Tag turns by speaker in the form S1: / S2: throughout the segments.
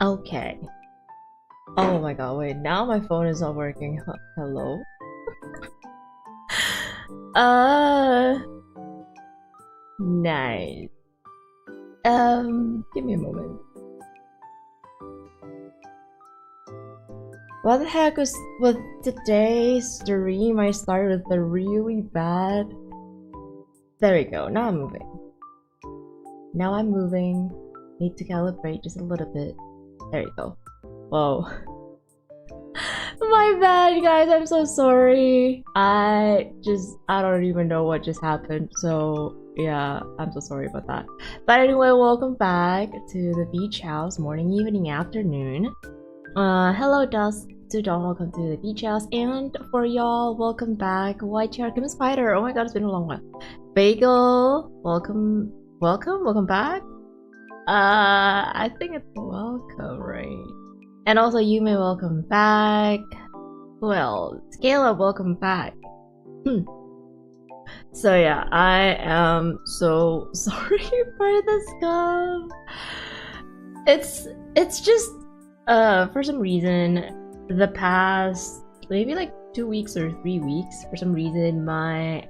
S1: Okay. Oh my god, wait, now my phone is not working. Hello? Nice. Give me a moment. What the heck was with today's stream? I started with the really bad. There we go, now I'm moving. Now I'm moving. Need to calibrate just a little bit. There you go. Whoa. My bad, guys. I'm so sorry. I don't even know what just happened. So yeah, I'm so sorry about that. But anyway, welcome back to the beach house. Morning, evening, afternoon. Hello, Dusk to Dawn. Welcome to the beach house. And for y'all, welcome back. White Chair, Kim Spider. Oh my god, it's been a long while. Bagel, welcome back. I think it's welcome, right? And also Yume, welcome back. Well, Scala, welcome back. So yeah, I am so sorry for this scum. It's just for some reason the past maybe like 2 weeks or 3 weeks, for some reason my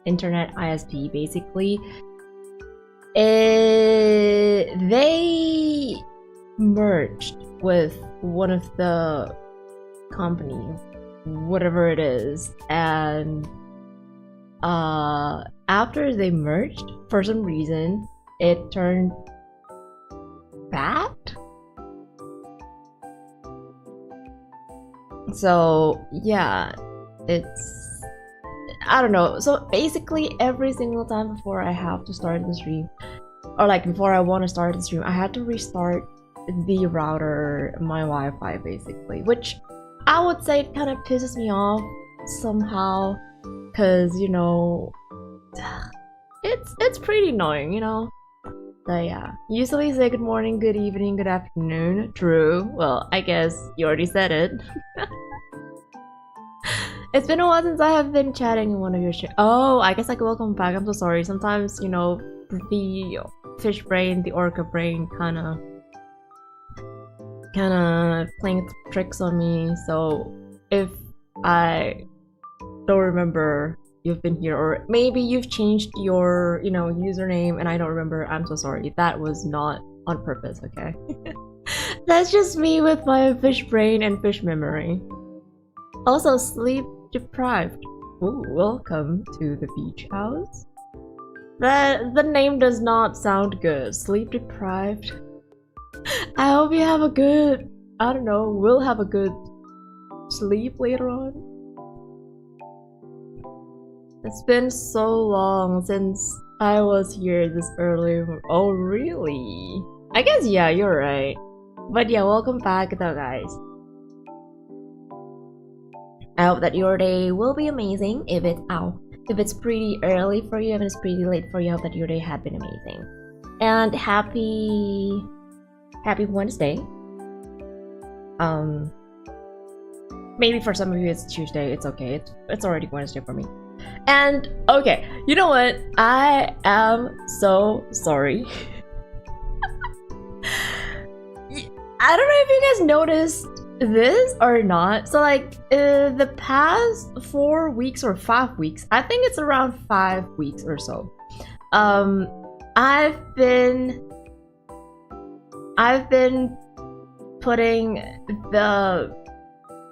S1: internet ISP basically they merged with one of the companies, whatever it is, and after they merged, for some reason it turned bad. So yeah, I don't know. So basically every single time before I have to start the stream, or like before I want to start the stream, I had to restart the router, my Wi-Fi basically, which I would say it kind of pisses me off somehow, because you know it's pretty annoying, you know. So yeah, usually say good morning, good evening, good afternoon. True. Well, I guess you already said it. It's been a while since I have been chatting in one of your shows. Oh, I guess welcome back. I'm so sorry. Sometimes, you know, the fish brain, the orca brain kinda playing tricks on me. So if I don't remember you've been here, or maybe you've changed your, you know, username and I don't remember, I'm so sorry. That was not on purpose, okay? That's just me with my fish brain and fish memory. Also, sleep deprived. Ooh, welcome to the beach house. The name does not sound good. Sleep deprived. I hope you have a good, I don't know, we'll have a good sleep later on. It's been so long since I was here this early. Oh really? I guess yeah, you're right. But yeah, welcome back though, guys. I hope that your day will be amazing. If it's pretty early for you, if it's pretty late for you, I hope that your day had been amazing. And happy Wednesday. Maybe for some of you it's Tuesday, it's okay. It's already Wednesday for me. And okay, you know what? I am so sorry. I don't know if you guys noticed this or not. So like the past 4 weeks or 5 weeks, I think it's around 5 weeks or so, I've been putting the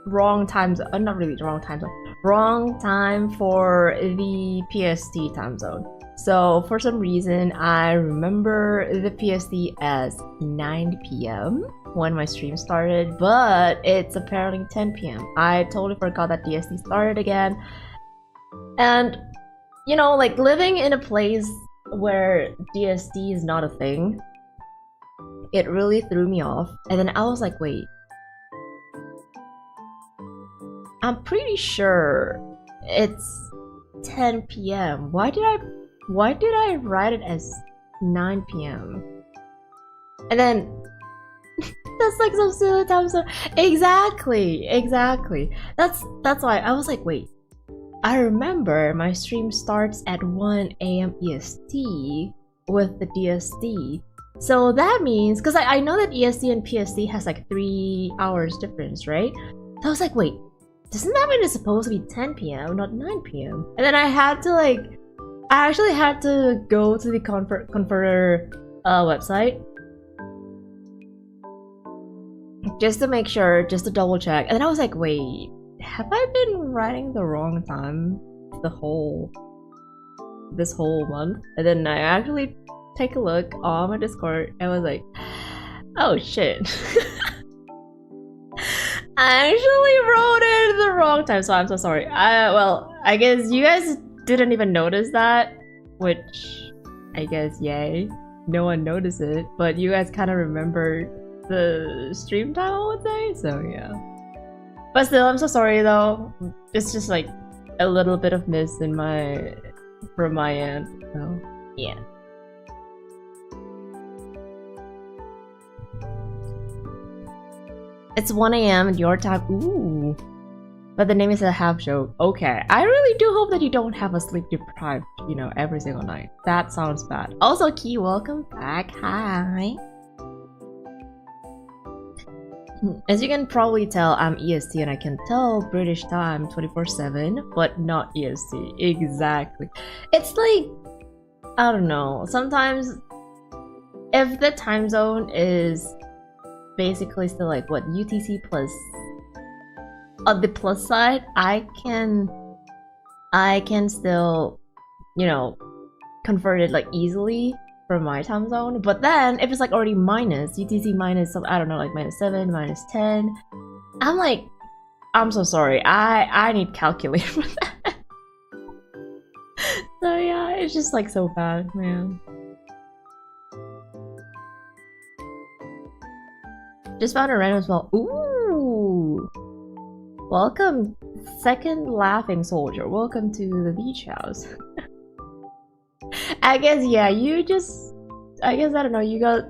S1: wrong times, not really the wrong time zone, wrong time for the PST time zone. So for some reason I remember the PST as 9 PM when my stream started, but it's apparently 10 PM. I totally forgot that DST started again. And you know, like living in a place where DST is not a thing, it really threw me off. And then I was like, wait, I'm pretty sure it's 10 p.m. Why did I write it as 9 p.m.? And then that's like some silly time zone. Exactly. That's why I was like, wait. I remember my stream starts at 1 a.m. EST with the DST. So that means, because I know that EST and PST has like 3 hours difference, right? So I was like, wait, doesn't that mean it's supposed to be 10 p.m., not 9 p.m.? And then I actually had to go to the converter website just to make sure, just to double check. And then I was like, wait, have I been writing the wrong time this whole month? And then I actually take a look on my Discord and was like, oh shit. I actually wrote it the wrong time, so I'm so sorry. Well, I guess you guys didn't even notice that, which I guess yay. No one noticed it, but you guys kind of remembered the stream time, I would say, so yeah. But still, I'm so sorry though. It's just like a little bit of miss from my end, so yeah. It's 1 a.m. your time. Ooh. But the name is a half joke. Okay. I really do hope that you don't have a sleep deprived, every single night. That sounds bad. Also, Key, welcome back. Hi. As you can probably tell, I'm EST and I can tell British time 24/7, but not EST. Exactly. It's like, I don't know. Sometimes, if the time zone is basically still like what, UTC plus, on the plus side, I can still, convert it like easily from my time zone. But then if it's like already minus UTC minus, I don't know, like -7, -10, I'm like, I'm so sorry, I need calculator for that. So yeah, it's just like so bad, man. Just found a random spell. Ooh! Welcome, second laughing soldier. Welcome to the beach house. I guess, yeah, I don't know, you got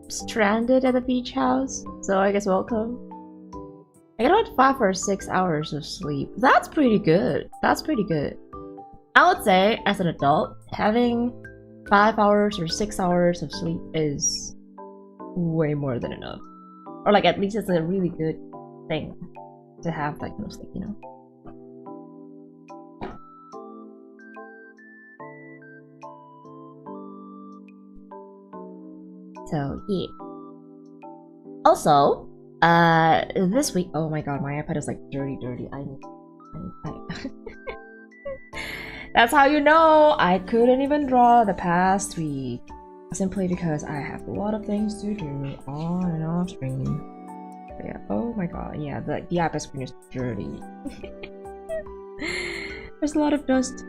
S1: stranded at the beach house. So I guess welcome. I got about 5 or 6 hours of sleep. That's pretty good. That's pretty good. I would say, as an adult, having 5 hours or 6 hours of sleep is way more than enough. Or like, at least it's a really good thing to have that kind of sleep, So, yeah. Also, this week, oh my god, my iPad is like dirty. That's how you know I couldn't even draw the past week. Simply because I have a lot of things to do on and off screen. But yeah, oh my god, yeah, the iPad screen is dirty. There's a lot of dust.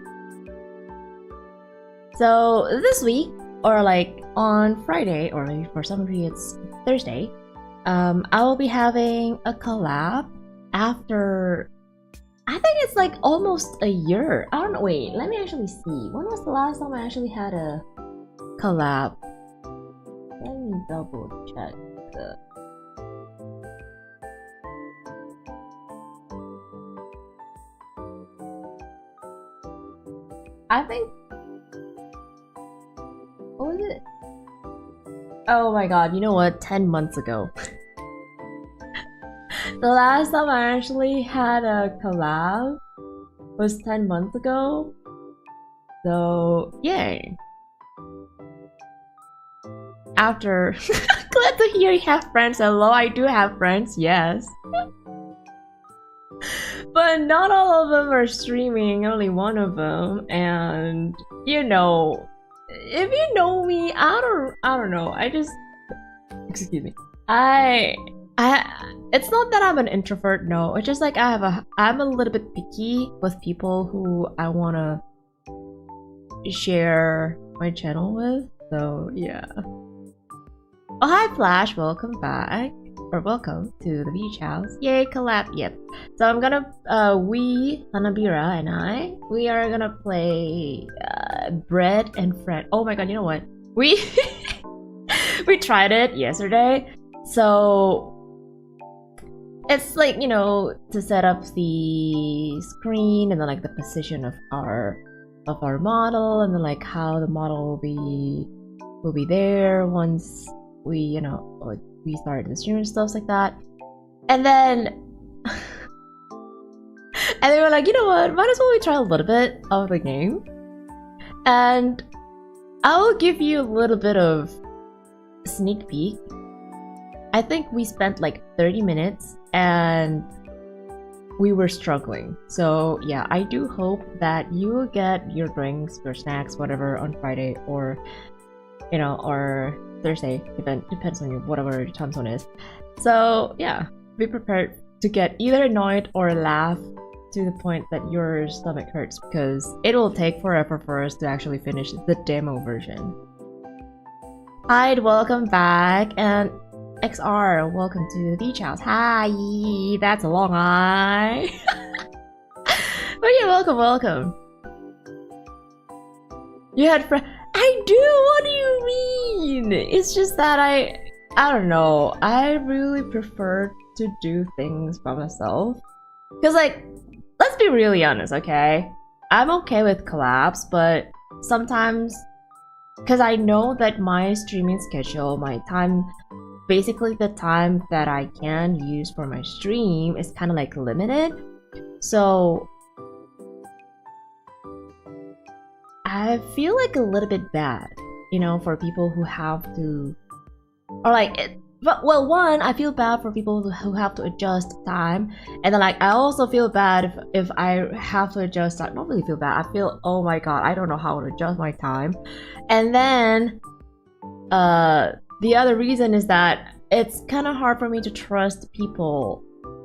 S1: So this week, or like on Friday, or maybe for some of you it's Thursday, I will be having a collab after, I think it's like almost a year. I don't know, wait, let me actually see. When was the last time I actually had a collab? Let me double check the... I think... What was it? Oh my god, you know what? 10 months ago. The last time I actually had a collab was 10 months ago. So, yay. After... Glad to hear you have friends. Hello, I do have friends, yes. But not all of them are streaming, only one of them. And, if you know me, I don't know. I just... Excuse me. It's not that I'm an introvert, no. It's just like I'm a little bit picky with people who I wanna share my channel with. So, yeah. Oh, hi Flash, welcome back. Or welcome to the beach house. Yay, collab, yep. So I'm gonna, Hanabira and we are gonna play Bread and Fred. Oh my god, you know what? We we tried it yesterday. So it's like, you know, to set up the screen and then like the position of our model and then like how the model will be there once we, you know, like we started the stream and stuff like that. And then and they were like, you know what, might as well we try a little bit of the game. And I'll give you a little bit of sneak peek. I think we spent like 30 minutes and we were struggling. So yeah, I do hope that you will get your drinks, your snacks, whatever on Friday or, you know, or Thursday, depends on your whatever your time zone is. So yeah, be prepared to get either annoyed or laugh to the point that your stomach hurts because it will take forever for us to actually finish the demo version. Hi, welcome back, and XR, welcome to the beach house. Hi, that's a long eye. But yeah, welcome. You had I do. What do you mean? It's just that I don't know. I really prefer to do things by myself. Cause like, let's be really honest, okay? I'm okay with collabs, but sometimes, cause I know that my streaming schedule, my time, basically the time that I can use for my stream is kind of like limited. So I feel like a little bit bad, you know, for people who have to, or like, well, one, I feel bad for people who have to adjust time, and then like I also feel bad if I have to adjust time. Not really feel bad. I feel, oh my god, I don't know how to adjust my time. And then the other reason is that it's kind of hard for me to trust people,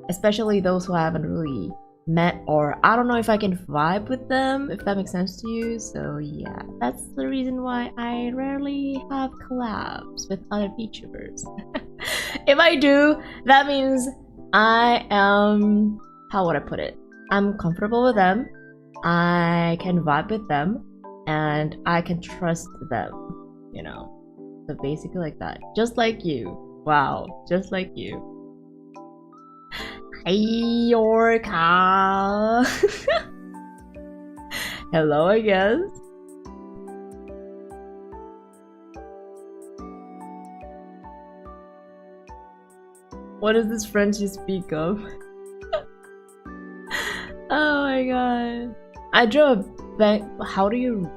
S1: especially those who I haven't really met, or I don't know if I can vibe with them, if that makes sense to you. So yeah, that's the reason why I rarely have collabs with other Vtubers. If I do, that means I am, how would I put it? I'm comfortable with them, I can vibe with them, and I can trust them, you know. So basically like that. Just like you. Wow, just like you. Hey, Yorka. Hello, I guess. What is this French you speak of? Oh my god. I drew a how do you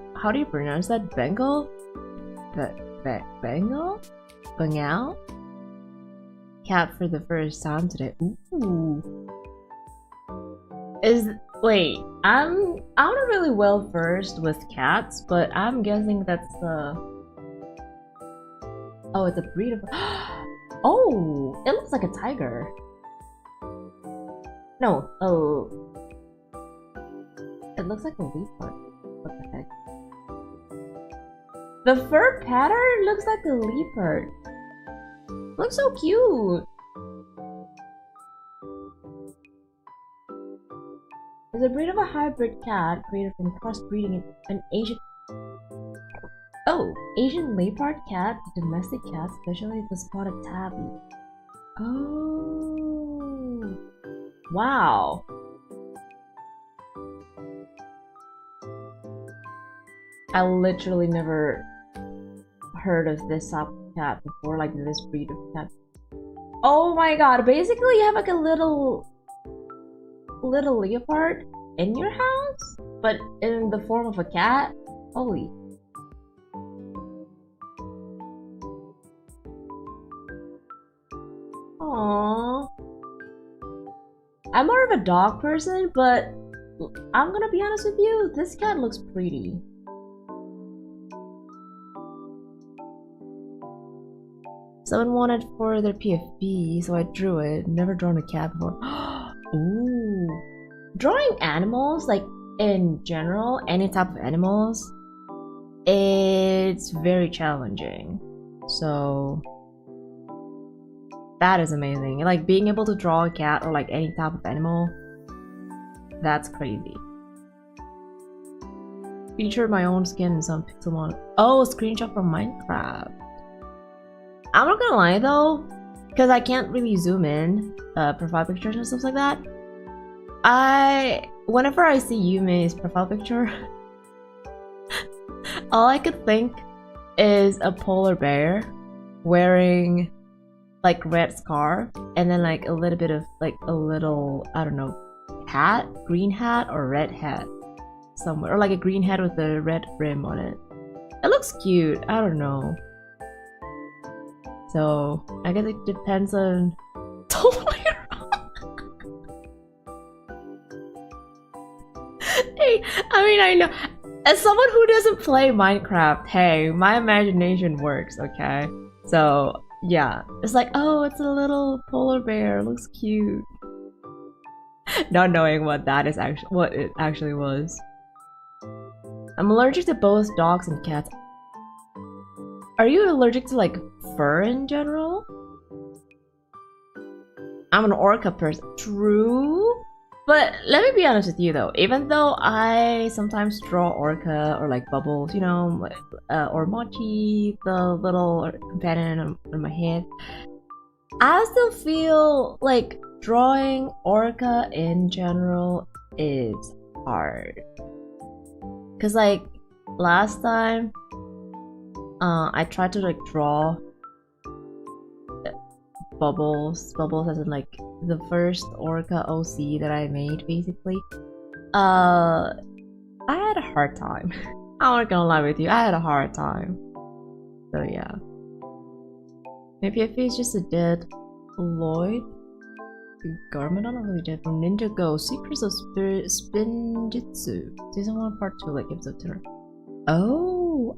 S1: pronounce that? Bengal? Bengal? Bengal? Cat for the first time today. Ooh. Wait, I'm not really well versed with cats, but I'm guessing that's oh, it's a breed of oh, it looks like a tiger. No, oh, it looks like a leopard. What the heck? The fur pattern looks like a leopard. Looks so cute. It's a breed of a hybrid cat created from crossbreeding an Asian Asian leopard cat, domestic cat, especially the spotted tabby. Oh, wow. I literally never heard of this type of cat before, like this breed of cat. Oh my god, basically you have like a little leopard in your house, but in the form of a cat? Holy. Aww. I'm more of a dog person, but I'm gonna be honest with you, this cat looks pretty. Someone wanted for their PFP, so I drew it. Never drawn a cat before. Ooh. Drawing animals, like in general, any type of animals, it's very challenging. So That is amazing. Like being able to draw a cat or like any type of animal. That's crazy. Feature my own skin in some pixel model. Oh, a screenshot from Minecraft. I'm not gonna lie though, because I can't really zoom in profile pictures and stuff like that. Whenever I see Yume's profile picture, all I could think is a polar bear wearing like red scarf and then like a little bit of like a little, I don't know, hat, green hat or red hat somewhere, or like a green hat with a red rim on it. It looks cute. I don't know. So I guess it depends on totally wrong. Hey, I mean, I know as someone who doesn't play Minecraft, hey, my imagination works, okay? So yeah, it's like, oh, it's a little polar bear, looks cute. Not knowing what that is actually, what it actually was. I'm allergic to both dogs and cats. Are you allergic to like fur in general? I'm an orca person. True. But let me be honest with you though, even though I sometimes draw orca or like bubbles, you know, or mochi, the little companion on my head, I still feel like drawing orca in general is hard. Cause like last time, I tried to like draw bubbles as in like the first orca OC that I made basically. I had a hard time. I'm not gonna lie with you, I had a hard time. So yeah. Maybe if he's just a dead Lloyd Garment, I don't really dead from Ninja Go Secrets of Spirit Spinjitzu Season 1 Part 2, like episode 2. Oh,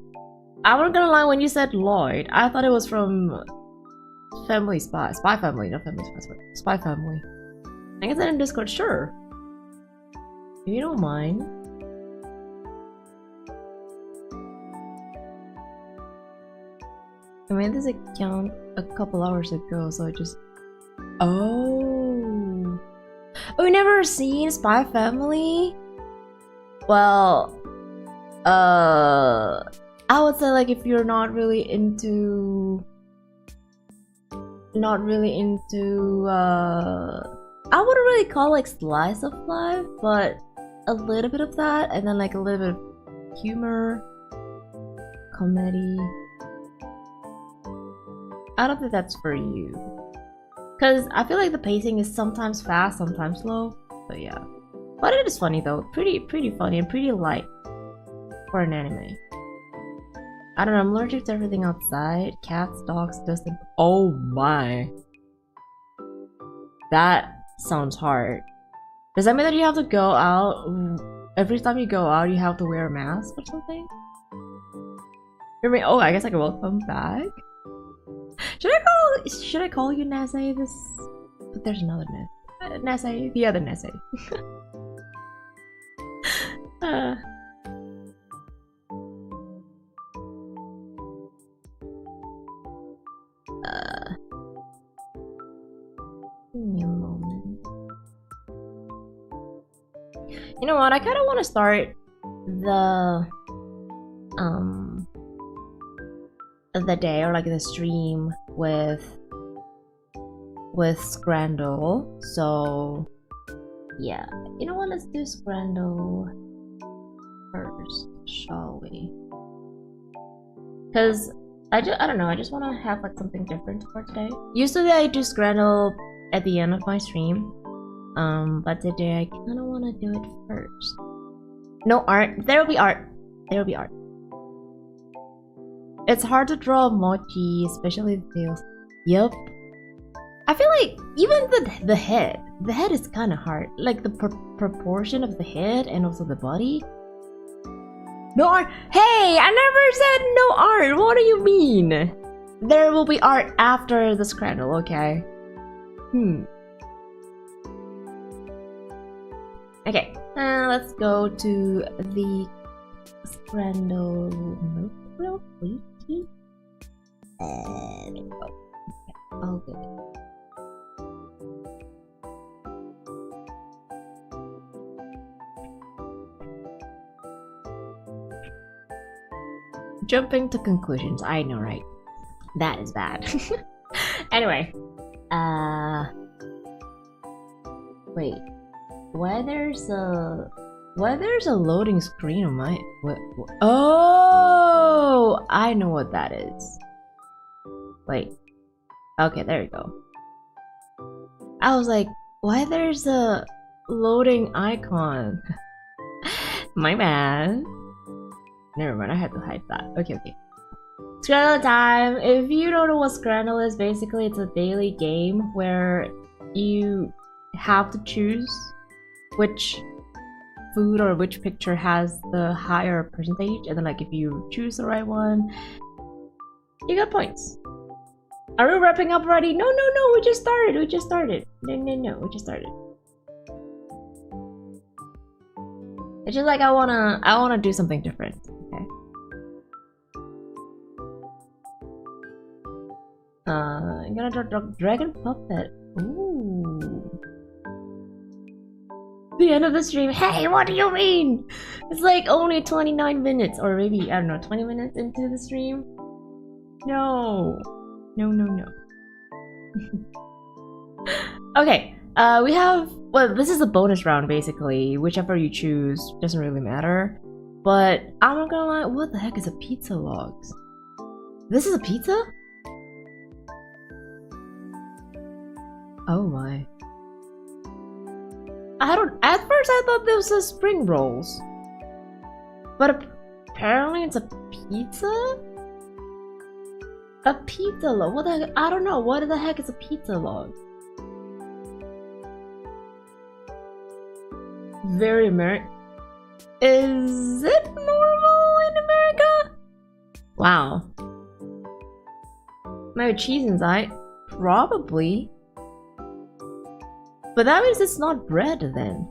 S1: I'm not gonna lie, when you said Lloyd, I thought it was from Family Spy. Spy Family, not Family Spy, Spy Family. I guess that in Discord, sure. If you don't mind. I made this account a couple hours ago, so I just... Oh! Oh, you never seen Spy Family? Well... I would say like if you're not really into... I wouldn't really call like slice of life, but a little bit of that, and then like a little bit of humor, comedy. I don't think that's for you, cause I feel like the pacing is sometimes fast, sometimes slow. But yeah, but it is funny though, pretty funny and pretty light for an anime. I don't know, I'm allergic to everything outside. Cats, dogs, dust, and... Oh my. That sounds hard. Does that mean that you have to go out... Every time you go out, you have to wear a mask or something? Oh, I guess I can welcome back. Should I call you Nase this... But there's another Nase. The other Nase. Give me a moment. You know what? I kind of want to start the day or like the stream with Scrandle. So yeah, you know what? Let's do Scrandle first, shall we? Because I don't know, I just want to have like something different for today. Usually I do Scrandle at the end of my stream, but today I kind of want to do it first. No art. There will be art. There will be art. It's hard to draw mochi, especially the tails. Yup. I feel like even the head is kind of hard. Like the proportion of the head and also the body. No art. Hey, I never said no art. What do you mean? There will be art after the Scrandle, okay? Okay, let's go to the Scrandle notebook real quick. There we go. Okay, all good. jumping to conclusions. I know, right? That is bad. Anyway, wait. Why there's a loading screen on my Oh, I know what that is. Wait. Okay, there you go. I was like, why there's a loading icon? My bad. Never mind, I had to hide that. Okay. Scrandle time! If you don't know what Scrandle is, basically it's a daily game where you have to choose which food or which picture has the higher percentage, and then like if you choose the right one, you get points. Are we wrapping up already? No, we just started. No, we just started. It's just like I wanna do something different. Okay. I'm gonna draw dragon puppet. Ooh. The end of the stream. Hey, what do you mean? It's like only 29 minutes, or maybe I don't know, 20 minutes into the stream. No. Okay. We have, well, this is a bonus round basically. Whichever you choose doesn't really matter. But I'm not gonna lie, what the heck is a pizza logs? This is a pizza? Oh my. At first I thought this was spring rolls. But apparently it's a pizza? A pizza log? What the heck? I don't know. What the heck is a pizza log? Very American. Is it normal in America? Wow. Maybe cheese inside? Probably. But that means it's not bread then.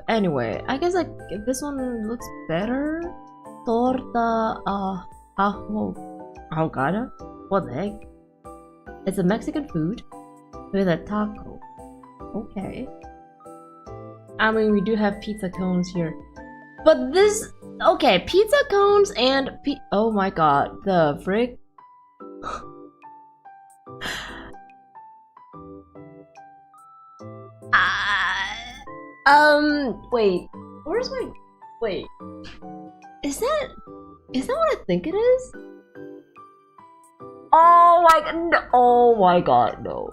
S1: Anyway, I guess like if this one looks better. Torta ahogada? What the heck? It's a Mexican food with a taco. Okay. I mean, we do have pizza cones here. But this... Okay, pizza cones and... Oh my god, the frick? Wait. Where's my... Wait. Is that what I think it is? Oh my god, no. Oh my god, no.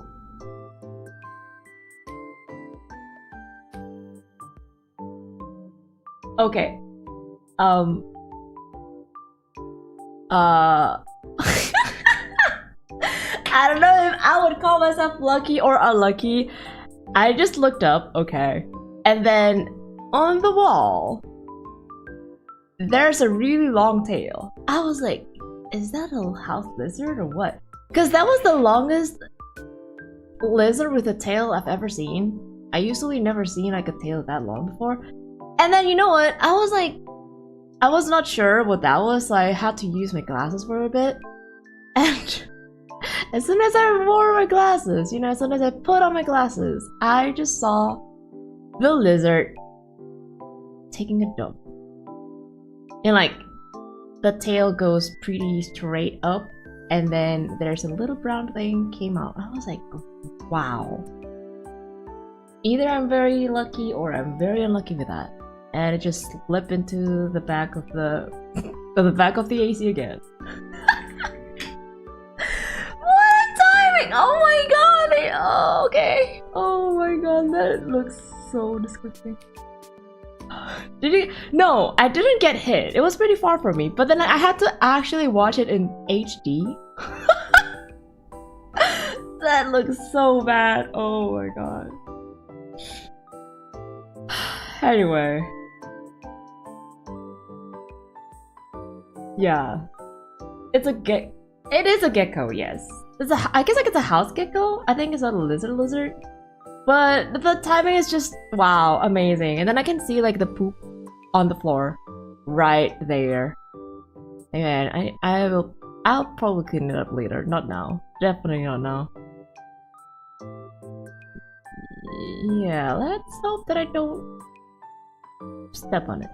S1: Okay. I don't know if I would call myself lucky or unlucky. I just looked up, okay. And then on the wall, there's a really long tail. I was like, is that a house lizard or what? Because that was the longest lizard with a tail I've ever seen. I usually never seen like a tail that long before. And then you know what? I was like, I was not sure what that was, so I had to use my glasses for a bit. And as soon as I wore my glasses, you know, as soon as I put on my glasses, I just saw the lizard taking a dump. And like, the tail goes pretty straight up, and then there's a little brown thing came out. I was like, wow. Either I'm very lucky or I'm very unlucky with that. And it just slipped into the back of the AC again. What timing! Oh my god! Oh, okay. Oh my god, that looks so disgusting. Did you? No, I didn't get hit. It was pretty far from me, but then I had to actually watch it in HD. That looks so bad. Oh my god. Anyway. Yeah. It is a gecko, yes. I guess like it's a house gecko. I think it's not a lizard. But the timing is just, wow, amazing. And then I can see like the poop on the floor right there. And I'll probably clean it up later. Not now. Definitely not now. Yeah, let's hope that I don't step on it.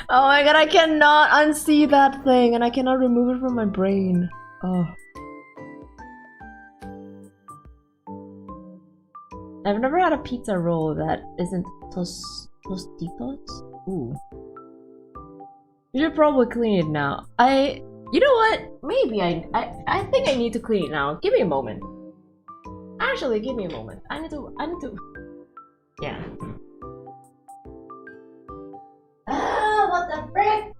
S1: Oh my god, I cannot unsee that thing and I cannot remove it from my brain. Oh. I've never had a pizza roll that isn't tostitos. Ooh. You should probably clean it now. You know what? Maybe I think I need to clean it now. Give me a moment. Actually, give me a moment. I need to. Yeah. What the frick?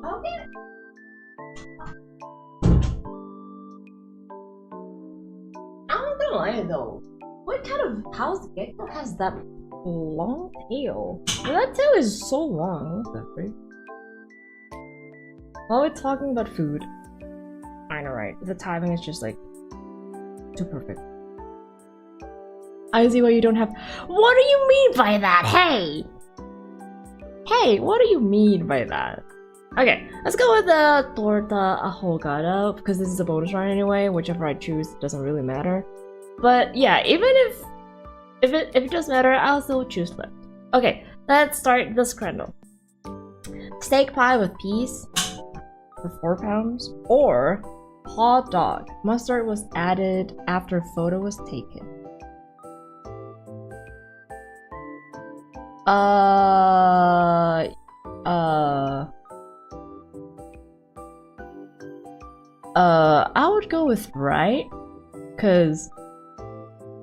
S1: Okay. I'm not gonna lie though. What kind of house gecko has that long tail? Well, that tail is so long. What the frick? While we're talking about food, I know, right? The timing is just like too perfect. I see why you don't have. What do you mean by that? Hey! Hey, what do you mean by that? Okay, let's go with the torta ahogada because this is a bonus round anyway. Whichever I choose doesn't really matter. But yeah, even if it does matter, I'll still choose left. Okay, let's start the scramble. Steak pie with peas for 4 pounds, or hot dog. Mustard was added after photo was taken. I would go with right, cause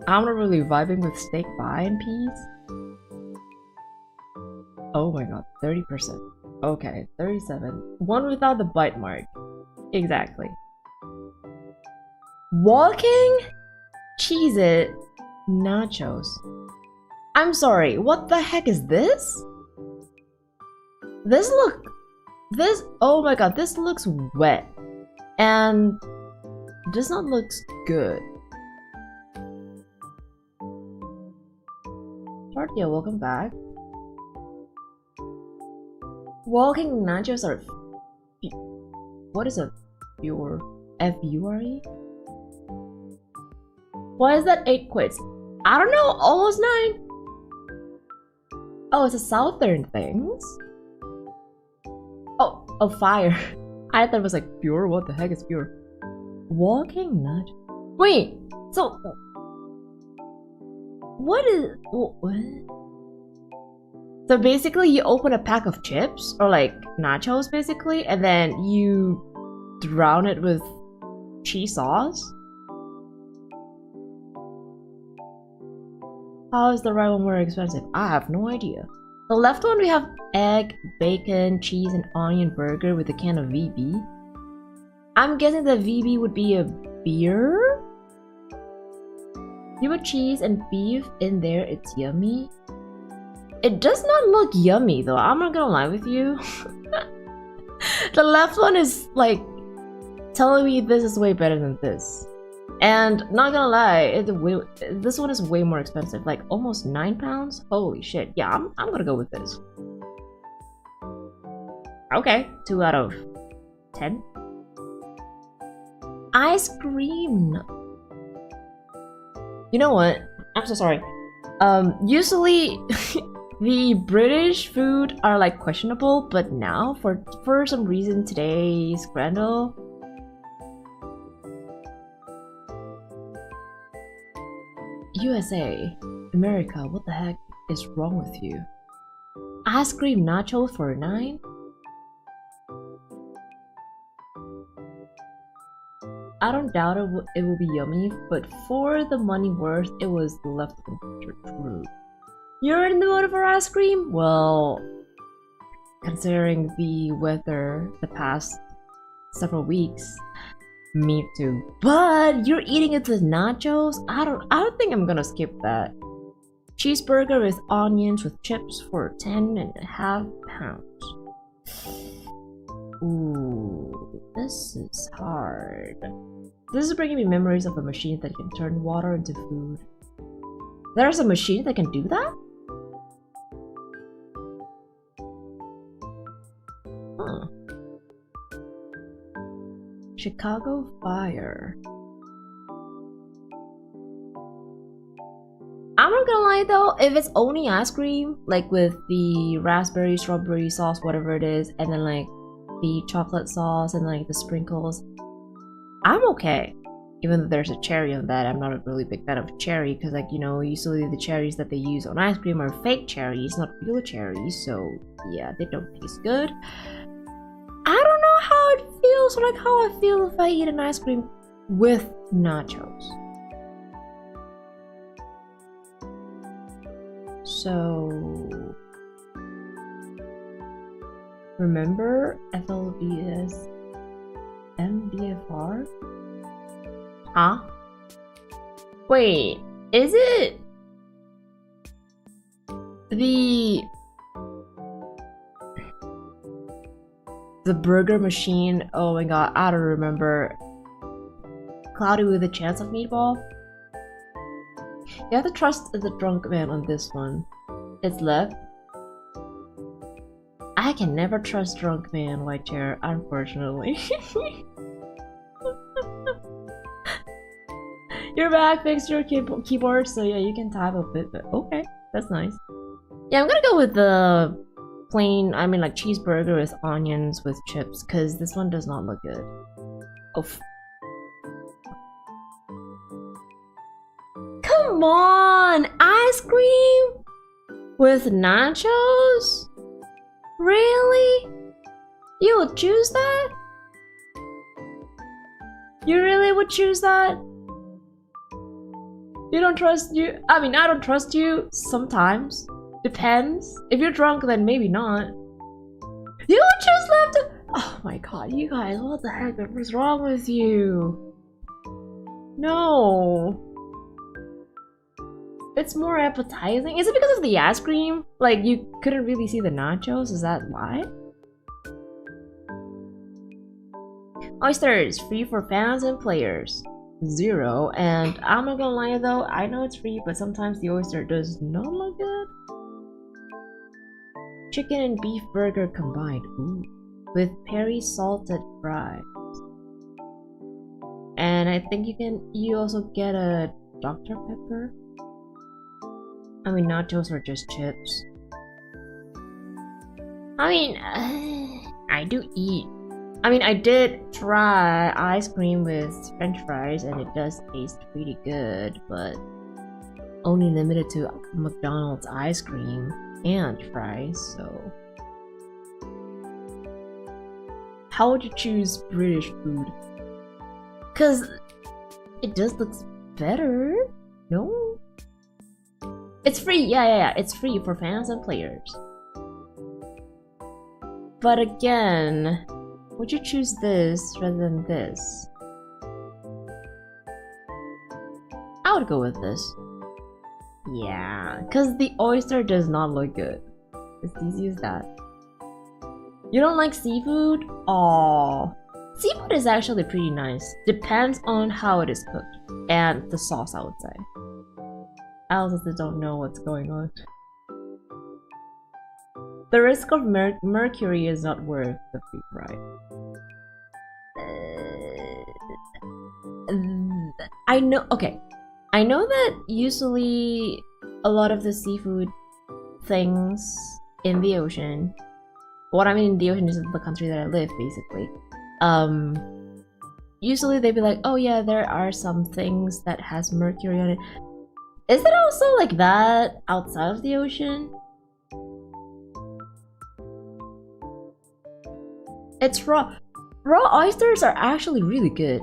S1: I'm not really vibing with steak pie and peas. Oh my god, 30%. Okay, 37. One without the bite mark. Exactly. Walking? Cheese it. Nachos. I'm sorry, what the heck is this? This, oh my god, this looks wet. And does not look good. Tortilla, welcome back. Walking nachos are. What is a Fure? F-U-R-E? Why is that 8 quits? I don't know, almost 9. Oh, it's a southern things. Oh, fire. I thought it was like pure. What the heck is pure? Walking nut. Wait. So what is what? So basically, you open a pack of chips or like nachos, basically, and then you drown it with cheese sauce. How is the right one more expensive? I have no idea. The left one we have egg, bacon, cheese, and onion burger with a can of VB. I'm guessing the VB would be a beer? You put cheese and beef in there, it's yummy. It does not look yummy though, I'm not gonna lie with you. The left one is like telling me this is way better than this. And not gonna lie, this one is way more expensive, like almost 9 pounds. Holy shit! Yeah, I'm gonna go with this. Okay, 2 out of 10. Ice cream. You know what? I'm so sorry. Usually the British food are like questionable, but now for some reason today's scandal. USA, America, what the heck is wrong with you? Ice cream nacho for 9? I don't doubt it will be yummy, but for the money worth, it was left true. You're in the mood for ice cream? Well, considering the weather the past several weeks, me too. But you're eating it with nachos? I don't think I'm gonna skip that. Cheeseburger with onions with chips for 10.5 pounds. Ooh, this is hard. This is bringing me memories of a machine that can turn water into food. There's a machine that can do that? Huh. Chicago Fire. I'm not gonna lie though, if it's only ice cream, like with the raspberry, strawberry sauce, whatever it is, and then like the chocolate sauce and like the sprinkles, I'm okay. Even though there's a cherry on that, I'm not a really big fan of cherry because, like, you know, usually the cherries that they use on ice cream are fake cherries, not real cherries, so yeah, they don't taste good. I don't know how it feels, like how I feel if I eat an ice cream with nachos. So, remember FLVS MBFR? Huh? Wait, is it the burger machine? Oh my god, I don't remember. Cloudy with a chance of meatball? You have to trust the drunk man on this one. It's left. I can never trust drunk man white chair, unfortunately. You're back, fixed your keyboard, so yeah, you can type a bit, but okay, that's nice. Yeah, I'm gonna go with the plain, I mean like cheeseburger with onions with chips, because this one does not look good. Oh. Come on! Ice cream? With nachos? Really? You would choose that? You really would choose that? You don't trust you? I mean, I don't trust you sometimes. Depends. If you're drunk, then maybe not. You would choose left. Oh my god, you guys, what the heck is wrong with you? No. It's more appetizing. Is it because of the ice cream? Like, you couldn't really see the nachos? Is that why? Oysters, free for fans and players. 0. And I'm not gonna lie though, I know it's free, but sometimes the oyster does not look good. Chicken and beef burger combined. Ooh. With peri salted fries. And I think you also get a Dr. Pepper. I mean, nachos are just chips. I mean, I do eat. I mean, I did try ice cream with french fries and it does taste pretty good, but only limited to McDonald's ice cream and fries, so... How would you choose British food? Cause it just looks better, no? It's free, yeah, it's free for fans and players. But again, would you choose this rather than this? I would go with this. Yeah, because the oyster does not look good. It's easy as that. You don't like seafood? Aww. Seafood is actually pretty nice. Depends on how it is cooked. And the sauce, I would say. I also don't know what's going on. The risk of mercury is not worth the free ride. I know, okay. I know that usually a lot of the seafood things in the ocean, what I mean in the ocean is the country that I live, basically. Usually they'd be like, oh yeah, there are some things that has mercury on it. Is it also like that outside of the ocean? It's raw. Raw oysters are actually really good.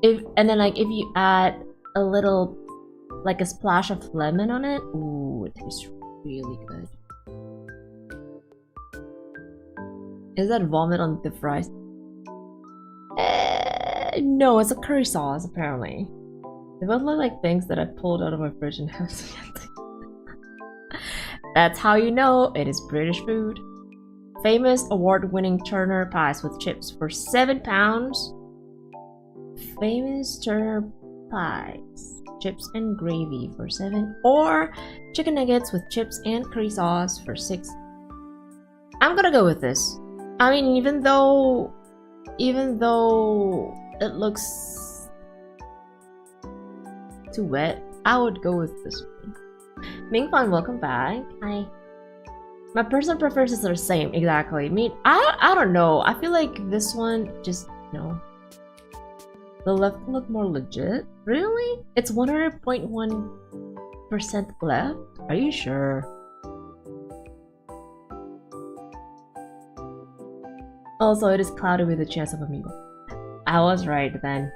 S1: And then like if you add a little, like a splash of lemon on it, ooh, it tastes really good. Is that vomit on the fries? No, it's a curry sauce apparently. They both look like things that I pulled out of my fridge and have to. That's how you know it is British food. Famous award-winning Turner pies with chips for £7. Famous Turner pies, chips and gravy for 7, or chicken nuggets with chips and curry sauce for 6. I'm gonna go with this. I mean, even though it looks too wet. I would go with this one. Mingfan, welcome back. Hi. My personal preferences are the same, exactly. I don't know. I feel like this one just no. The left one look more legit. Really? It's 100.1% left? Are you sure? Also, it is cloudy with a chance of amiibo. I was right then.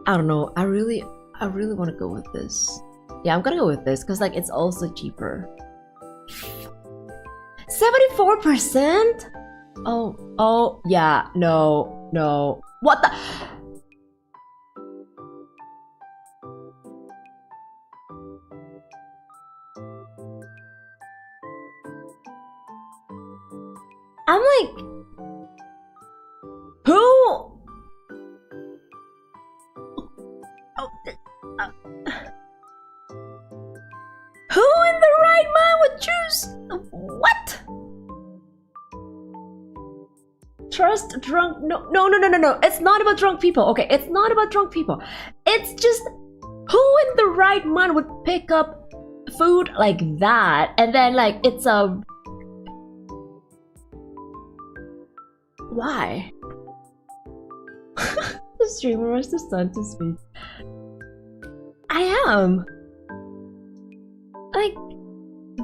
S1: I don't know. I really want to go with this. Yeah, I'm gonna go with this because like it's also cheaper. 74%? Oh, yeah, no. What the? I'm like, who? Who in the right mind would choose? What? Trust drunk? No. It's not about drunk people. Okay, it's not about drunk people. It's just who in the right mind would pick up food like that and then like it's a. Why? The streamer was the son to speak. I am. Like,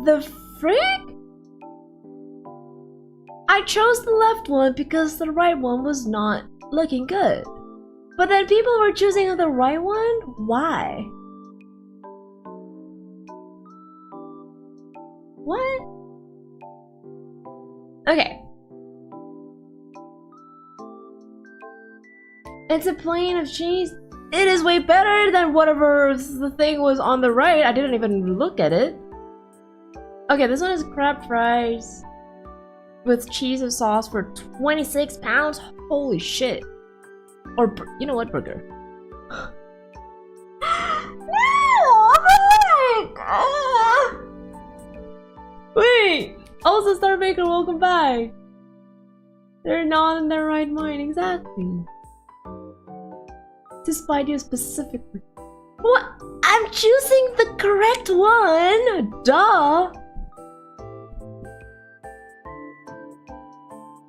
S1: the frick? I chose the left one because the right one was not looking good. But then people were choosing the right one? Why? What? Okay. It's a plain of cheese. It is way better than whatever the thing was on the right. I didn't even look at it. Okay, this one is crab fries with cheese and sauce for 26 pounds. Holy shit. Or, you know what, burger? No! Wait! Also, Star Baker, welcome back. They're not in their right mind, exactly. Despite you specifically. What? I'm choosing the correct one! Duh!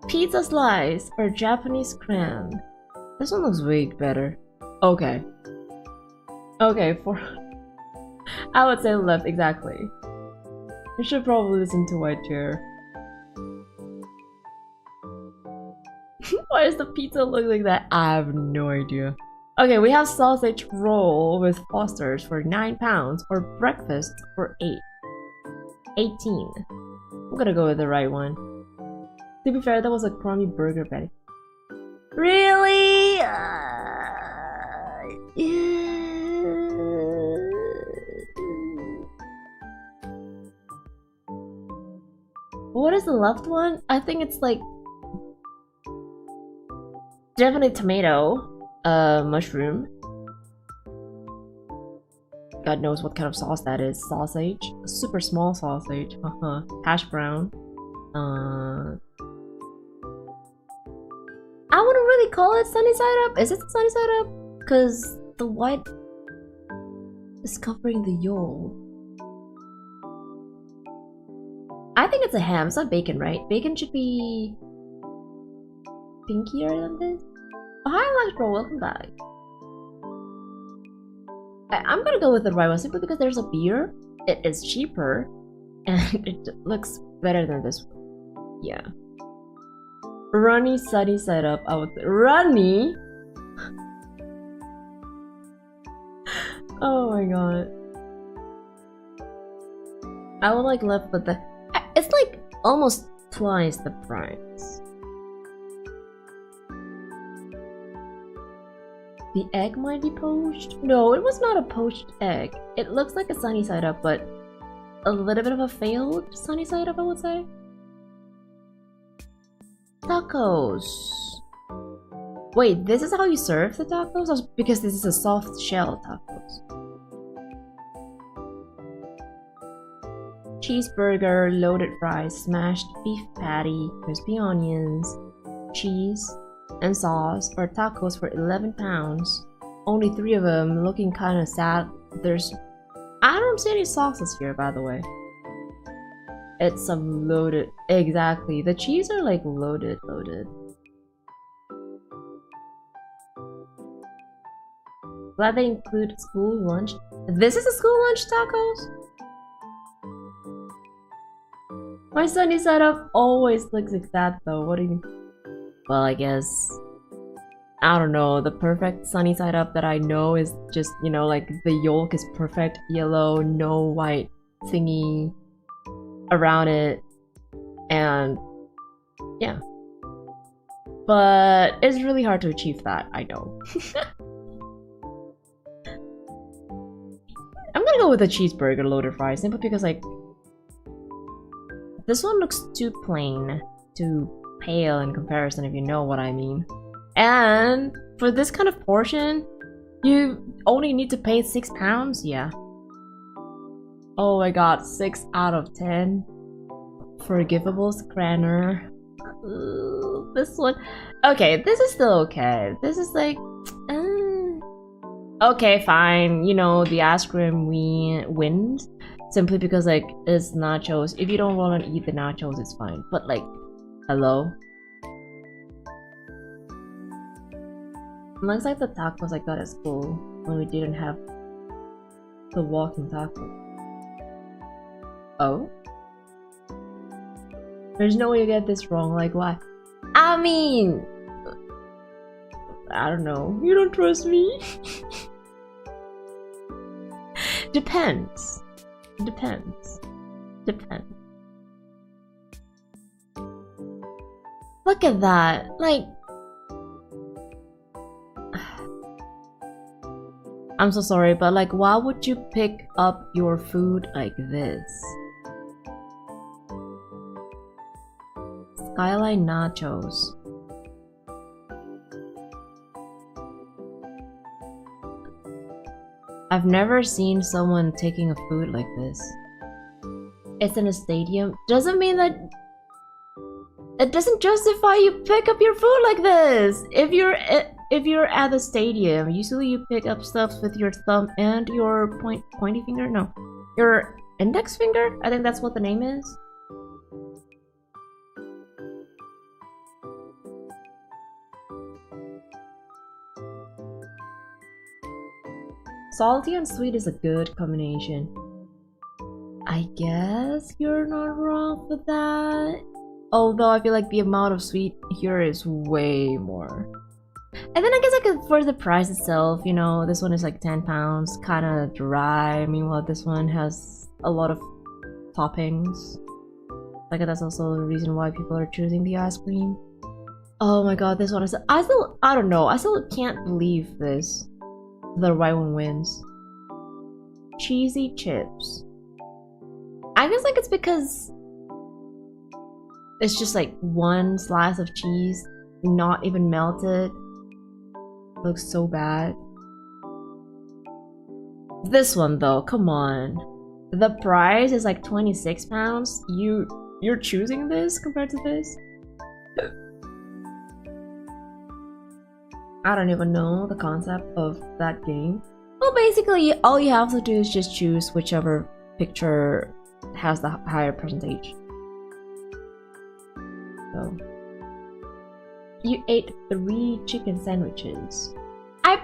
S1: Pizza slice or Japanese cram. This one looks way better. Okay. Okay, for... I would say left, exactly. You should probably listen to White Chair. Why does the pizza look like that? I have no idea. Okay, we have sausage roll with Foster's for 9 pounds or breakfast for 18. I'm gonna go with the right one. To be fair, that was a crummy burger patty. Really? What is the left one? I think it's like definitely tomato. Mushroom. God knows what kind of sauce that is. Sausage. A super small sausage. Hash brown. I wouldn't really call it sunny side up. Is it sunny side up? Because the white is covering the yolk. I think it's a ham. It's not bacon, right? Bacon should be pinkier than this. Oh, hi, Lunch Bro, welcome back. I'm gonna go with the right one simply because there's a beer. It is cheaper and it looks better than this one. Yeah. Runny sunny side up, I would say. Runny? Oh my god. I would like left, but it's like almost twice the price. The egg might be poached? No, it was not a poached egg. It looks like a sunny side up, but a little bit of a failed sunny side up, I would say. Tacos. Wait, this is how you serve the tacos? Or because this is a soft shell tacos. cheeseburger, loaded fries, smashed beef patty, crispy onions, cheese, and sauce, or tacos for 11 pounds. Only 3 of them, looking kind of sad. I don't see any sauces here, by the way. It's some loaded, exactly. The cheese are like loaded. Glad they include school lunch. This is a school lunch tacos? My sunny side up always looks like that though. What do you mean? Well, I guess, I don't know, the perfect sunny side up that I know is just, you know, like the yolk is perfect yellow, no white thingy around it, and yeah. But it's really hard to achieve that, I know. I'm gonna go with a cheeseburger loaded fries, simply because like this one looks too plain, too pale in comparison, if you know what I mean. And for this kind of portion, you only need to pay 6 pounds? Yeah. Oh my god, 6 out of 10. Forgivable Scranner. This one. Okay, this is still okay. This is like. Okay, fine. You know, the ice cream wins. Simply because, like, it's nachos. If you don't want to eat the nachos, it's fine. But, like, hello? Looks like the tacos I got at school when we didn't have the walking taco. Oh? There's no way you get this wrong, like why? I mean... I don't know. You don't trust me? Depends. Depends. Look at that. Like... I'm so sorry, but like, why would you pick up your food like this? Skyline nachos. I've never seen someone taking a food like this. It's in a stadium. Doesn't mean that... It doesn't justify you pick up your food like this! If you're at the stadium, usually you pick up stuff with your thumb and your pointy finger? No. Your index finger? I think that's what the name is. Salty and sweet is a good combination. I guess you're not wrong for that. Although I feel like the amount of sweet here is way more. And then I guess I could, for the price itself, you know, this one is like 10 pounds, kind of dry. Meanwhile, this one has a lot of toppings. Like that's also the reason why people are choosing the ice cream. Oh my god, this one is... I don't know. I still can't believe this. The right one wins. Cheesy chips. I guess like it's because it's just like one slice of cheese, not even melted. Looks so bad. This one though, come on. The price is like 26 pounds. You're choosing this compared to this? I don't even know the concept of that game. Well, basically, all you have to do is just choose whichever picture has the higher percentage. So, you ate 3 chicken sandwiches.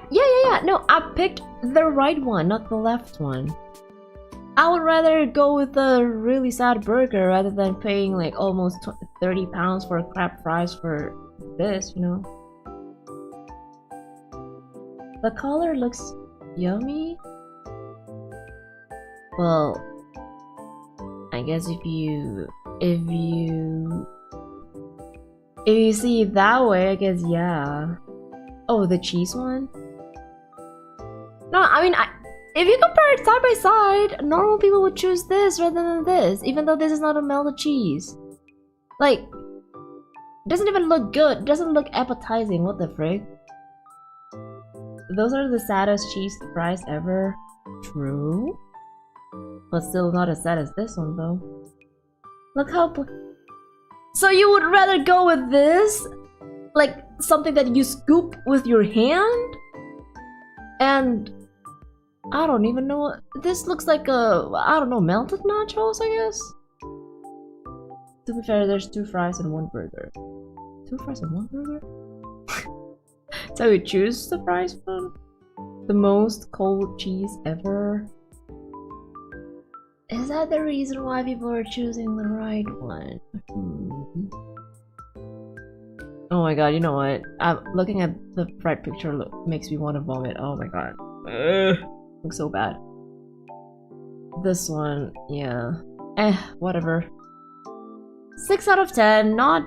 S1: Yeah. No, I picked the right one, not the left one. I would rather go with the really sad burger rather than paying like almost 30 pounds for crab fries for this, you know. The color looks yummy. Well, I guess if you see it that way, I guess yeah. Oh, the cheese one? No, I mean, if you compare it side by side, normal people would choose this rather than this, even though this is not a melted cheese. Like, it doesn't even look good. It doesn't look appetizing. What the frick? Those are the saddest cheese fries ever. True. but still not as sad as this one though. Look how so you would rather go with this? Like something that you scoop with your hand? And I don't even know. This looks like I don't know, melted nachos, I guess? To be fair, there's 2 fries and 1 burger. 2 fries and 1 burger? So you choose the fries from? The most cold cheese ever? Is that the reason why people are choosing the right one? Oh my god, you know what? Looking at the fried picture makes me want to vomit. Oh my god. Looks so bad. This one, yeah. Whatever. 6 out of 10, not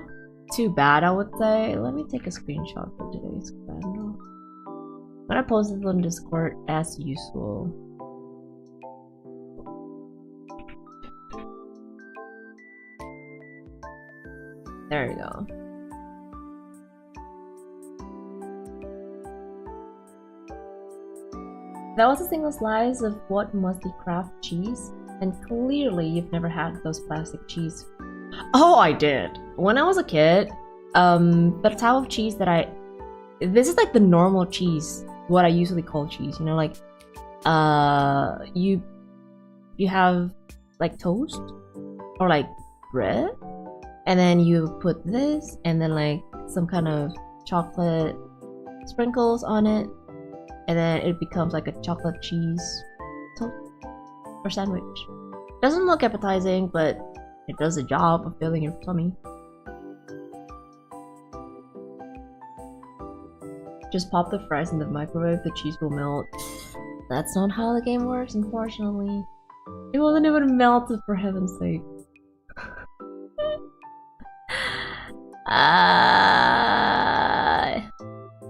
S1: too bad, I would say. Let me take a screenshot for today's random. I'm gonna post it on Discord as usual. There we go. That was a single slice of what must be Kraft cheese, and clearly you've never had those plastic cheese. Oh, I did! When I was a kid, the type of cheese that this is like the normal cheese, what I usually call cheese, you know, like, you have, like, toast, or, like, bread, and then you put this, and then, like, some kind of chocolate sprinkles on it, and then it becomes like a chocolate cheese toast or sandwich. Doesn't look appetizing, but it does the job of filling your tummy. Just pop the fries in the microwave, the cheese will melt. That's not how the game works, unfortunately. It wasn't even melted, for heaven's sake.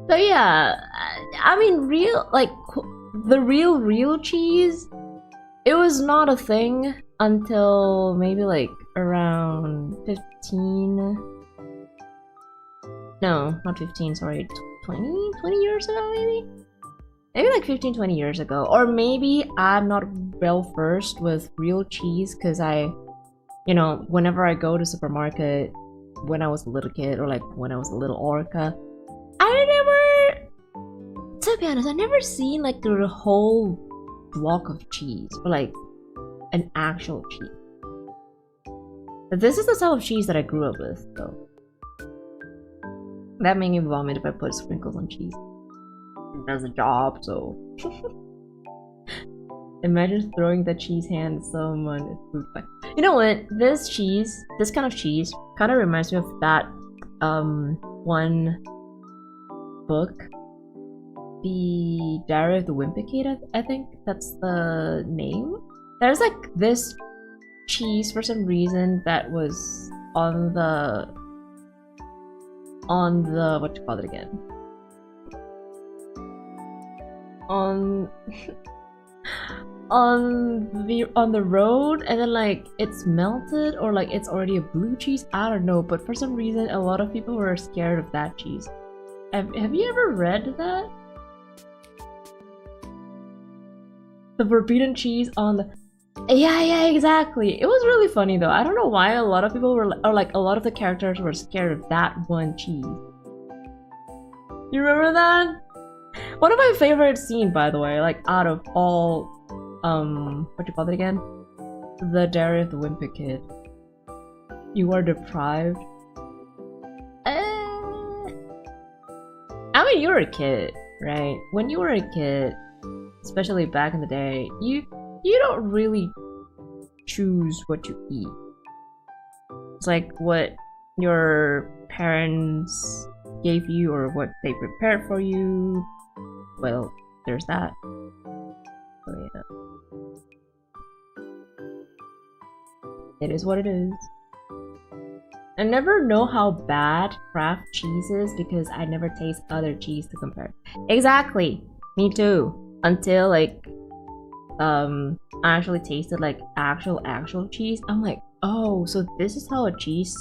S1: So yeah, I mean, the real cheese, it was not a thing until maybe like around 15. No, not 15, sorry, 20 years ago maybe? Maybe like 15-20 years ago. Or maybe I'm not well versed with real cheese because you know, whenever I go to supermarket when I was a little kid or like when I was a little orca, to be honest, I never seen like the whole block of cheese or like an actual cheese. But this is the type of cheese that I grew up with, though. That made me vomit if I put sprinkles on cheese. It does the job, so. Imagine throwing the cheese hand at someone. You know what? This kind of cheese, kind of reminds me of that one book. The Diary of the Wimpy Kid, I think that's the name. There's like this cheese for some reason that was on the what you call it again? On the road, and then like it's melted or like it's already a blue cheese. I don't know, but for some reason a lot of people were scared of that cheese. Have you ever read that? The forbidden cheese on the... Yeah, exactly. It was really funny though. I don't know why a lot of people were, or like a lot of the characters were scared of that one cheese. You remember that? One of my favorite scenes, by the way, like out of all, what you call it again? The Diary of the Wimpy Kid. You are deprived. I mean, you were a kid, right? When you were a kid, especially back in the day, you don't really choose what you eat. It's like what your parents gave you or what they prepared for you. Well, there's that. So yeah. It is what it is. I never know how bad Kraft cheese is because I never taste other cheese to compare. Exactly! Me too. Until like I actually tasted like actual cheese. I'm like, oh, so this is how a cheese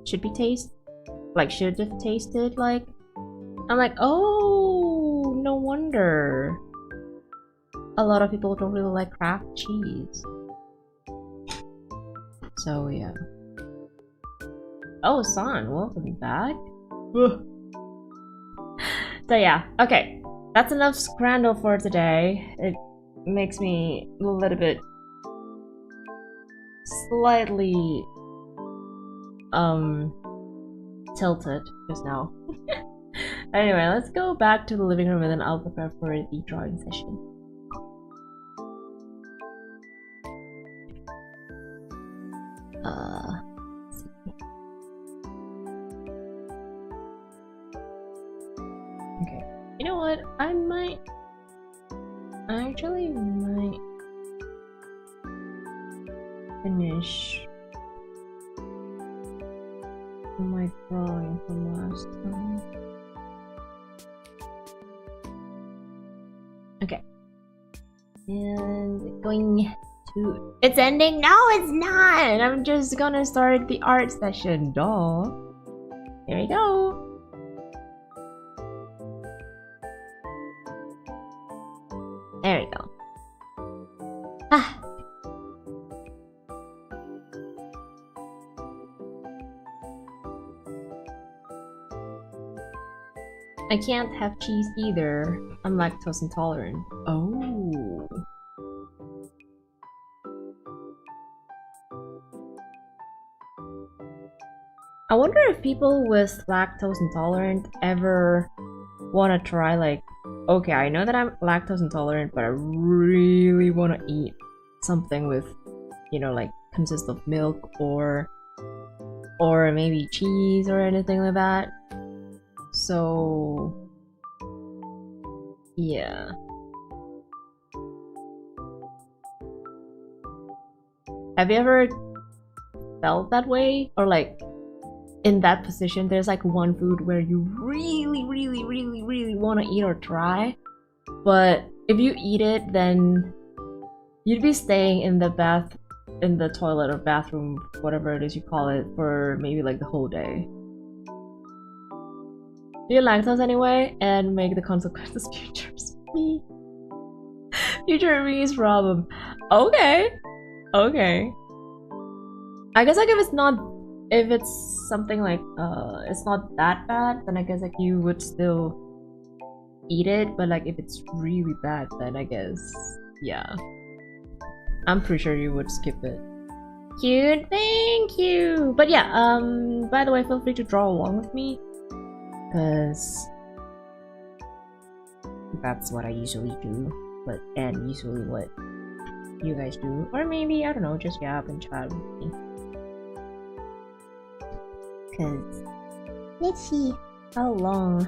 S1: should have tasted like. I'm like, oh, no wonder a lot of people don't really like Kraft cheese. So yeah. Oh, San, welcome back. So yeah, okay. That's enough scrandal for today. It makes me a little bit slightly tilted just now. Anyway, let's go back to the living room and then I'll prepare for the drawing session. Okay. You know what? I actually might finish my drawing from last time. Okay. And going to... It's ending? No, it's not! I'm just gonna start the art session. Duh. Here we go. There we go. Ah. I can't have cheese either. I'm lactose intolerant. Oh. I wonder if people with lactose intolerant ever want to try, like, okay, I know that I'm lactose intolerant, but I really want to eat something with, you know, like, consists of milk or maybe cheese or anything like that. So, yeah. Have you ever felt that way? Or like, in that position, there's like one food where you really want to eat or try, but if you eat it, then you'd be staying in the toilet or bathroom, whatever it is you call it, for maybe like the whole day. Do you lactose anyway? And make the consequences me. Future me's problem. Okay. Okay. I guess like if it's something like it's not that bad, then I guess like you would still eat it, but like if it's really bad, then I guess yeah. I'm pretty sure you would skip it. Cute, thank you! But yeah, by the way, feel free to draw along with me. Because that's what I usually do, and usually what you guys do, or maybe I don't know, just yap and chat with me. Because let's see how long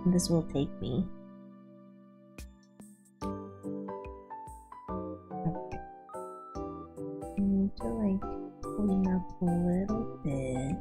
S1: this will take me. Okay, I need to like clean up a little bit.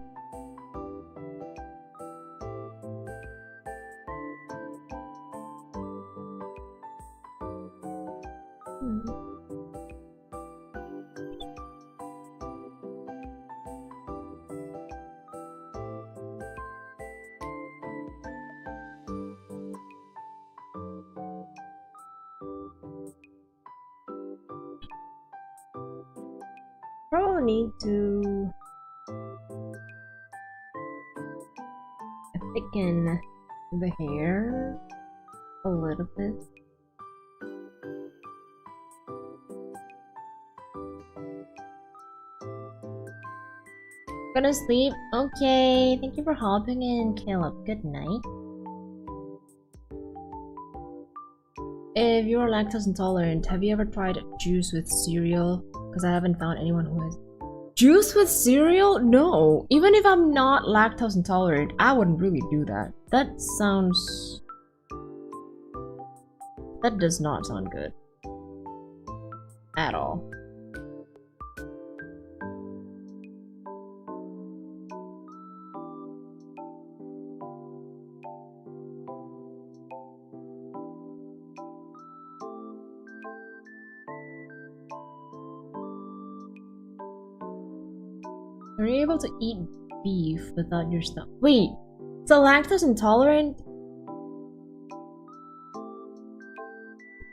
S1: Probably need to thicken the hair a little bit. Gonna sleep? Okay, thank you for hopping in, Caleb. Good night. If you're lactose intolerant, have you ever tried juice with cereal? Because I haven't found anyone who has. Juice with cereal? No. Even if I'm not lactose intolerant, I wouldn't really do that. That does not sound good. At all. Are you able to eat beef without your stomach? Wait, so lactose intolerant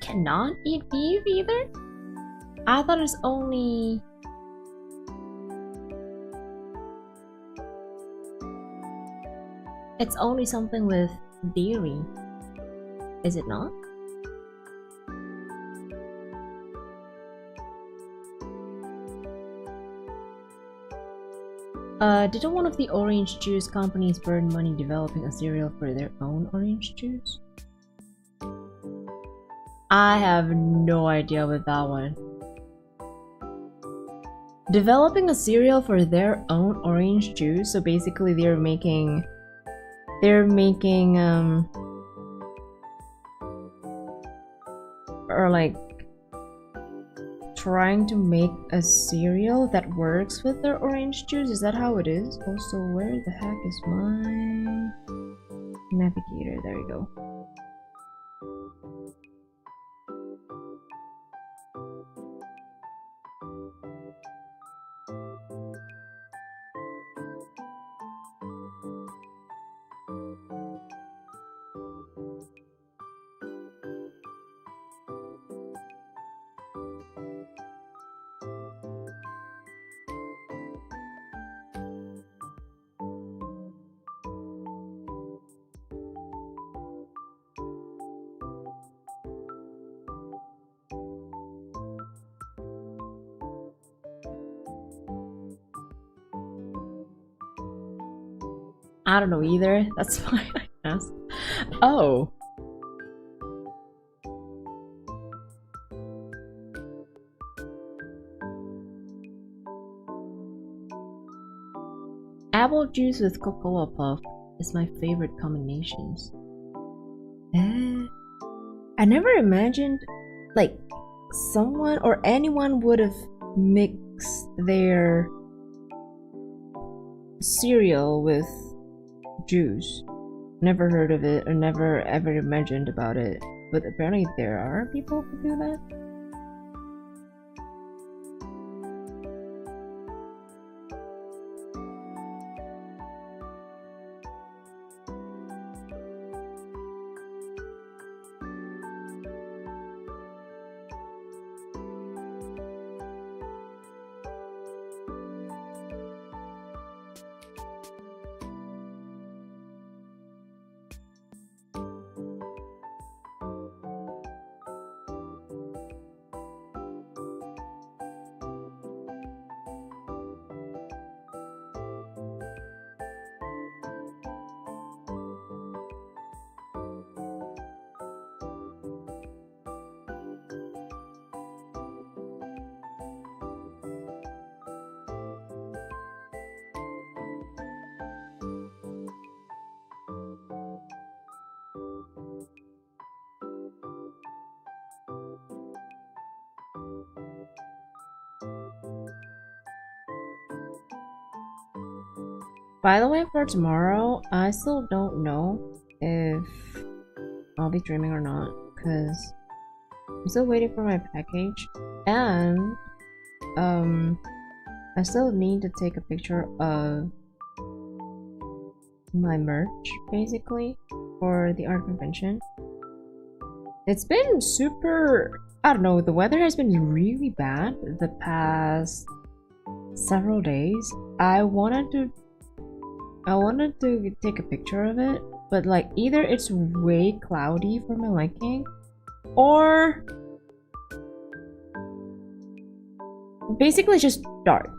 S1: cannot eat beef either? I thought it's only It's only something with dairy. Is it not? Didn't one of the orange juice companies burn money developing a cereal for their own orange juice? I have no idea with that one. Developing a cereal for their own orange juice, so basically they're making or like trying to make a cereal that works with their orange juice. Is that how it is? Also, where the heck is my navigator? There you go. I don't know either. That's why I asked. Oh. Apple juice with cocoa puff is my favorite combinations. I never imagined like someone or anyone would have mixed their cereal with juice. Never heard of it or never ever imagined about it, but apparently there are people who do that. By the way, for tomorrow, I still don't know if I'll be streaming or not, because I'm still waiting for my package, and I still need to take a picture of my merch, basically, for the art convention. It's been super, I don't know, the weather has been really bad the past several days. I wanted to take a picture of it, but like either it's way cloudy for my liking, or basically just dark.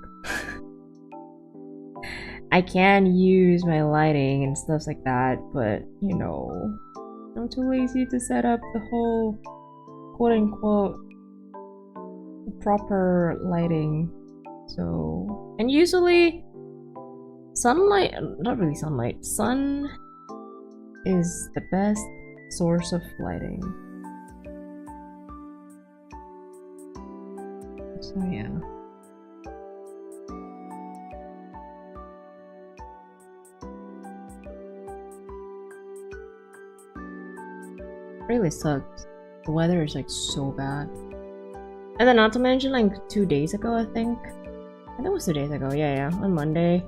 S1: I can use my lighting and stuff like that, but you know, I'm too lazy to set up the whole quote-unquote proper lighting. So, and usually sunlight, not really sunlight, sun is the best source of lighting. So yeah. Really sucks. The weather is like so bad. And then not to mention like 2 days ago, I think it was 2 days ago, yeah, on Monday,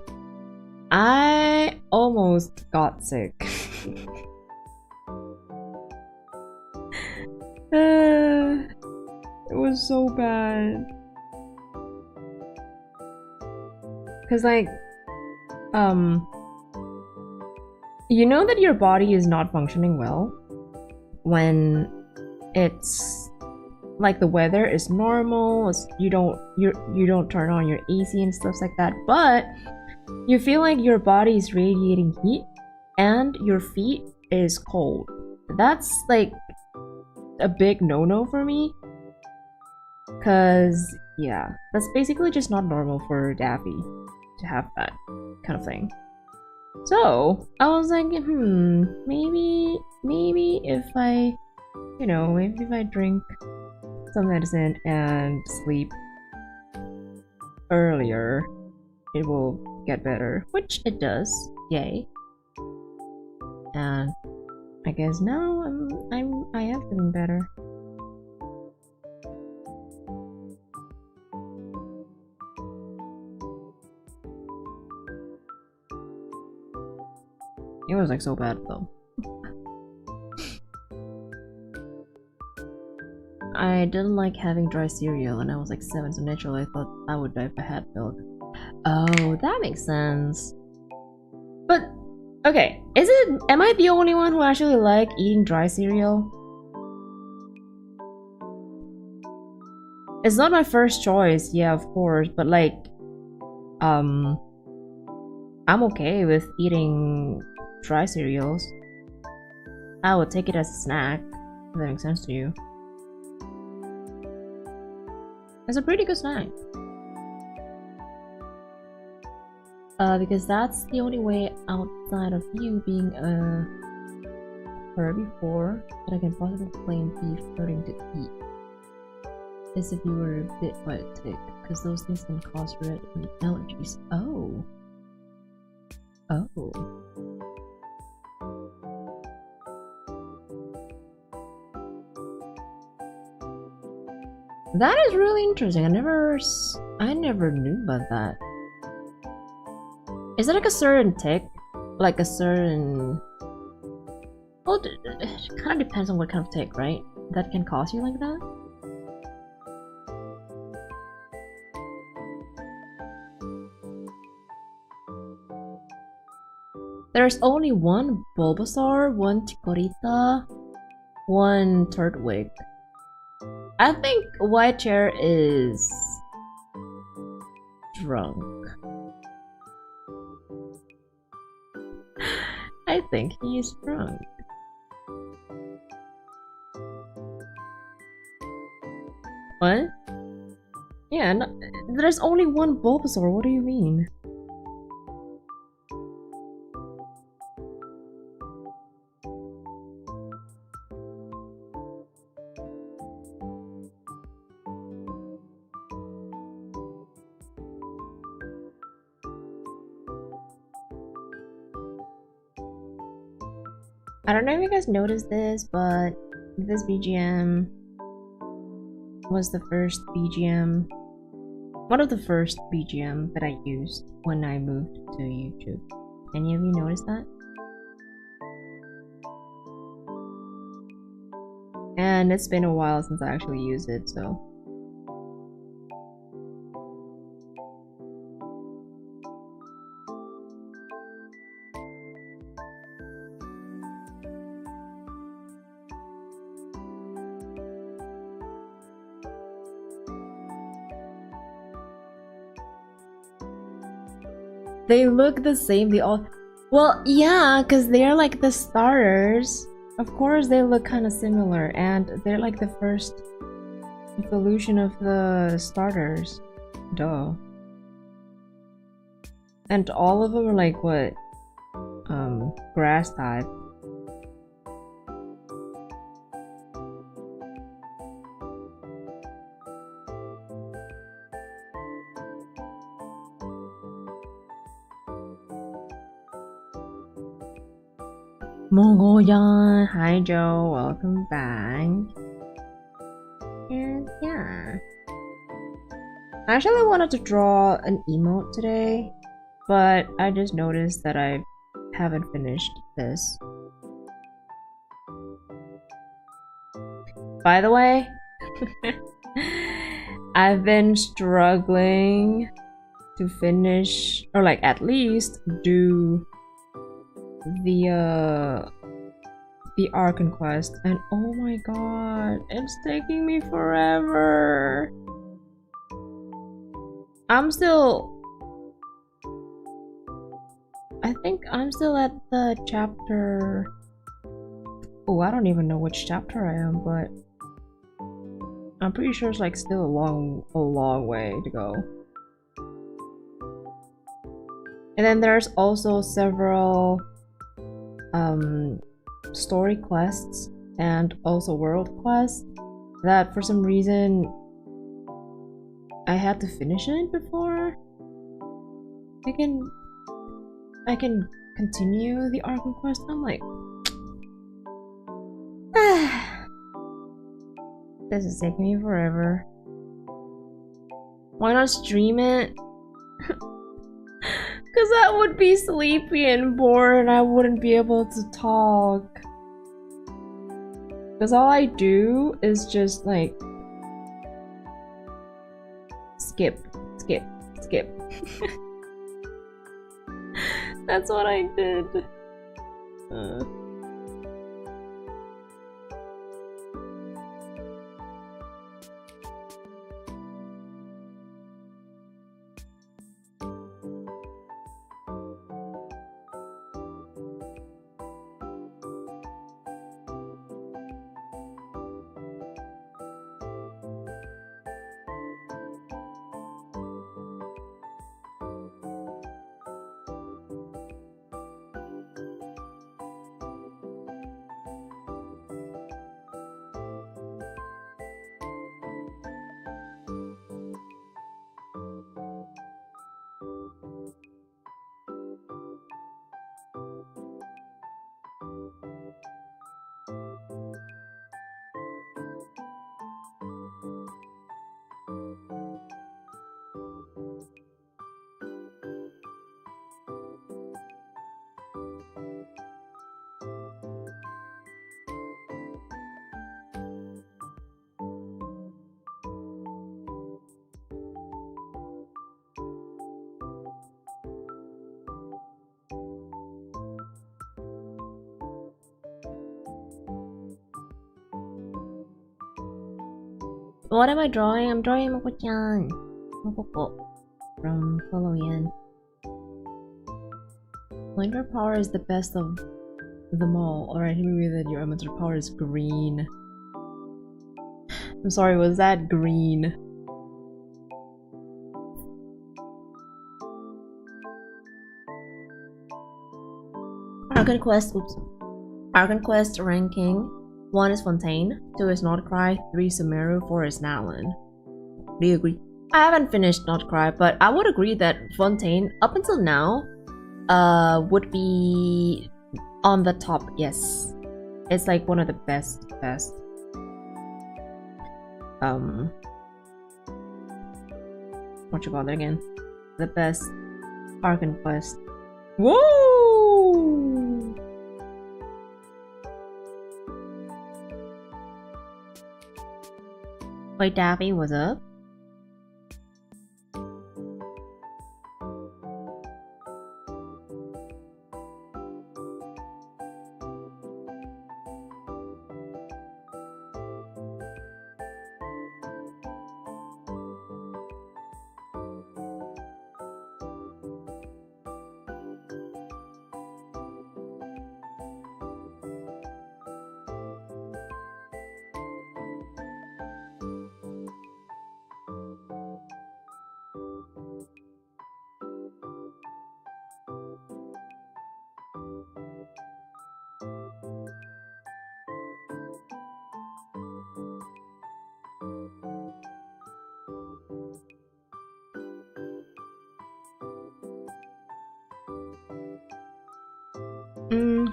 S1: I almost got sick. It was so bad. Cause like, you know that your body is not functioning well when it's like the weather is normal, you don't turn on your AC and stuff like that, but you feel like your body is radiating heat and your feet is cold. That's like a big no-no for me, cause yeah, that's basically just not normal for Daffy to have that kind of thing. So I was like, maybe if I, maybe if I drink some medicine and sleep earlier, it will get better, which it does. Yay! And I guess now I am feeling better. It was like so bad though. I didn't like having dry cereal and I was like 7, so naturally I thought I would die if I had milk. Oh, that makes sense. But, okay, am I the only one who actually like eating dry cereal? It's not my first choice, yeah, of course, but like, I'm okay with eating dry cereals. I would take it as a snack, if that makes sense to you. It's a pretty good snack. Because that's the only way outside of you being a herbivore that I can possibly claim beef hurting to eat is if you were bit by a tick, because those things can cause red meat allergies. Oh. Oh. That is really interesting. I never knew about that. Is it like a certain tick? Like a certain... Well, it kind of depends on what kind of tick, right? That can cause you like that? There's only one Bulbasaur, one Chikorita, one Turtwig. I think White Chair is drunk. I think he is drunk. What? Yeah, no, there's only one Bulbasaur, what do you mean? I don't know if you guys noticed this, but this BGM was the first BGM, one of the first BGM that I used when I moved to YouTube. Any of you noticed that? And it's been a while since I actually used it, so... They look the same, they all... Well, yeah, because they're like the starters. Of course they look kind of similar, and they're like the first evolution of the starters. Duh. And all of them are like, what? Grass type. Mongolian, hi Joe, welcome back. And yeah, I actually wanted to draw an emote today, but I just noticed that I haven't finished this. By the way, I've been struggling to finish, or like at least do the art conquest, and oh my god, it's taking me forever. I think I'm still at the chapter. Oh, I don't even know which chapter I am, but I'm pretty sure it's like still a long way to go. And then there's also several story quests and also world quests that for some reason I had to finish it before I can continue the art quest. I'm like, this is taking me forever. Why not stream it? Cause I would be sleepy and bored and I wouldn't be able to talk. Cause all I do is just like skip. That's what I did. What am I drawing? I'm drawing Moko-chan. Mokoko from Follow-in. Flamethrower power is the best of them all. Alright, here we that your elemental power is green. I'm sorry, was that green? Argon Quest, oops. Argon Quest ranking. 1 is Fontaine, 2 is Notcry, 3 is Sumeru, 4 is Nalan. Do you agree? I haven't finished Notcry, but I would agree that Fontaine, up until now, would be on the top, yes. It's like one of the best. What you call it again? The best Argon Quest. Whoa! Wait, Daffy, what's up?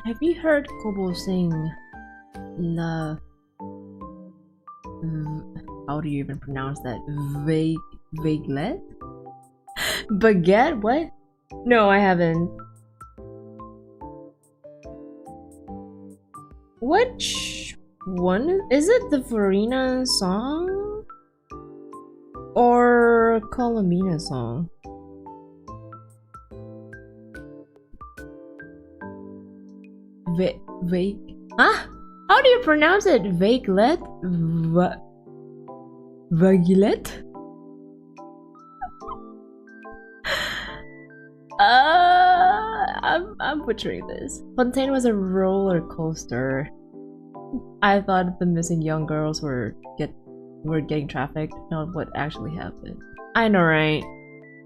S1: Have you heard Kobo sing La... how do you even pronounce that? Vaguelet? Baguette? What? No, I haven't. Which one? Is it the Farina song? Or Colomina song? Vague. Huh? How do you pronounce it? Vaguelet? Vaguelet? I'm butchering this. Fontaine was a roller coaster. I thought the missing young girls were getting trafficked, not what actually happened. I know, right?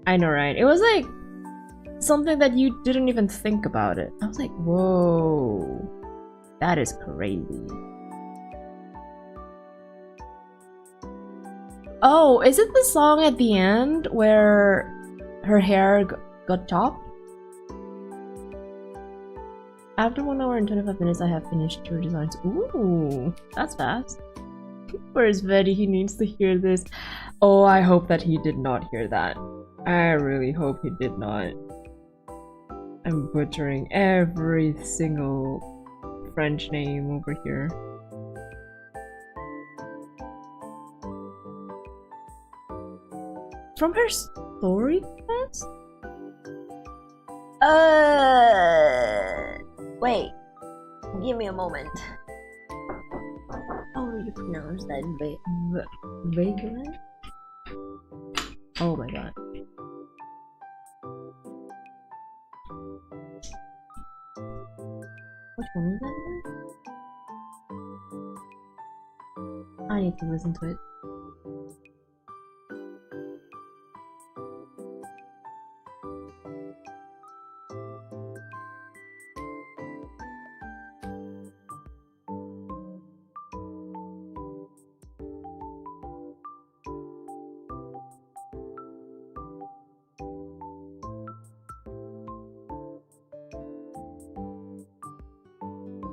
S1: I know, right? It was like something that you didn't even think about it. I was like, whoa, that is crazy. Oh, is it the song at the end where her hair got chopped? After 1 hour and 25 minutes, I have finished 2 designs. Ooh, that's fast. Where's Betty? He needs to hear this. Oh, I hope that he did not hear that. I really hope he did not. I'm butchering every single French name over here. From her story quest? Wait. Give me a moment. How do you pronounce that? Vagrant? Oh my god. Which one is that again? I need to listen to it.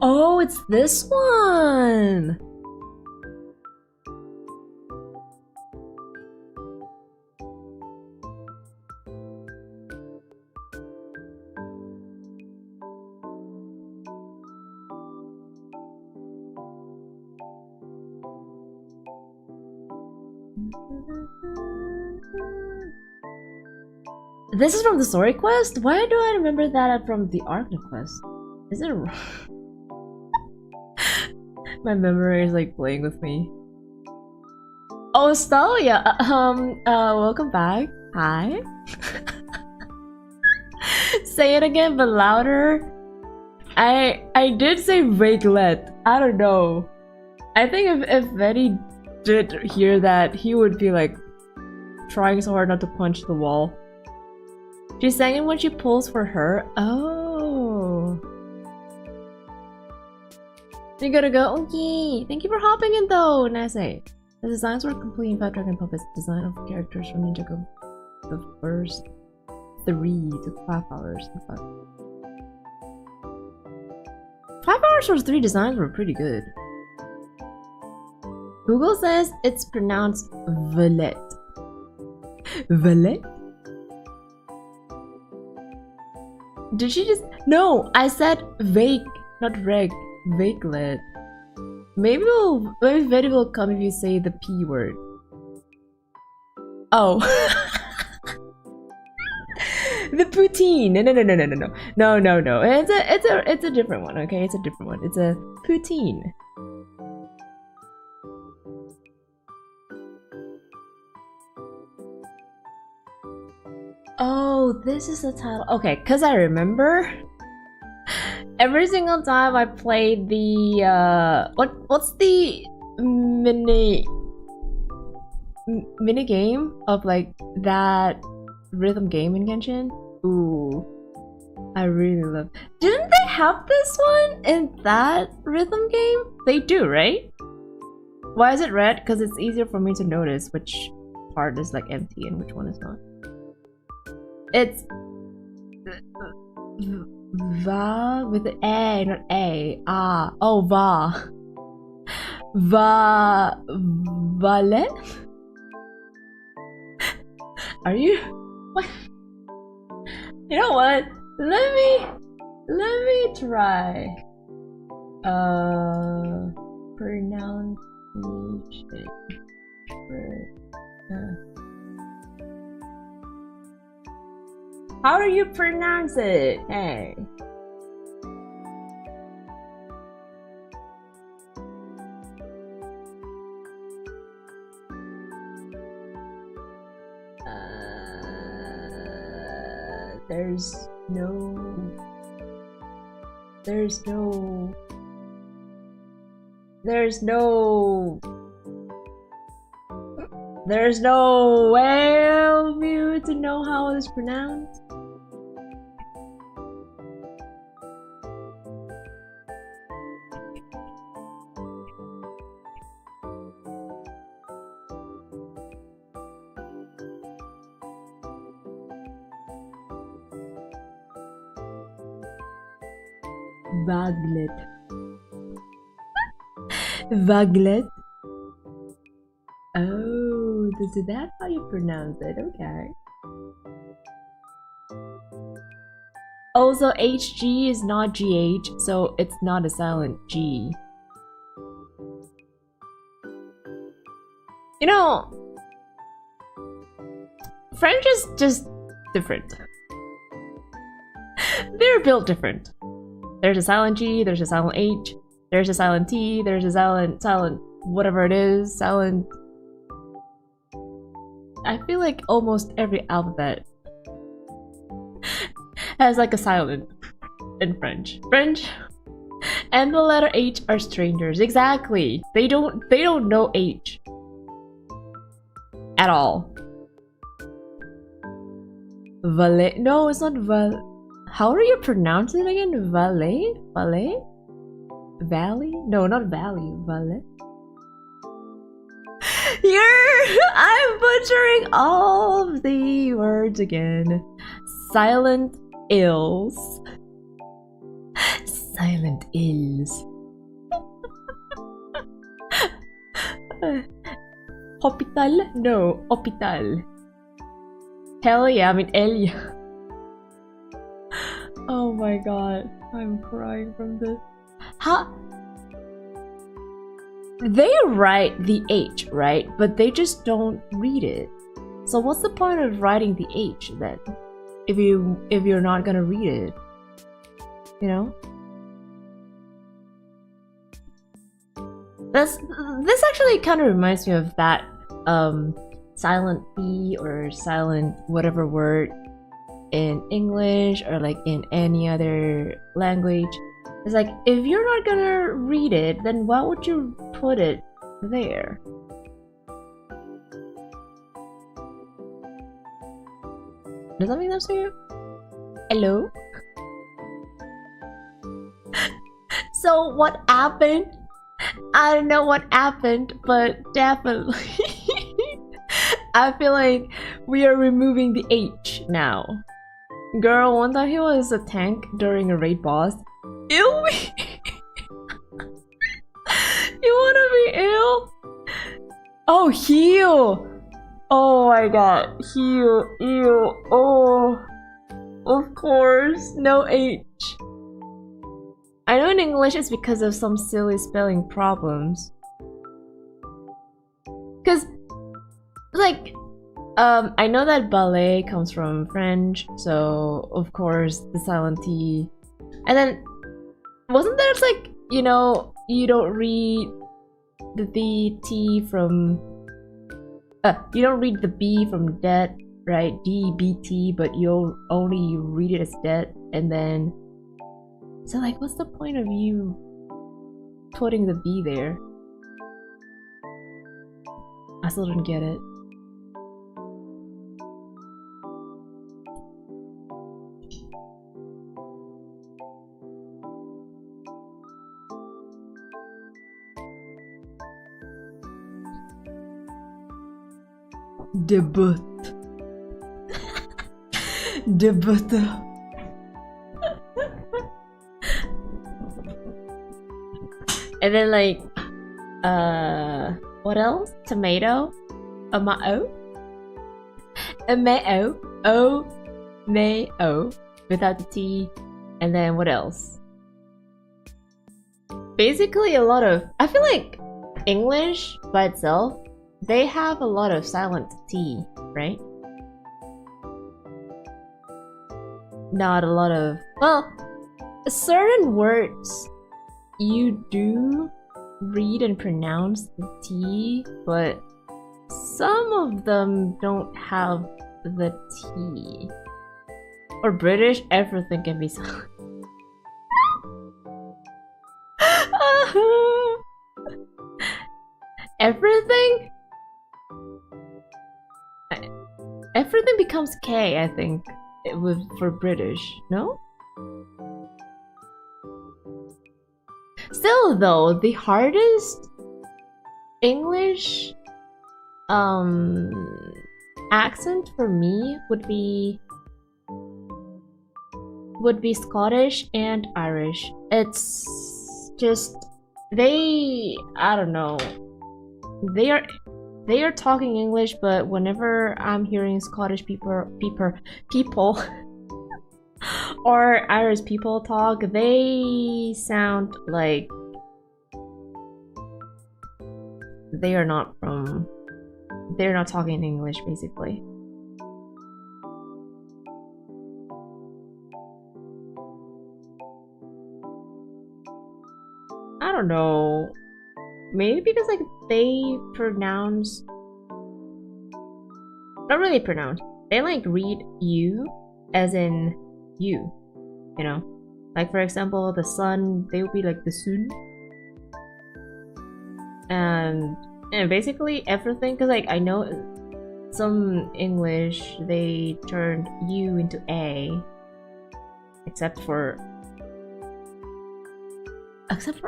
S1: Oh, it's this one! This is from the story quest? Why do I remember that from the Arctic quest? Is it wrong? My memory is like playing with me. Oh, Stalia! Welcome back. Hi. Say it again, but louder. I did say vaguelet. I don't know. I think if Betty did hear that, he would be like trying so hard not to punch the wall. She sang it when she pulls for her. Oh. You gotta go. Okay. Thank you for hopping in though. Nice. The designs were complete in 5 Dragon Puppets. Design of characters from Ninja Go. The first 3 took 5 hours. 5 hours for 3 designs were pretty good. Google says it's pronounced valet. Valet? Did she just— No, I said vague, not reg. Vaguelet. Maybe Betty will come if you say the P word. Oh. The poutine. No. It's a different one. Okay, it's a different one. It's a poutine. Oh, this is the title. Okay, cause I remember. Every single time I played the what's the mini game of like that rhythm game in Genshin? Ooh, I really love. Didn't they have this one in that rhythm game? They do, right? Why is it red? Because it's easier for me to notice which part is like empty and which one is not. It's Va with the A, not A. Ah. Oh, Va. Valet? Are you? What? You know what? Let me try. Pronunciation. How do you pronounce it? Hey. There's no way of you to know how it's pronounced. Vaglet. Vaglet. Oh, is that how you pronounce it? Okay. Also, HG is not GH, so it's not a silent G. You know, French is just different. They're built different. There's a silent G, there's a silent H, there's a silent T, there's a silent whatever it is, silent. I feel like almost every alphabet has like a silent in French. French and the letter H are strangers. Exactly. They don't know H at all. Valet? No, it's not val. How are you pronouncing it again? Valet? Valet? Valley? No, not valley. Valet? I'm butchering all of the words again. Silent ills. Silent ills. Hospital? No, hospital. Hell yeah, I mean Elia. Oh my god, I'm crying from this. How? They write the H, right? But they just don't read it. So what's the point of writing the H then? If you're not gonna read it, you know? This actually kind of reminds me of that silent B or silent whatever word in English or like in any other language. It's like, if you're not gonna read it, then why would you put it there? Does that make sense to you? Hello? So what happened? I don't know what happened, but definitely I feel like we are removing the H now. Girl, one time he was a tank during a raid boss. Ew! You wanna be ill? Oh, heal! Oh my god, heal, ew, oh. Of course, no H. I know in English it's because of some silly spelling problems. Cause, like, I know that ballet comes from French, so of course the silent T. And then, wasn't there like, you know, you don't read the T from, you don't read the B from dead, right? DBT, but you'll only read it as dead, and then, so like, what's the point of you putting the B there? I still didn't get it. Debut. Debut. And then like, what else? Tomato? Amao? Amao? O, Mayo, without the T. And then what else? Basically a lot of, I feel like English by itself, they have a lot of silent T, right? Not a lot of, well, certain words you do read and pronounce the T, but some of them don't have the T. or British, everything can be silent. Everything? Everything becomes K, I think, for British, no? Still though, the hardest English accent for me would be Scottish and Irish. It's just I don't know. They are talking English, but whenever I'm hearing Scottish people or Irish people talk, they sound like they're not talking English, basically. I don't know. Maybe because like they pronounce, not really pronounce, they like read you as in you know? Like for example, the sun, they would be like the sun. And basically everything, because like I know some English, they turned U into A. Except for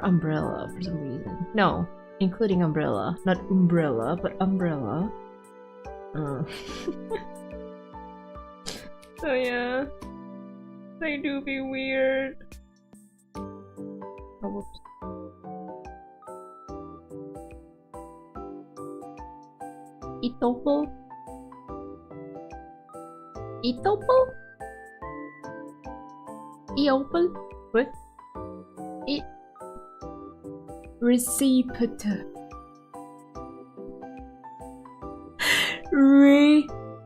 S1: umbrella for some reason. No, including umbrella. Not umbrella, but umbrella. So yeah. They do be weird. Oh, whoops. Itopo? Itopo? Eopal? What? Recipient.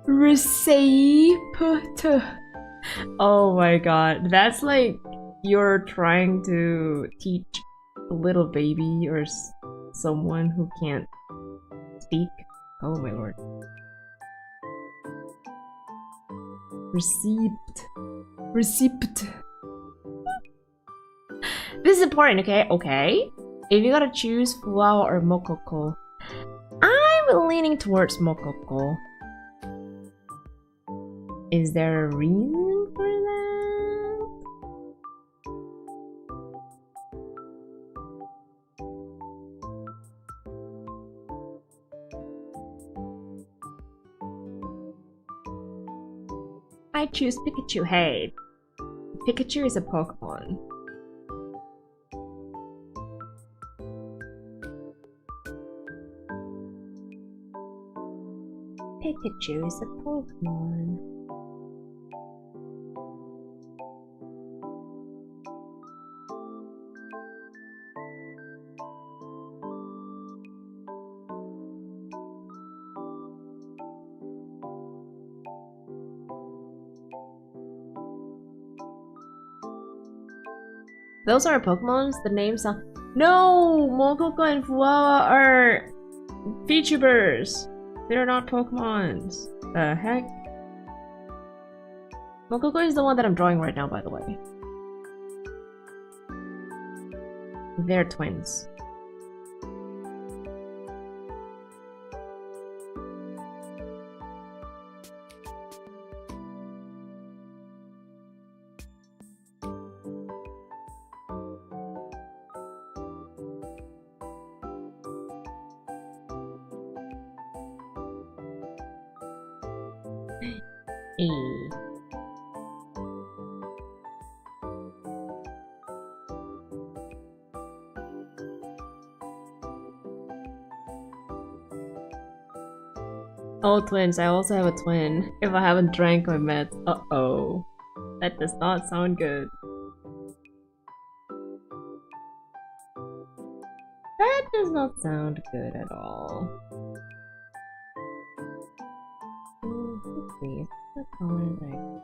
S1: Recipient. Oh my god, that's like you're trying to teach a little baby or someone who can't speak. Oh my lord. Receipt. This is important, okay? Okay. If you gotta choose Fuwa or Mokoko, I'm leaning towards Mokoko. Is there a reason for that? I choose Pikachu. Hey, Pikachu is a Pokemon. Pikachu is a Pokemon. Those are Pokemons? The names sound— No! Mokoko and Fuwa are Vtubers! They're not Pokemons. The heck? Mokoko is the one that I'm drawing right now, by the way. They're twins. Oh, twins. I also have a twin. If I haven't drank my meds. Uh-oh. That does not sound good. That does not sound good at all. Let's see. The color right.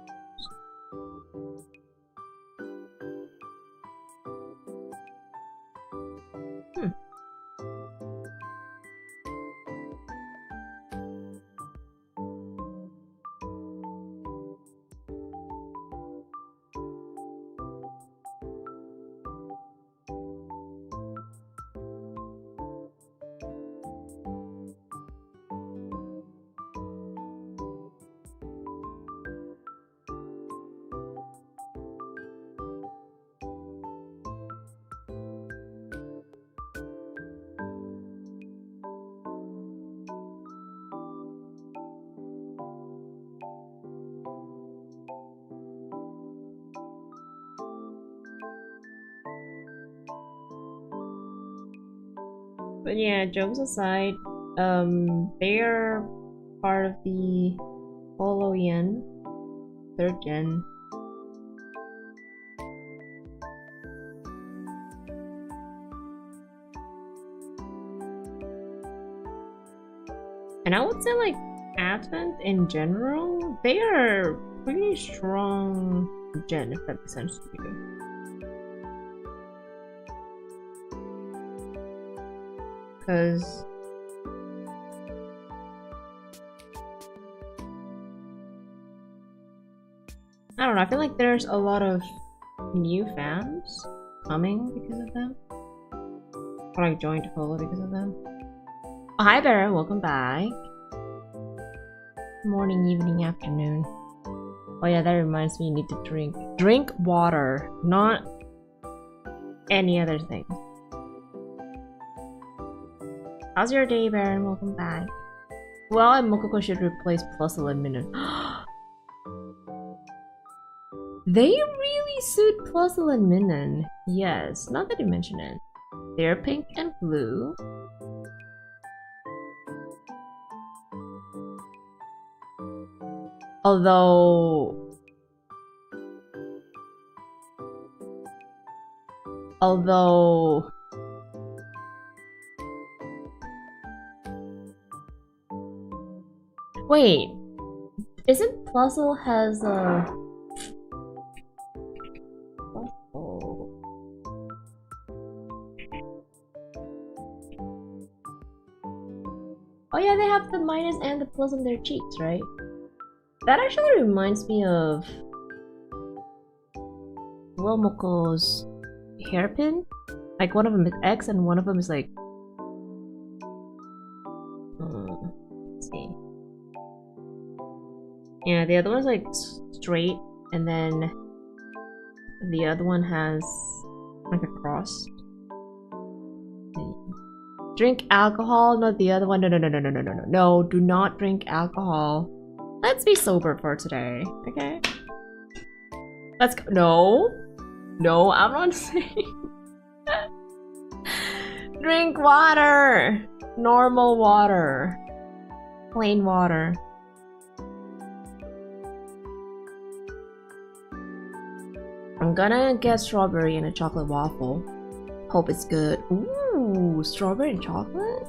S1: But yeah, jokes aside, they are part of the HoloYen, 3rd gen. And I would say like Advent in general, they are pretty strong gen, if that makes sense to you. Because I don't know, I feel like there's a lot of new fans coming because of them. Or like joined Holo because of them. Oh, hi Barra, welcome back. Morning, evening, afternoon. Oh yeah, that reminds me, you need to drink water, not any other thing. How's your day, Baron? Welcome back. Well, and Mokoko should replace plus 11. They really suit plus 11. Yes, not that you mention it. They're pink and blue. Although wait, isn't Plusle has a oh yeah, they have the minus and the plus on their cheeks, right? That actually reminds me of Womoko's hairpin. Like one of them is X and one of them is like let's see. Yeah, the other one's like straight and then the other one has like a cross. Drink alcohol, not the other one. No, do not drink alcohol. Let's be sober for today, okay? Let's go. No, I'm not saying. Drink water. Normal water. Plain water. I'm gonna get strawberry and a chocolate waffle. Hope it's good. Ooh, strawberry and chocolate?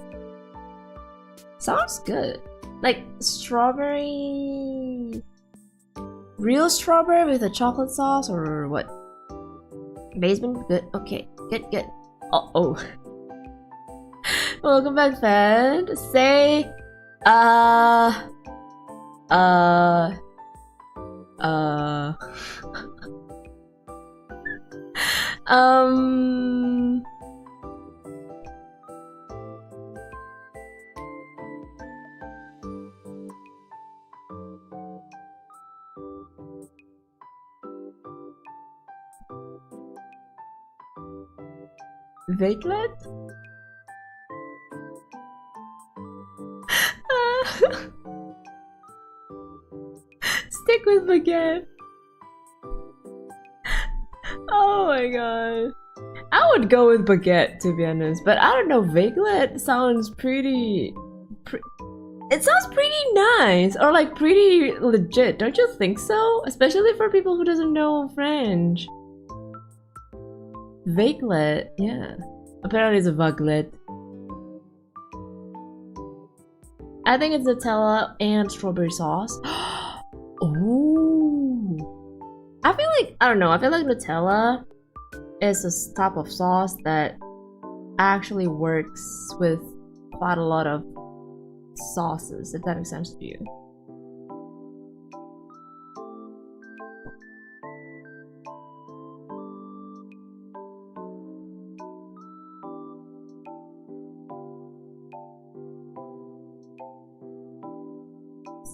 S1: Sounds good. Like strawberry... Real strawberry with a chocolate sauce or what? Basement? Good. Okay. Good. Oh. Welcome back, Fed. Say... Vakelet? Stick with baguette. Oh my god. I would go with baguette to be honest, but I don't know, Vakelet sounds pretty... It sounds pretty nice, or like pretty legit, don't you think so? Especially for people who doesn't know French. Vakelet, yeah. Apparently it's a vaguelet. I think it's Nutella and strawberry sauce. Ooh. I feel like, I don't know, I feel like Nutella is a type of sauce that actually works with quite a lot of sauces, if that makes sense to you.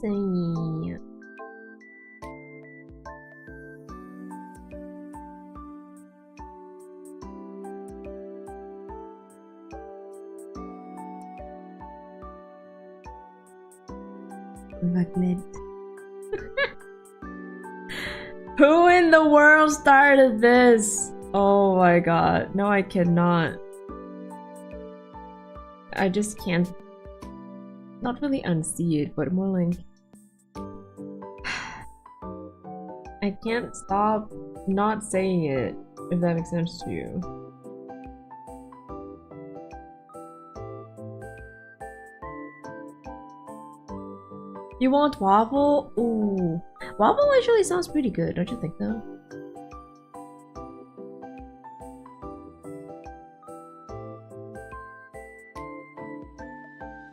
S1: Same. Magnet. Who in the world started this? Oh my god. No, I cannot. I just can't, not really unsee it, but more like I can't stop not saying it, if that makes sense to you. You want waffle? Ooh, waffle actually sounds pretty good, don't you think though?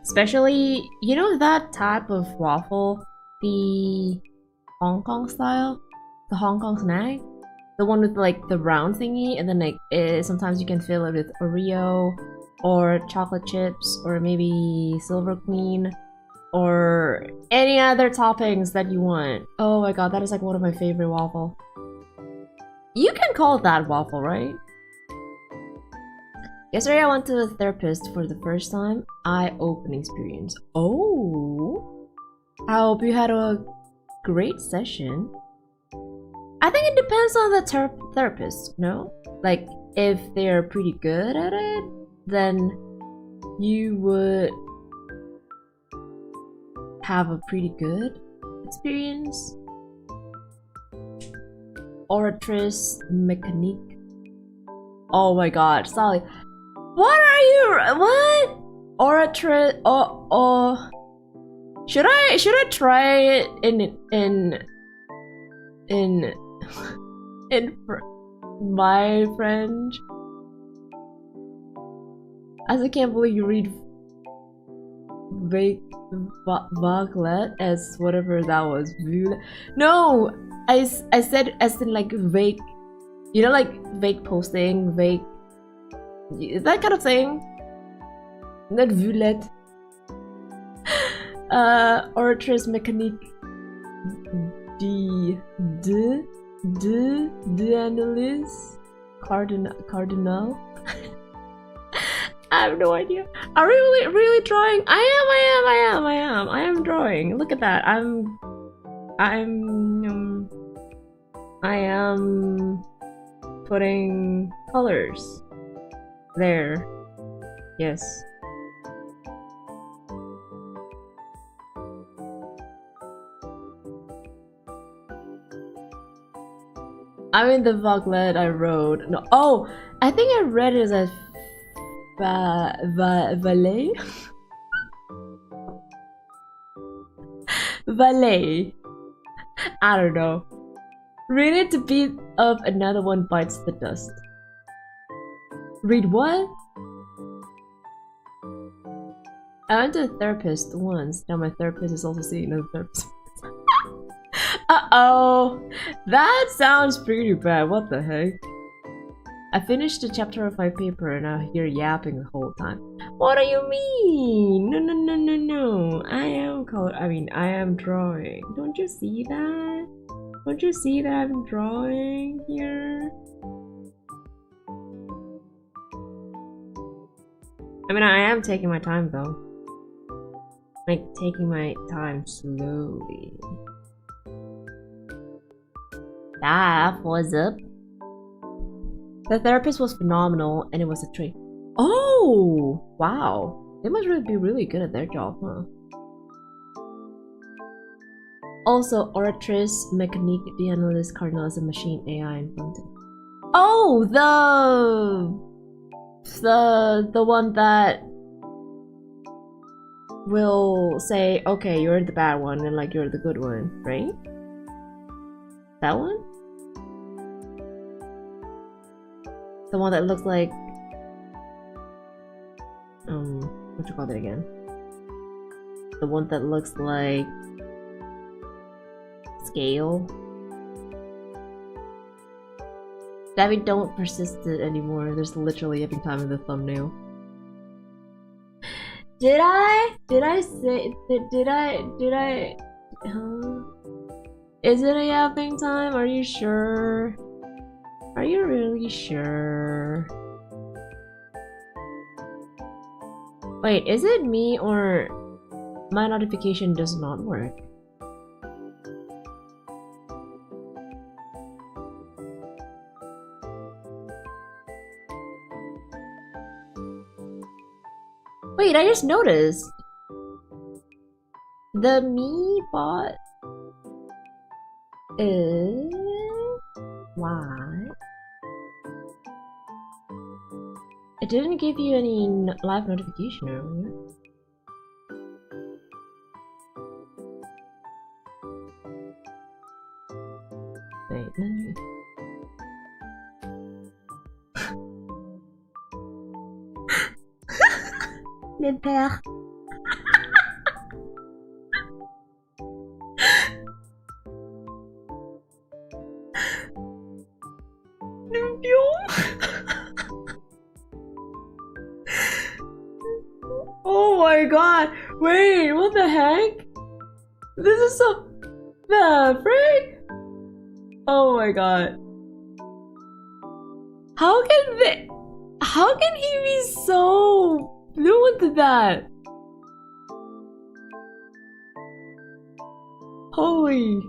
S1: Especially, you know that type of waffle, the Hong Kong style, the Hong Kong snack, the one with like the round thingy, and then like sometimes you can fill it with Oreo or chocolate chips or maybe Silver Queen or any other toppings that you want. Oh my god, that is like one of my favorite waffle. You can call that waffle, right? Yesterday I went to the therapist for the first time. Eye-opening experience. Oh! I hope you had a great session. I think it depends on the therapist, no? Like, if they're pretty good at it, then you would have a pretty good experience. Oratrice mécanique. Oh my god, Sally. What are you? What? Oratrice? Should I try it in my French? As I can't believe you read vaguelet as whatever that was. No, I said as in like vague. You know, like vague posting, vague. That kind of thing. Not violet. Oratrice mécanique d'analyse cardinal. I have no idea. Are we really drawing? I am drawing. Look at that. I am putting colors there. Yes. I mean the vaguelet I wrote. No. Oh, I think I read it as valet. Valet. I don't know. Read it to beat up another one bites the dust. Read what? I went to a therapist once. Now my therapist is also seeing another therapist. Uh-oh! That sounds pretty bad. What the heck? I finished a chapter of my paper and I hear yapping the whole time. What do you mean? No. I am drawing. Don't you see that? Don't you see that I'm drawing here? I mean, I am taking my time though. Like, taking my time slowly. That was up. The therapist was phenomenal and it was a treat. Oh! Wow. They must really be really good at their job, huh? Also, Oratrice mécanique d'analyse cardinal is a machine AI invented. Oh! The one that will say, okay, you're the bad one and like you're the good one, right? That one? The one that looks like what you call it again? The one that looks like scale. David, don't persist it anymore. There's literally every time in the thumbnail. Did I say did I Is it a yapping time? Are you sure? Are you really sure? Wait, is it me or my notification does not work? Wait, I just noticed. The me bot is... What? It didn't give you any live notification earlier. Wait, no. Le père. Oh my god! Wait, what the heck? This is so... The frick? Oh my god. How can he be so fluent at that? Holy.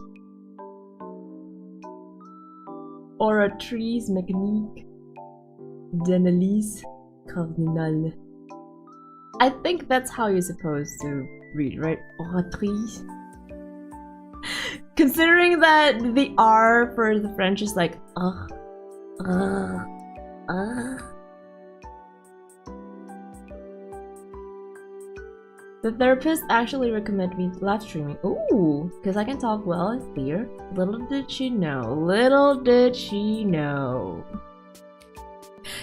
S1: Oratrice mécanique d'analyse cardinale. I think that's how you're supposed to read, right? Oratrice. Considering that the R for the French is like The therapist actually recommended me live streaming. Ooh, because I can talk well and clear. Little did she know. Little did she know.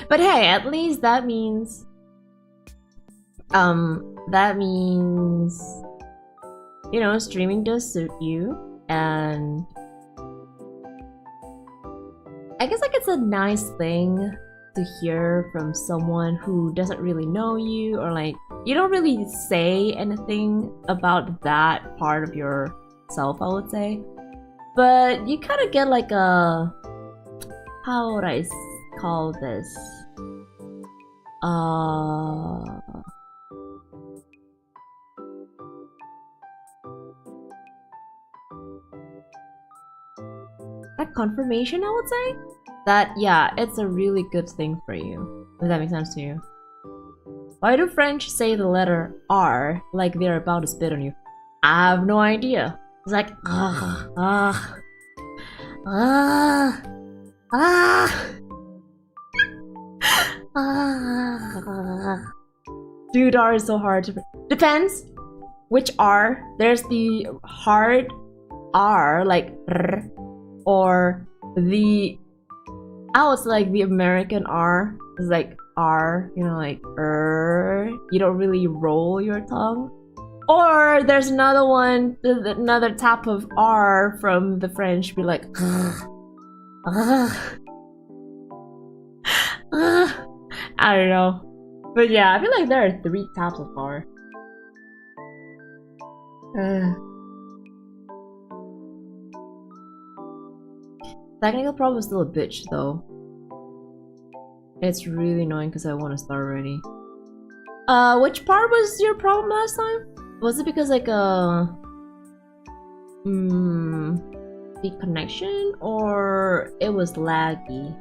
S1: But hey, at least that means... you know, streaming does suit you, and... I guess like it's a nice thing to hear from someone who doesn't really know you, or like you don't really say anything about that part of yourself, I would say, but you kind of get like a, how would I call this, like confirmation, I would say, that yeah, it's a really good thing for you. Does that make sense to you? Why do French say the letter R like they're about to spit on you? I have no idea. It's like Dude, R is so hard to... Depends which R. There's the hard R, like R, or the... Oh, it's like the American R. It's like R, you know, like you don't really roll your tongue. Or there's another one, another type of R from the French, be like I don't know. But yeah, I feel like there are 3 types of R. Technical problem is still a bitch though. It's really annoying because I want to start already. Which part was your problem last time? Was it because like the connection, or it was laggy?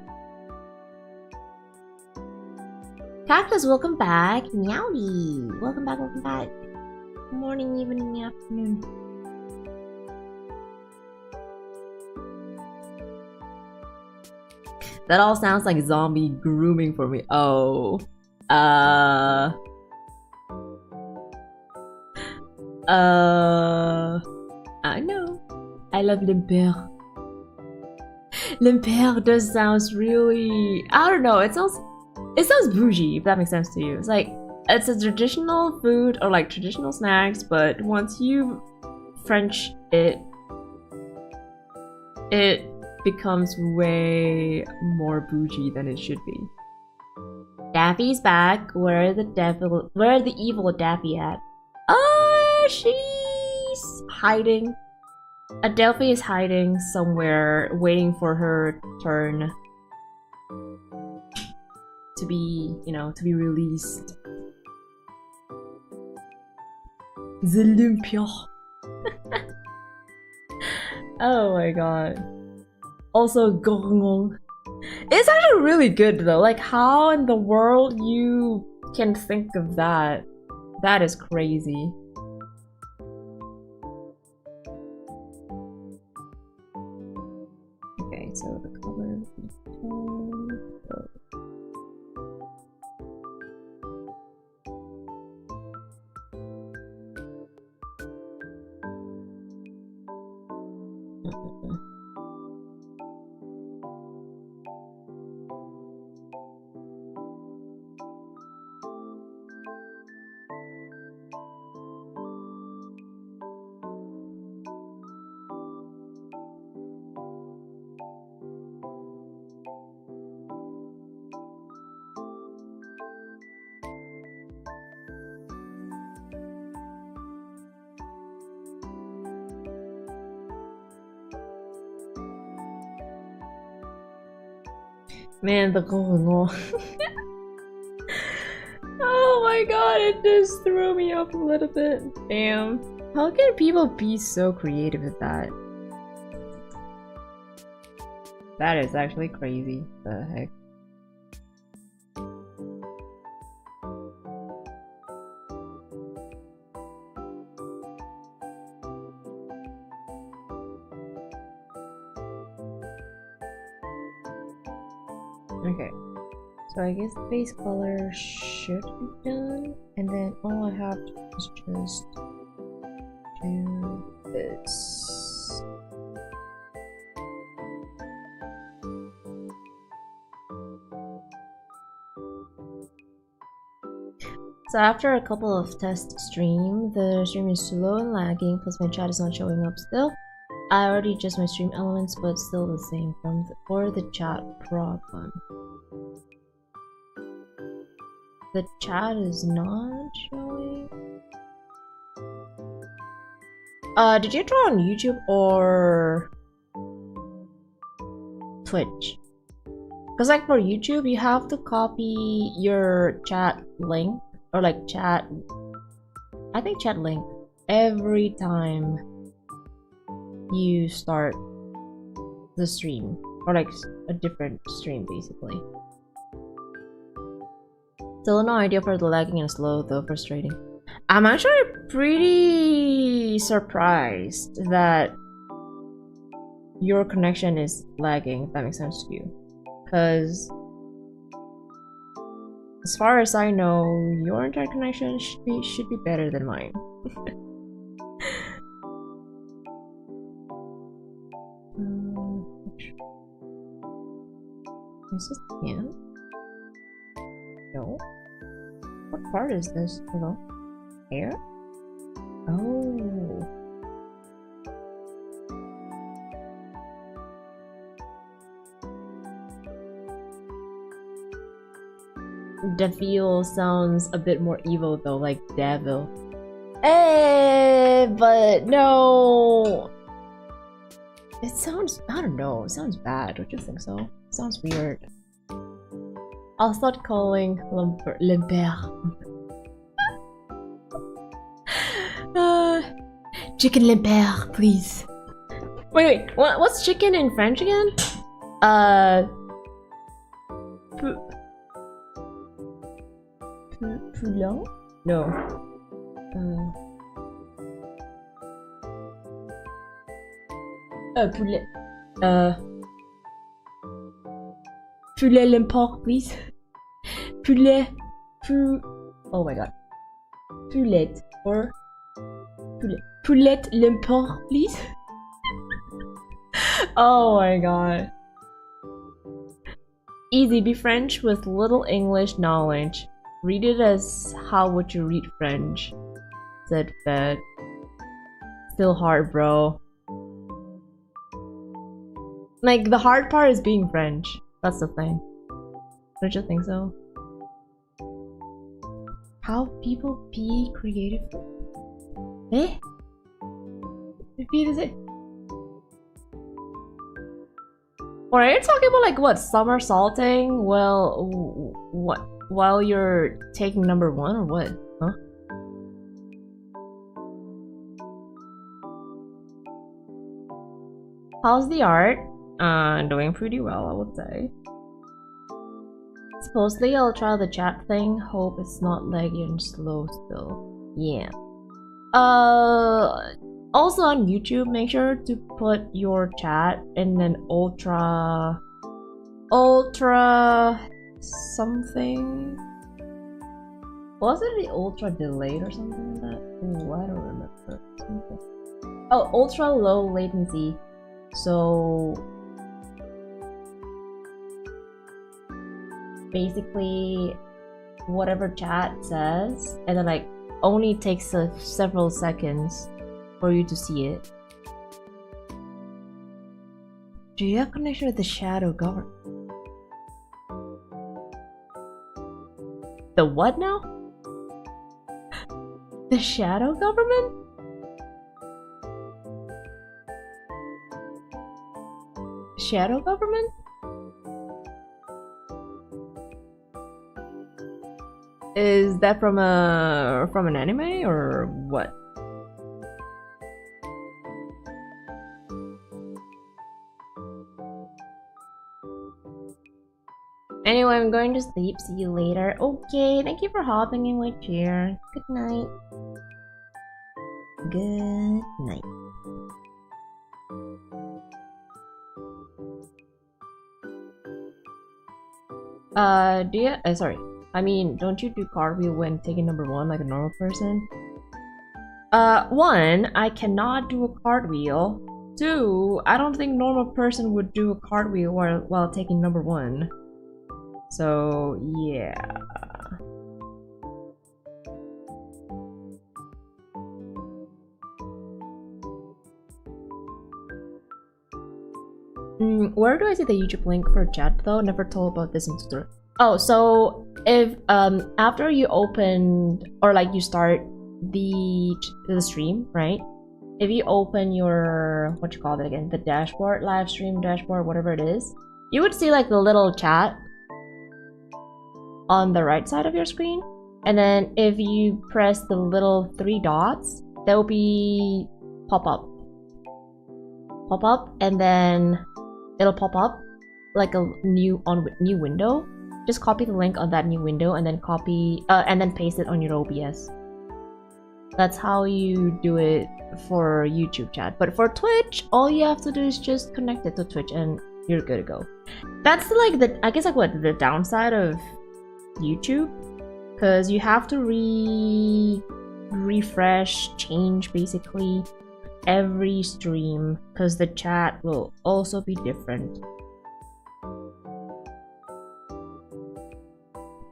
S1: Cactus, welcome back. Meowdy, welcome back, welcome back. Morning, evening, afternoon. That all sounds like zombie grooming for me. Oh. I know. I love l'Impère. L'Impère does sounds really... I don't know, it sounds bougie, if that makes sense to you. It's like, it's a traditional food, or like traditional snacks, but once you French it, it becomes way more bougie than it should be. Daffy's back. Where the evil Daffy at? She's hiding. Adelphi is hiding somewhere, waiting for her turn to be, you know, to be released. The Olympia. Oh my god. Also, Gong. It's actually really good though. Like, how in the world you can think of that? That is crazy. Okay, so the color Man, the going on. Oh my god, it just threw me off a little bit. Damn. How can people be so creative with that? That is actually crazy. The heck? Okay, so I guess the base color should be done, and then all I have to do is just do this. So after a couple of test streams, the stream is slow and lagging, plus my chat is not showing up still. I already adjust my stream elements, but still the same for the chat problem. The chat is not showing. Did you draw on YouTube or Twitch? Because like for YouTube, you have to copy your chat link or like chat. I think chat link every time you start the stream, or like a different stream basically. Still no idea for the lagging and slow though, frustrating. I'm actually pretty surprised that your connection is lagging, if that makes sense to you. Because as far as I know, your internet connection should be better than mine. Is this the end? No. What part is this? Hello? Hair? Oh. Daphiel sounds a bit more evil though, like Daphiel. But no. It sounds, I don't know, it sounds bad, don't you think so? It sounds weird. I'll start calling Limper. Chicken Limper, please. Wait, what's chicken in French again? Poulon? No. Poulet. Poulet Limper, please. Poulet. Oh my god. Poulet or poulet. Poulet Limper, please. Oh my god. Easy, be French with little English knowledge. Read it as how would you read French? Said Fed. Still hard, bro. Like, the hard part is being French. That's the thing. Don't you think so? How people be creative? Eh? Repeat it. Or are you talking about like what? Somersaulting? Well, what? While you're taking number one or what? Huh? How's the art? Doing pretty well, I would say. Supposedly I'll try the chat thing. Hope it's not laggy and slow still. Yeah. Also on YouTube, make sure to put your chat in an ultra something. Was it the ultra delayed or something like that? Ooh, I don't remember. Oh, ultra low latency. So basically whatever chat says, and then like only takes several seconds for you to see it. Do you have connection with the shadow government? The what now? The shadow government? Shadow government? Is that from an anime or what? Anyway, I'm going to sleep. See you later. Okay, thank you for hopping in my chair. Good night. Good night. Sorry. I mean, don't you do cartwheel when taking number 1 like a normal person? 1, I cannot do a cartwheel. 2, I don't think normal person would do a cartwheel while taking number 1. So, yeah. Where do I see the YouTube link for chat though? Never told about this in tutorial. Oh, so if after you opened or like you start the stream, right? If you open your what you call it again, the dashboard, live stream dashboard, whatever it is, you would see like the little chat on the right side of your screen, and then if you press the little 3 dots, there will be pop up, and then it'll pop up like a new window. Just copy the link on that new window and then copy and then paste it on your OBS. That's how you do it for YouTube chat. But for Twitch, all you have to do is just connect it to Twitch and you're good to go. That's like I guess like what the downside of YouTube, because you have to refresh, change basically every stream, because the chat will also be different.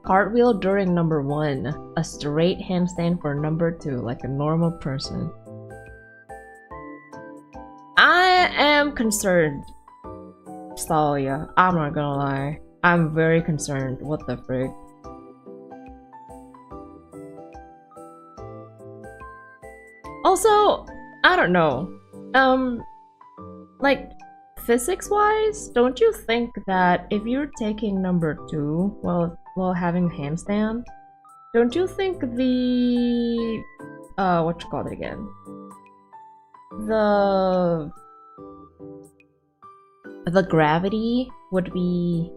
S1: Cartwheel during number 1, a straight handstand for number 2, like a normal person. I am concerned, Stalia. I'm not gonna lie. I'm very concerned. What the frick? Also, I don't know. Like, physics-wise, don't you think that if you're taking number 2 while having handstand, don't you think the what you call it again? The gravity would be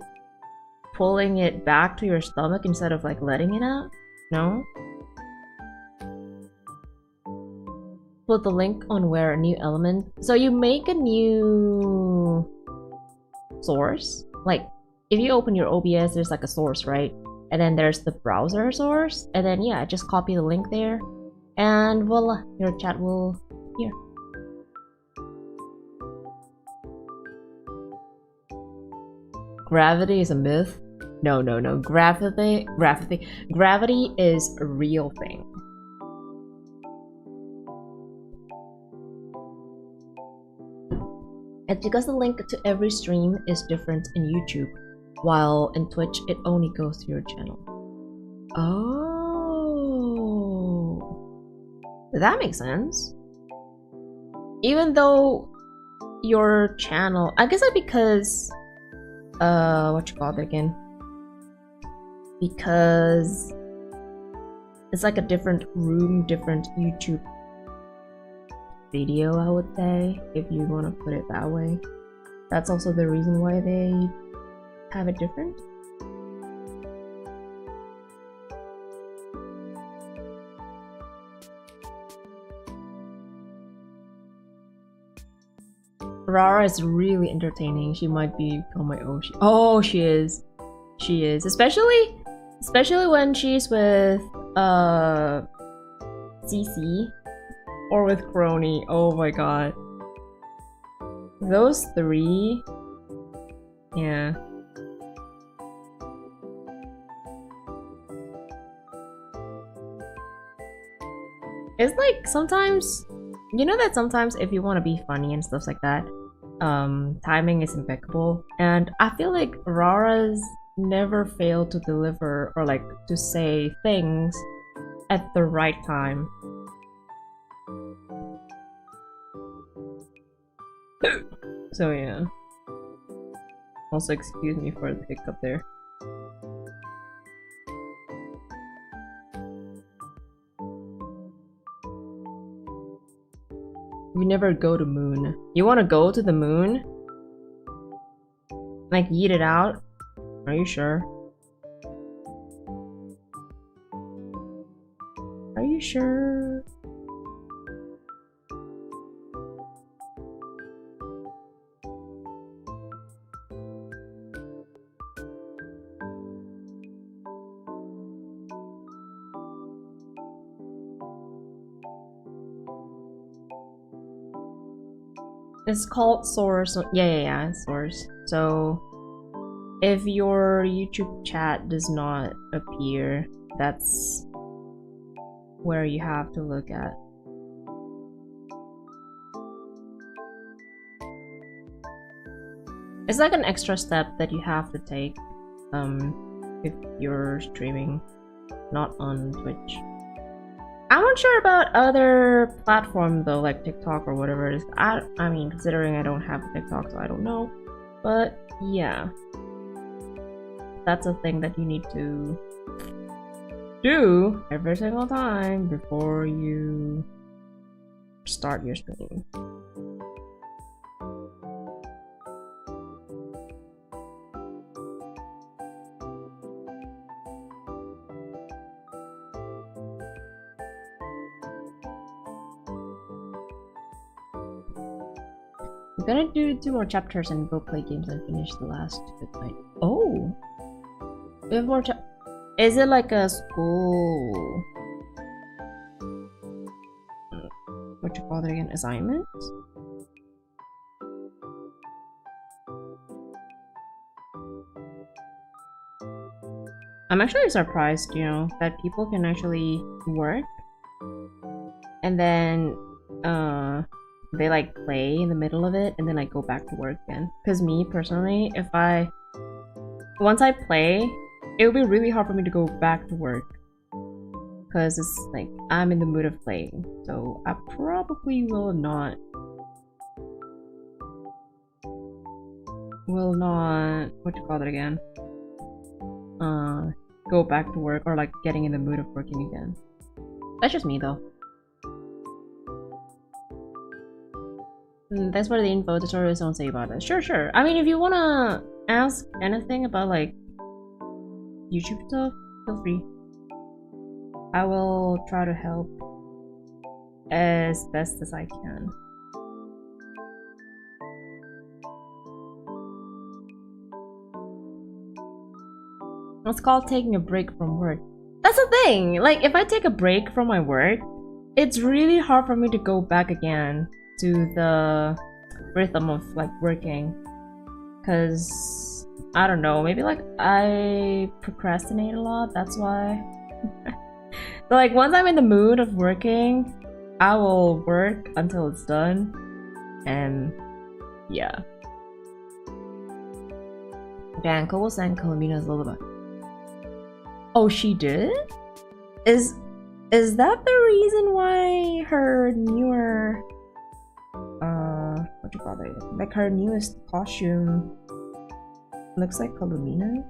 S1: pulling it back to your stomach instead of like letting it out? No? Put the link on where a new element. So you make a new source. Like if you open your OBS, there's like a source, right? And then there's the browser source. And then yeah, just copy the link there. And voila, your chat will appear. Gravity is a myth? No. Gravity is a real thing. It's because the link to every stream is different in YouTube, while in Twitch it only goes to your channel. Oh, that makes sense. Even though your channel, I guess because what you call it again? Because it's like a different room, different YouTube video, I would say, if you want to put it that way. That's also the reason why they have it different. Rara is really entertaining. She might be on my own. Oh, she is. She is. Especially when she's with CC or with Crony. Oh my god. Those three. Yeah. It's like sometimes, you know that sometimes if you want to be funny and stuff like that, timing is impeccable. And I feel like Rara's never fail to deliver or like to say things at the right time. So yeah. Also excuse me for the hiccup there. We never go to moon. You wanna go to the moon? Like yeet it out? Are you sure? Are you sure? It's called source. Yeah, source. So if your YouTube chat does not appear, that's where you have to look at. It's like an extra step that you have to take if you're streaming, not on Twitch. I'm not sure about other platforms though, like TikTok or whatever it is. I mean, considering I don't have TikTok, so I don't know. But yeah, that's a thing that you need to do every single time before you start your stream. I'm gonna do 2 more chapters and go play games and finish the last midnight. Oh! We have more Is it like a school? What you call it again? Assignment? I'm actually surprised, you know, that people can actually work and then they like play in the middle of it and then like go back to work again. Because me personally, once I play, it would be really hard for me to go back to work because it's like I'm in the mood of playing, so I probably will not what you call it again, go back to work or like getting in the mood of working again. That's just me though. Thanks for the info. Tutorials don't say about it. Sure. I mean, if you wanna ask anything about like YouTube stuff, feel free. I will try to help as best as I can. It's called taking a break from work. That's the thing! Like, if I take a break from my work, it's really hard for me to go back again to the rhythm of like working. Cause I don't know, maybe like I procrastinate a lot, that's why. But like once I'm in the mood of working, I will work until it's done. And yeah. Dan, Coco sang Colomina's lullaby. Oh, she did? Is that the reason why her newer what you call it? Like her newest costume looks like Colomina?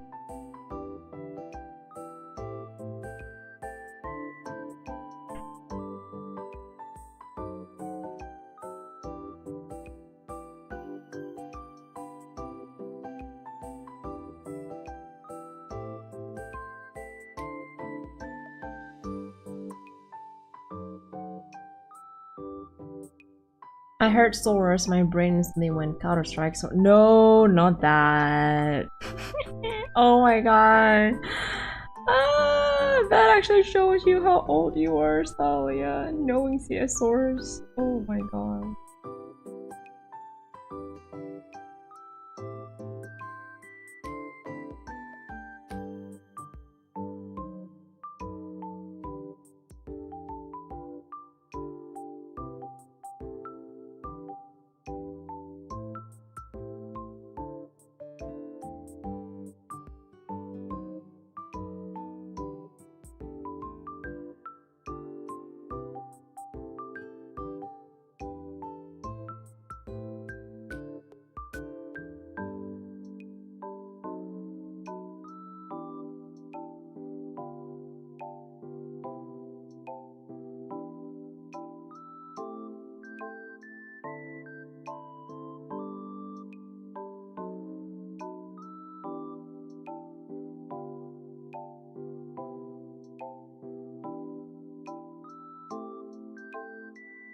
S1: I heard Source, my brain instantly went Counter-Strike, so no, not that. Oh my god. That actually shows you how old you are, Stalia. Knowing CS Source. Oh my god.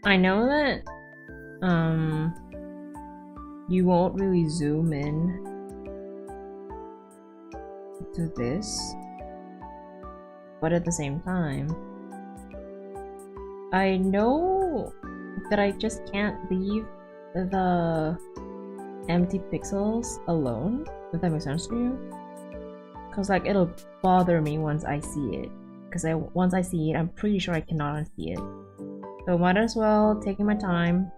S1: I know that you won't really zoom in to this, but at the same time, I know that I just can't leave the empty pixels alone, if that makes sense to you. Cause like it'll bother me once I see it. Cause once I see it, I'm pretty sure I cannot unsee it. So might as well taking my time,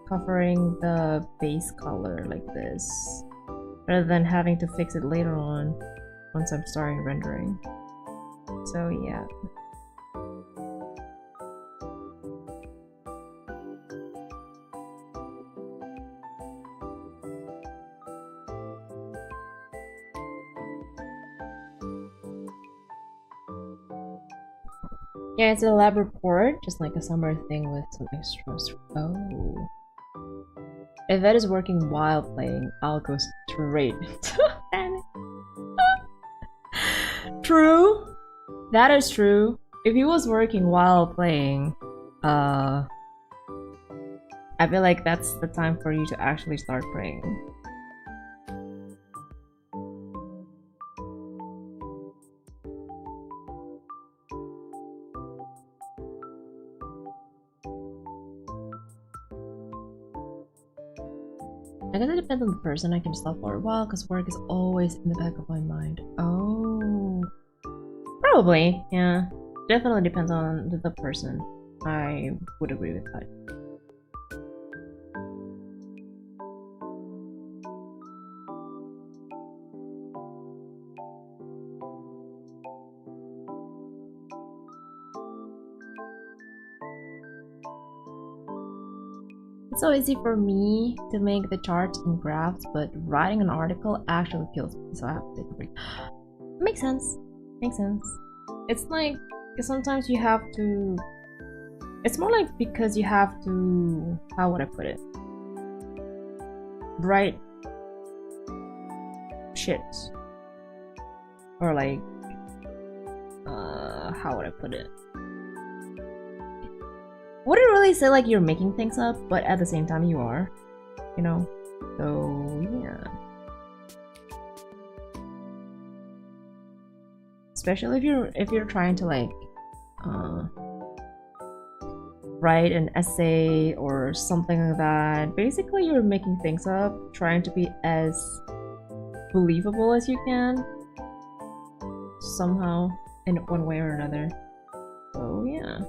S1: covering the base color like this, rather than having to fix it later on once I'm starting rendering. So yeah. Yeah, it's an elaborate port, just like a summer thing with some extras. Oh. If that is working while playing, I'll go straight to panic. True. That is true. If he was working while playing, I feel like that's the time for you to actually start praying. I guess it depends on the person. I can stop for a while because work is always in the back of my mind. Oh. Probably, yeah. Definitely depends on the person. I would agree with that. It's so easy for me to make the charts and graphs, but writing an article actually kills me, so I have to take a break. Makes sense. Makes sense. It's like, sometimes you have to... It's more like because you have to... How would I put it? Write shit. Or like... how would I put it? Wouldn't really say like you're making things up, but at the same time you are, you know? So, yeah. Especially if you're trying to like write an essay or something like that. Basically you're making things up, trying to be as believable as you can. Somehow, in one way or another. So, yeah.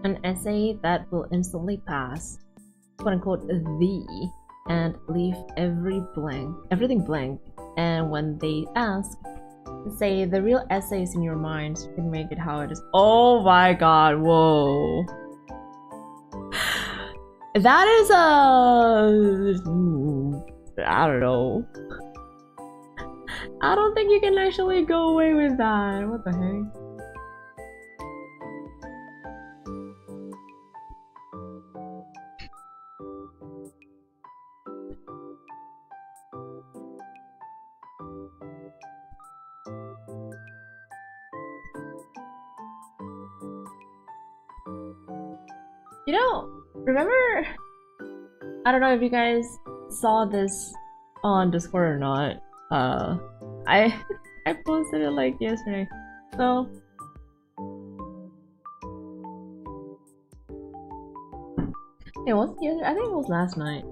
S1: an essay that will instantly pass, quote unquote, and leave everything blank. And when they ask, say the real essay is in your mind, so you can make it how it is. Oh my god, whoa. That is I don't know. I don't think you can actually go away with that. What the heck? You know, remember, I don't know if you guys saw this on Discord or not. I posted it like yesterday. So it was yesterday. I think it was last night.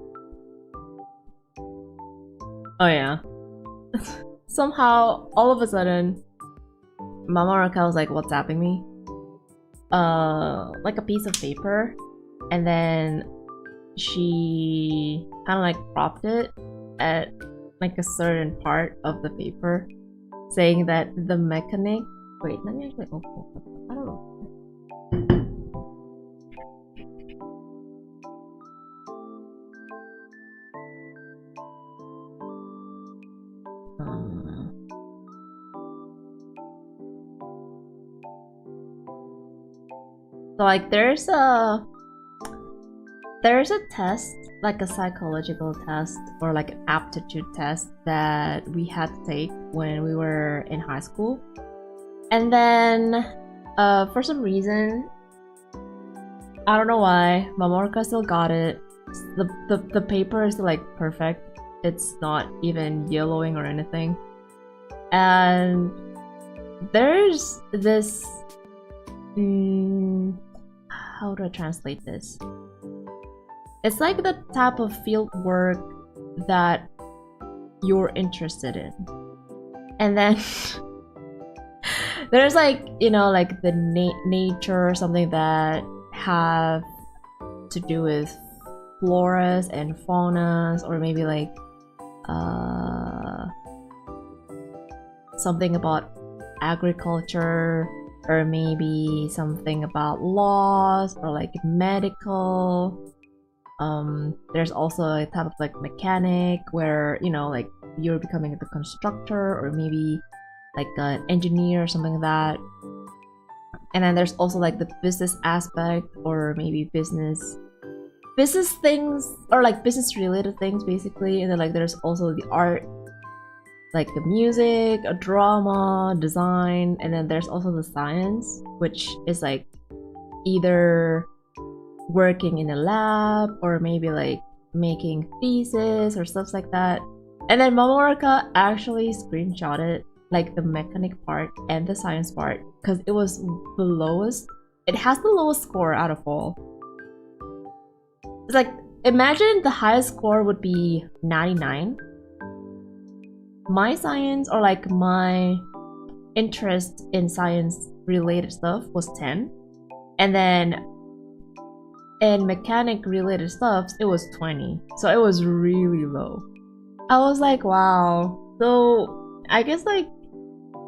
S1: Oh yeah. Somehow, all of a sudden, Mama Raquel was like WhatsApping me. Like a piece of paper, and then she kind of like cropped it at like a certain part of the paper, saying that the mechanic. Wait, let me actually open it. I don't know. So like there's a test, like a psychological test or like an aptitude test that we had to take when we were in high school. And then for some reason, I don't know why, Mamorka still got it. The paper is like perfect. It's not even yellowing or anything. And there's this how do I translate this? It's like the type of field work that you're interested in. And then there's like, you know, like the nature or something that have to do with floras and faunas, or maybe like something about agriculture, or maybe something about laws, or like medical. There's also a type of like mechanic where, you know, like you're becoming the constructor, or maybe like an engineer or something like that. And then there's also like the business aspect, or maybe business things, or like business related things basically. And then like there's also the art, like the music, a drama, design, and then there's also the science, which is like either working in a lab or maybe like making thesis or stuff like that. And then Mamorka actually screenshotted like the mechanic part and the science part because it was the lowest. It has the lowest score out of all. It's like, imagine the highest score would be 99. My science, or like my interest in science related stuff, was 10. And then in mechanic related stuff, it was 20. So it was really low. I was like, wow. So I guess like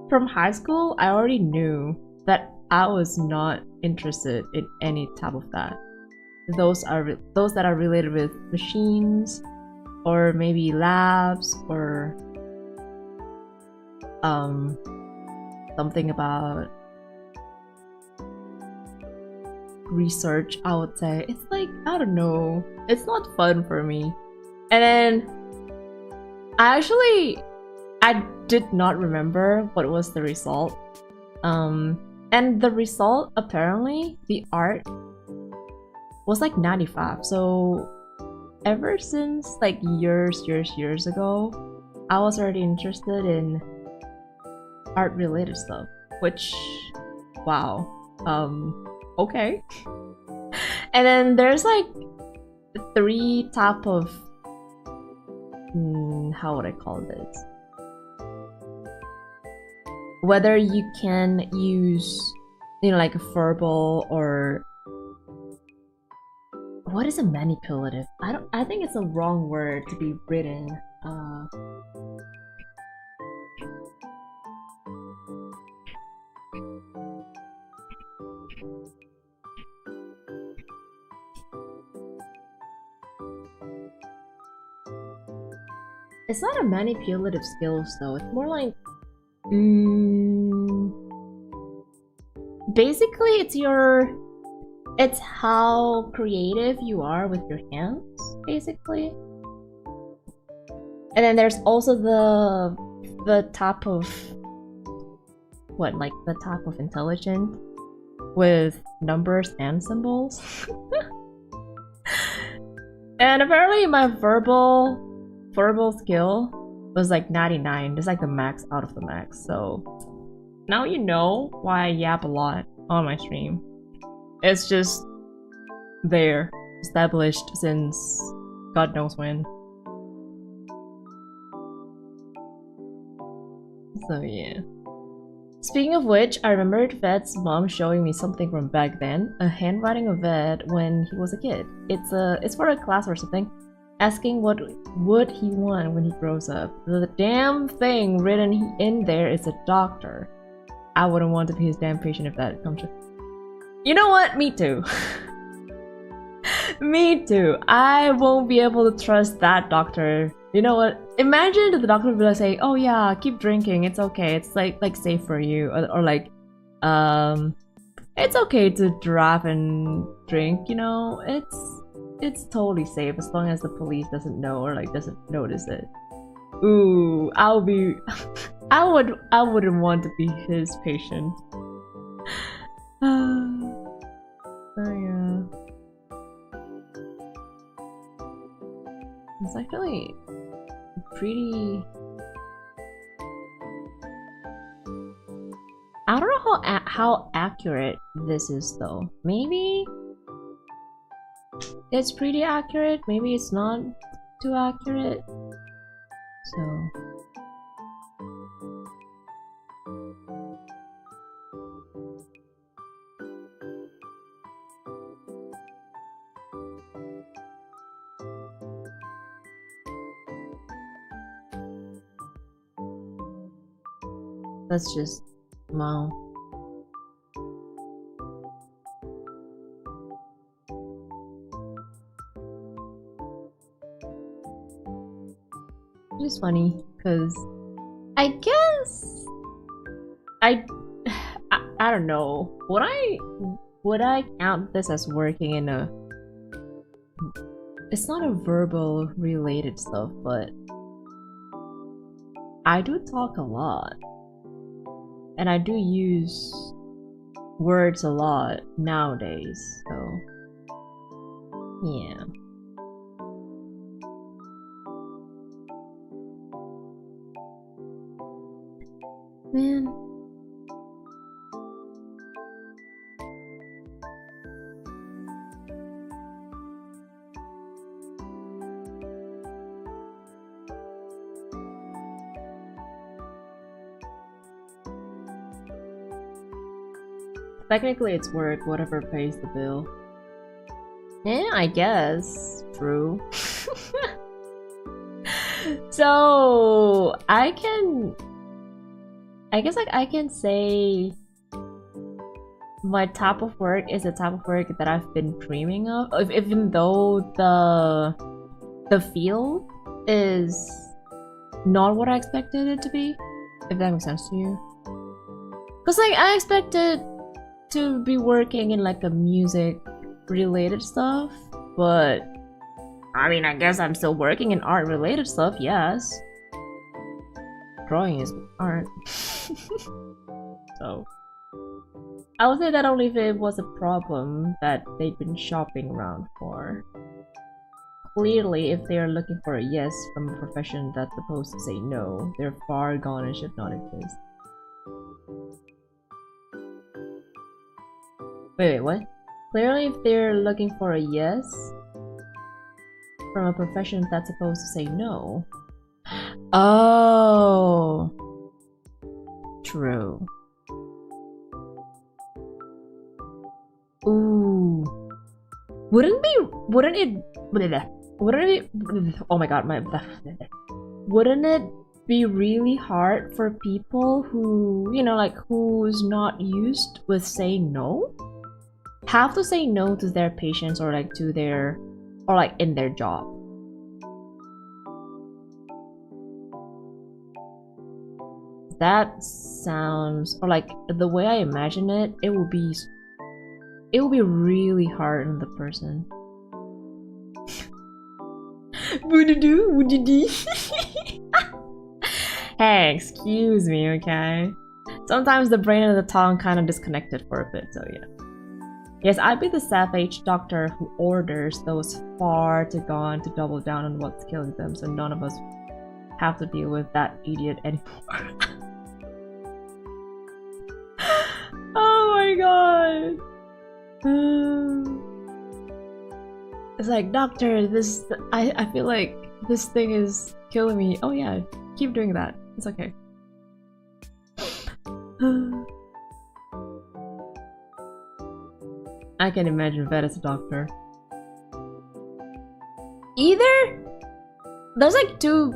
S1: from high school, I already knew that I was not interested in any type of that. Those that are related with machines, or maybe labs, or something about research, I would say. It's like, I don't know, it's not fun for me. And then I did not remember what was the result. And the result, apparently, the art was like 95. So ever since like years ago, I was already interested in art related stuff, which, wow, okay. And then there's like 3 type of how would I call this, whether you can use, you know, like a verbal or What is a manipulative? I think it's a wrong word to be written. It's not a manipulative skills though. It's more like basically it's how creative you are with your hands, basically. And then there's also the type of the type of intelligent with numbers and symbols. And apparently my verbal skill was like 99. It's like the max out of the max. So now you know why I yap a lot on my stream. It's just there, established since God knows when. So yeah. Speaking of which, I remembered Ved's mom showing me something from back then, a handwriting of Ved when he was a kid. It's for a class or something, asking what would he want when he grows up. The damn thing written in there is a doctor. I wouldn't want to be his damn patient if that comes true. You know what? Me too. Me too. I won't be able to trust that doctor. You know what? Imagine the doctor would be like saying, "Oh yeah, keep drinking. It's okay. It's like safe for you," or like, "It's okay to drive and drink. You know, it's totally safe as long as the police doesn't know or like doesn't notice it." Ooh, I'll be. I wouldn't want to be his patient. Oh yeah. It's actually pretty. I don't know how accurate this is though. Maybe it's pretty accurate. Maybe it's not too accurate. So. That's just wow. It's funny because I guess I don't know. Would I count this as working in a? It's not a verbal related stuff, but I do talk a lot. And I do use words a lot nowadays, so yeah. Man. Technically it's work, whatever pays the bill. Yeah, I guess. True. So I guess like I can say my type of work is the type of work that I've been dreaming of, even though the field is not what I expected it to be, if that makes sense to you. Cause like I expected to be working in like a music related stuff, but I mean I guess I'm still working in art related stuff, yes. Drawing is art. So I would say that only if it was a problem that they've been shopping around for. Clearly, if they are looking for a yes from a profession that's supposed to say no, they're far gone and should not exist. Wait, what? Clearly, if they're looking for a yes from a profession that's supposed to say no. Oh. True. Ooh. Wouldn't it oh my god, wouldn't it be really hard for people who, you know, like who's not used with saying no? Have to say no to their patients or like to their, or like in their job. That sounds, or like the way I imagine it, it will be really hard on the person. Hey, excuse me, okay? Sometimes the brain and the tongue kind of disconnected for a bit, so yeah. Yes, I'd be the savage doctor who orders those far too gone to double down on what's killing them, so none of us have to deal with that idiot anymore. Oh my god. It's like, doctor, this, I feel like this thing is killing me. Oh yeah, keep doing that. It's okay. I can imagine Vet as a doctor. Either there's like two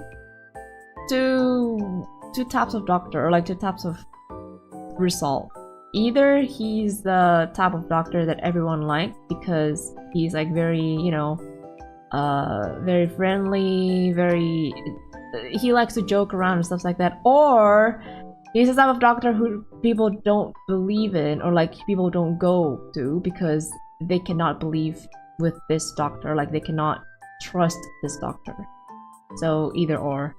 S1: types of doctor, or like two types of result. Either he's the type of doctor that everyone likes because he's like very, you know, very friendly, he likes to joke around and stuff like that, or he's the type of doctor who people don't believe in, or like people don't go to because they cannot believe with this doctor, like they cannot trust this doctor. So either or.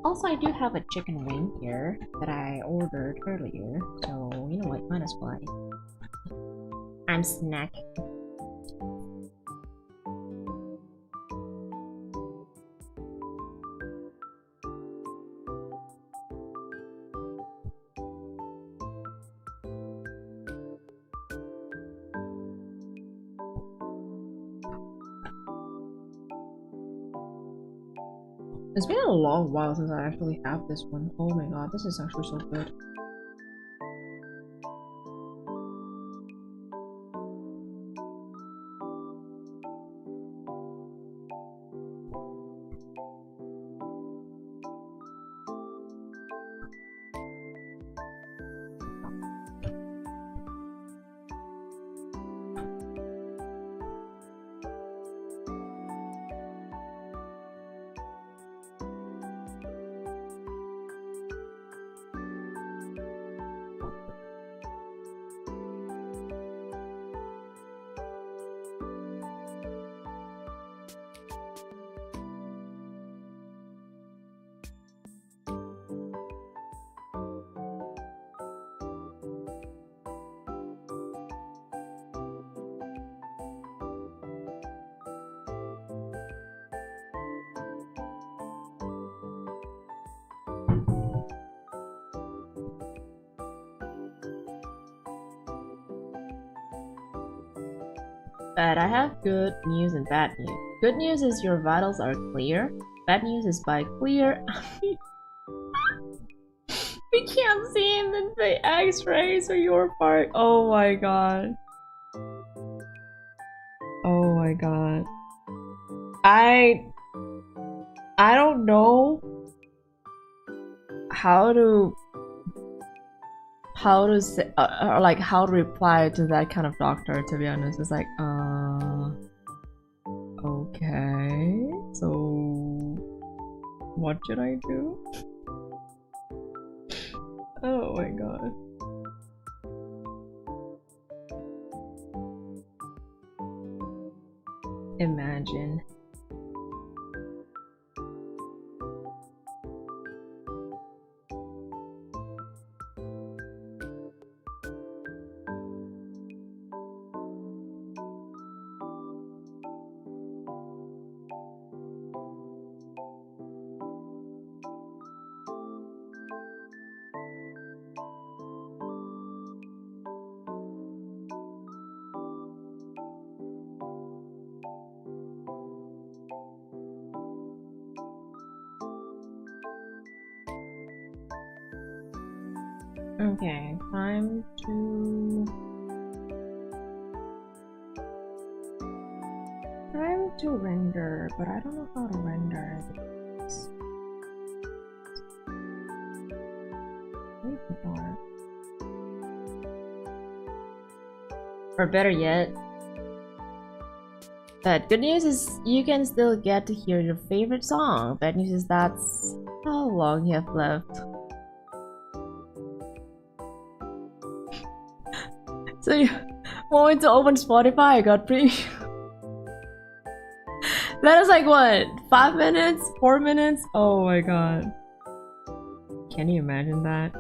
S1: Also, I do have a chicken wing here that I ordered earlier, so you know what, might as well. I'm snacking. It's been a long while since I actually have this one. Oh my god, this is actually so good. But I have good news and bad news. Good news is your vitals are clear. Bad news is by clear, we can't see in the x-rays or your part. Oh my god. Oh my god. I don't know how to say, or like how to reply to that kind of doctor, to be honest. It's like, okay, so what should I do? Oh my god. Imagine. Okay, time to render, but I don't know how to render this. Or better yet, but good news is you can still get to hear your favorite song. Bad news is that's how long you have left. So you want to open Spotify? I got pretty. That is like what? 5 minutes? 4 minutes? Oh my god. Can you imagine that?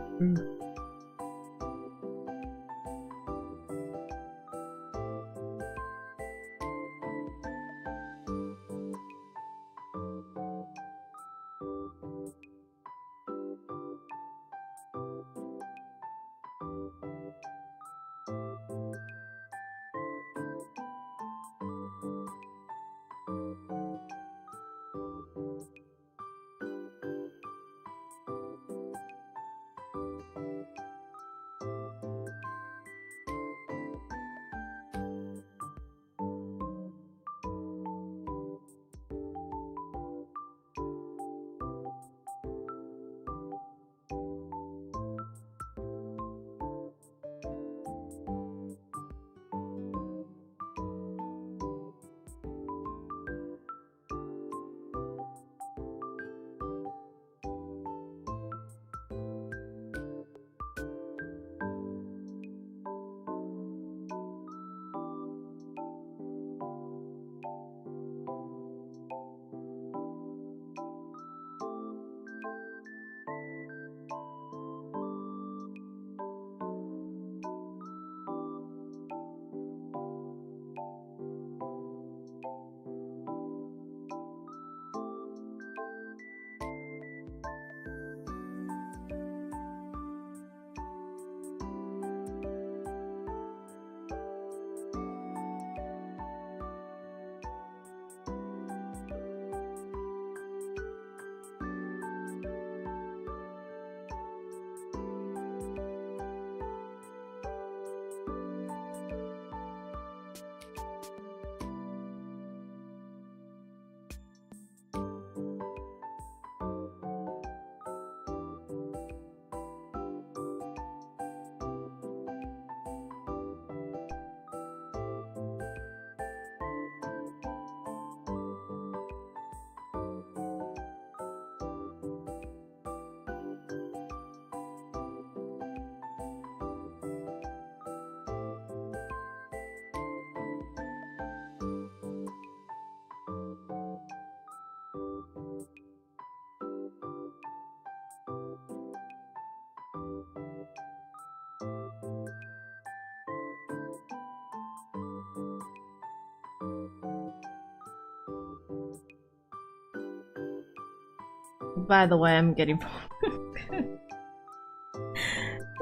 S1: By the way, I'm getting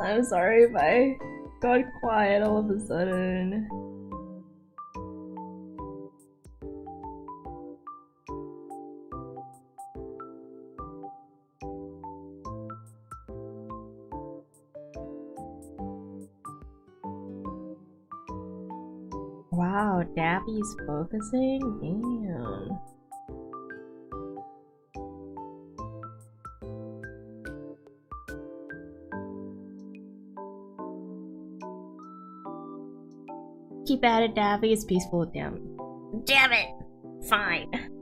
S1: I'm sorry if I got quiet all of a sudden. Wow, Dappy's focusing? Damn. Keep at it, Daffy. It's peaceful. Damn it! Fine.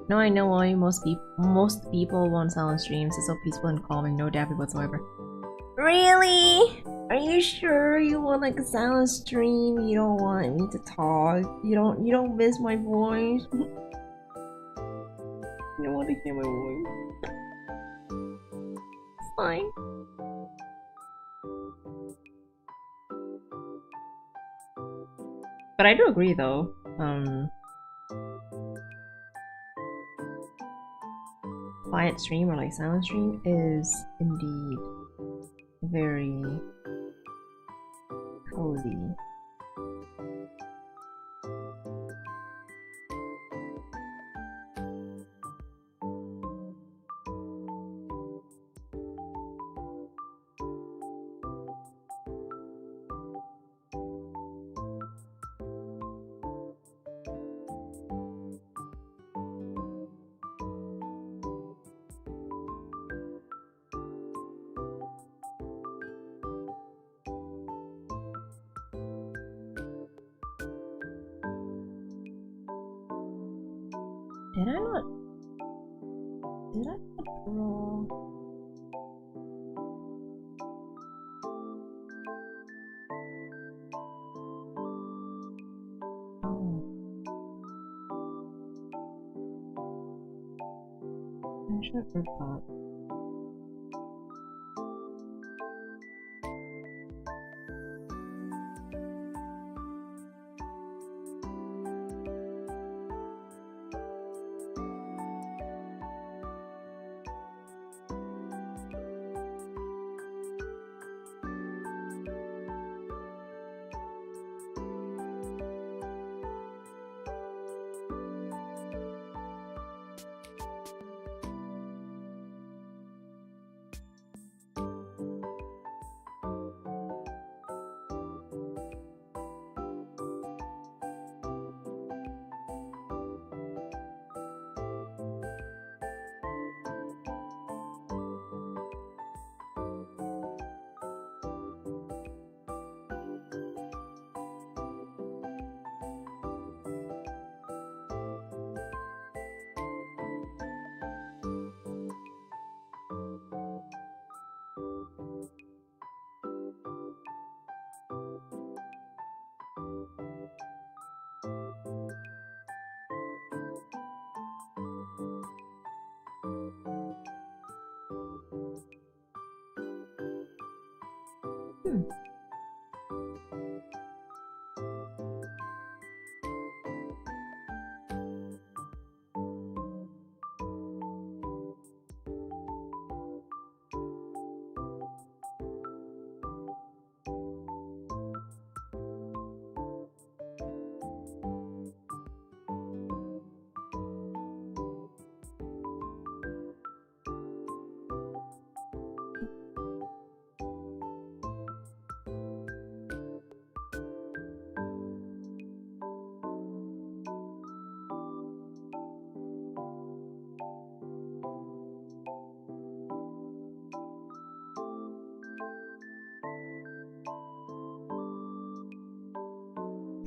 S1: No, I know why most people want silent streams. It's so peaceful and calming, no dapping whatsoever. Really? Are you sure you want like a silent stream? You don't want me to talk? You don't miss my voice? You don't want to hear my voice? It's fine. But I do agree though. Quiet stream or like silent stream is indeed very cozy. Did I not draw? Oh. I should have forgot.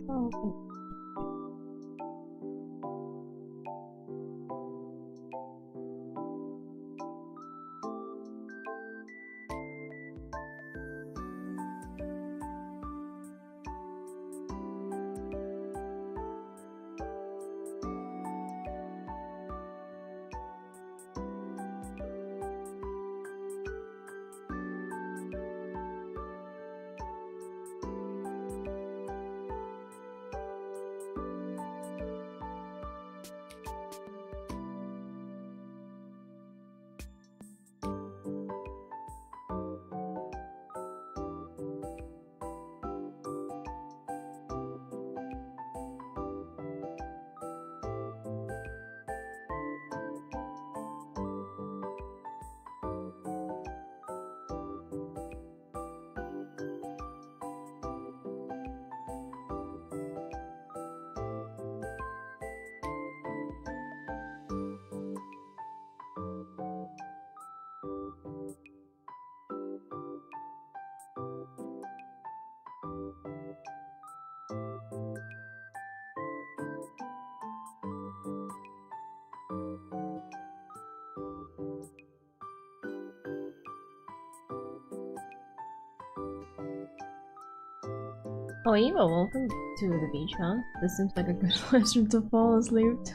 S1: Oh. Oh, Eva, welcome to the beach, huh? This seems like a good place to fall asleep to.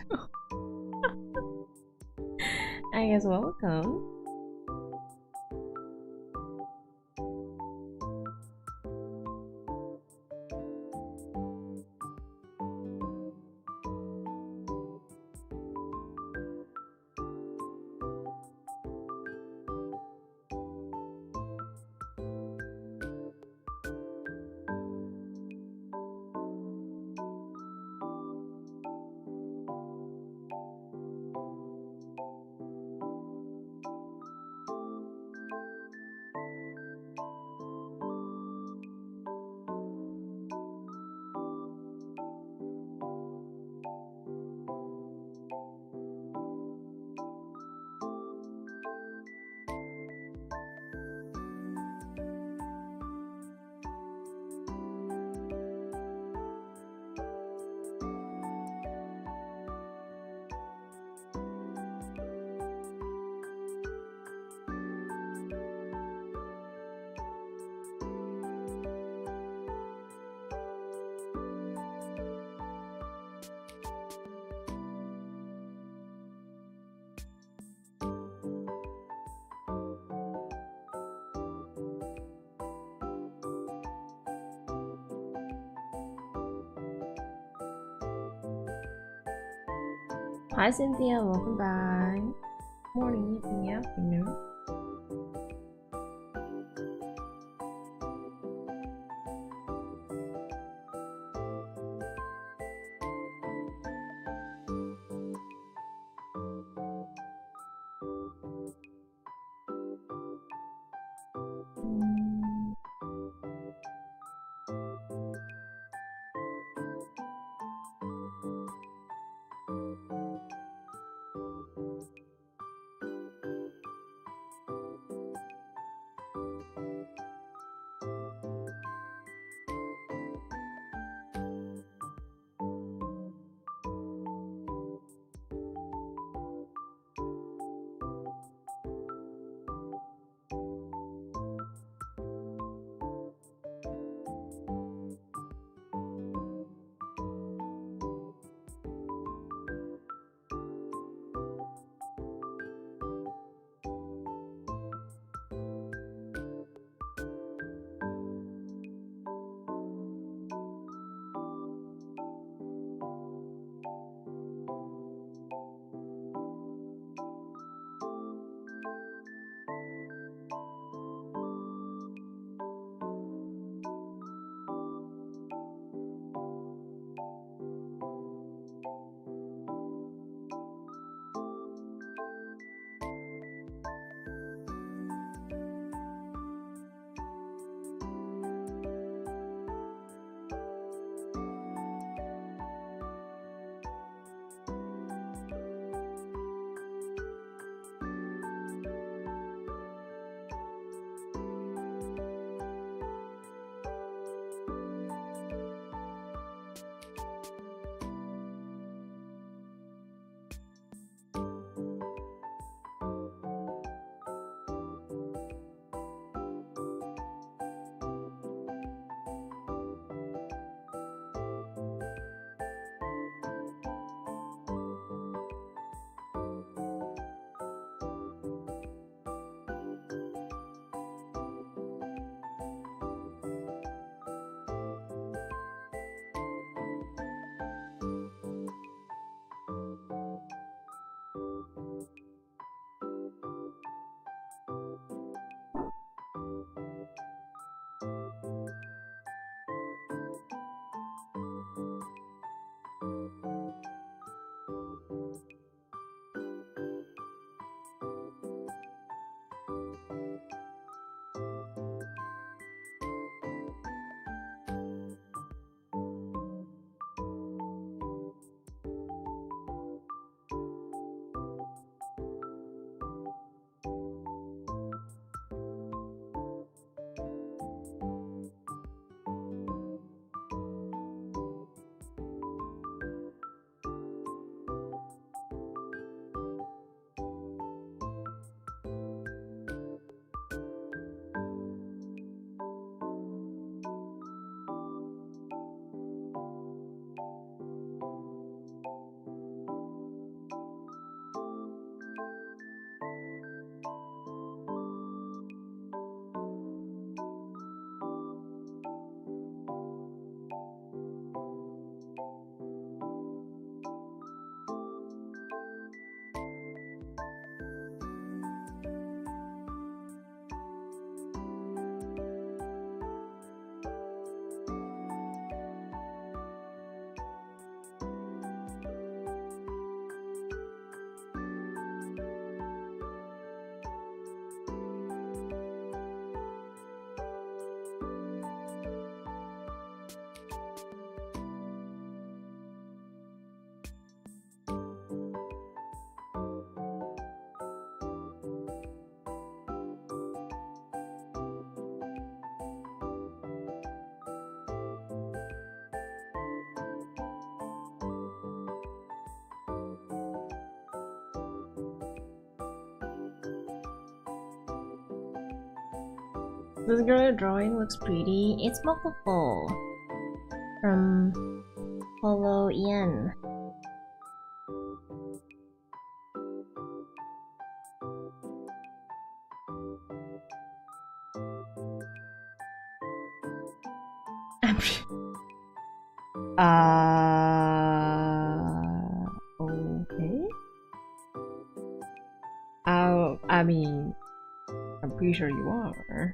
S1: I guess welcome. Hi Cynthia, welcome back. Morning, evening, afternoon. This girl drawing looks pretty. It's Mokopo from Polo Ian. Okay. I mean, I'm pretty sure you are.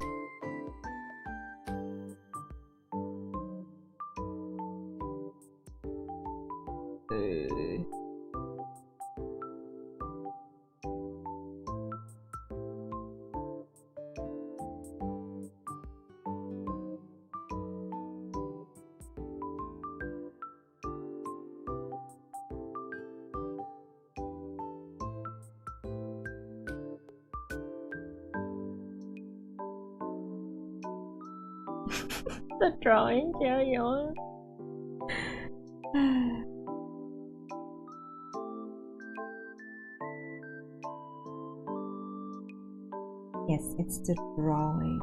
S1: The drawing, carry on. Yes, it's the drawing.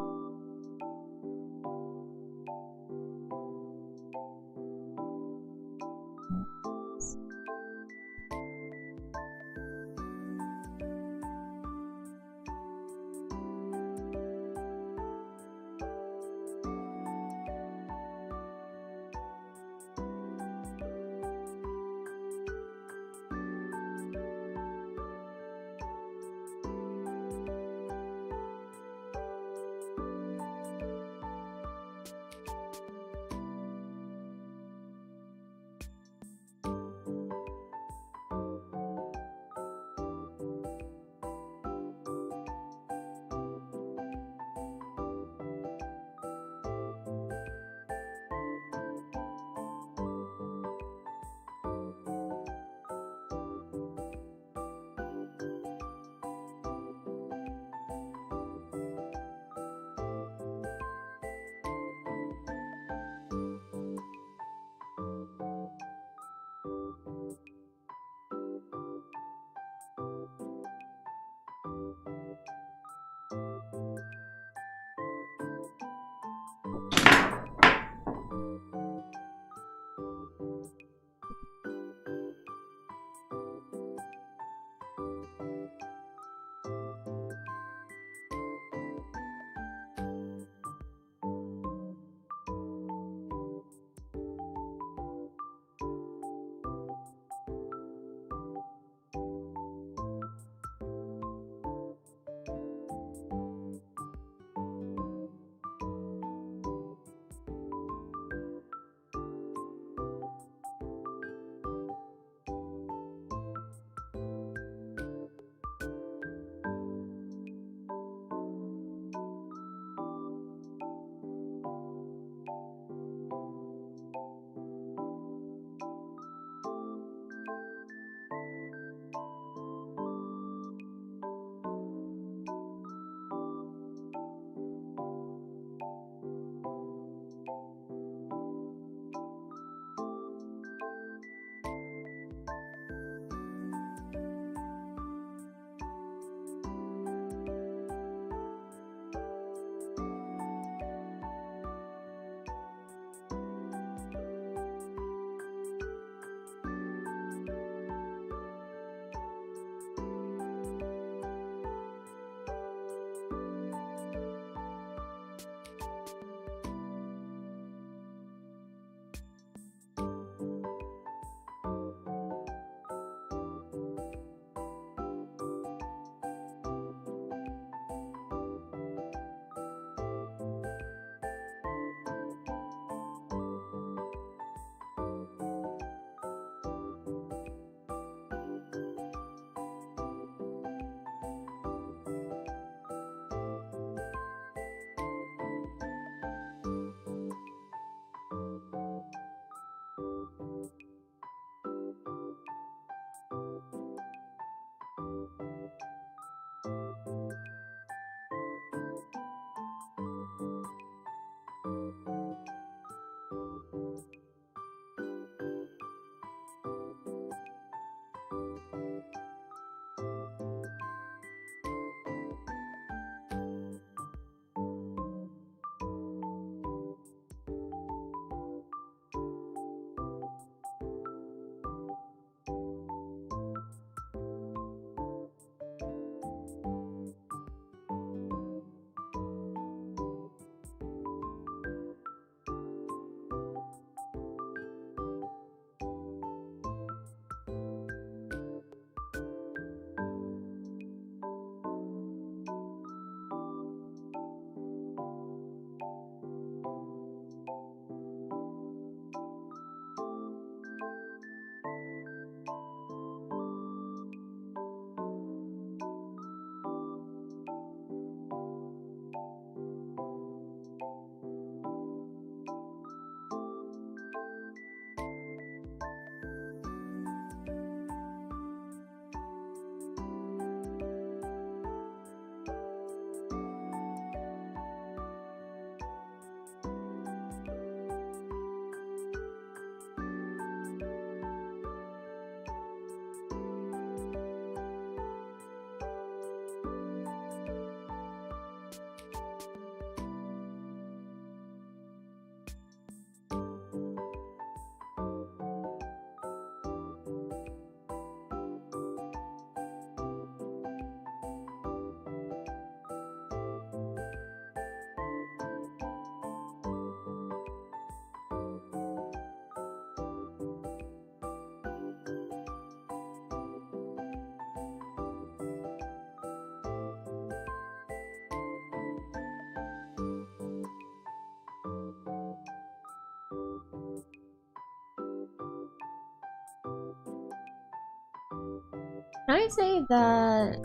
S1: Can I say that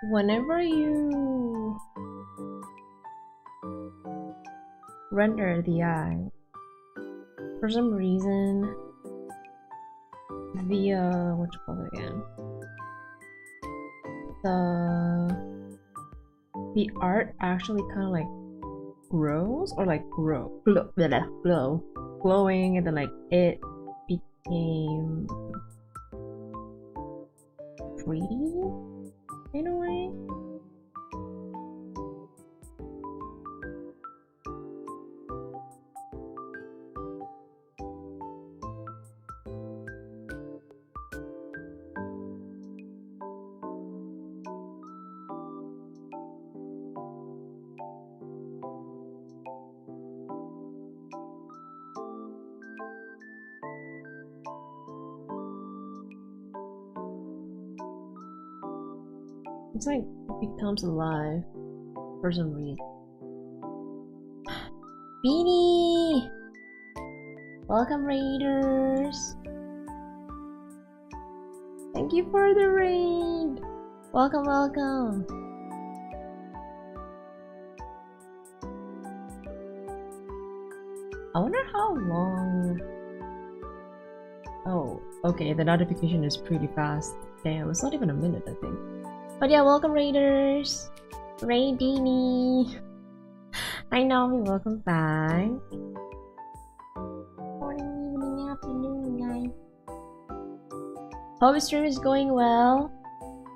S1: whenever you render the eye, for some reason, the what you call it again? The art actually kind of like grows or like glowing, and then like it became 3D in a way. It's like it becomes alive for some reason. Beanie! Welcome, Raiders! Thank you for the raid! Welcome, welcome! I wonder how long... Oh, okay, the notification is pretty fast. Damn, it's not even a minute, I think. But yeah, welcome Raiders! Raidini! Hi Naomi, welcome back. Morning, evening, afternoon, guys. Hope the stream is going well.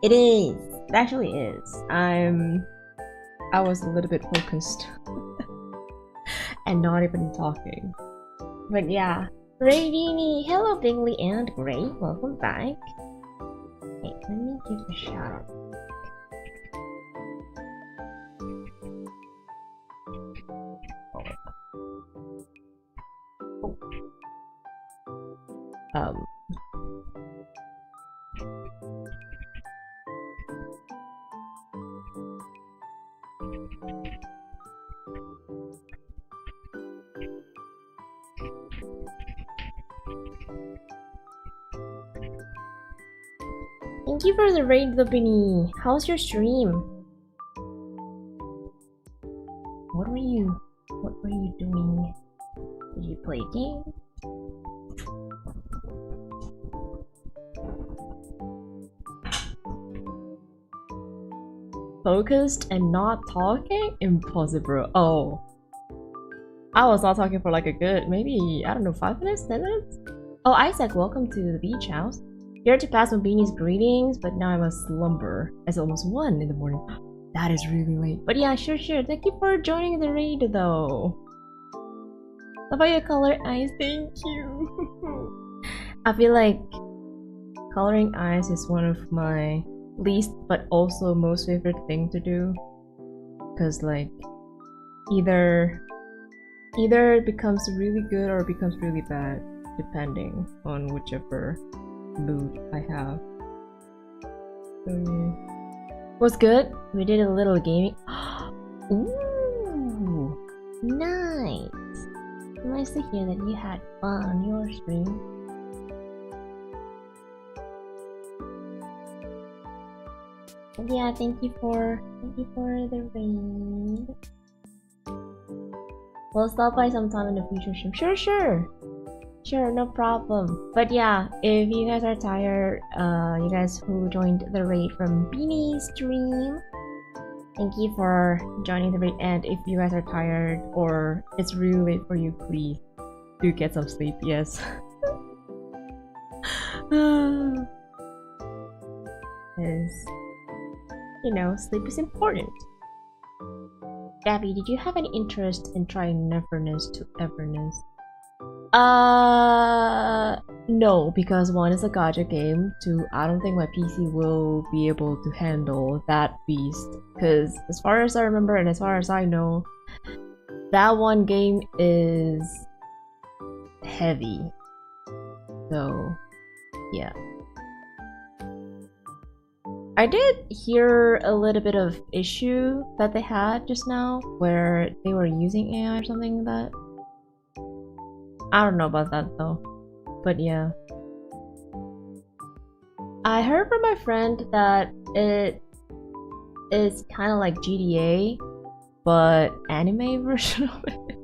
S1: It is. It actually is. I was a little bit focused. And not even talking. But yeah. Raidini! Hello Bingley and Gray, welcome back. Hey, let me give a shout out. Thank you for the raid, Lupini. How's your stream? What were you doing? Did you play games? Focused and not talking? Impossible. Oh. I was not talking for like a good, maybe, I don't know, 5 minutes? 10 minutes? Oh, Isaac, welcome to the beach house. Here to pass Mobini's greetings, but now I must slumber. It's almost 1 in the morning. That is really late. But yeah, sure. Thank you for joining the raid though. How about your color eyes? Thank you. I feel like coloring eyes is one of my least but also most favorite thing to do. Cause like either it becomes really good or it becomes really bad depending on whichever mood I have. So yeah. What's good? We did a little gaming. Ooh, nice. Nice to hear that you had fun on your stream. And yeah, thank you for the raid. We'll stop by sometime in the future stream. Sure, no problem. But yeah, if you guys are tired, you guys who joined the raid from Beanie's stream, thank you for joining the raid. And if you guys are tired or it's really late for you, please do get some sleep. Yes. Because, you know, sleep is important. Gabby, did you have any interest in trying Neverness to Everness? No, because 1 is a gacha game, 2, I don't think my PC will be able to handle that beast. Because as far as I remember and as far as I know, that one game is heavy. So, yeah. I did hear a little bit of issue that they had just now, where they were using AI or something like that. I don't know about that though, but yeah. I heard from my friend that it is kind of like GTA, but anime version of it.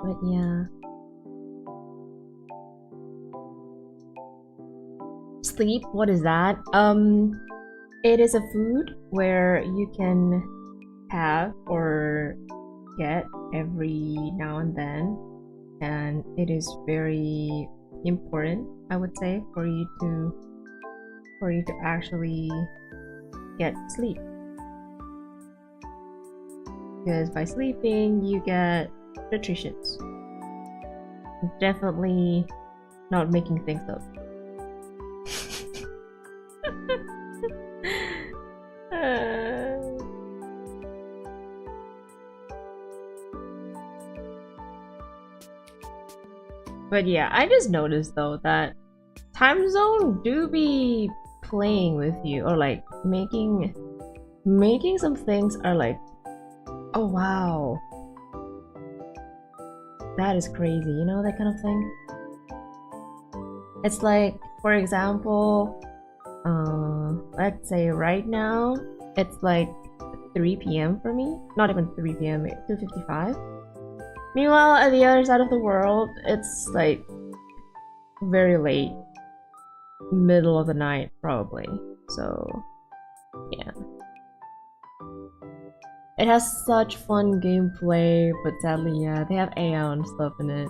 S1: But yeah. Sleep, what is that? It is a food where you can have or get every now and then, and it is very important, I would say, for you to actually get sleep. Because by sleeping you get nutritions. Definitely not making things up. But yeah, I just noticed though that time zone do be playing with you, or like making some things are like, oh wow, that is crazy, you know, that kind of thing. It's like, for example, let's say right now it's like 3 p.m. for me, not even 3 p.m. 2:55. Meanwhile, at the other side of the world, it's like very late, middle of the night probably. So yeah, it has such fun gameplay, but sadly, yeah, they have AI and stuff in it.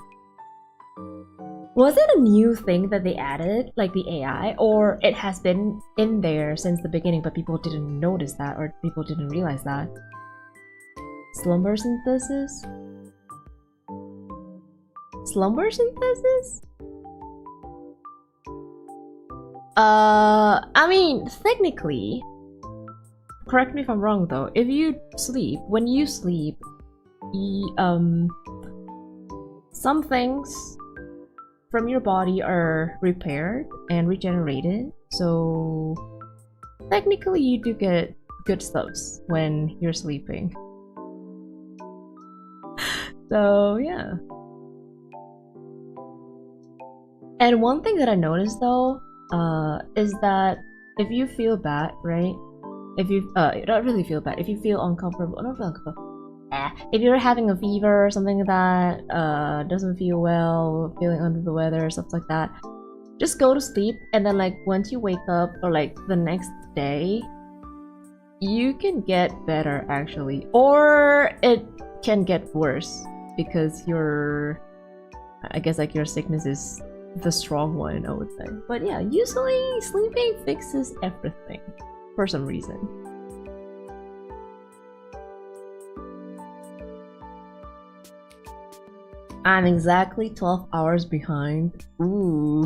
S1: Was it a new thing that they added, like the AI, or it has been in there since the beginning but people didn't notice that, or people didn't realize that? Slumber synthesis? Slumber synthesis? I mean, technically, correct me if I'm wrong though, if you sleep, when you sleep, some things from your body are repaired and regenerated, so technically you do get good stuffs when you're sleeping. So yeah. And one thing that I noticed though, is that if you feel bad, right? If you not really feel bad, if you feel uncomfortable, not feel uncomfortable. If you're having a fever or something like that, doesn't feel well, feeling under the weather, stuff like that, just go to sleep, and then like once you wake up or like the next day, you can get better actually, or it can get worse because your, I guess like your sickness is the strong one, I would say. But yeah, usually sleeping fixes everything for some reason. I'm exactly 12 hours behind. Ooh.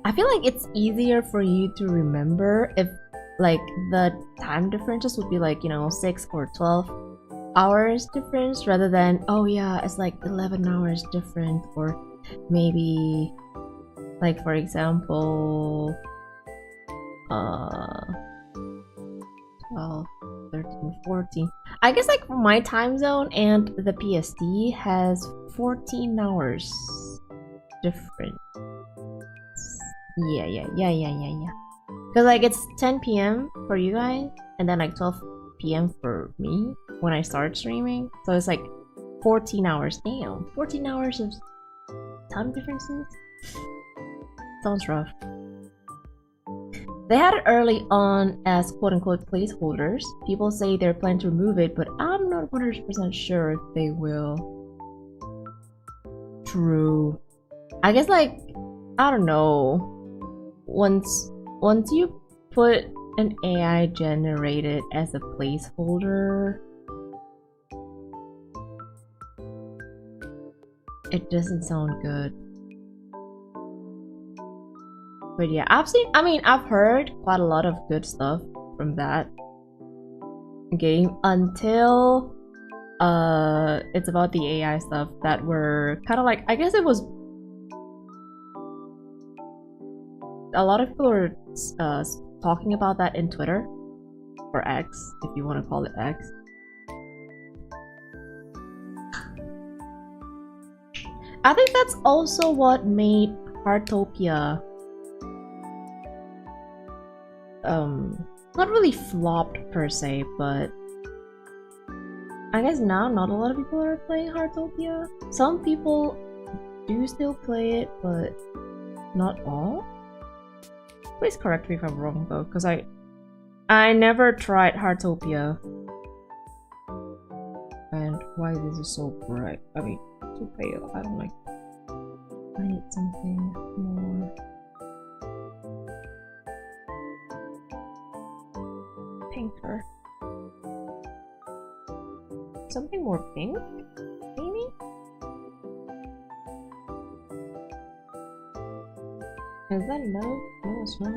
S1: I feel like it's easier for you to remember if like the time differences would be like, you know, 6 or 12 hours difference rather than, oh yeah, it's like 11 hours different, or maybe like for example 12, 13, 14. I guess like my time zone and the PST has 14 hours different. Yeah. Because like it's 10 p.m. for you guys, and then like 12 p.m. for me when I start streaming. So it's like 14 hours. Damn, 14 hours of time differences? Sounds rough. They had it early on as quote-unquote placeholders. People say they're planning to remove it, but I'm not 100% sure if they will. True. I guess like, I don't know. Once you put an AI generated as a placeholder, it doesn't sound good. But yeah, I've heard quite a lot of good stuff from that game until it's about the AI stuff that were kind of like, I guess it was a lot of people were talking about that in Twitter. Or X, if you want to call it X. I think that's also what made Heartopia not really flopped per se, but I guess now not a lot of people are playing Heartopia. Some people do still play it, but not all. Please correct me if I'm wrong though, because I never tried Heartopia. And why this is so bright? I mean, too pale. I don't like it. I need something more pinker. Something more pink, maybe? Is that no? No, it's not.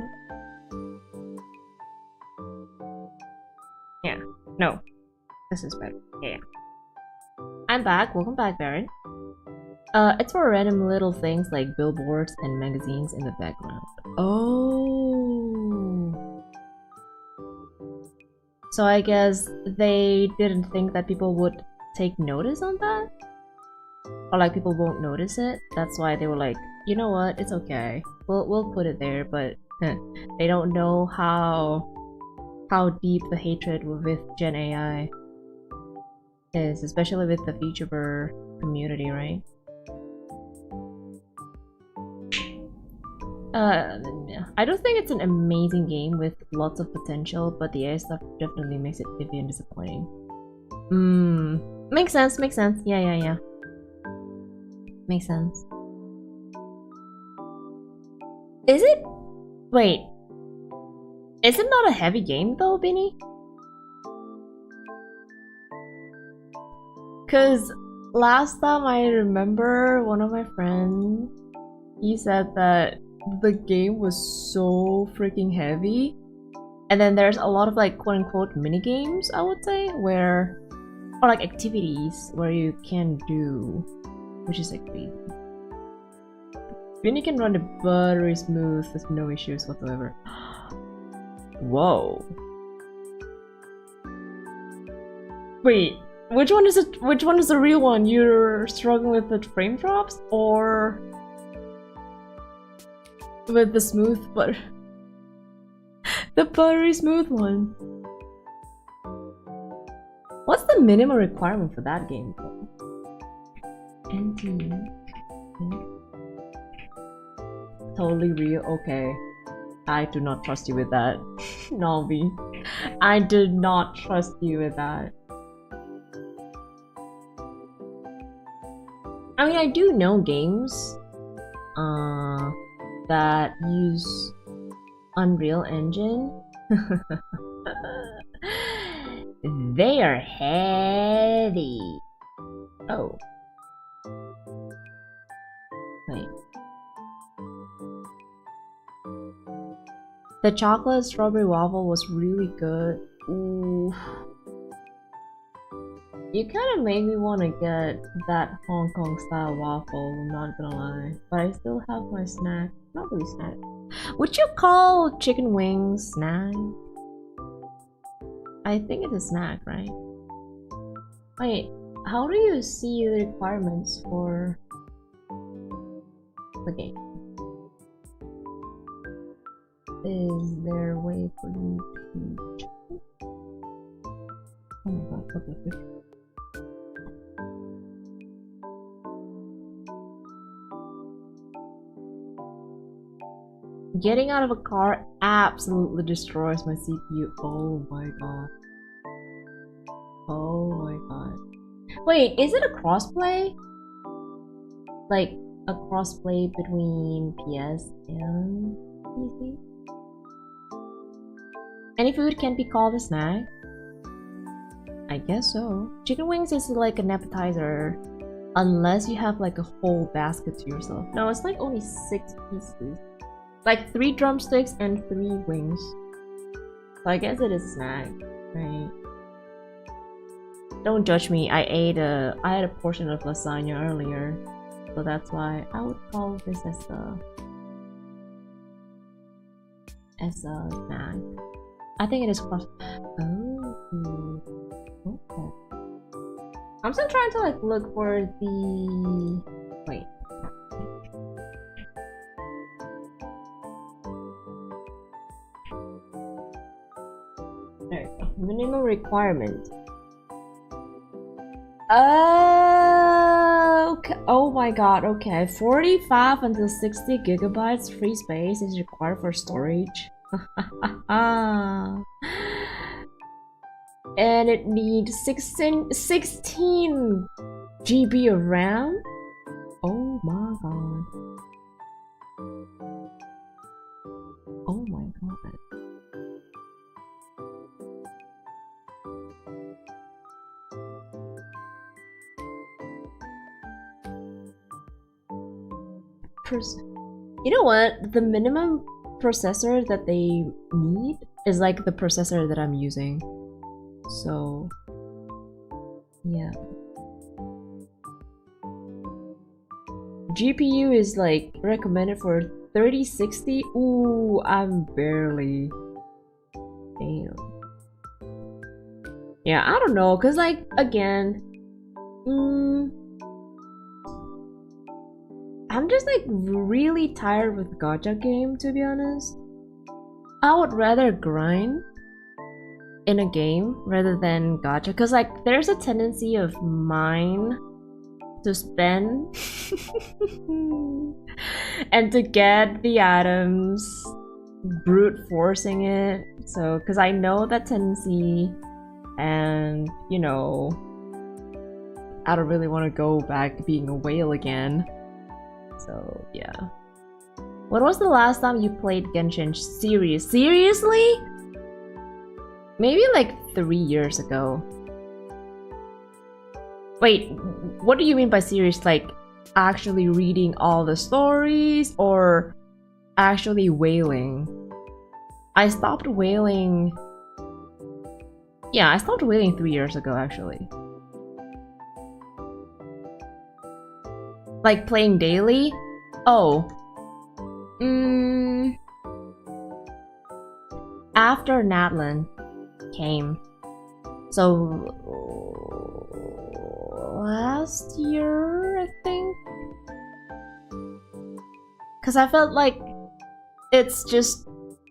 S1: Yeah, no. This is better. Yeah. I'm back. Welcome back, Baron. It's for random little things like billboards and magazines in the background. Oh. So I guess they didn't think that people would take notice on that? Or like people won't notice it? That's why they were like, you know what, it's okay. We'll put it there, but they don't know how deep the hatred with Gen AI is, especially with the Vtuber community, right? I don't think it's an amazing game with lots of potential, but the AI stuff definitely makes it iffy and disappointing. Makes sense, makes sense. Yeah. Makes sense. Is it? Wait. Is it not a heavy game though, Binny? Cause last time I remember one of my friends, he said that the game was so freaking heavy, and then there's a lot of like quote-unquote mini games, I would say, or like activities where you can do, which is like crazy. When you can run it buttery smooth with no issues whatsoever. Whoa. Wait, which one is it? Which one is the real one? You're struggling with the frame drops, or with the smooth butter? The buttery smooth one. What's the minimum requirement for that game? NT. Totally real. Okay. I do not trust you with that. Nolby. I did not trust you with that. I mean, I do know games that use Unreal Engine. They are heavy. Oh. Wait. The chocolate strawberry waffle was really good. Ooh. You kind of made me want to get that Hong Kong style waffle, I'm not gonna lie. But I still have my snack. Not really snack. Would you call chicken wings snack? I think it's a snack, right? Wait, how do you see the requirements for the game? Is there a way for you to check it? Oh my god, okay. Getting out of a car absolutely destroys my CPU. Oh my god. Oh my god. Wait, is it a crossplay? Like, a crossplay between PS and PC? Any food can be called a snack? I guess so. Chicken wings is like an appetizer, unless you have like a whole basket to yourself. No, it's like only 6 pieces. Like 3 drumsticks and 3 wings. So I guess it is a snack, right? Don't judge me. I had a portion of lasagna earlier, so that's why I would call this as as a snack. I think it is cross. Oh, okay. I'm still trying to like look for the. Wait. There we go. Minimum requirement. Okay. Oh my god, okay. 45 until 60 gigabytes free space is required for storage. And it needs 16 GB of RAM? Oh my god. Oh my god. You know what? The minimum processor that they need is like the processor that I'm using. So, yeah. GPU is like recommended for 3060. Ooh, I'm barely. Damn. Yeah, I don't know, cause like again, I'm just like really tired with gacha game, to be honest. I would rather grind in a game rather than gacha, because like there's a tendency of mine to spend and to get the items, brute forcing it. So because I know that tendency, and you know, I don't really want to go back to being a whale again. So yeah. When was the last time you played Genshin seriously? Maybe like 3 years ago. Wait, what do you mean by serious? Like actually reading all the stories or actually whaling? I stopped whaling. Yeah, I stopped whaling 3 years ago actually. Like playing daily? Oh. After Natlan came. So last year, I think? Cause I felt like it's just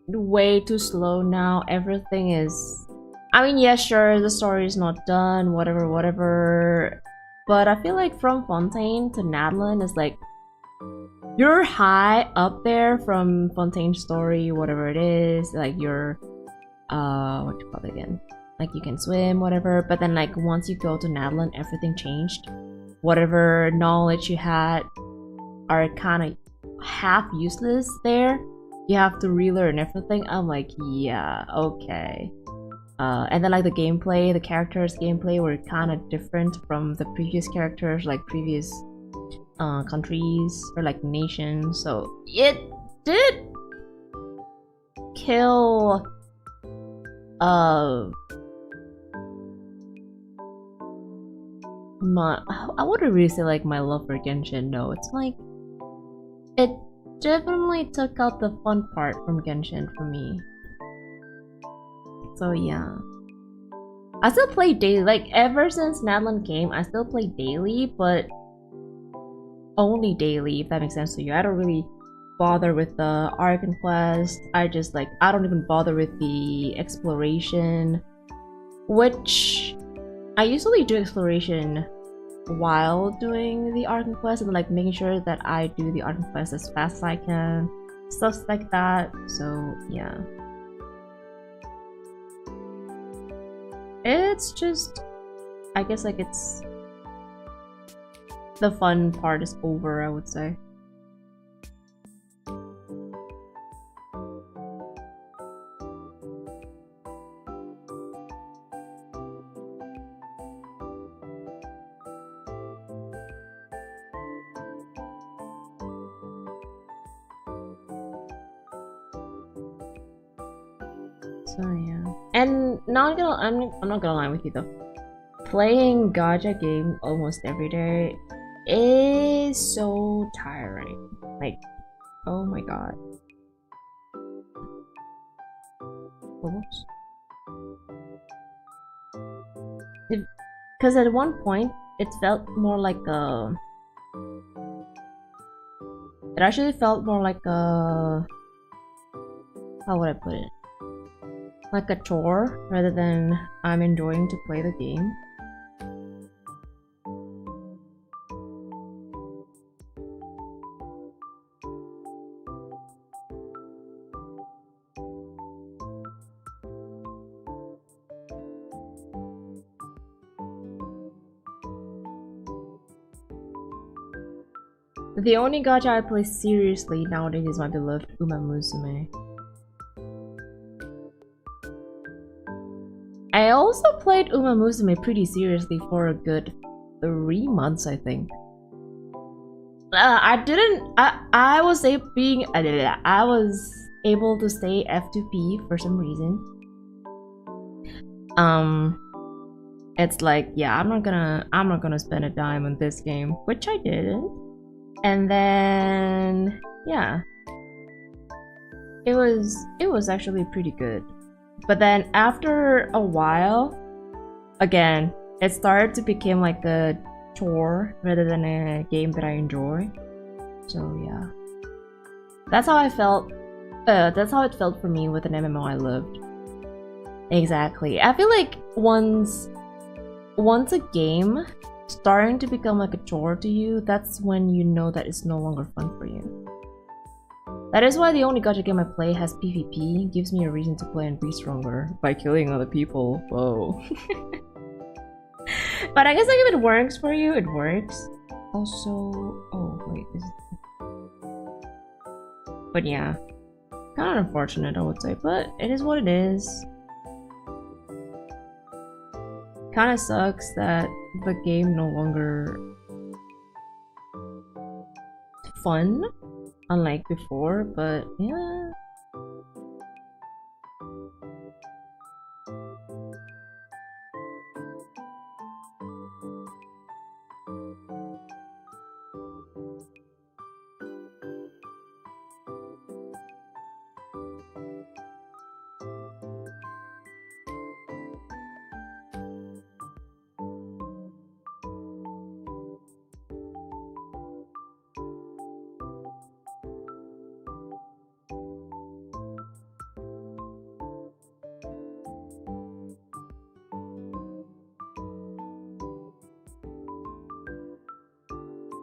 S1: way too slow now. Everything is... I mean, yeah, sure, the story is not done, whatever. But I feel like from Fontaine to Natlan is like... You're high up there from Fontaine's story, whatever it is. Like you're... what do you call it again? Like you can swim, whatever. But then like once you go to Natlan, everything changed. Whatever knowledge you had are kind of half useless there. You have to relearn everything. I'm like, yeah, okay. And then like the gameplay, the characters' gameplay were kind of different from the previous characters, like previous countries or like nations. So it did kill I wouldn't really say like my love for Genshin. No, it's like it definitely took out the fun part from Genshin for me. So yeah, I still play daily. Like ever since Natlan came, I still play daily, but only daily, if that makes sense to you. I don't really bother with the arc and quest. I just like I don't even bother with the exploration, which I usually do exploration while doing the arc and quest and like making sure that I do the arc and quest as fast as I can, stuff like that. So yeah. It's just, I guess like it's, the fun part is over, I would say. So yeah, and I'm not gonna lie with you though. Playing gacha game almost every day is so tiring. Like, oh my god. bubbles. Because at one point, it felt more like a... It actually felt more like a... How would I put it? Like a chore, rather than I'm enjoying to play the game. The only gacha I play seriously nowadays is my beloved Uma Musume. I also played Uma Musume pretty seriously for a good 3 months, I think. I was able to stay F2P for some reason. It's like, yeah, I'm not gonna spend a dime on this game, which I didn't. And then, yeah, it was actually pretty good. But then after a while, again, it started to become like a chore rather than a game that I enjoy. So yeah, that's how I felt. That's how it felt for me with an MMO I loved. Exactly. I feel like once a game starting to become like a chore to you, that's when you know that it's no longer fun for you. That is why the only gacha game I play has PvP. It gives me a reason to play and be stronger by killing other people. Whoa. But I guess like if it works for you, it works. Also, oh wait, but yeah, kind of unfortunate I would say, but it is what it is. Kind of sucks that the game no longer fun, unlike before, but yeah.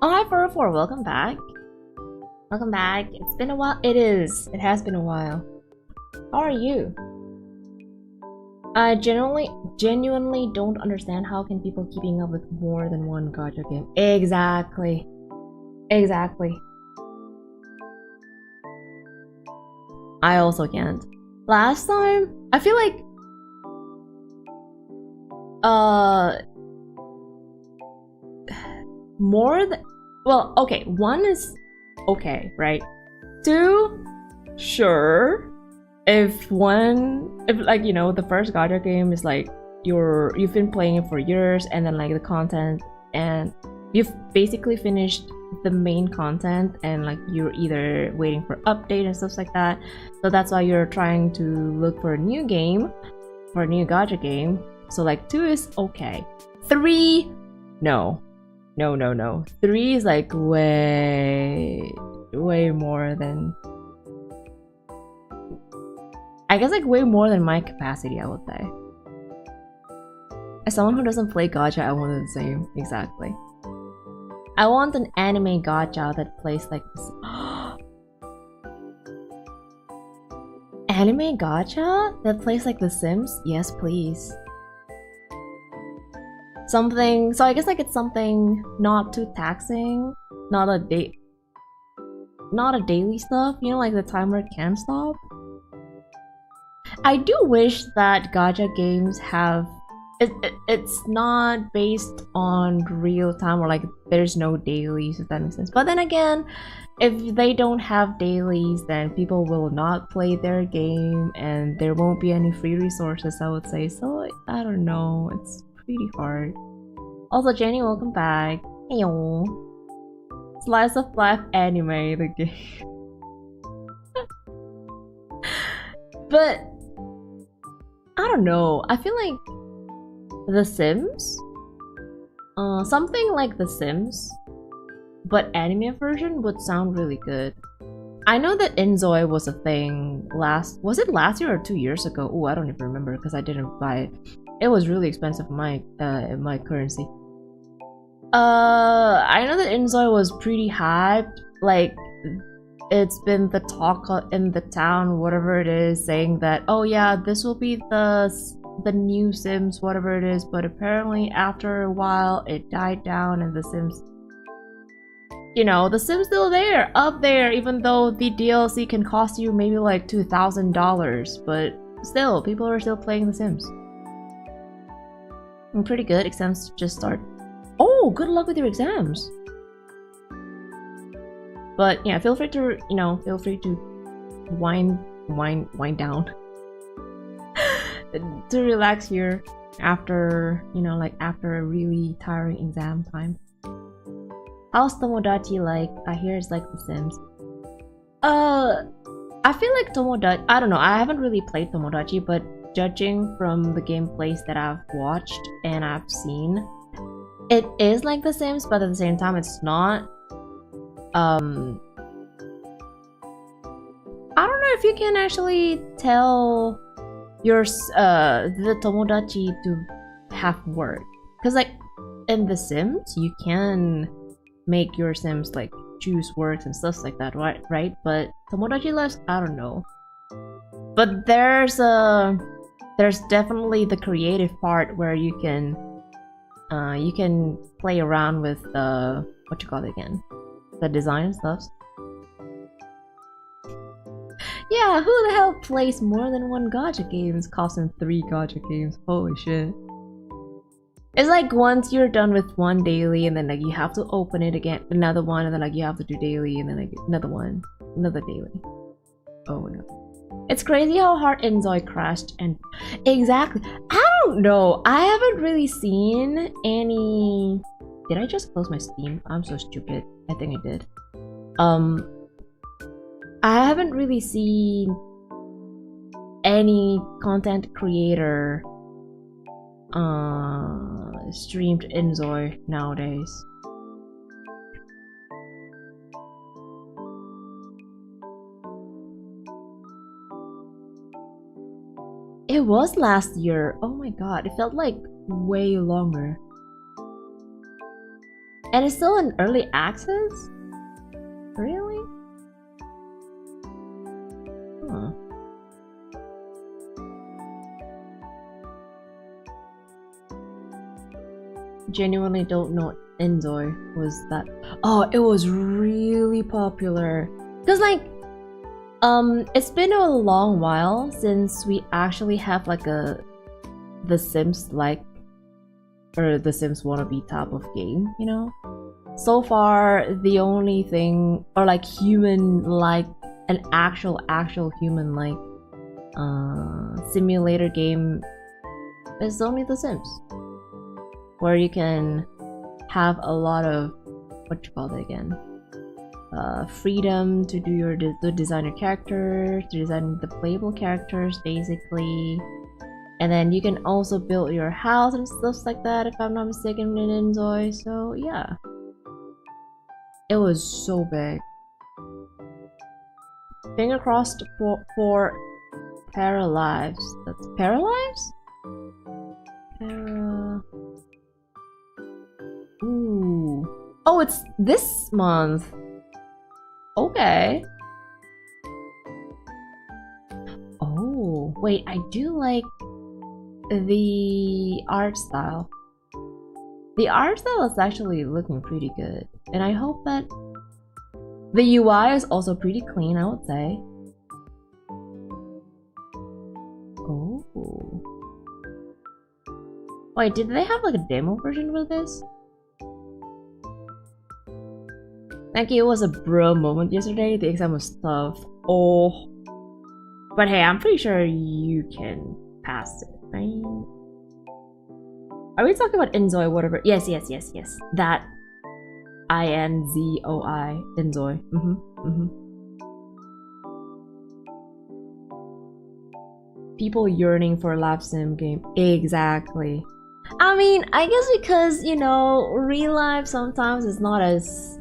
S1: Oh, hi 404, welcome back. Welcome back. It's been a while. It has been a while. How are you? I genuinely don't understand how can people keeping up with more than one gacha game. Exactly. Exactly. I also can't. Last time, I feel like more than, well, okay, 1 is okay, right? 2, sure. If like, you know, the first gacha game is like you've been playing it for years, and then like the content, and you've basically finished the main content, and like you're either waiting for update and stuff like that, so that's why you're trying to look for a new game, for a new gacha game. So like 2 is okay. 3, no. 3 is like way more than, I guess, like way more than my capacity, I would say. As someone who doesn't play gacha, I want the same. Exactly. I want an anime gacha that plays like this. Anime gacha that plays like The Sims? Yes, please. Something, so I guess like it's something not too taxing, not a daily stuff, you know, like the timer can stop. I do wish that gacha games have, it's not based on real time, or like there's no dailies, if that makes sense. But then again, if they don't have dailies, then people will not play their game and there won't be any free resources, I would say. So I don't know, it's pretty hard. Also, Jenny, welcome back. Heyo. Slice of life anime, the game. But I don't know. I feel like The Sims? Something like The Sims, but anime version would sound really good. I know that Inzoi was a thing was it last year or 2 years ago? Oh, I don't even remember because I didn't buy it. It was really expensive in my currency. I know that Inzoi was pretty hyped. Like, it's been the talk in the town, whatever it is, saying that, oh yeah, this will be the new Sims, whatever it is. But apparently, after a while, it died down, and the Sims, you know, the Sims still there, up there, even though the DLC can cost you maybe like $2,000, but still, people are still playing the Sims. I'm pretty good. Exams just start. Oh, good luck with your exams. But yeah, feel free to, you know, wind down to relax here after, you know, like after a really tiring exam time. How's Tomodachi like? I hear it's like The Sims. I feel like Tomodachi, I don't know, I haven't really played Tomodachi, but judging from the gameplays that I've watched and I've seen, it is like The Sims, but at the same time it's not. I don't know if you can actually tell your the Tomodachi to have work, because like in The Sims you can make your Sims like choose works and stuff like that, right? But Tomodachi lives, I don't know. But there's definitely the creative part where you can play around with what you call it again, the design and stuff. Yeah, who the hell plays more than one gacha games costing 3 gacha games? Holy shit. It's like once you're done with one daily and then like you have to open it again, another one, and then like you have to do daily and then like another one, another daily. Oh no. It's crazy how hard Inzoi crashed and exactly. I don't know. I haven't really seen any. Did I just close my Steam? I'm so stupid. I think I did. I haven't really seen any content creator streamed Inzoi nowadays. It was last year. Oh my god, it felt like way longer. And it's still in early access? Really? Huh. Genuinely don't know Inzoi was that. Oh, it was really popular. Cause like, it's been a long while since we actually have like a The Sims like, or The Sims wannabe type of game, you know? So far, the only thing, or like human like, an actual human like simulator game is only The Sims, where you can have a lot of, what you call it again, freedom to do to design your characters, to design the playable characters basically, and then you can also build your house and stuff like that if I'm not mistaken in Inzoi. So yeah, it was so big. Finger crossed for Paralives. That's Paralives? Ooh. Oh, it's this month. Okay. Oh, wait, I do like the art style. The art style is actually looking pretty good, and I hope that the UI is also pretty clean, I would say. Oh. Wait, did they have like a demo version for this? Thank you, it was a bro moment yesterday. The exam was tough. Oh. But hey, I'm pretty sure you can pass it, right? Are we talking about Inzoi, whatever? Yes. That INZOI, Inzoi. people yearning for a live sim game. Exactly. I mean, I guess because, you know, real life sometimes is not as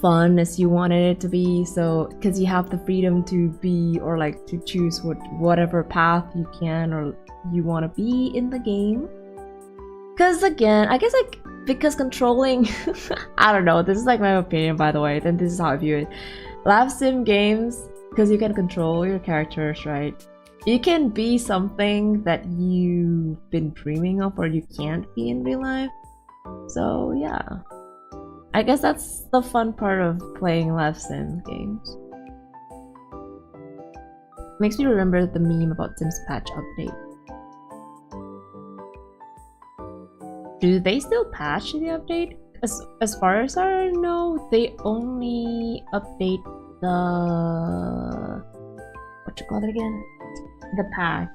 S1: fun as you wanted it to be, so because you have the freedom to be, or like to choose whatever path you can or you want to be in the game. Because again, I guess like because controlling I don't know, this is like my opinion by the way, then this is how I view it. Live sim games, because you can control your characters, right? You can be something that you've been dreaming of or you can't be in real life. So yeah, I guess that's the fun part of playing live sim games. Makes me remember the meme about Sims patch update. Do they still patch the update? As far as I know, they only update the... what you call it again? The pack.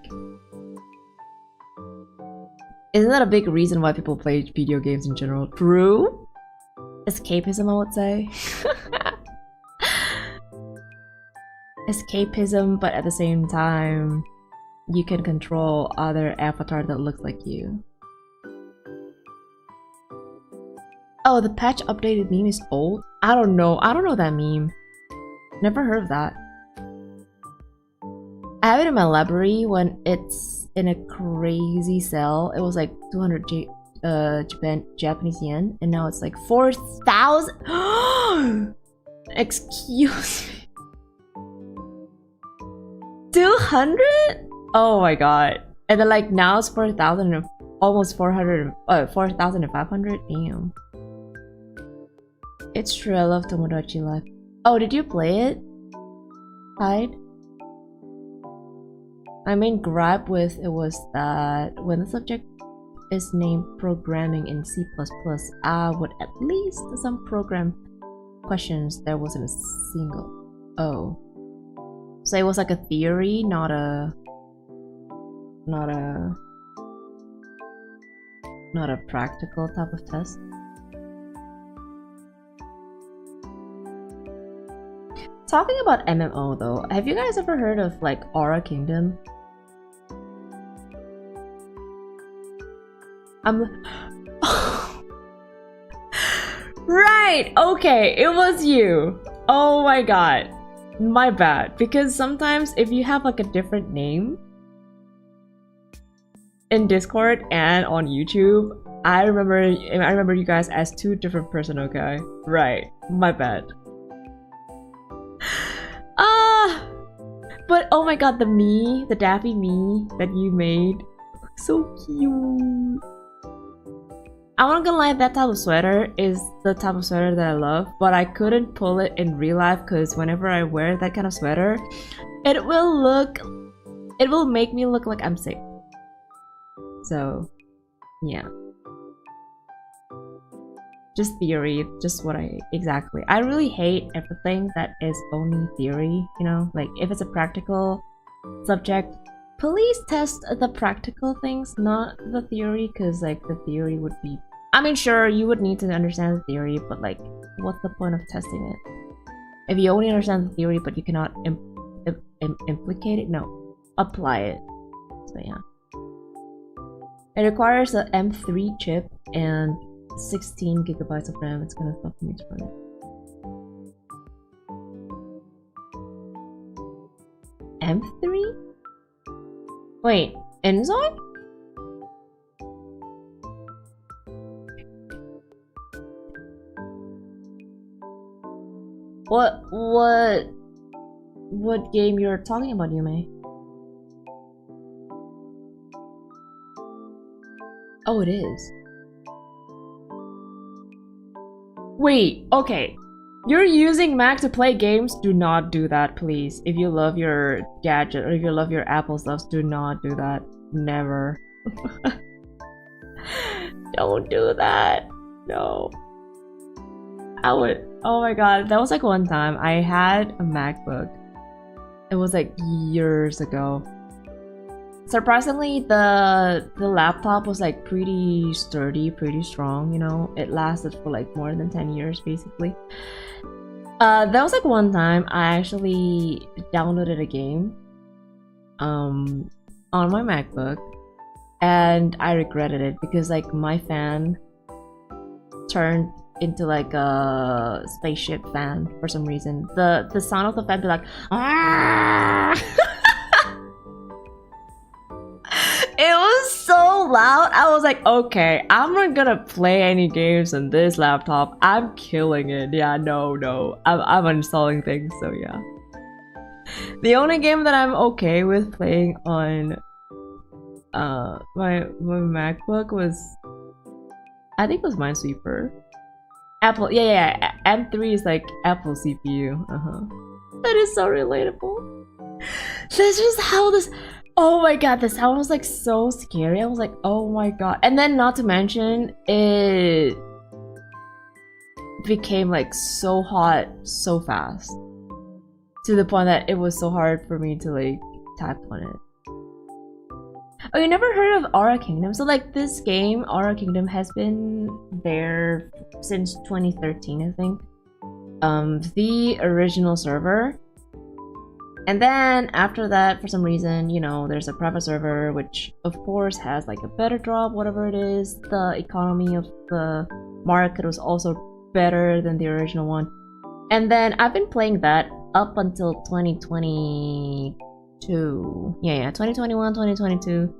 S1: Isn't that a big reason why people play video games in general? True? Escapism, I would say. Escapism, but at the same time, you can control other avatar that looks like you. Oh, the patch updated meme is old? I don't know that meme. Never heard of that. I have it in my library when it's in a crazy sale. It was like 200 Japanese yen, and now it's like 4,000. Excuse me. 200? Oh my god. And then like now it's 4,000, almost 4,500. Damn. It's true, I love Tomodachi Life. Oh, did you play it? Hide? My main gripe with it was that when the subject is named programming in C++, I would at least some program questions there wasn't a single O. So it was like a theory, not a practical type of test. Talking about MMO though, have you guys ever heard of like Aura Kingdom? Right, okay, it was you. Oh my god, my bad. Because sometimes if you have like a different name in Discord and on YouTube, I remember you guys as two different person. Okay, right, my bad. But oh my god, the Daphiel me that you made, so cute. I'm not gonna lie, that type of sweater is the type of sweater that I love, but I couldn't pull it in real life because whenever I wear that kind of sweater, it will make me look like I'm sick. So yeah, just theory, just what exactly. I really hate everything that is only theory, you know, like if it's a practical subject, please test the practical things, not the theory, because like the theory would be, I mean sure you would need to understand the theory, but like what's the point of testing it if you only understand the theory but you cannot implicate it? No, apply it. So yeah, it requires an M3 chip and 16 gigabytes of RAM. It's gonna stop me to run it. M3? Wait, Enzyme? What game you're talking about, Yume? Oh, it is. Wait, okay. You're using Mac to play games? Do not do that, please. If you love your gadget or if you love your Apple stuff, do not do that. Never. Don't do that. No. I would. Oh my god, that was like one time. I had a MacBook. It was like years ago. Surprisingly, the laptop was like pretty sturdy, pretty strong, you know. It lasted for like more than 10 years basically. That was like one time I actually downloaded a game. on my MacBook, and I regretted it because like my fan turned into like a spaceship fan for some reason. The sound of the fan be like, ah! It was so loud. I was like, okay, I'm not gonna play any games on this laptop. I'm killing it. Yeah, no. I'm uninstalling things, so yeah. The only game that I'm okay with playing on my MacBook was, I think it was Minesweeper. Apple, yeah. M3 is like Apple CPU. That is so relatable. That's just how this. Oh my god, the sound was like so scary. I was like, oh my god. And then not to mention, it became like so hot so fast. To the point that it was so hard for me to like tap on it. Oh, you never heard of Aura Kingdom? So like this game, Aura Kingdom, has been there since 2013, I think. The original server. And then after that, for some reason, you know, there's a private server, which of course has like a better drop, whatever it is. The economy of the market was also better than the original one. And then I've been playing that up until 2022. Yeah, 2021, 2022.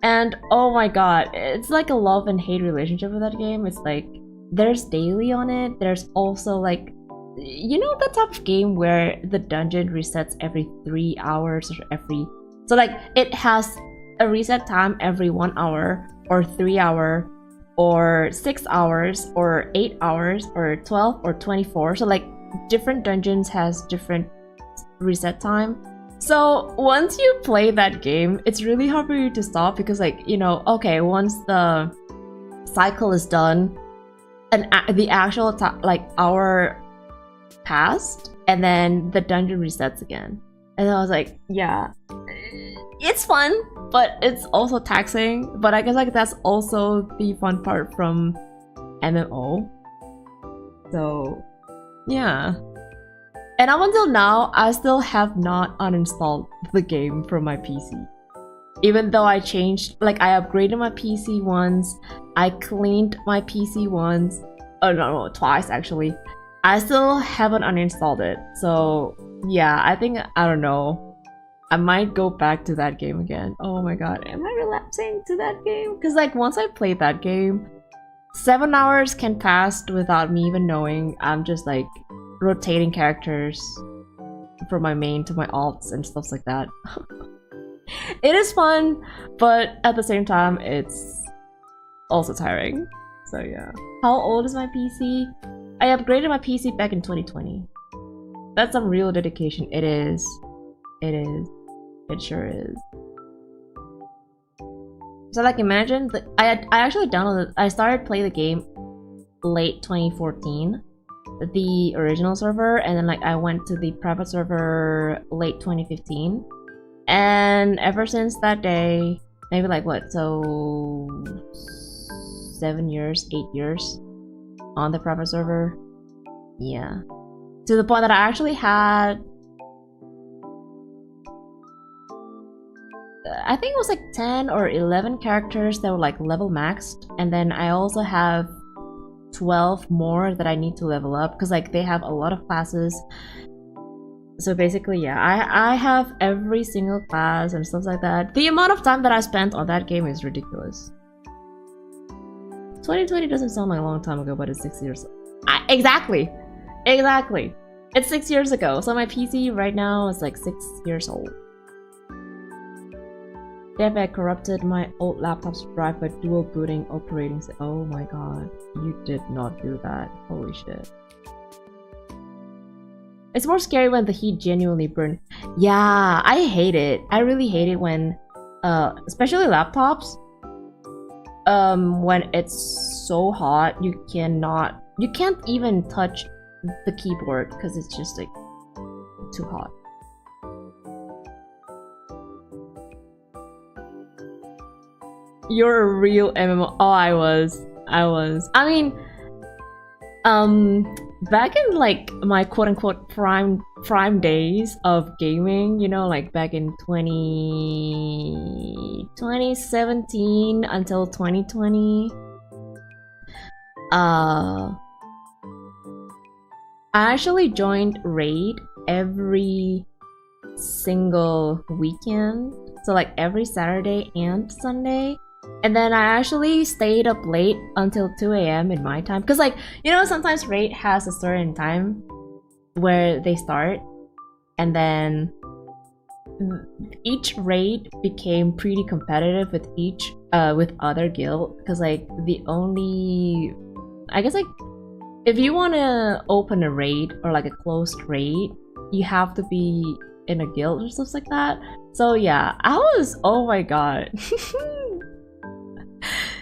S1: And oh my god, it's like a love and hate relationship with that game. It's like, there's daily on it. There's also like, you know, the type of game where the dungeon resets every 3 hours or every... So like, it has a reset time every 1 hour, or 3 hour, or 6 hours, or 8 hours, or 12, or 24. So like, different dungeons has different reset time. So once you play that game, it's really hard for you to stop because like, you know, okay, once the cycle is done, and the actual like hour passed, and then the dungeon resets again. And I was like, yeah, it's fun, but it's also taxing. But I guess like that's also the fun part from MMO. So yeah. And up until now, I still have not uninstalled the game from my PC. Even though I changed, like I upgraded my PC once, I cleaned my PC once, oh no, twice actually. I still haven't uninstalled it. So yeah, I think, I don't know, I might go back to that game again. Oh my god, am I relapsing to that game? Because like once I played that game, 7 hours can pass without me even knowing. I'm just like rotating characters from my main to my alts and stuff like that. It is fun, but at the same time, it's also tiring. So yeah. How old is my PC? I upgraded my PC back in 2020. That's some real dedication. It is. It is. It sure is. So like imagine that I actually downloaded, I started playing the game late 2014, the original server, and then like I went to the private server late 2015, and ever since that day, maybe like what, so 7 years, 8 years on the private server. Yeah, to the point that I actually had, I think it was like 10 or 11 characters that were like level maxed, and then I also have 12 more that I need to level up because like they have a lot of classes. So basically, yeah, I have every single class and stuff like that. The amount of time that I spent on that game is ridiculous. 2020 doesn't sound like a long time ago, but it's 6 years. Exactly. It's 6 years ago. So my PC right now is like 6 years old. Daphiel corrupted my old laptop's drive by dual booting operating system. Oh my god, you did not do that. Holy shit. It's more scary when the heat genuinely burned. Yeah, I hate it. I really hate it when, especially laptops, when it's so hot, you can't even touch the keyboard because it's just like too hot. You're a real MMO. Oh, I was. I mean, back in like my quote-unquote prime prime days of gaming, you know, like back in 2017 until 2020. I actually joined Raid every single weekend, so like every Saturday and Sunday. And then I actually stayed up late until 2 a.m. in my time. Because, like, you know, sometimes Raid has a certain time where they start. And then each raid became pretty competitive with with other guild. Because, like, the only... I guess, like, if you want to open a raid or, like, a closed raid, you have to be in a guild or stuff like that. So, yeah, I was... Oh my god.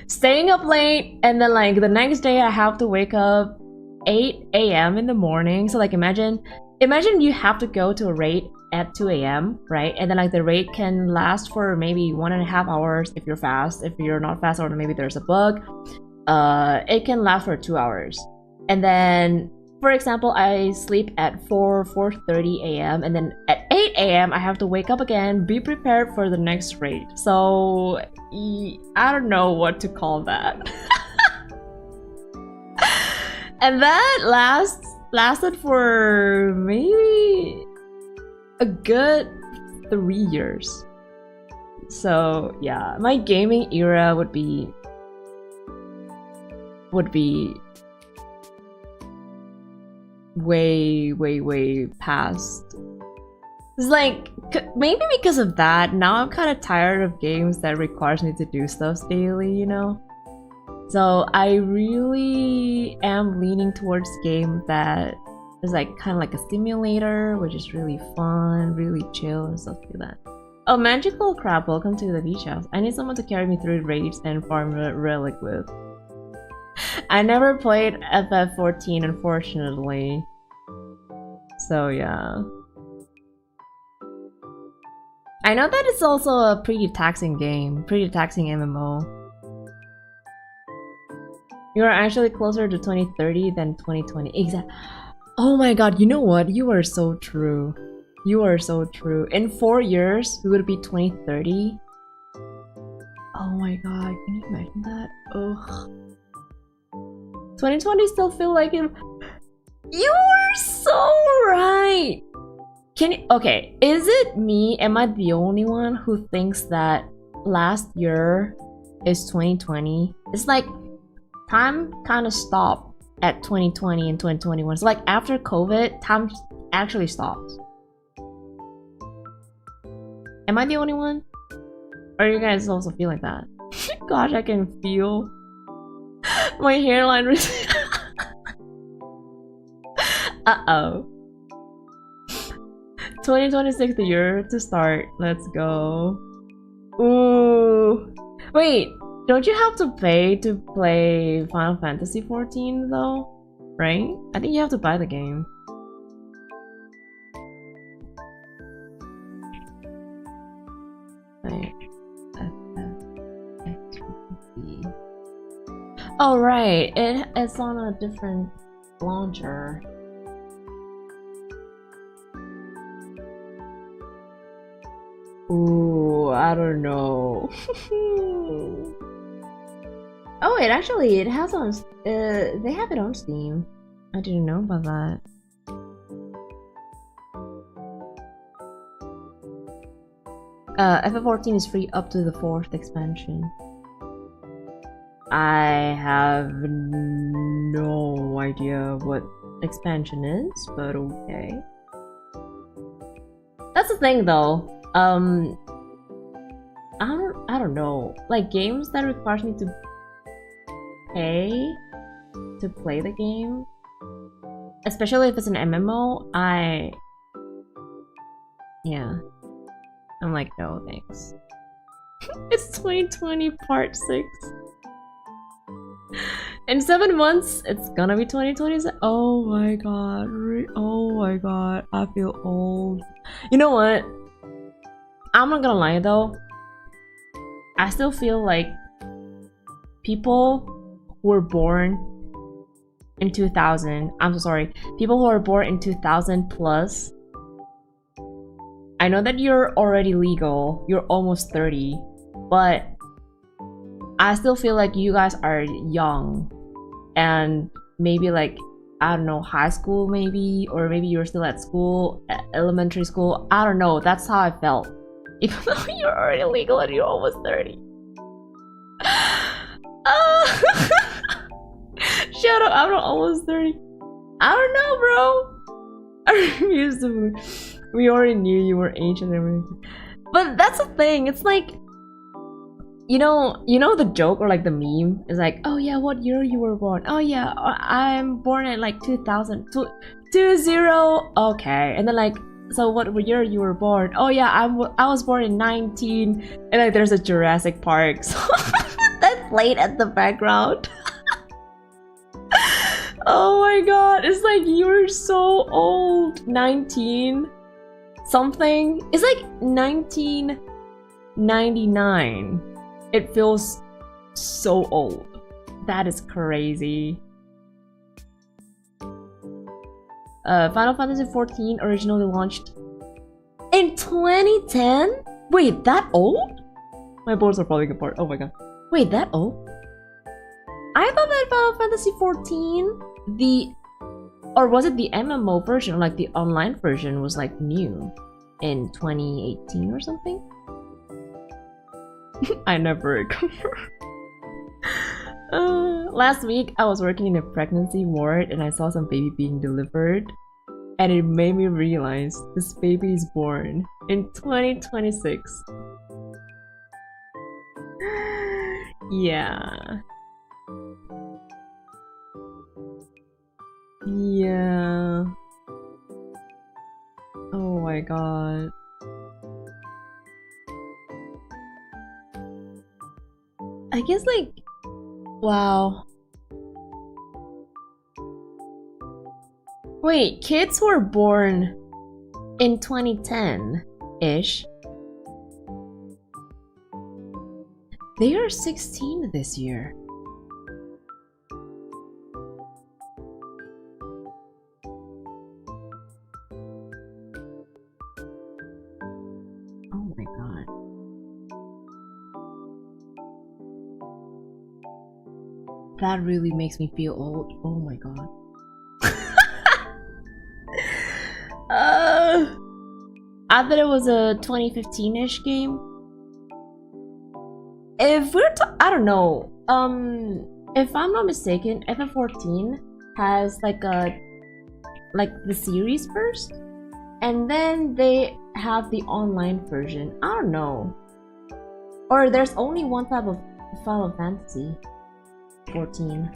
S1: Staying up late, and then like the next day I have to wake up 8 a.m. in the morning. So like imagine you have to go to a raid at 2 a.m. right? And then like the raid can last for maybe 1.5 hours if you're fast. If you're not fast, or maybe there's a bug, it can last for 2 hours. And then, for example, I sleep at 4:30 a.m. and then at 8 a.m. I have to wake up again, be prepared for the next raid. So I don't know what to call that. And that lasted for maybe a good 3 years. So yeah, my gaming era would be way past. It's like, maybe because of that, now I'm kind of tired of games that requires me to do stuff daily, you know? So I really am leaning towards game that is like kind of like a simulator, which is really fun, really chill and stuff like that. Oh, Magical Crab, welcome to the beach house. I need someone to carry me through raids and farm relic with. I never played FF14, unfortunately. So yeah. I know that it's also a pretty taxing game, pretty taxing MMO. You are actually closer to 2030 than 2020. Exactly. Oh my god, you know what? You are so true. You are so true. In 4 years, we would be 2030. Oh my god, can you imagine that? Ugh. 2020 still feel like it. You are so right. Okay, is it me? Am I the only one who thinks that last year is 2020? It's like time kind of stopped at 2020 and 2021. So like after COVID, time actually stopped. Am I the only one? Or you guys also feel like that? Gosh, I can feel my hairline. Uh-oh. 2026, the year to start. Let's go. Ooh. Wait, don't you have to pay to play Final Fantasy 14 though? Right? I think you have to buy the game. Right. Oh right, it's on a different launcher. Ooh, I don't know. Oh, it has on. They have it on Steam. I didn't know about that. FF14 is free up to the 4th expansion. I have no idea what expansion is, but okay. That's the thing, though. I don't know. Like games that requires me to pay to play the game, especially if it's an MMO, yeah. I'm like, no thanks. It's 2020 part 6. In 7 months, it's gonna be 2020. Oh my god. Oh my god. I feel old. You know what? I'm not gonna lie though. I still feel like people who were born in 2000, I'm so sorry, people who are born in 2000 plus I know that you're already legal, you're almost 30, but I still feel like you guys are young and maybe like, I don't know, high school maybe, or maybe you're still at school, elementary school, I don't know, that's how I felt. Even though you're already legal and you're almost 30. Shut up, I'm not almost 30. I don't know, bro. We already knew you were ancient and everything. But that's the thing, it's like, you know the joke or like the meme is like, oh yeah, what year you were born? Oh yeah, I'm born at like 2000, 20, okay. And then like, so what year you were born? Oh yeah, I was born in 19, and like there's a Jurassic Park, so that's played at the background. Oh my god, it's like you're so old. 19 something. It's like 1999. It feels so old. That is crazy. Final Fantasy XIV originally launched in 2010? Wait, that old? My boards are falling apart. Oh my god. Wait, that old? I thought that Final Fantasy XIV, or was it the MMO version, like the online version, was like new in 2018 or something? I never remember. Last week, I was working in a pregnancy ward and I saw some baby being delivered, and it made me realize this baby is born in 2026. Yeah. Yeah. Oh my god. I guess like, wow. Wait, kids were born in 2010-ish. They are 16 this year. Oh my god. That really makes me feel old. Oh my god. I thought it was a 2015-ish game. If we're I don't know. If I'm not mistaken, FF14 has like the series first, and then they have the online version. I don't know. Or there's only one type of Final Fantasy 14.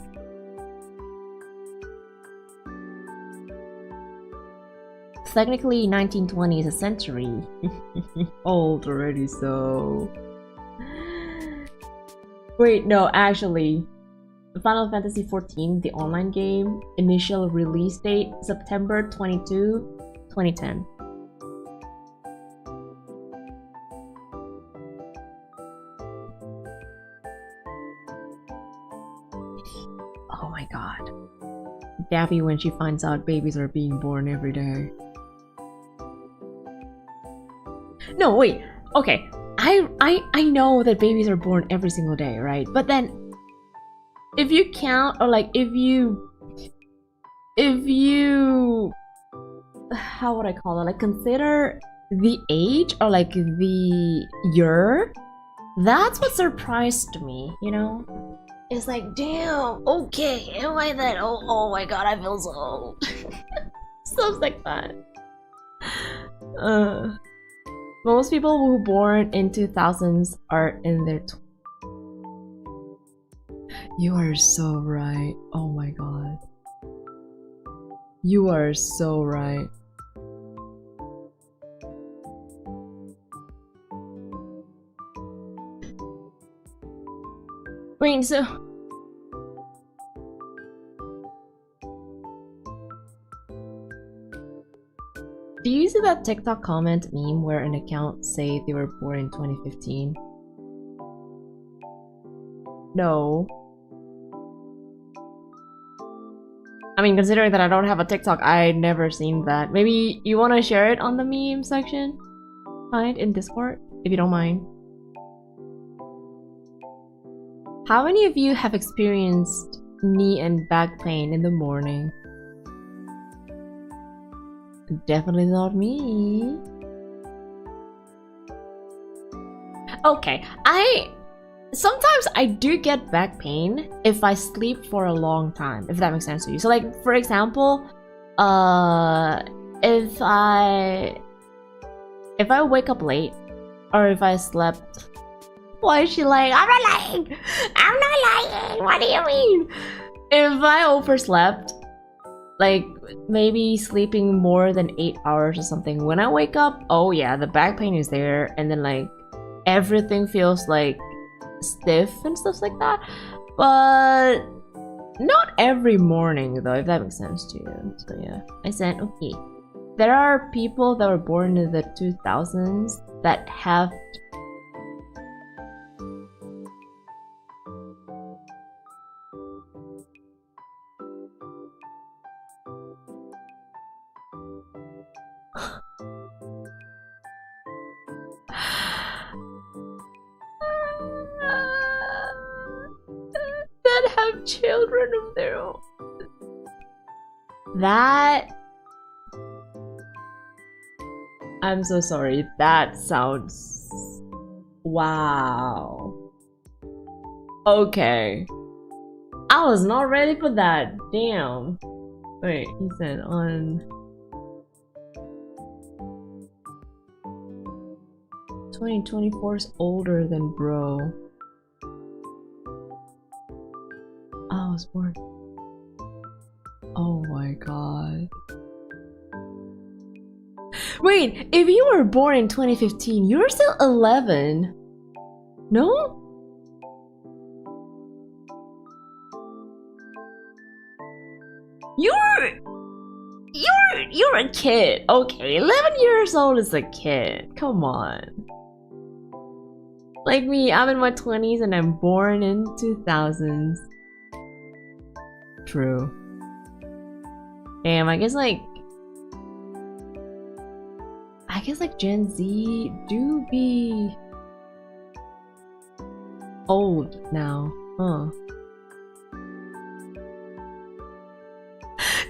S1: Technically, 1920 is a century. Old already, so... Wait, no, actually. Final Fantasy XIV, the online game, initial release date, September 22, 2010. Oh my god. Daphiel when she finds out babies are being born every day. No, wait. Okay. I know that babies are born every single day, right? But then if you count, or like if you how would I call it? Like consider the age or like the year, that's what surprised me, you know? It's like, damn, okay, am I that old? Oh my god, I feel so old. Stuff like that. Most people who were born in 2000s are in their You are so right. Oh my god. You are so right. Wait, so... Do you see that TikTok comment meme where an account say they were born in 2015? No. I mean, considering that I don't have a TikTok, I've never seen that. Maybe you want to share it on the meme section? mind in Discord, if you don't mind. How many of you have experienced knee and back pain in the morning? Definitely not me. Okay, sometimes I do get back pain if I sleep for a long time, if that makes sense to you. So like, for example, if I wake up late, or if I slept... Why is she lying? I'm not lying! I'm not lying! What do you mean? If I overslept, like maybe sleeping more than 8 hours or something, when I wake up, oh yeah, the back pain is there, and then like everything feels like stiff and stuff like that. But not every morning though, if that makes sense to you. So yeah, I said okay. There are people that were born in the 2000s that have that have children of their own. That... I'm so sorry. That sounds... Wow. Okay. I was not ready for that. Damn. Wait, he said on... 2024 is older than bro. I was born. Oh my god. Wait, if you were born in 2015, you're still 11. No? You're a kid. Okay, 11 years old is a kid. Come on. Like me, I'm in my 20s and I'm born in 2000s. True. Damn, I guess like Gen Z do be old now, huh?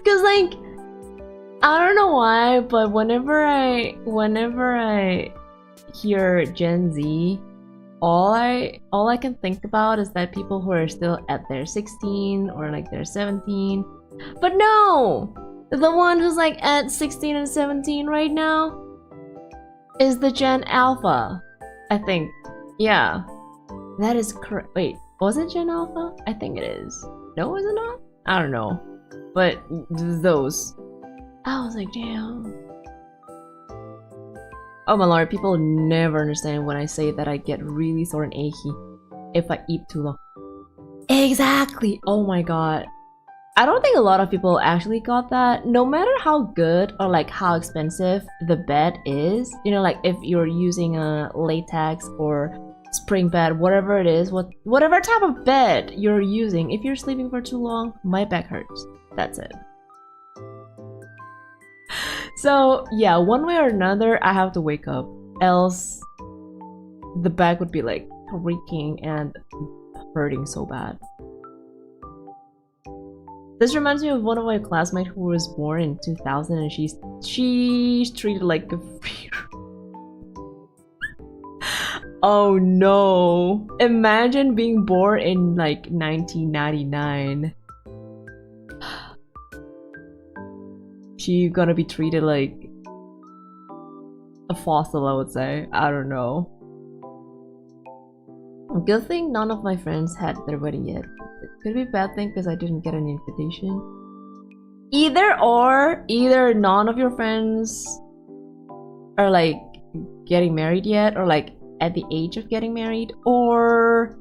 S1: Cause like, I don't know why, but whenever I hear Gen Z, all I can think about is that people who are still at their 16 or like their 17. But no! The one who's like at 16 and 17 right now is the Gen Alpha, I think. Yeah. That is correct. Wait, was it Gen Alpha? I think it is. No, is it not? I don't know. But those. I was like, damn. Oh my lord, people never understand when I say that I get really sore and achy if I eat too long. Exactly! Oh my god. I don't think a lot of people actually got that. No matter how good or like how expensive the bed is, you know, like if you're using a latex or spring bed, whatever it is, whatever type of bed you're using, if you're sleeping for too long, my back hurts. That's it. So yeah, one way or another, I have to wake up, else the back would be like creaking and hurting so bad. This reminds me of one of my classmates who was born in 2000 and she's treated like a Oh no! Imagine being born in like 1999. She's gonna be treated like a fossil, I would say. I don't know. Good thing none of my friends had their wedding yet. It could be a bad thing because I didn't get an invitation. Either none of your friends are like getting married yet, or like at the age of getting married, or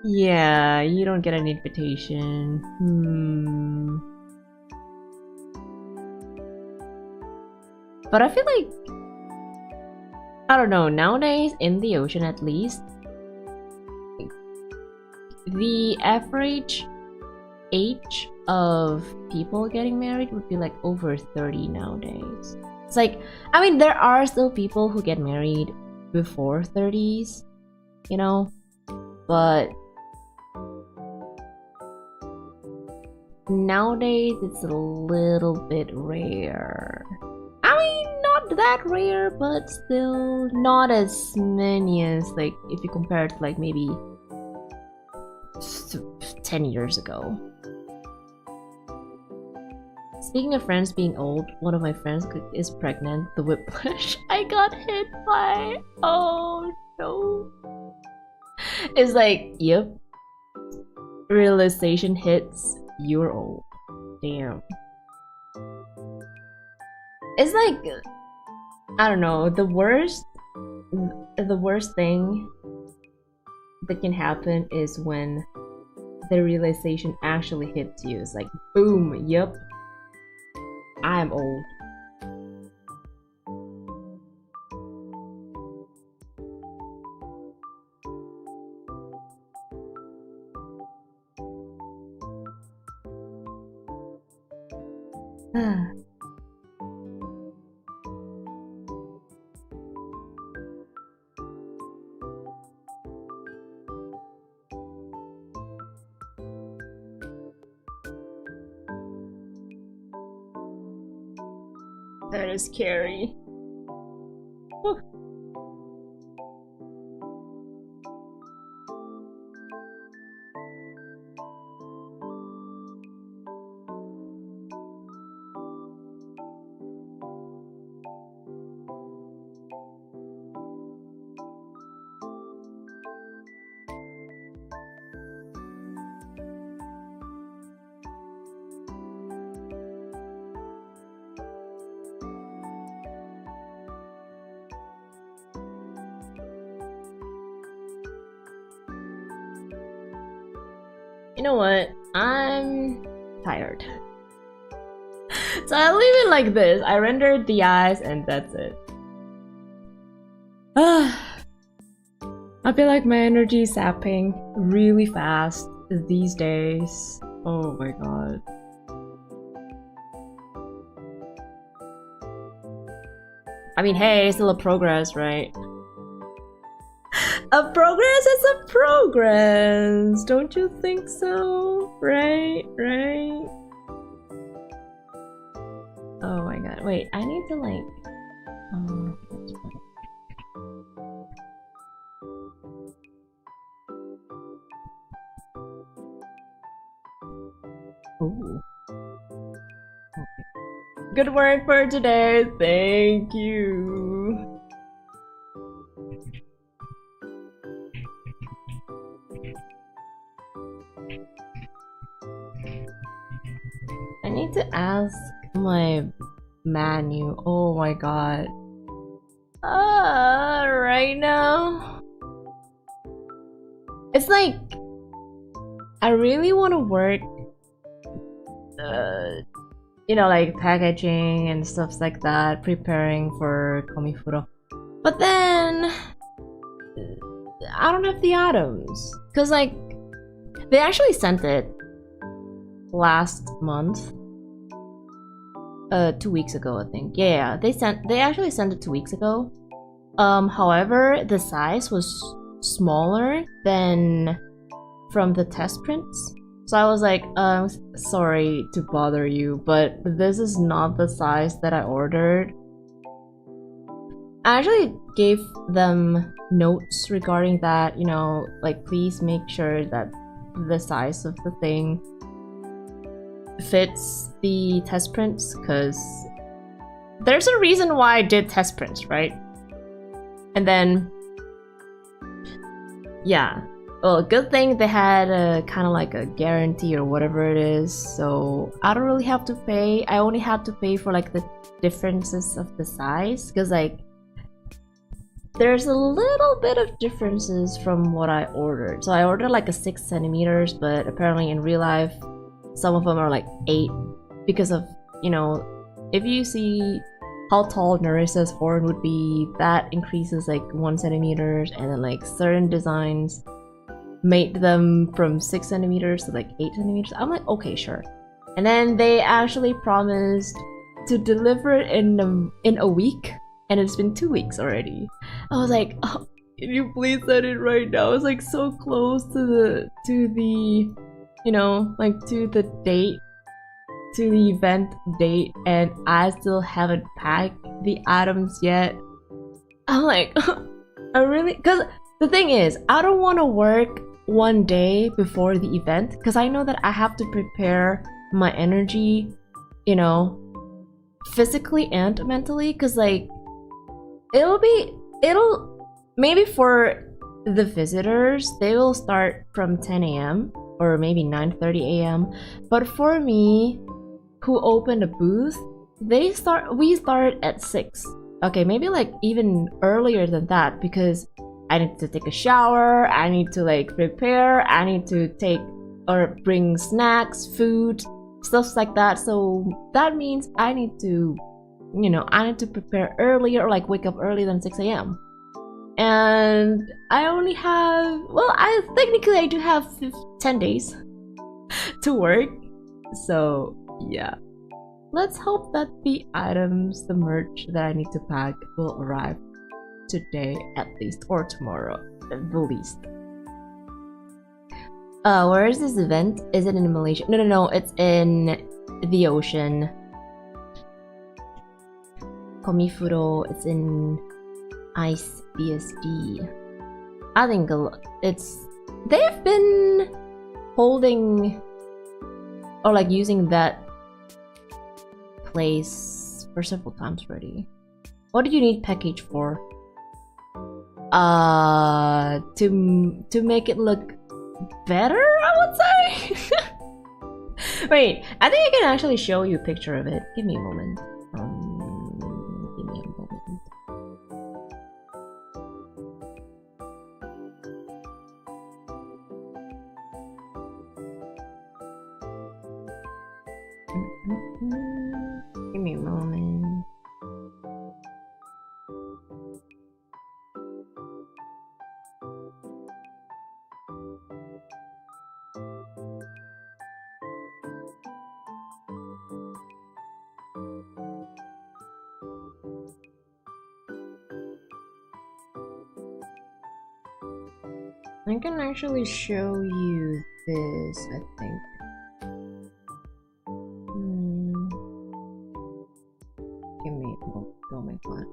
S1: yeah, you don't get an invitation. But I feel like, I don't know, nowadays in the ocean at least, the average age of people getting married would be like over 30 nowadays. It's like, I mean, there are still people who get married before 30s, you know, but nowadays it's a little bit rare. I mean, not that rare, but still not as many as, like, if you compare it to, like, maybe 10 years ago. Speaking of friends being old, one of my friends is pregnant. The whiplash I got hit by. Oh no. It's like, yep. Realization hits, you're old. Damn. It's like, I don't know, the worst thing that can happen is when the realization actually hits you. It's like, boom, yep. I'm old. That is scary. Whew. You know what? I'm tired. So I leave it like this. I rendered the eyes and that's it. I feel like my energy is sapping really fast these days. Oh my god. I mean, hey, it's still a progress, right? A progress is a progress, don't you think so? Right? Oh my god, wait, I need to like... Ooh. Okay. Good work for today, thank you. I need to ask my menu. Oh my god. Right now. It's like I really want to work you know, like packaging and stuff like that, preparing for komifuro. But then I don't have the items. Cause like they actually sent it last month. 2 weeks ago, I think. Yeah, they actually sent it 2 weeks ago. However, the size was smaller than from the test prints. So I was like, sorry to bother you, but this is not the size that I ordered. I actually gave them notes regarding that, you know, like please make sure that the size of the thing fits the test prints, because there's a reason why I did test prints, right? And then yeah, well, good thing they had a kind of like a guarantee or whatever it is, so I don't really have to pay. I only had to pay for like the differences of the size, because like there's a little bit of differences from what I ordered. So I ordered like a 6 centimeters, but apparently in real life some of them are like 8 because of, you know, if you see how tall Narissa's horn would be, that increases like 1 centimeters, and then like certain designs made them from 6 centimeters to like 8 centimeters. I'm like, okay, sure. And then they actually promised to deliver it in a week, and it's been 2 weeks already. I was like, oh, can you please send it right now? It's like so close to the you know, like to the date, to the event date, and I still haven't packed the items yet. I'm like, I really, because the thing is, I don't want to work one day before the event because I know that I have to prepare my energy, you know, physically and mentally, because like it'll maybe for the visitors, they will start from 10 a.m. or maybe 9:30 a.m. But for me, who opened a booth, we start at 6. Okay, maybe like even earlier than that, because I need to take a shower, I need to like prepare, I need to take or bring snacks, food, stuff like that. So that means I need to, you know, I need to prepare earlier, or like wake up earlier than 6 a.m. And I only have, well, technically I do have 10 days to work. So yeah, let's hope that the items, the merch that I need to pack will arrive today at least, or tomorrow at the least. Where is this event? Is it in Malaysia? No, it's in the ocean. Komifuro, it's in Ice BSD. I think they've been holding or like using that place for several times already. What do you need package for? To make it look better, I would say. Wait, I think I can actually show you a picture of it. Give me a moment. Give me a moment. Give me a moment. I can actually show you this, I think. Give me a moment. Oh my god.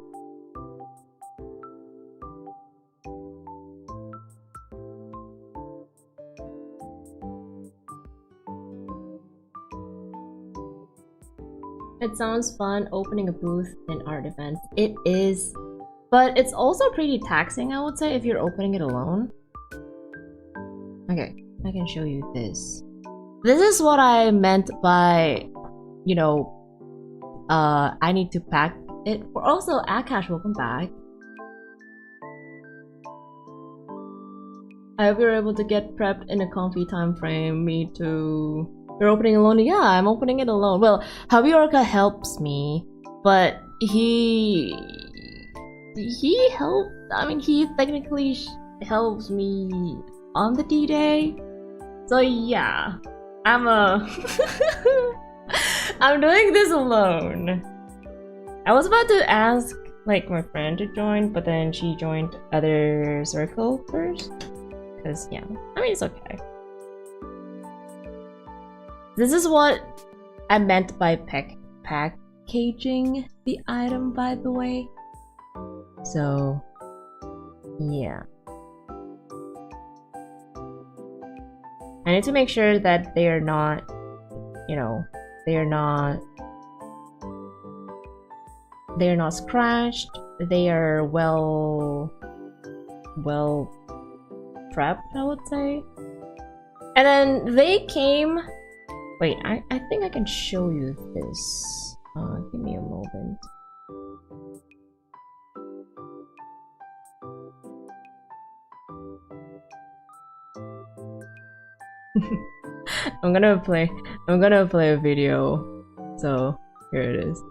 S1: It sounds fun opening a booth in art events. It is, but it's also pretty taxing, I would say, if you're opening it alone. Okay, I can show you this. This is what I meant by, you know, I need to pack it. Also, Akash, welcome back. I hope you're able to get prepped in a comfy time frame. Me too. You're opening alone? Yeah, I'm opening it alone. Well, Habiorka helps me, but he helped. I mean, he technically helps me on the D-Day. So yeah, I'm doing this alone. I was about to ask like my friend to join, but then she joined other circle first. Cause yeah, I mean it's okay. This is what I meant by packaging the item, by the way. So yeah. I need to make sure that they are not, you know, they are not scratched. They are well prepped, I would say. And then they came. Wait, I think I can show you this. Give me a moment. I'm gonna play a video. So here it is.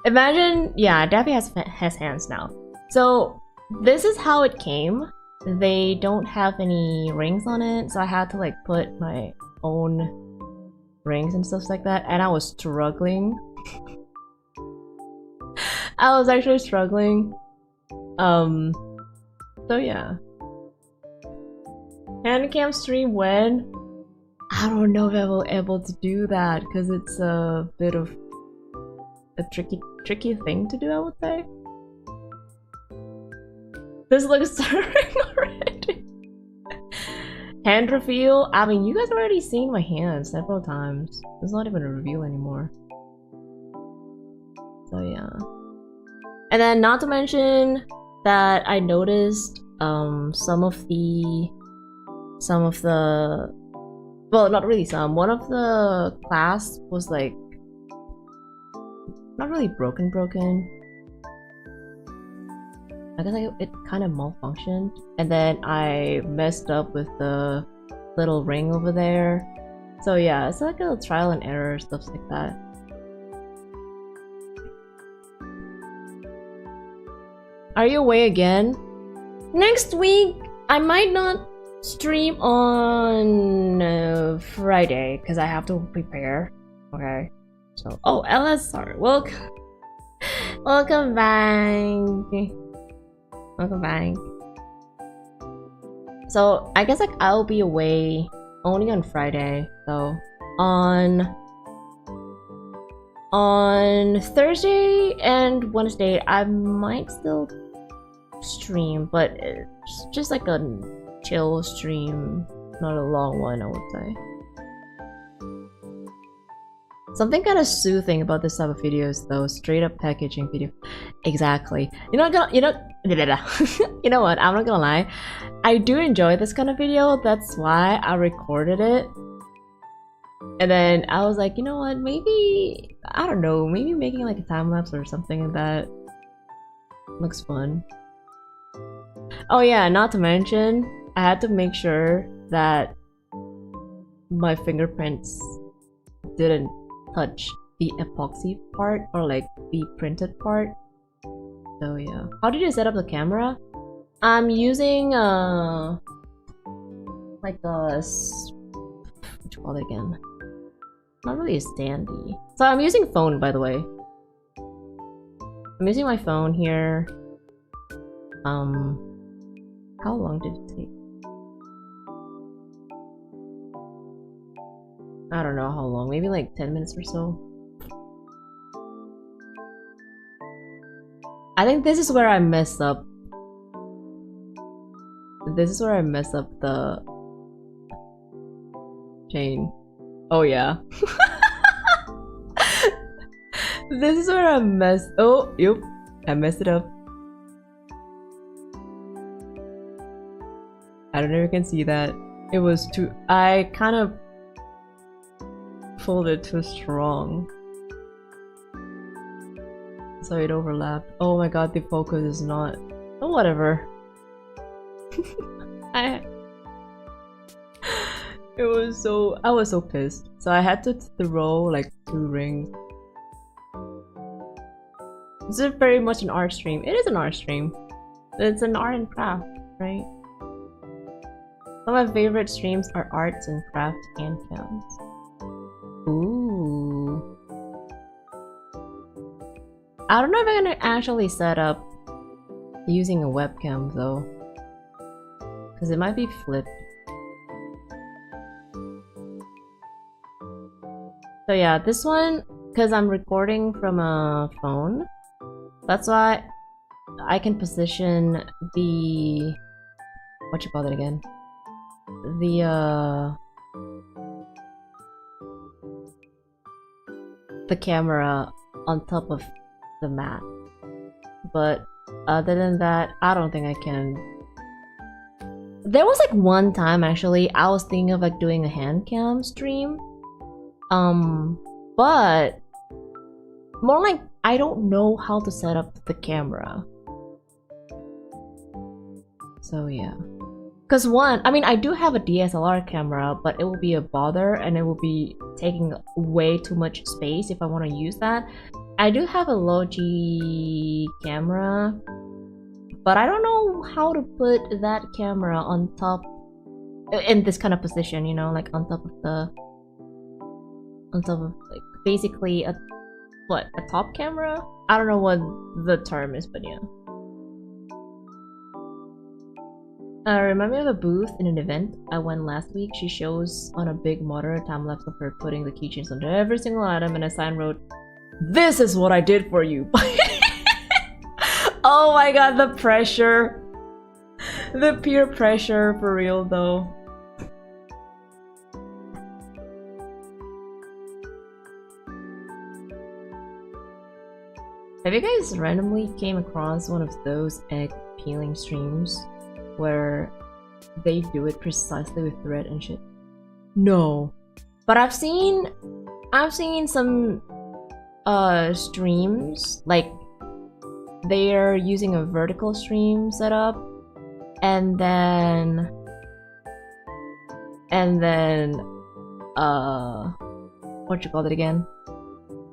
S1: Imagine, yeah, Daphiel has hands now. So this is how it came. They don't have any rings on it, so I had to like put my own rings and stuff like that, and I was struggling I was actually struggling. So yeah. Handcam stream when? I don't know if I will be able to do that because it's a bit of a tricky thing to do, I would say. This looks tiring already. Hand reveal? I mean, you guys already seen my hands several times. It's not even a reveal anymore. So yeah. And then not to mention that I noticed some of the well, not really some, one of the class was like not really broken. I guess it kind of malfunctioned, and then I messed up with the little ring over there. So yeah, it's like a trial and error, stuff like that. Are you away again? Next week, I might not stream on Friday because I have to prepare. Okay. So, oh, LSR, welcome, welcome back. Welcome back. So I guess like I'll be away only on Friday. So on Thursday and Wednesday I might still stream, but it's just like a chill stream, not a long one, I would say. Something kind of soothing about this type of videos though, straight up packaging video. Exactly. You know what, I'm not gonna lie. I do enjoy this kind of video, that's why I recorded it. And then I was like, you know what, maybe, I don't know, maybe making like a time-lapse or something like that looks fun. Oh yeah, not to mention, I had to make sure that my fingerprints didn't touch the epoxy part or like the printed part. So yeah. How did you set up the camera? I'm using like a what you call it again? Not really a standy. So I'm using phone, by the way. I'm using my phone here. How long did it take? I don't know how long, maybe like 10 minutes or so. I think this is where I messed up. This is where I messed up the chain. Oh yeah. This is where I messed. Oh, yep. I messed it up. I don't know if you can see that. It was too. I kind of pulled it too strong. So it overlapped. Oh my god, the focus is not. Oh, whatever. I was so pissed. So I had to throw like 2 rings. This is very much an art stream. It is an art stream. It's an art and craft, right? Some of my favorite streams are arts and crafts and cams. Ooh. I don't know if I'm gonna actually set up using a webcam though, because it might be flipped. So yeah, this one, because I'm recording from a phone, that's why I can position the, what you call it again? The camera on top of the mat. But other than that, I don't think I can. There was like one time actually I was thinking of like doing a hand cam stream. But more like I don't know how to set up the camera. So yeah. Cause one, I mean I do have a DSLR camera, but it will be a bother and it will be taking way too much space if I want to use that. I do have a Logi camera, but I don't know how to put that camera on top in this kind of position, you know, like on top of like basically what, a top camera? I don't know what the term is, but yeah. Remind me of a booth in an event I went last week. She shows on a big monitor time-lapse of her putting the keychains on every single item, and a sign wrote, "This is what I did for you." Oh my god, the pressure. The peer pressure, for real though. Have you guys randomly came across one of those egg peeling streams where they do it precisely with thread and shit? No. But I've seen some streams, like they're using a vertical stream setup, and then what you call it again?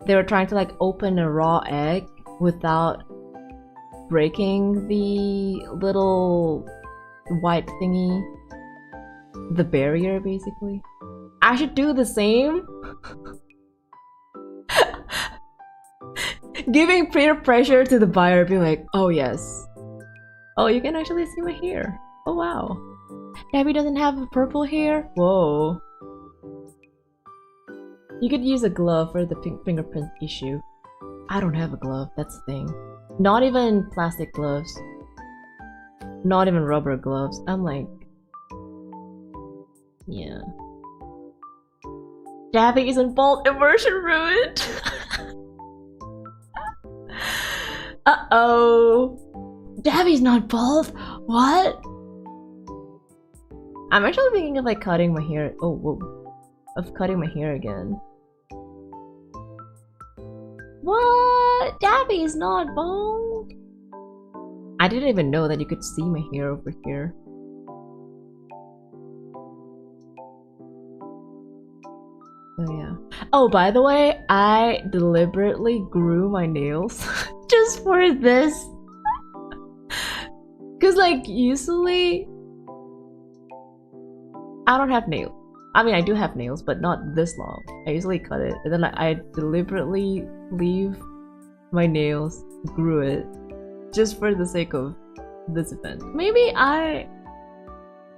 S1: They were trying to like open a raw egg without breaking the little white thingy, the barrier basically. I should do the same. Giving peer pressure to the buyer, be like, oh yes, oh you can actually see my hair, oh wow, Gabby doesn't have a purple hair, whoa. You could use a glove for the fingerprint issue. I don't have a glove, that's the thing. Not even plastic gloves. Not even rubber gloves. I'm like... yeah. Daffy isn't bald, immersion ruined! Uh-oh! Daffy's not bald? What? I'm actually thinking of like cutting my hair. Oh, whoa. Of cutting my hair again. What? Daffy is not bald? I didn't even know that you could see my hair over here. Oh yeah. Oh, by the way, I deliberately grew my nails just for this. Cause like usually I don't have nails. I mean, I do have nails, but not this long. I usually cut it, and then I deliberately leave my nails, grew it, just for the sake of this event. Maybe I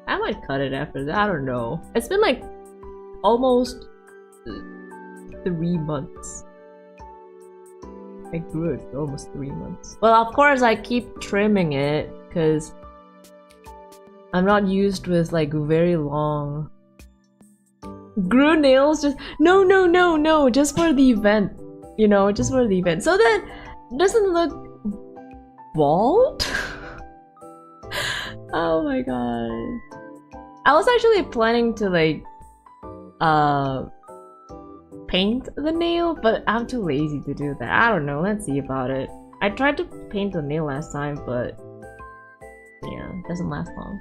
S1: might cut it after that, I don't know. It's been like almost 3 months. I grew it for almost 3 months. Well, of course I keep trimming it, because I'm not used with like very long... Grew nails, just no, just for the event, you know, just for the event, so that it doesn't look bald. Oh my god, I was actually planning to like paint the nail, but I'm too lazy to do that. I don't know, let's see about it. I tried to paint the nail last time, but yeah, it doesn't last long,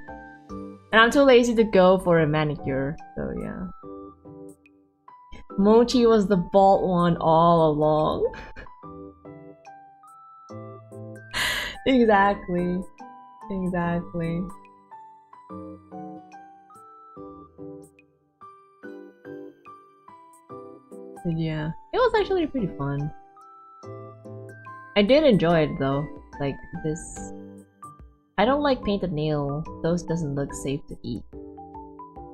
S1: and I'm too lazy to go for a manicure, so yeah. Mochi was the bald one all along. Exactly. Exactly. But yeah, it was actually pretty fun. I did enjoy it though. Like this... I don't like painted nail. Those doesn't look safe to eat.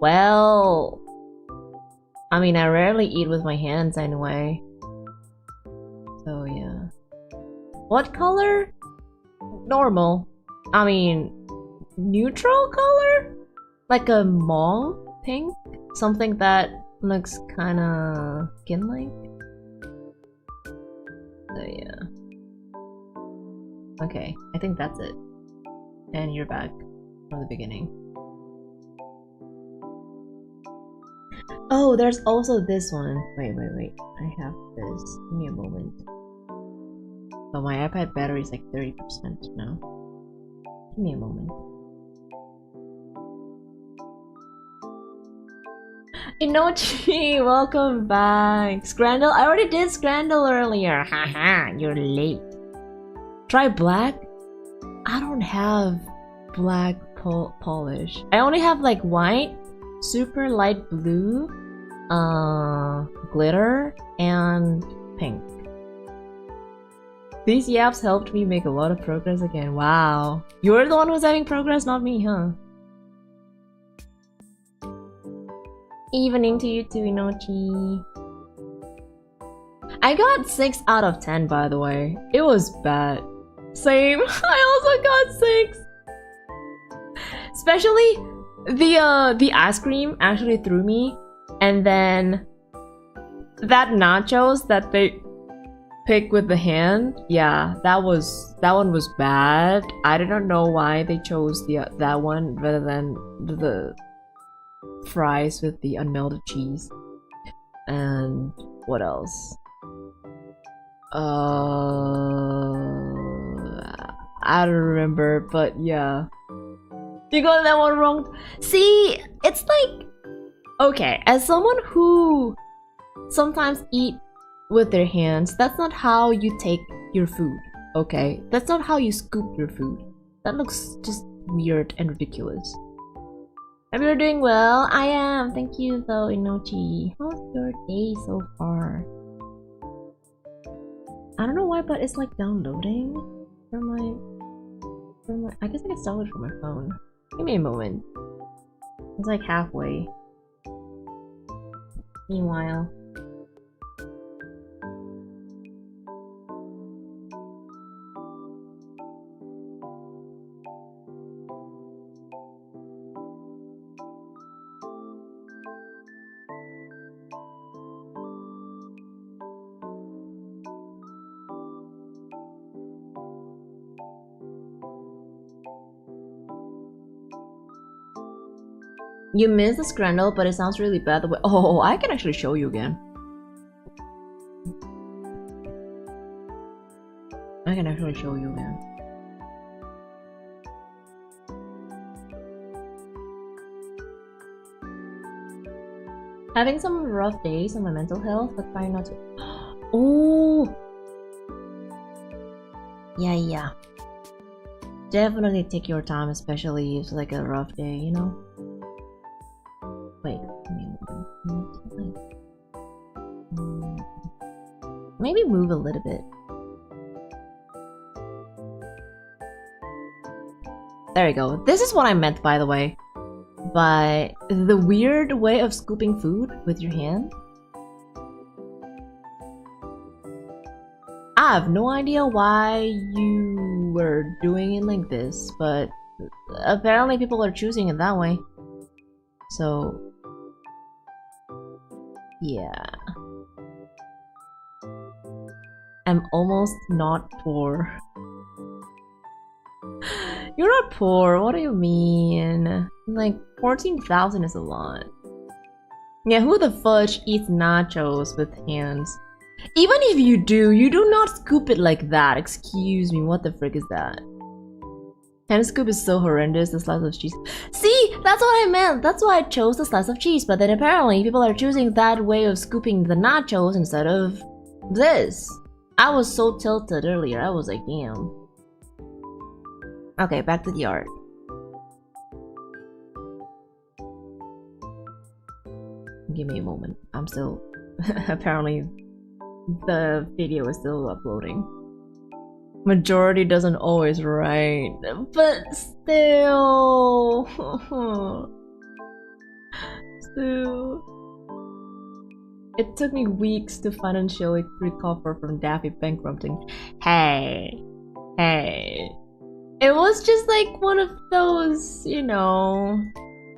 S1: Well... I mean, I rarely eat with my hands anyway. So yeah. What color? Normal. I mean, neutral color? Like a mauve pink? Something that looks kinda skin-like? So yeah. Okay, I think that's it. And you're back from the beginning. Oh, there's also this one. Wait. I have this. Give me a moment. Oh, my iPad battery is like 30% now. Give me a moment. Inochi, welcome back. Scrandle? I already did Scrandle earlier. Haha, you're late. Try black? I don't have black polish. I only have like white, super light blue, glitter, and pink. These yaps helped me make a lot of progress again. Wow. You're the one who's having progress, not me, huh? Evening to you too, Inochi. I got 6 out of 10, by the way. It was bad. Same. I also got 6. Especially the ice cream actually threw me, and then that nachos that they pick with the hand, yeah, that one was bad. I didn't know why they chose that one rather than the fries with the unmelted cheese. And what else? I don't remember, but yeah. You got that one wrong. See, it's like, okay, as someone who sometimes eat with their hands, that's not how you take your food, okay? That's not how you scoop your food. That looks just weird and ridiculous. Hope you're doing well. I am. Thank you though, Inochi. How's your day so far? I don't know why, but it's like downloading from my I guess I can download it from my phone. Give me a moment. It's like halfway. Meanwhile. You missed the scrandle, but it sounds really bad the way— oh, I can actually show you again. I can actually show you again. Having some rough days on my mental health, but trying not to— oh! Yeah. Definitely take your time, especially if it's like a rough day, you know? Wait, maybe move a little bit. There we go. This is what I meant, by the way. By the weird way of scooping food with your hand. I have no idea why you were doing it like this, but apparently people are choosing it that way. So yeah. I'm almost not poor. You're not poor, what do you mean? Like, 14,000 is a lot. Yeah, who the fudge eats nachos with hands? Even if you do not scoop it like that. Excuse me, what the frick is that? Hand scoop is so horrendous, the slice of cheese. See, that's what I meant. That's why I chose the slice of cheese. But then apparently people are choosing that way of scooping the nachos instead of this. I was so tilted earlier. I was like, damn. Okay, back to the art. Give me a moment. I'm still... apparently the video is still uploading. Majority doesn't always write, but still. Still. It took me weeks to financially recover from Daphiel bankrupting. Hey. It was just like one of those, you know,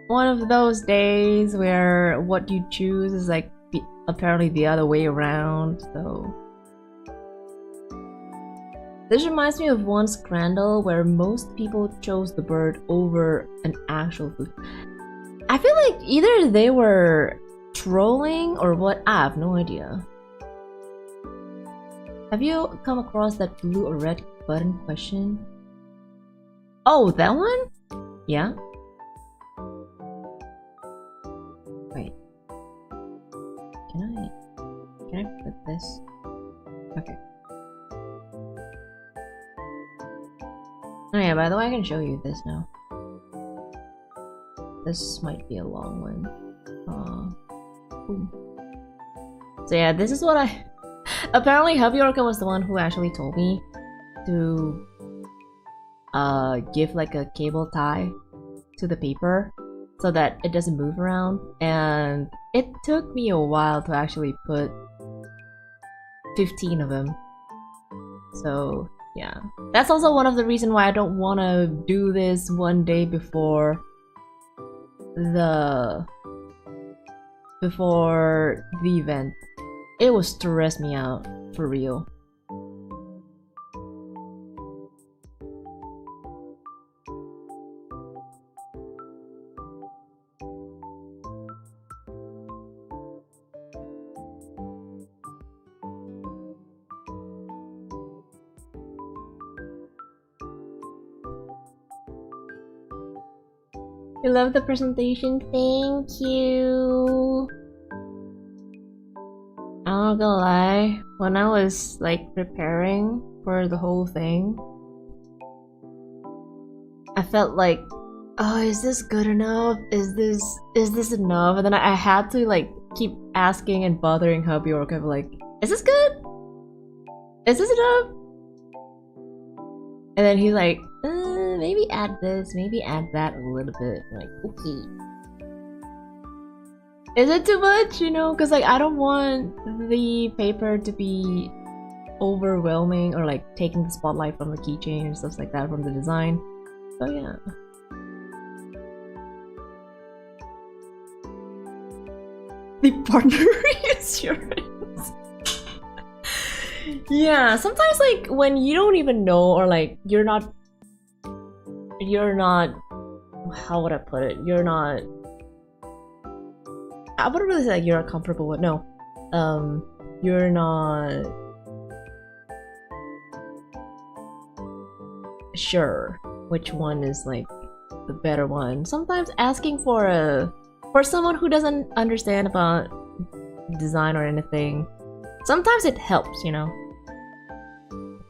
S1: one of those days where what you choose is like apparently the other way around, so. This reminds me of one scrandal where most people chose the bird over an actual food. I feel like either they were trolling or what, I have no idea. Have you come across that blue or red button question? Oh, that one? Yeah? Wait. Can I flip this? Okay. Oh yeah, by the way, I can show you this now. This might be a long one. So yeah, this is what Apparently, Habiorka was the one who actually told me to give like a cable tie to the paper so that it doesn't move around, and it took me a while to actually put 15 of them. So yeah, that's also one of the reasons why I don't want to do this one day before the event. It will stress me out for real. I love the presentation, thank you! I'm not gonna lie, when I was like preparing for the whole thing, I felt like, oh, is this good enough? Is this enough? And then I had to like keep asking and bothering Habiorka, like, is this good? Is this enough? And then he's like, maybe add this, maybe add that a little bit. I'm like, okay. Is it too much? You know, because like I don't want the paper to be overwhelming or like taking the spotlight from the keychain and stuff like that from the design. So yeah. The partner reassurance. Yeah, sometimes like when you don't even know or like you're not, how would I put it? I wouldn't really say like you're comfortable with, no. You're not sure which one is like the better one. Sometimes asking for someone who doesn't understand about design or anything, sometimes it helps, you know.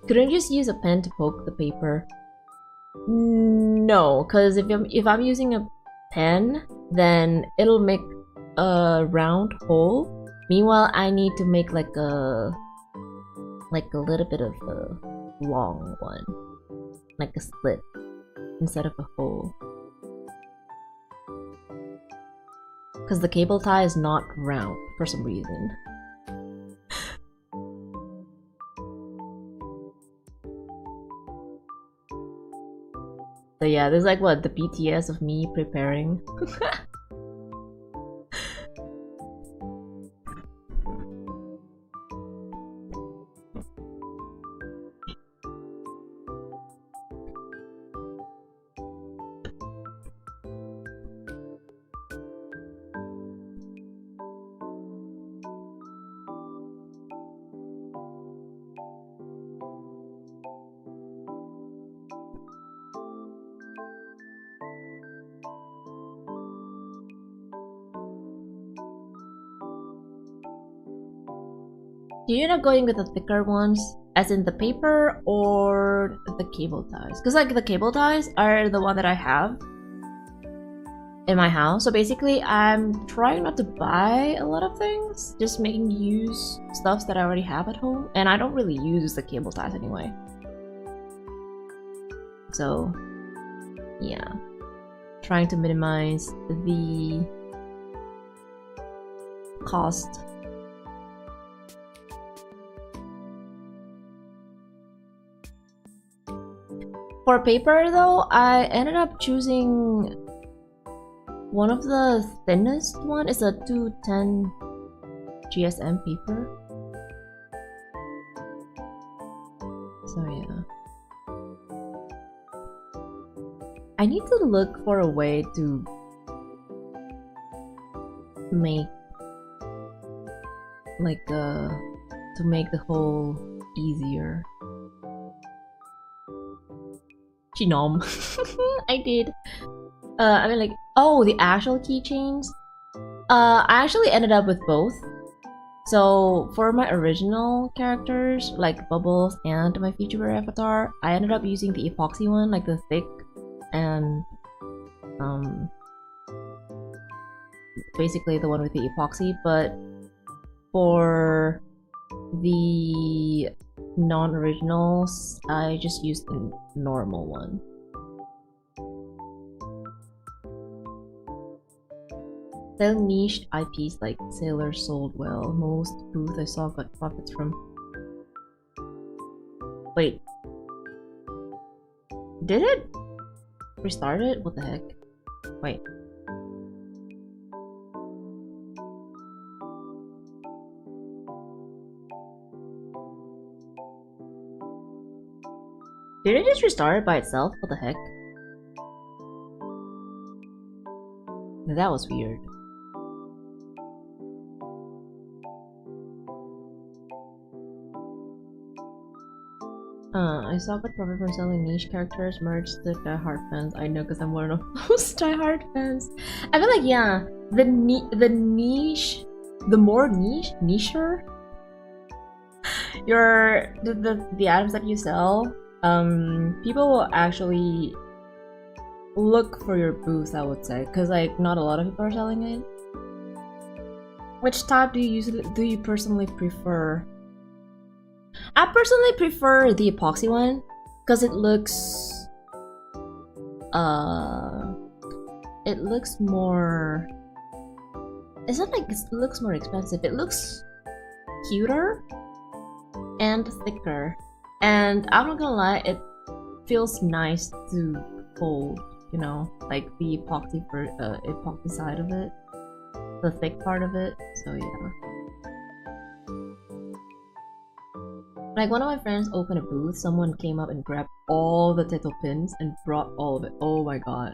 S1: Couldn't you just use a pen to poke the paper? No, because if I'm using a pen, then it'll make a round hole. Meanwhile, I need to make like a little bit of a long one, like a slit instead of a hole. Because the cable tie is not round for some reason. So yeah, this is like what, the BTS of me preparing. Do you end up going with the thicker ones, as in the paper or the cable ties? Because like the cable ties are the one that I have in my house. So basically I'm trying not to buy a lot of things, just making use stuffs that I already have at home. And I don't really use the cable ties anyway. So yeah, trying to minimize the cost. For paper though, I ended up choosing one of the thinnest one. It's a 210 GSM paper. So yeah. I need to look for a way to make like to make the whole easier. Genome. I did. I mean like, oh, the actual keychains. I actually ended up with both. So for my original characters, like Bubbles and my Vtuber avatar, I ended up using the epoxy one, like the thick and basically the one with the epoxy. But for the non-originals, I just used the normal one. Sell niche IPs like Sailor sold well. Most booth I saw got profits from. Wait. Did it restart it? What the heck? Wait. Did it just restart it by itself? What the heck? That was weird. I saw good profit from selling niche characters merged with die-hard fans. I know because I'm one of those die-hard fans. I feel like, yeah, the niche, the more nicher the items that you sell, people will actually look for your booth, I would say, because like not a lot of people are selling it. Which type do you personally prefer? I personally prefer the epoxy one because it looks more, it's not like it looks more expensive, it looks cuter and thicker, and I'm not gonna lie, it feels nice to hold, you know, like the epoxy epoxy side of it, the thick part of it. So yeah. Like one of my friends opened a booth, someone came up and grabbed all the Teto pins and brought all of it. Oh my god.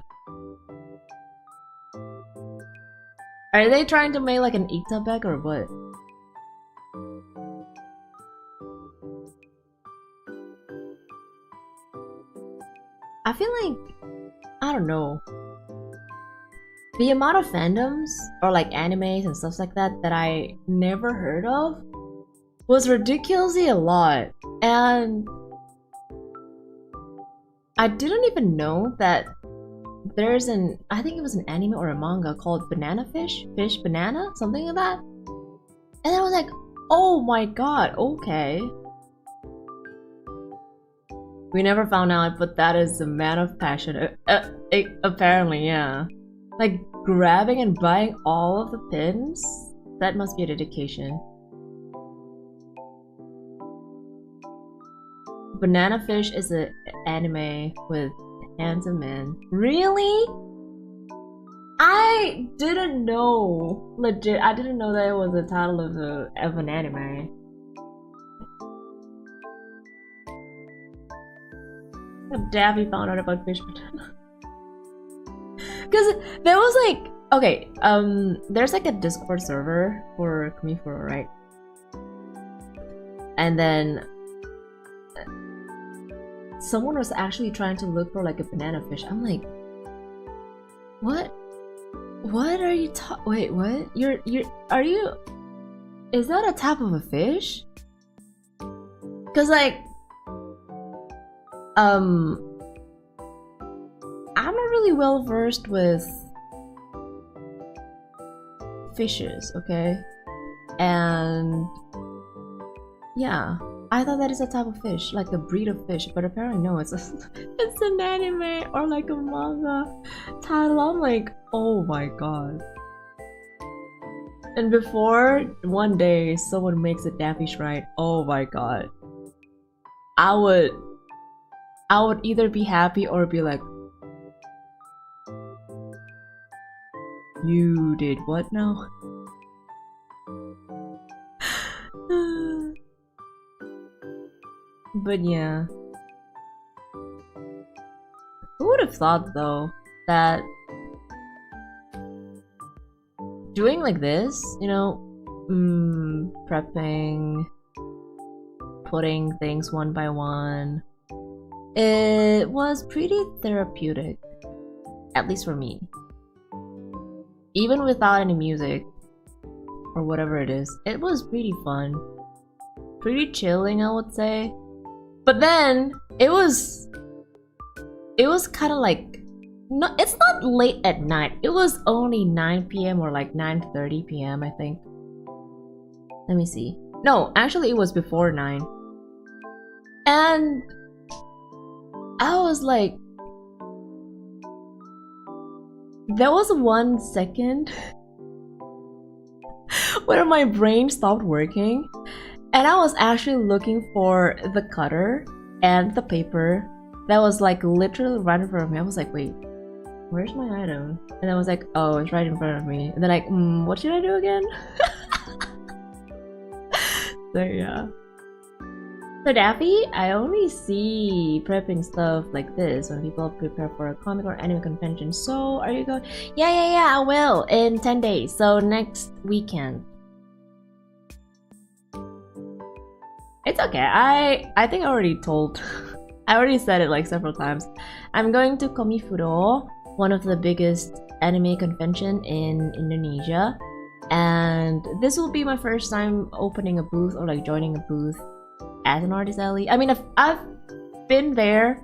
S1: Are they trying to make like an Ita bag or what? I feel like, I don't know. The amount of fandoms or like animes and stuff like that that I never heard of was ridiculously a lot, and I didn't even know that there's I think it was an anime or a manga called Banana Fish Banana, something like that, and I was like, oh my god, okay. We never found out, but that is a man of passion, apparently, yeah. Like grabbing and buying all of the pins, that must be a dedication. Banana Fish is an anime with handsome men. Really? I didn't know. Legit, I didn't know that it was the title of an anime. Daphiel found out about Fish Banana. Because there was like, okay, there's like a Discord server for Kamifuro, right? And then someone was actually trying to look for like a banana fish. I'm like, what? What are you wait, what? Are you? Is that a type of a fish? Cause like, I'm not really well versed with fishes, okay? And yeah, I thought that is a type of fish, like a breed of fish, but apparently no, it's an anime or like a manga title. I'm like, oh my god. And before one day someone makes a Daffy shrine, oh my god, I would either be happy or be like, you did what now? But yeah, who would have thought though that doing like this, you know, prepping, putting things one by one, it was pretty therapeutic, at least for me. Even without any music or whatever it is, it was pretty fun, pretty chilling, I would say. But then it was kind of like, no, it's not late at night. It was only 9 p.m. or like 9:30 p.m. I think. Let me see. No, actually it was before 9. And I was like, there was 1 second where my brain stopped working, and I was actually looking for the cutter and the paper that was like literally right in front of me. I was like, wait, where's my item? And I was like, oh, it's right in front of me. And then like, what should I do again? So yeah. So Daffy, I only see prepping stuff like this when people prepare for a comic or anime convention. So are you going? Yeah, I will in 10 days. So next weekend. It's okay. I think I already told. I already said it like several times. I'm going to Komifuro, one of the biggest anime convention in Indonesia, and this will be my first time opening a booth or like joining a booth as an artist alley. I mean, I've been there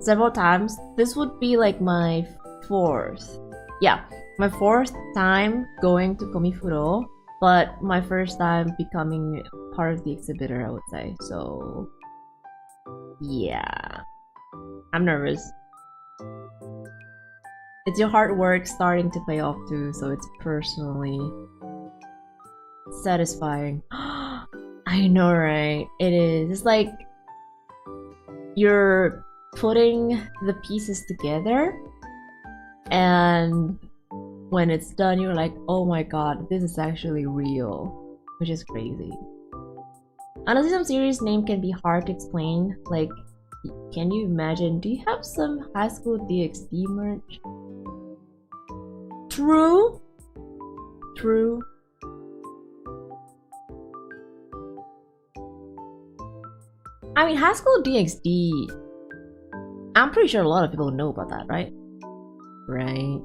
S1: several times. This would be like my 4th. Yeah, my 4th time going to Komifuro, but my first time becoming part of the exhibitor, I would say. So yeah, I'm nervous. It's your hard work starting to pay off too, so it's personally satisfying. I know, right? It is. It's like you're putting the pieces together, and when it's done, you're like, oh my god, this is actually real, which is crazy. Honestly, some series name can be hard to explain. Like, can you imagine? Do you have some High School DxD merch? True. I mean, High School DxD, I'm pretty sure a lot of people know about that, right? Right.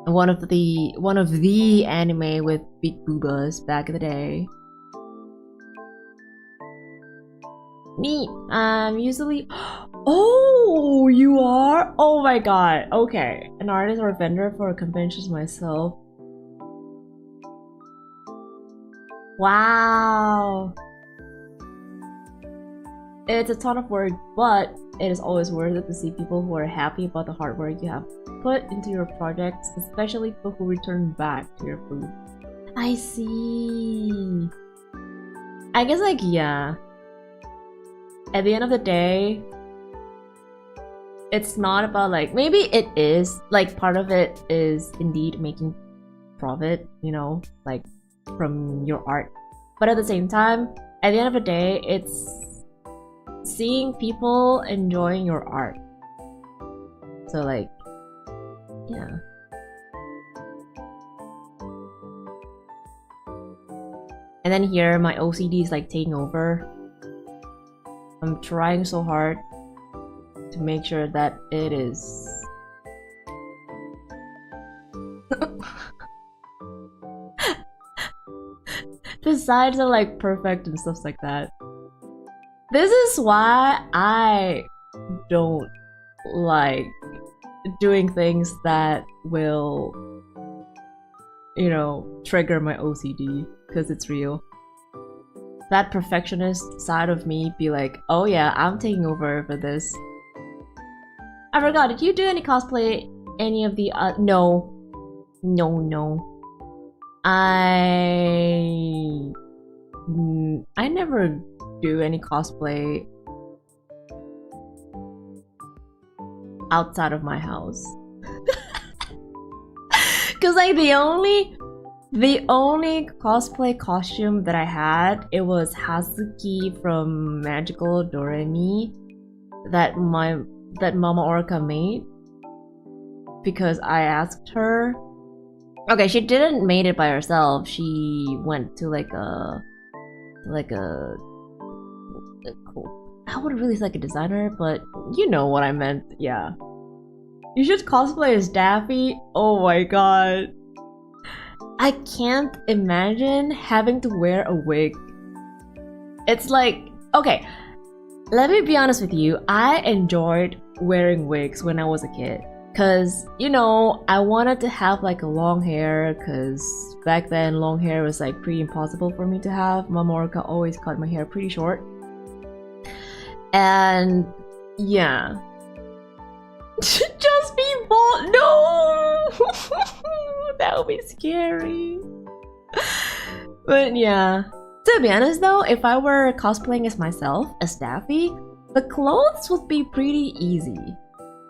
S1: One of the anime with big boobas back in the day. Neat. Usually. Oh, you are? Oh my god. Okay. An artist or vendor for conventions myself. Wow. It's a ton of work, but it is always worth it to see people who are happy about the hard work you have put into your projects, especially people who return back to your booth. I see. I guess, like, yeah. At the end of the day, it's not about, like, maybe it is, like, part of it is indeed making profit, you know, like, from your art. But at the same time, at the end of the day, it's seeing people enjoying your art. So, like, yeah. And then here, my OCD is like taking over. I'm trying so hard to make sure that it is. The sides are like perfect and stuff like that. This is why I don't like doing things that will, you know, trigger my OCD, because it's real. That perfectionist side of me be like, oh yeah, I'm taking over for this. I forgot, did you do any cosplay? Any of the no. I never do any cosplay outside of my house. Cause like the only cosplay costume that I had, it was Hazuki from Magical Doremi that Mama Orca made, because I asked her. Okay, she didn't made it by herself. She went to like a I would really like a designer, but you know what I meant. Yeah, you should cosplay as Daffy. Oh my god, I can't imagine having to wear a wig. It's like, okay, let me be honest with you, I enjoyed wearing wigs when I was a kid. Cause you know, I wanted to have like a long hair, cause back then long hair was like pretty impossible for me to have. Mamorka always cut my hair pretty short. And yeah. Just be bald. No! That would be scary. But yeah. To be honest though, if I were cosplaying as myself, as Daffy, the clothes would be pretty easy.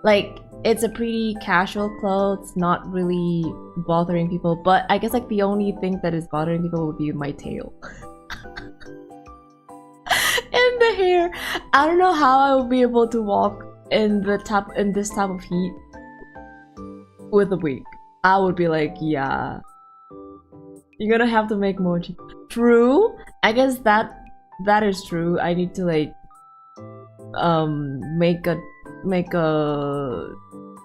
S1: Like, it's a pretty casual clothes, not really bothering people, but I guess like the only thing that is bothering people would be my tail. And the hair. I don't know how I will be able to walk in this type of heat with a wig. I would be like, yeah. You're gonna have to make mochi. True. I guess that is true. I need to like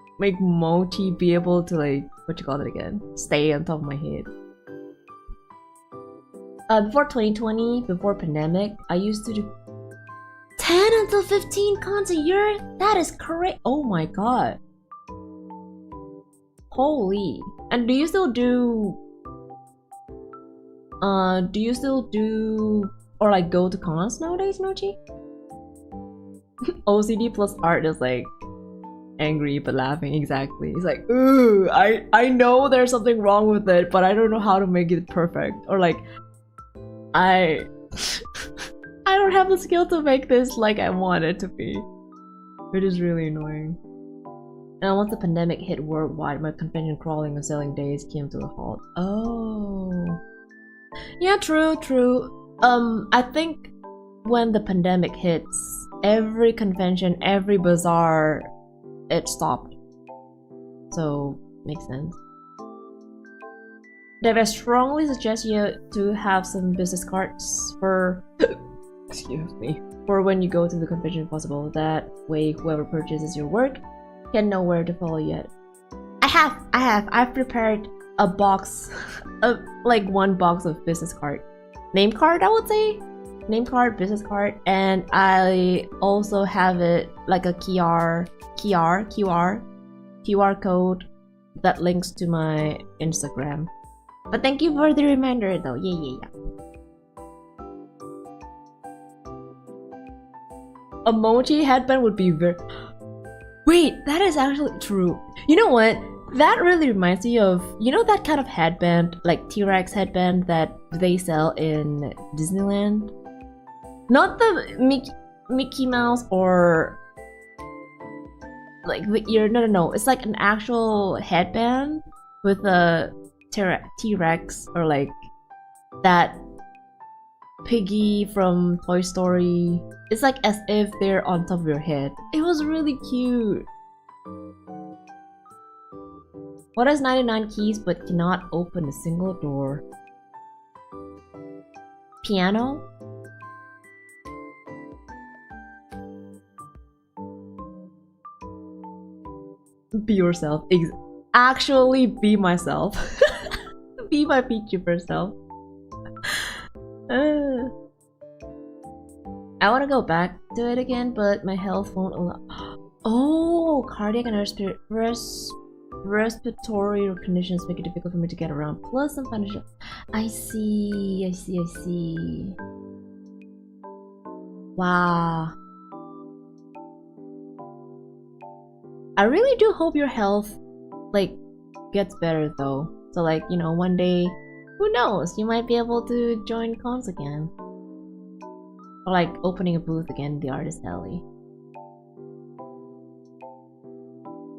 S1: make mochi be able to like, what you call it again? Stay on top of my head. Before 2020, before pandemic, I used to do 10 until 15 cons a year? That is correct. Oh my god. Holy. And do you still do or like go to cons nowadays, Mochi? OCD plus art is like angry but laughing. Exactly. It's like, ooh, I know there's something wrong with it, but I don't know how to make it perfect. Or like, I don't have the skill to make this like I want it to be. It is really annoying. And once the pandemic hit worldwide, my convention crawling and selling days came to a halt. Oh. Yeah, true. I think when the pandemic hits, every convention, every bazaar, it stopped. So, makes sense. Dave, I strongly suggest you to have some business cards for excuse me, for when you go to the convention if possible. That way whoever purchases your work can know where to follow you at. I've prepared a box of like one box of business card. Name card, I would say. Name card, business card, and I also have it like a QR code that links to my Instagram. But thank you for the reminder though. Yeah. A mochi headband would be very... Wait, that is actually true. You know what? That really reminds me of, you know that kind of headband, like T-Rex headband that they sell in Disneyland? Not the Mickey Mouse or like the ear, no. It's like an actual headband with a T-Rex or like that Piggy from Toy Story. It's like as if they're on top of your head. It was really cute. What has 99 keys but cannot open a single door? Piano? Be yourself. Actually be myself. Be my Vtuber self. I want to go back to it again, but my health won't allow. Oh, cardiac and respiratory conditions make it difficult for me to get around. Plus some financial. I see. Wow. I really do hope your health like gets better though. So like, you know, one day, who knows, you might be able to join cons again. Or like opening a booth again in the artist alley.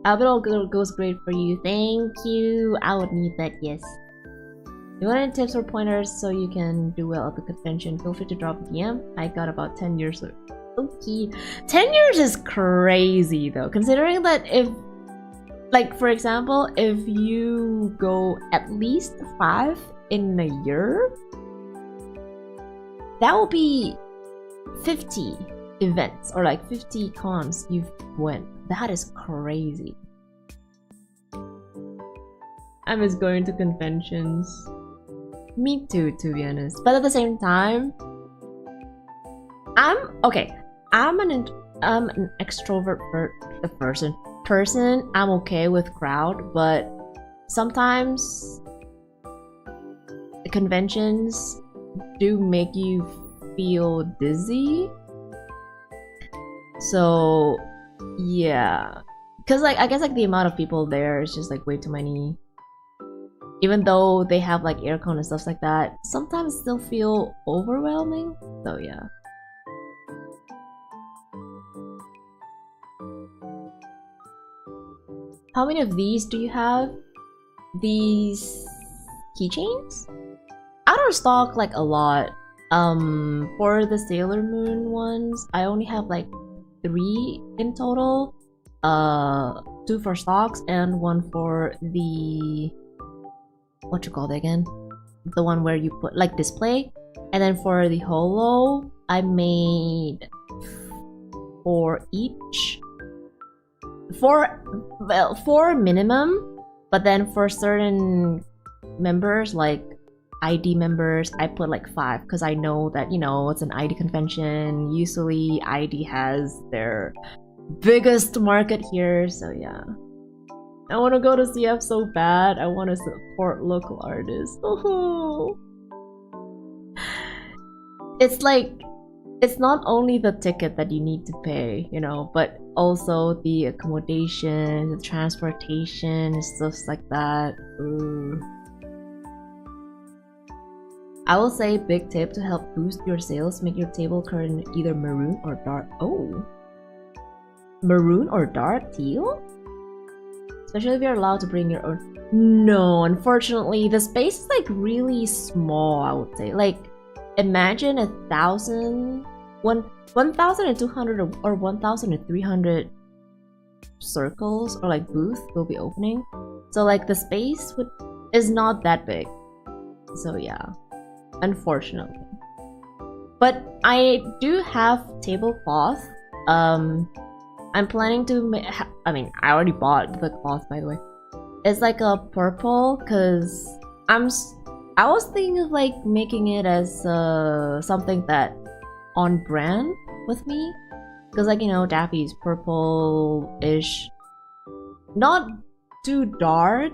S1: I hope it all goes great for you. Thank you. I would need that, yes. If you want any tips or pointers so you can do well at the convention, feel free to drop a DM. I got about 10 years of... Okay. 10 years is crazy though, considering that if... Like, for example, if you go at least 5 in a year, that will be 50 events or like 50 cons you've went. That is crazy. I miss going to conventions. Me too, to be honest. But at the same time, I'm an extrovert person. person, I'm okay with crowd, but sometimes the conventions do make you feel dizzy. So yeah, because like I guess like the amount of people there is just like way too many. Even though they have like aircon and stuff like that, sometimes still feel overwhelming. So yeah. How many of these do you have? These keychains? Out of stock like a lot. For the Sailor Moon ones, I only have like 3 in total. 2 for stocks and 1 for the what you call it again? The one where you put like display. And then for the holo, I made 4 each. 4 minimum, but then for certain members like ID members, I put like 5 because I know that, you know, it's an ID convention. Usually ID has their biggest market here, so yeah. I want to go to CF so bad. I want to support local artists. Oh. It's like, it's not only the ticket that you need to pay, you know, but also the accommodation, the transportation, stuff like that. Ooh. I will say big tip to help boost your sales, make your table curtain either maroon or dark. Oh. Maroon or dark teal? Especially if you're allowed to bring your own. No, unfortunately, the space is like really small, I would say. Like, imagine 1,200 or 1,300 circles or like booths will be opening. So like the space is not that big. So yeah, unfortunately. But I do have tablecloth. I'm planning to I mean, I already bought the cloth, by the way. It's like a purple because I was thinking of like making it as something that on brand with me, because like, you know, Daphie's purple-ish, not too dark,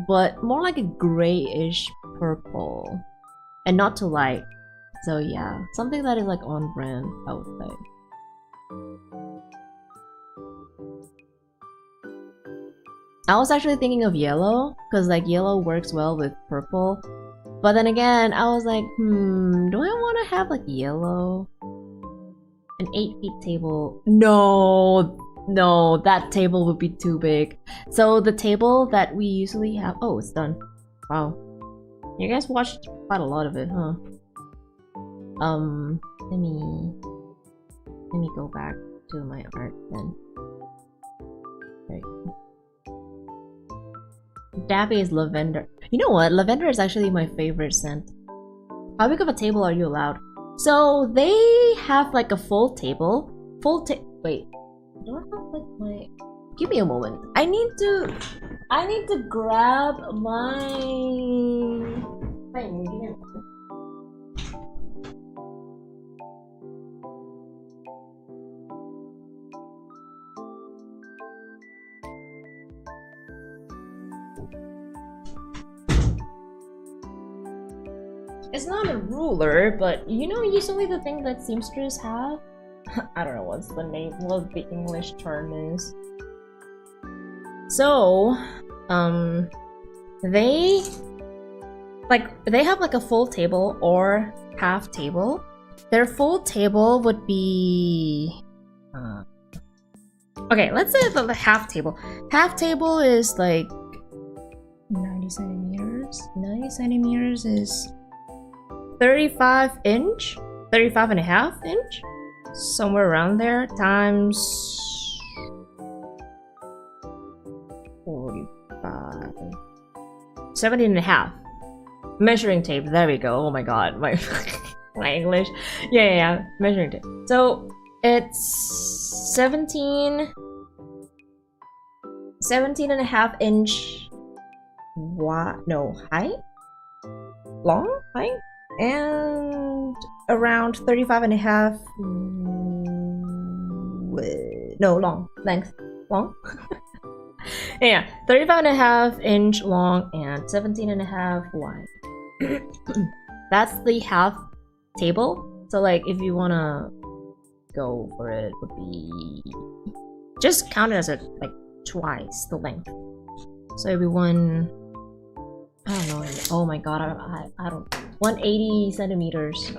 S1: but more like a grayish purple, and not too light. So yeah, something that is like on brand, I would say. I was actually thinking of yellow, because like yellow works well with purple. But then again, I was like, do I want to have like yellow? An 8 feet table. No, that table would be too big. So the table that we usually have, oh, it's done. Wow. You guys watched quite a lot of it, huh? Let me go back to my art then. There you go. Daphie is lavender. You know what? Lavender is actually my favorite scent. How big of a table are you allowed? So they have like a full table. Wait. Do I have like my... Give me a moment. I need to grab my thing. Give me a moment. It's not a ruler, but you know usually the thing that seamsters have? I don't know what the English term is. So, they have like a full table or half table. Their full table would be... Okay, let's say the half table. Half table is like 90 centimeters. 90 centimeters is 35 and a half inch, somewhere around there, times 45, 17 and a half. Measuring tape, there we go. Oh my god, my English. Yeah, measuring tape. So it's 17 and a half inch height? Long? Height? And around 35 and a half length long. Yeah, 35.5-inch long and 17.5 wide. That's the half table. So like if you wanna go for it, would be just count it as a like twice the length. So everyone, I don't know. Oh my god, I don't. 180 centimeters.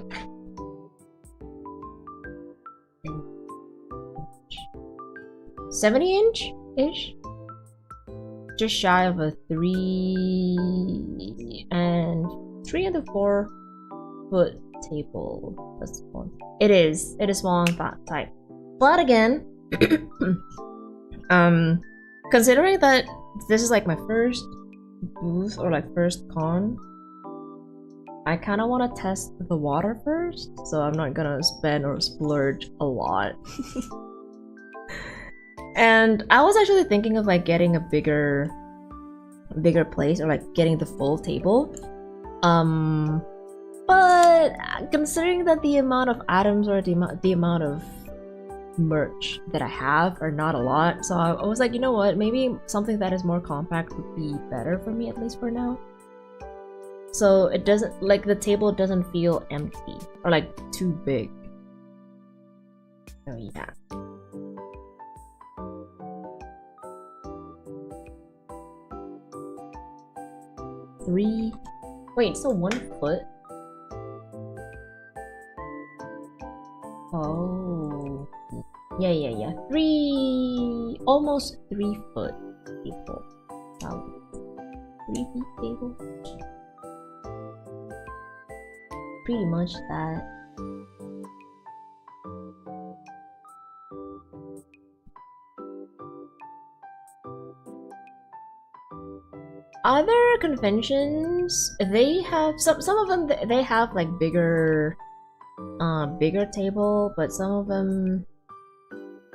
S1: 70-inch ish. Just shy of a 3 and 4 foot table. That's one. It is small and fat type. But again, considering that this is like my first booth or like first con, I kind of want to test the water first, so I'm not gonna spend or splurge a lot. And I was actually thinking of like getting a bigger place or like getting the full table. But considering that the amount of items or the amount of merch that I have are not a lot, so I was like, you know what, maybe something that is more compact would be better for me, at least for now. So it doesn't, like, the table doesn't feel empty or like too big. Oh yeah. Wait, so 1 foot? Oh, yeah. Almost 3 foot table. 3 feet table? Pretty much that. Other conventions, they have some of them. They have like bigger table, but some of them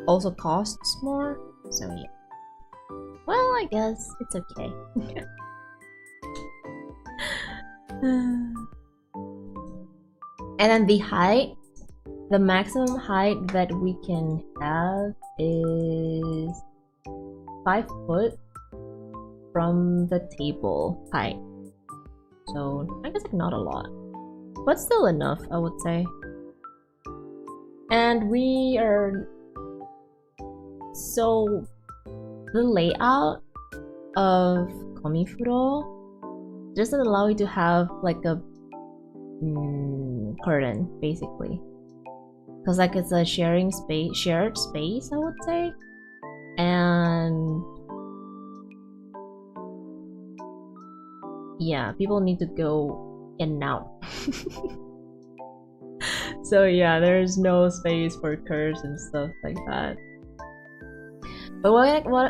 S1: also costs more. So yeah. Well, I guess it's okay. And then the height, the maximum height that we can have is 5 foot from the table height. So I guess like not a lot, but still enough, I would say. And we are, so the layout of Komifuro doesn't allow you to have like a curtain, basically, because like it's a shared space, I would say. And yeah, people need to go in and out. So yeah, there's no space for curves and stuff like that. But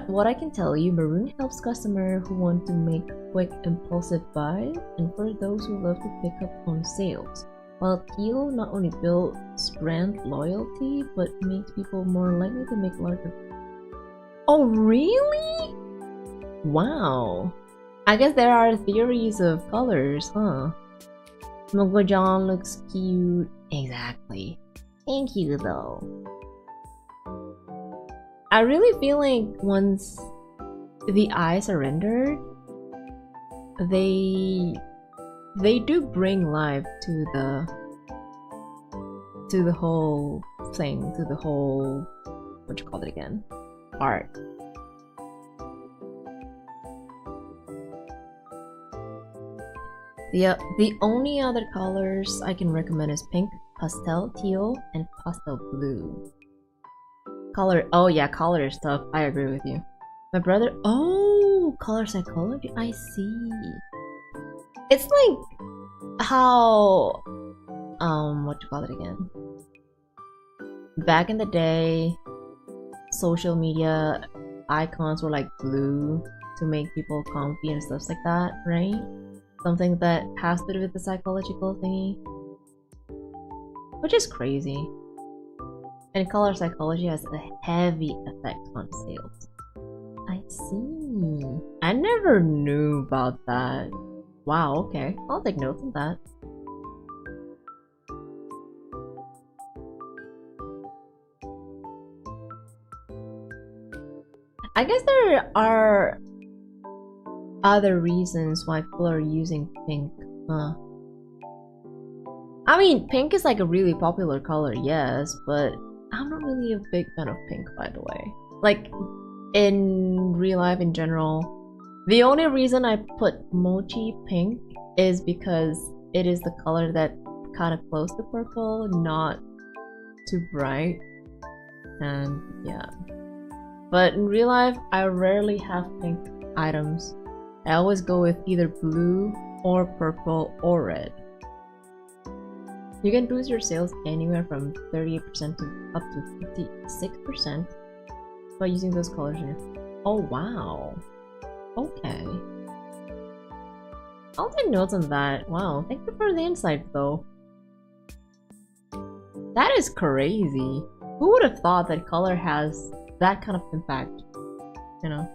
S1: what I can tell you, Maroon helps customers who want to make quick impulsive buys and for those who love to pick up on sales. While Teal not only builds brand loyalty, but makes people more likely to make larger. Oh really? Wow. I guess there are theories of colors, huh? Mogojan looks cute. Exactly. Thank you though. I really feel like once the eyes are rendered, they do bring life to the whole thing, to the whole, what you call it again? Art. The only other colors I can recommend is pink, pastel, teal, and pastel blue. Color, oh yeah, color stuff, I agree with you. My brother, oh, color psychology, I see. It's like how, what you call it again? Back in the day, social media icons were like blue to make people comfy and stuff like that, right? Something that has to do with the psychological thingy, which is crazy. And color psychology has a heavy effect on sales. I see. I never knew about that. Wow, okay. I'll take notes of that. I guess there are other reasons why people are using pink. I mean, pink is like a really popular color, yes, but I'm not really a big fan of pink, by the way. Like, in real life in general, the only reason I put mochi pink is because it is the color that kind of close to purple, not too bright. And yeah. But in real life, I rarely have pink items. I always go with either blue or purple or red. You can boost your sales anywhere from 38% to up to 56% by using those colors in your... Oh wow. Okay. I'll take notes on that. Wow, thank you for the insight though. That is crazy. Who would have thought that color has that kind of impact? You know?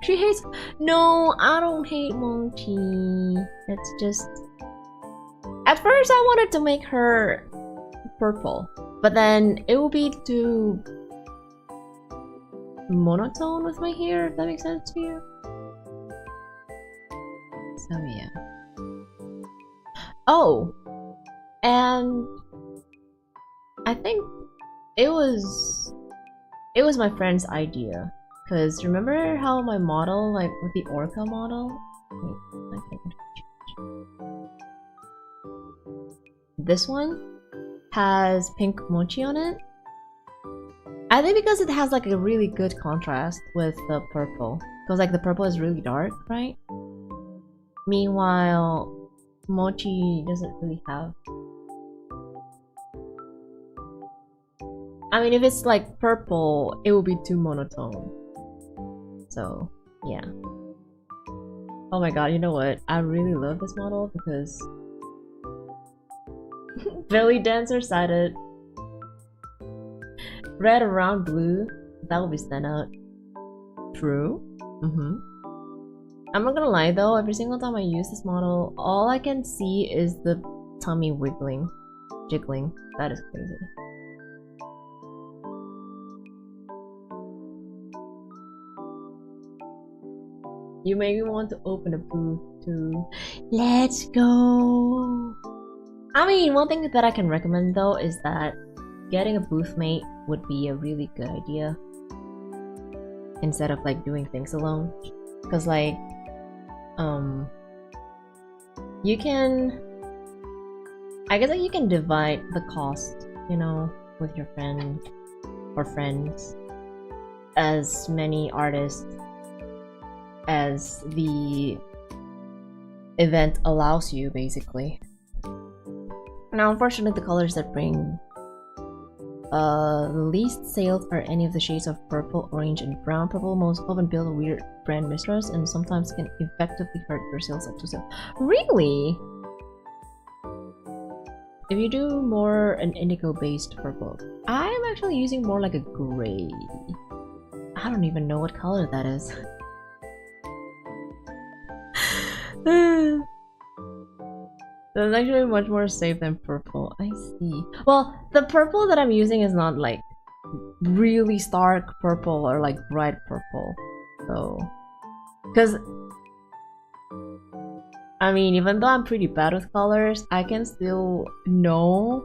S1: She hates... No, I don't hate mochi. It's just... At first I wanted to make her purple, but then it will be too monotone with my hair, if that makes sense to you. So yeah. Oh! And I think it was my friend's idea. Cause remember how my model, like with the orca model? Wait, I think this one has pink mochi on it. I think because it has like a really good contrast with the purple. Because like the purple is really dark, right? Meanwhile, mochi doesn't really have... I mean, if it's like purple, it will be too monotone. So, yeah. Oh my god, you know what? I really love this model because... belly dancer sided. Red around blue. That will be standout. True. I'm not gonna lie though, every single time I use this model, all I can see is the tummy wiggling. Jiggling. That is crazy. You make me want to open a booth too. Let's go! I mean, one thing that I can recommend though is that getting a booth mate would be a really good idea. Instead of like doing things alone. Because like, you can... I guess like you can divide the cost, you know, with your friend or friends. As many artists as the event allows you, basically. Now, unfortunately, the colors that bring the least sales are any of the shades of purple, orange, and brown. Purple most often build a weird brand mistrust and sometimes can effectively hurt your sales up to so. Really? If you do more an indigo-based purple, I'm actually using more like a gray. I don't even know what color that is. That's actually much more safe than purple. I see. Well, the purple that I'm using is not like really stark purple or like bright purple. So, because I mean, even though I'm pretty bad with colors, I can still know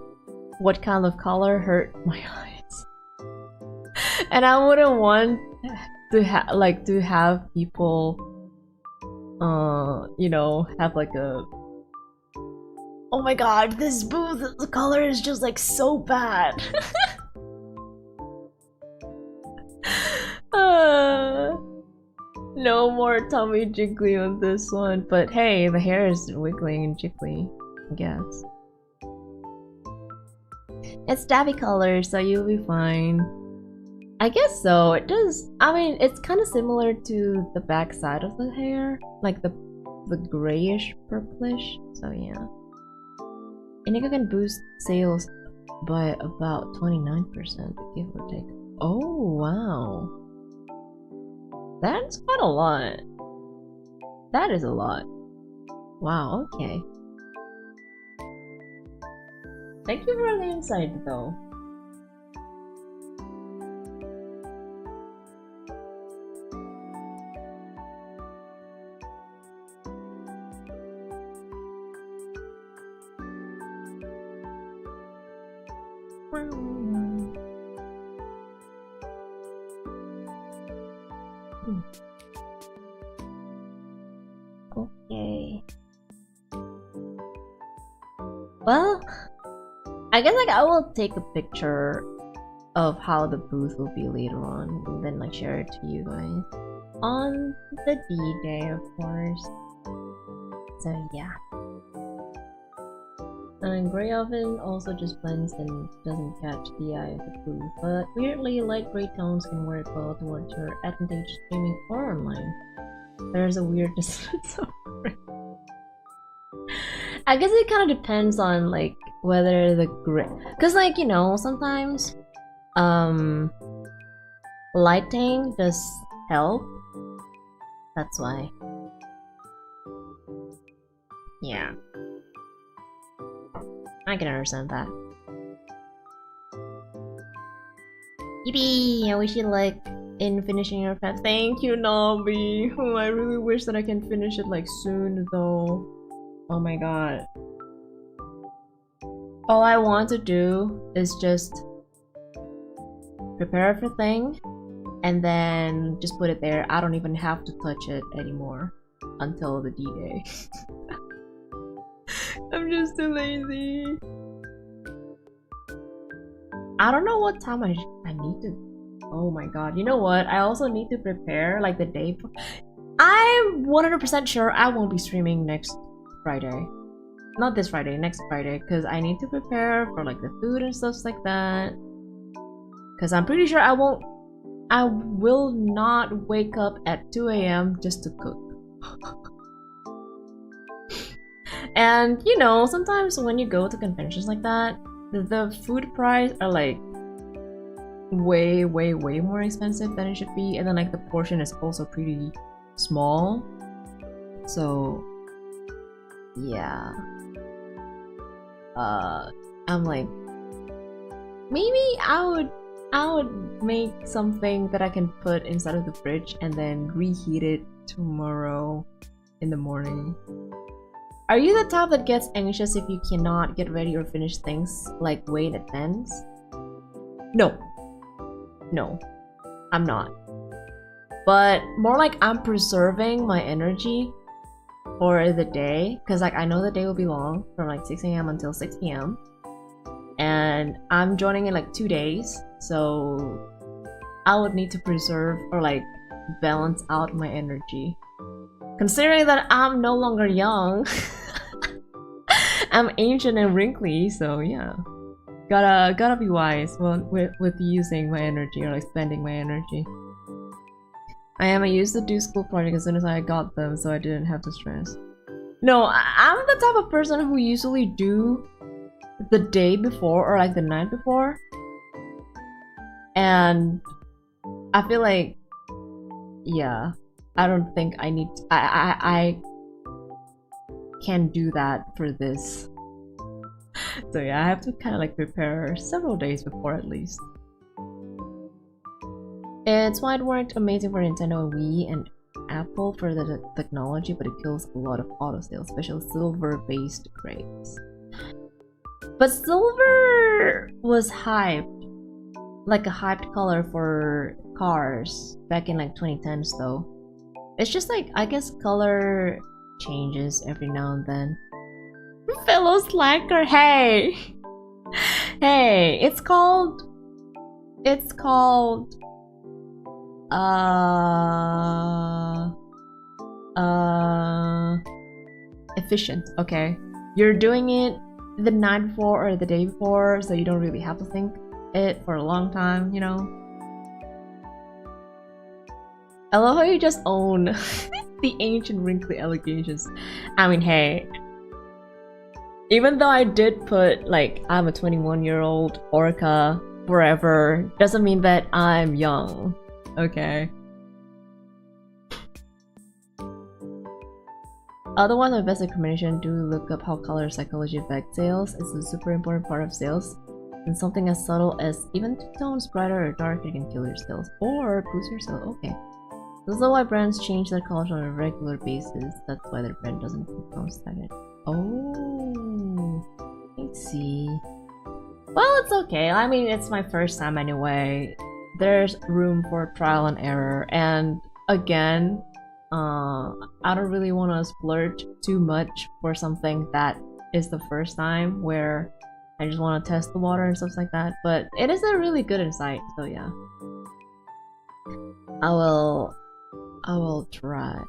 S1: what kind of color hurt my eyes. And I wouldn't want to have people you know, have like a... Oh my god, this booth, the color is just like so bad. No more tummy jiggly on this one, but hey, the hair is wiggling and jiggly, I guess. It's Daphiel color, so you'll be fine. I guess so. It does. I mean, it's kind of similar to the back side of the hair, like the grayish purplish. So yeah. Indigo can boost sales by about 29%, give or take. Oh wow, that's quite a lot. That is a lot. Wow. Okay. Thank you for the insight, though. Okay. Well, I guess like I will take a picture of how the booth will be later on and then like share it to you guys on the D-Day, of course. So yeah. And gray oven also just blends and doesn't catch the eye of the booth, but weirdly light gray tones can work well towards your advantageous streaming or online. There's a weirdness. I guess it kind of depends on like whether the gray, because like you know sometimes lighting does help. That's why. Yeah, I can understand that. Yippee! I wish you luck in finishing your prep. Thank you, Nabi. Oh, I really wish that I can finish it like soon though. Oh my god. All I want to do is just prepare everything and then just put it there. I don't even have to touch it anymore until the D-Day. I'm just too lazy. I don't know what time I need to. Oh my god. You know what? I also need to prepare like the day. I'm 100% sure I won't be streaming next Friday. Not this Friday, next Friday, because I need to prepare for like the food and stuff like that. Because I'm pretty sure I will not wake up at 2 AM just to cook. And you know, sometimes when you go to conventions like that, the food price are like way more expensive than it should be, and then like the portion is also pretty small. So yeah. I'm like, maybe I would make something that I can put inside of the fridge and then reheat it tomorrow in the morning. Are you the type that gets anxious if you cannot get ready or finish things like way in advance? No, I'm not. But more like I'm preserving my energy for the day, because like I know the day will be long from like 6 AM until 6 PM, and I'm joining in like 2 days, so I would need to preserve or like balance out my energy, considering that I'm no longer young. I'm ancient and wrinkly, so yeah, gotta be wise with using my energy or like spending my energy. I used to do school projects as soon as I got them, so I didn't have to stress. No, I'm the type of person who usually do the day before or like the night before. And I feel like, yeah, I don't think I need to, I can do that for this. So yeah, I have to kind of like prepare several days before at least. It's why it worked amazing for Nintendo and Wii and Apple for the technology, but it kills a lot of auto sales, especially silver-based crates. But silver was hyped, like a hyped color for cars back in like 2010s though. It's just like, I guess color changes every now and then. Fellow slacker, hey! Hey, it's called efficient, okay? You're doing it the night before or the day before, so you don't really have to think it for a long time, you know? I love how you just own the ancient wrinkly allegations. I mean, hey, even though I did put like I'm a 21-year-old orca forever, doesn't mean that I'm young. Okay. Otherwise, my best recommendation, do look up how color psychology affects sales. It's a super important part of sales. And something as subtle as even 2 tones brighter or darker can kill your sales or boost your sales. Okay. This is why brands change their colors on a regular basis. That's why their brand doesn't become stagnant. Oh, I see. Well, it's okay. I mean, it's my first time anyway. There's room for trial and error, and again, I don't really want to splurge too much for something that is the first time where I just want to test the water and stuff like that. But it is a really good insight, so yeah. I will try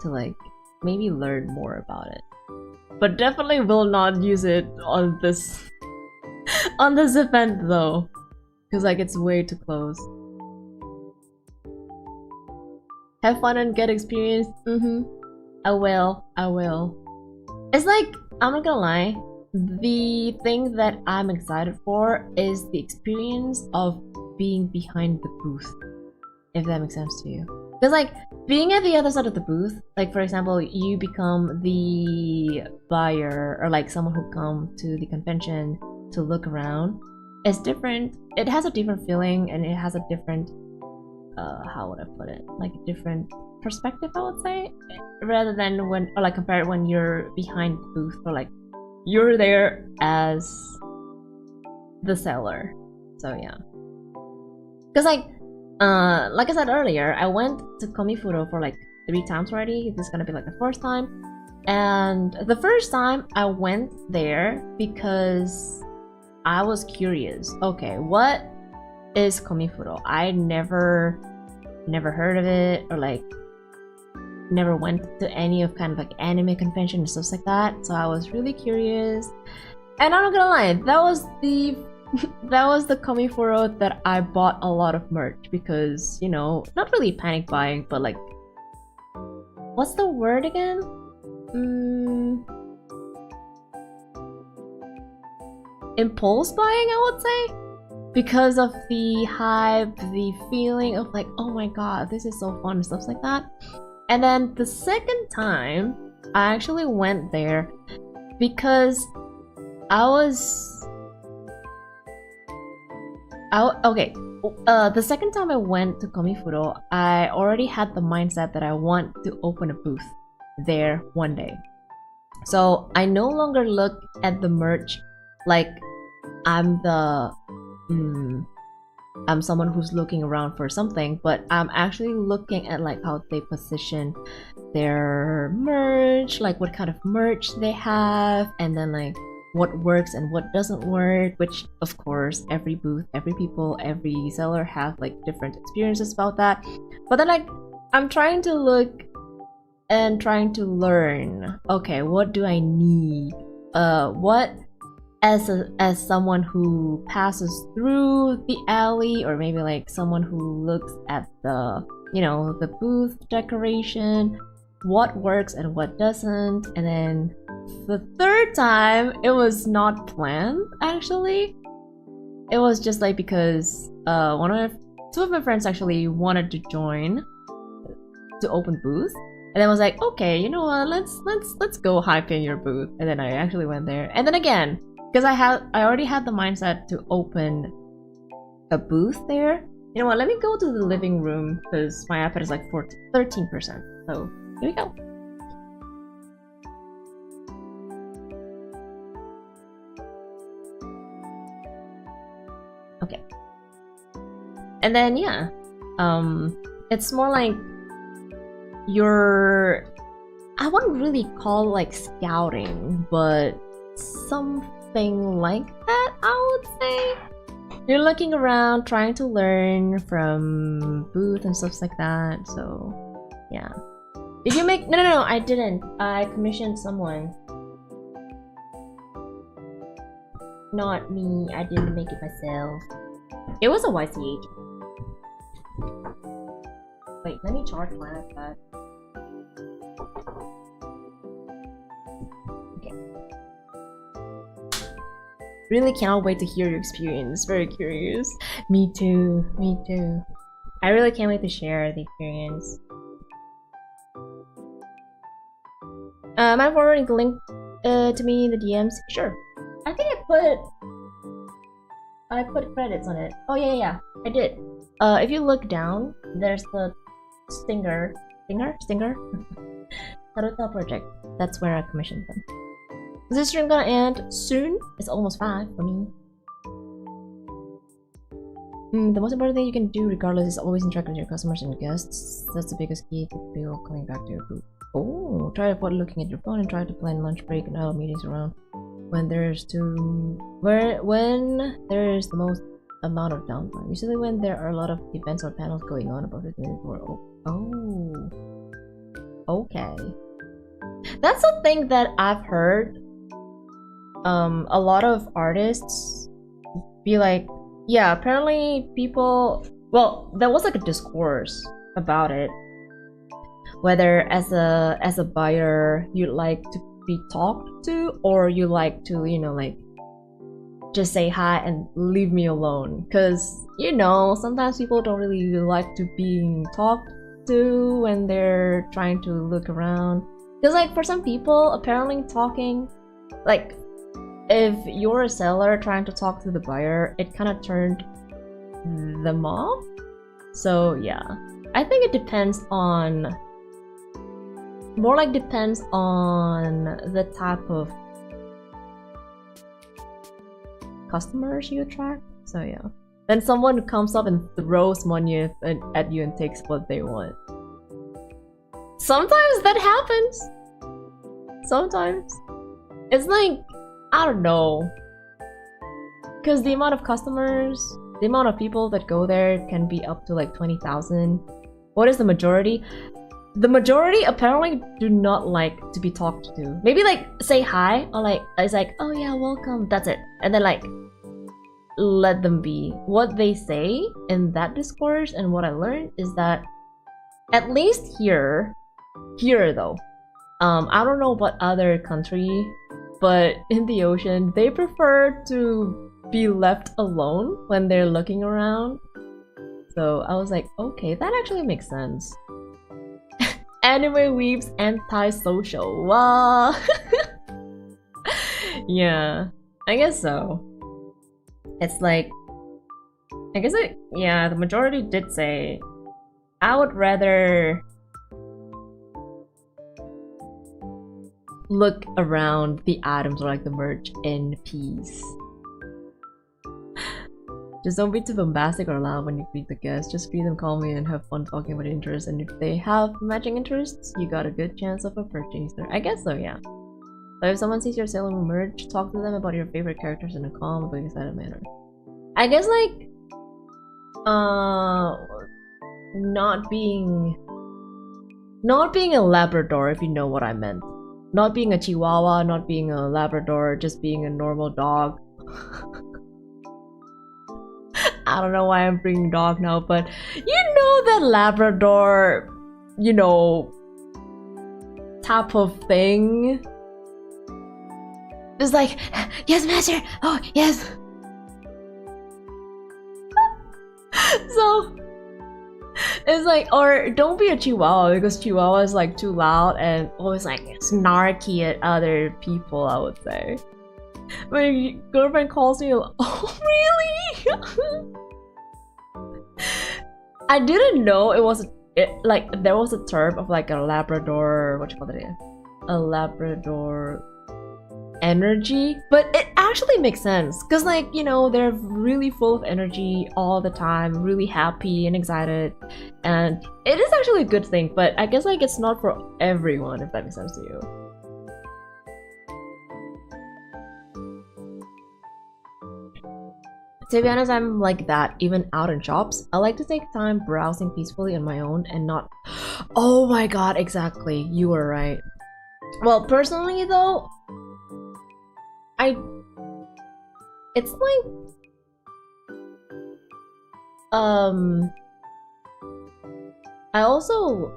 S1: to like maybe learn more about it, but definitely will not use it on this on this event though, because like it's way too close. Have fun and get experience. I will. It's like, I'm not gonna lie, the thing that I'm excited for is the experience of being behind the booth, if that makes sense to you. Because like, being at the other side of the booth, like for example, you become the buyer or like someone who come to the convention to look around, it's different. It has a different feeling and it has a different how would I put it? Like a different perspective, I would say, rather than when, or like compared when you're behind the booth, or like you're there as the seller. So yeah, because like I said earlier, I went to Komifuro for like 3 times already. This is gonna be like the 4th time, and the first time I went there because I was curious. Okay, what is Komifuro? I never heard of it, or like never went to any of kind of like anime convention and stuff like that, so I was really curious. And I'm not gonna lie, that was the Komifuro that I bought a lot of merch, because, you know, not really panic buying, but like, what's the word again? Impulse buying, I would say, because of the hype, the feeling of like, oh my god, this is so fun and stuff like that. And then the second time I actually went there because the second time I went to Komifuro, I already had the mindset that I want to open a booth there one day. So I no longer look at the merch like I'm someone who's looking around for something, but I'm actually looking at like how they position their merch, like what kind of merch they have, and then like what works and what doesn't work, which of course every booth, every people, every seller have like different experiences about that. But then like, I'm trying to look and trying to learn, okay, what do I need? What as someone who passes through the alley, or maybe like someone who looks at the, you know, the booth decoration, what works and what doesn't. And then the third time, it was not planned actually. It was just like because two of my friends actually wanted to join to open booth, and I was like, okay, you know what, let's go hype in your booth. And then I actually went there, and then again, because I already had the mindset to open a booth there. You know what, let me go to the living room because my iPad is like 13%. So here we go. Okay. And then yeah, it's more like I wouldn't really call like scouting, but something like that, I would say. You're looking around, trying to learn from booth and stuff like that. So yeah. Did you make? No, I didn't. I commissioned someone. Not me. I didn't make it myself. It was a YCH. Wait, let me charge my iPad. Okay. Really cannot wait to hear your experience. Very curious. Me too. Me too. I really can't wait to share the experience. Mind forwarding the link to me in the DMs? Sure. I think I put credits on it. Oh yeah, I did. If you look down, there's the Stinger Haruta project. That's where I commissioned them. Is this stream gonna end soon? It's almost 5 for me. The most important thing you can do regardless is always interact with your customers and guests. That's the biggest key to people coming back to your group. Oh, try to avoid looking at your phone and try to plan lunch break and other meetings around when there is the most amount of downtime. Usually when there are a lot of events or panels going on about 15 minutes before. Oh. Okay. That's a thing that I've heard. A lot of artists be like, yeah, apparently people, well, there was like a discourse about it. Whether as a buyer you'd like to be talked to, or you like to, you know, like just say hi and leave me alone. Cause you know, sometimes people don't really like to being talked to when they're trying to look around. Cause like for some people, apparently talking, like if you're a seller trying to talk to the buyer, it kind of turned them off. So yeah, I think it depends on, more like depends on the type of customers you attract. So yeah, then someone who comes up and throws money at you and takes what they want. Sometimes that happens. Sometimes it's like, I don't know, because the amount of customers, the amount of people that go there can be up to like 20,000. What is the majority? The majority apparently do not like to be talked to. Maybe like say hi, or like it's like, oh yeah, welcome, that's it. And then like let them be. What they say in that discourse and what I learned is that, at least here though, I don't know about other country, but in the ocean they prefer to be left alone when they're looking around. So I was like, okay, that actually makes sense. Anime weebs anti-social. Wow. Yeah, I guess so. It's like, I guess it, yeah, the majority did say, I would rather look around the items or like the merch in peace. Just don't be too bombastic or loud when you greet the guests. Just greet them calmly and have fun talking about interests. And if they have matching interests, you got a good chance of a purchase there. I guess so, yeah. But if someone sees you're selling merch, talk to them about your favorite characters in a calm but excited manner. I guess like, not being a Labrador, if you know what I meant. Not being a Chihuahua, not being a Labrador, just being a normal dog. I don't know why I'm bringing dog now, but you know that Labrador, you know, type of thing. It's like, yes, master. Oh, yes. So it's like, or don't be a Chihuahua, because Chihuahua is like too loud and always like snarky at other people, I would say. My girlfriend calls me, oh really? I didn't know it was like there was a term of like a Labrador, what you call it? A Labrador energy, but it actually makes sense because, like, you know, they're really full of energy all the time, really happy and excited, and it is actually a good thing. But I guess like it's not for everyone, if that makes sense to you. To be honest, I'm like that even out in shops. I like to take time browsing peacefully on my own and not... Oh my god, exactly. You were right. Well, personally though, it's like... I also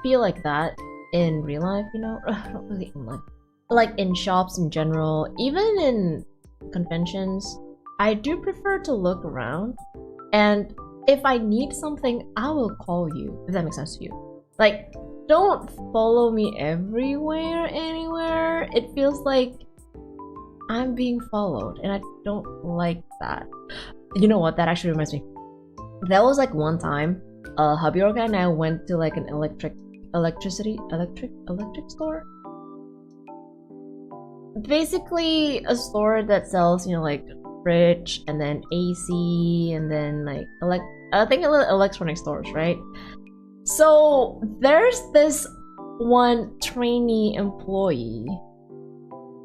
S1: feel like that in real life, you know? Not really in life. Like in shops in general, even in conventions, I do prefer to look around, and if I need something, I will call you, if that makes sense to you. Like, don't follow me everywhere, anywhere. It feels like I'm being followed, and I don't like that. You know what? That actually reminds me. That was like one time, hubby Orga and I went to like an electric store. Basically, a store that sells, you know, like fridge, and then AC, and then like I think electronic stores, right? So there's this one trainee employee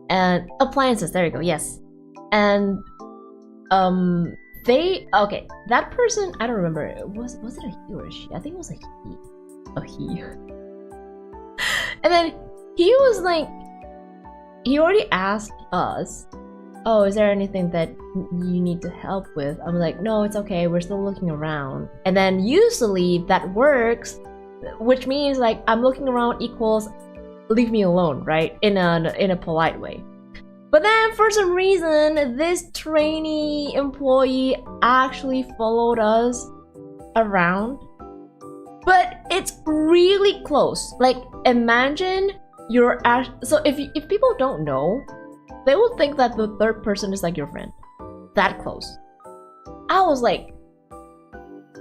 S1: and appliances, there you go, yes. And that person, I don't remember, was it a he or a she? I think it was a he. And then he was like, he already asked us, oh, is there anything that you need to help with? I'm like, no, it's okay, we're still looking around. And then usually that works, which means like I'm looking around equals leave me alone, right? In a polite way. But then for some reason, this trainee employee actually followed us around. But it's really close. Like imagine you're so if people don't know, they will think that the third person is like your friend. That close. I was like,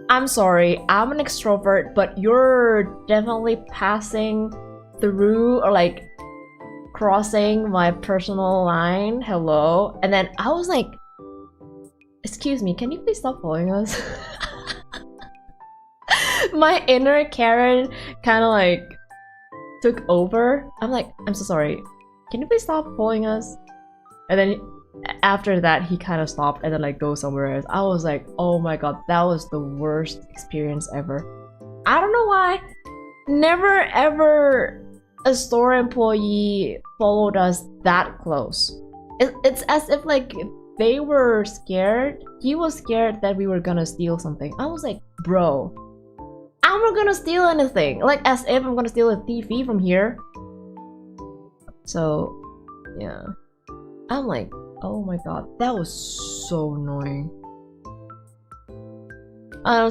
S1: I'm sorry, I'm an extrovert, but you're definitely passing through or like crossing my personal line. Hello. And then I was like, excuse me, can you please stop following us? My inner Karen kind of like took over. I'm like, I'm so sorry, can you please stop following us? And then after that he kind of stopped and then like go somewhere else. I was like, oh my god, that was the worst experience ever. I don't know why. Never ever a store employee followed us that close. It's as if like they were scared. He was scared that we were gonna steal something. I was like, bro, I'm not gonna steal anything. Like as if I'm gonna steal a TV from here. So yeah, I'm like, oh my god, that was so annoying.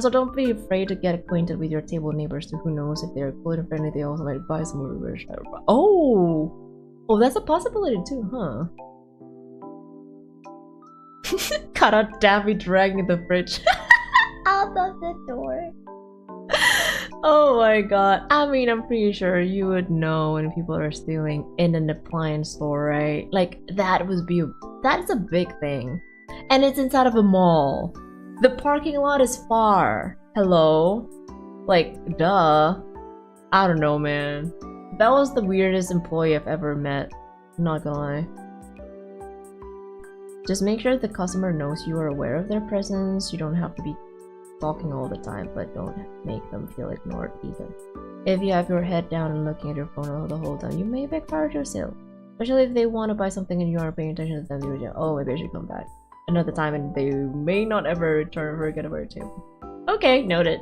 S1: So don't be afraid to get acquainted with your table neighbors too. Who knows, if they're gluten friendly, they also might buy some reverse. Oh, that's a possibility too, huh? Cut out Daffy dragging the fridge out of the door. Oh my god. I mean, I'm pretty sure you would know when people are stealing in an appliance store, right? Like that's a big thing. And it's inside of a mall. The parking lot is far. Hello? Like, duh. I don't know, man. That was the weirdest employee I've ever met. I'm not gonna lie. Just make sure the customer knows you are aware of their presence. You don't have to be talking all the time, but don't make them feel ignored either. If you have your head down and looking at your phone the whole time, you may backfire your sale. Especially if they want to buy something and you aren't paying attention to them, you would, oh, maybe I should come back another time and they may not ever return or forget about it too. Okay, noted.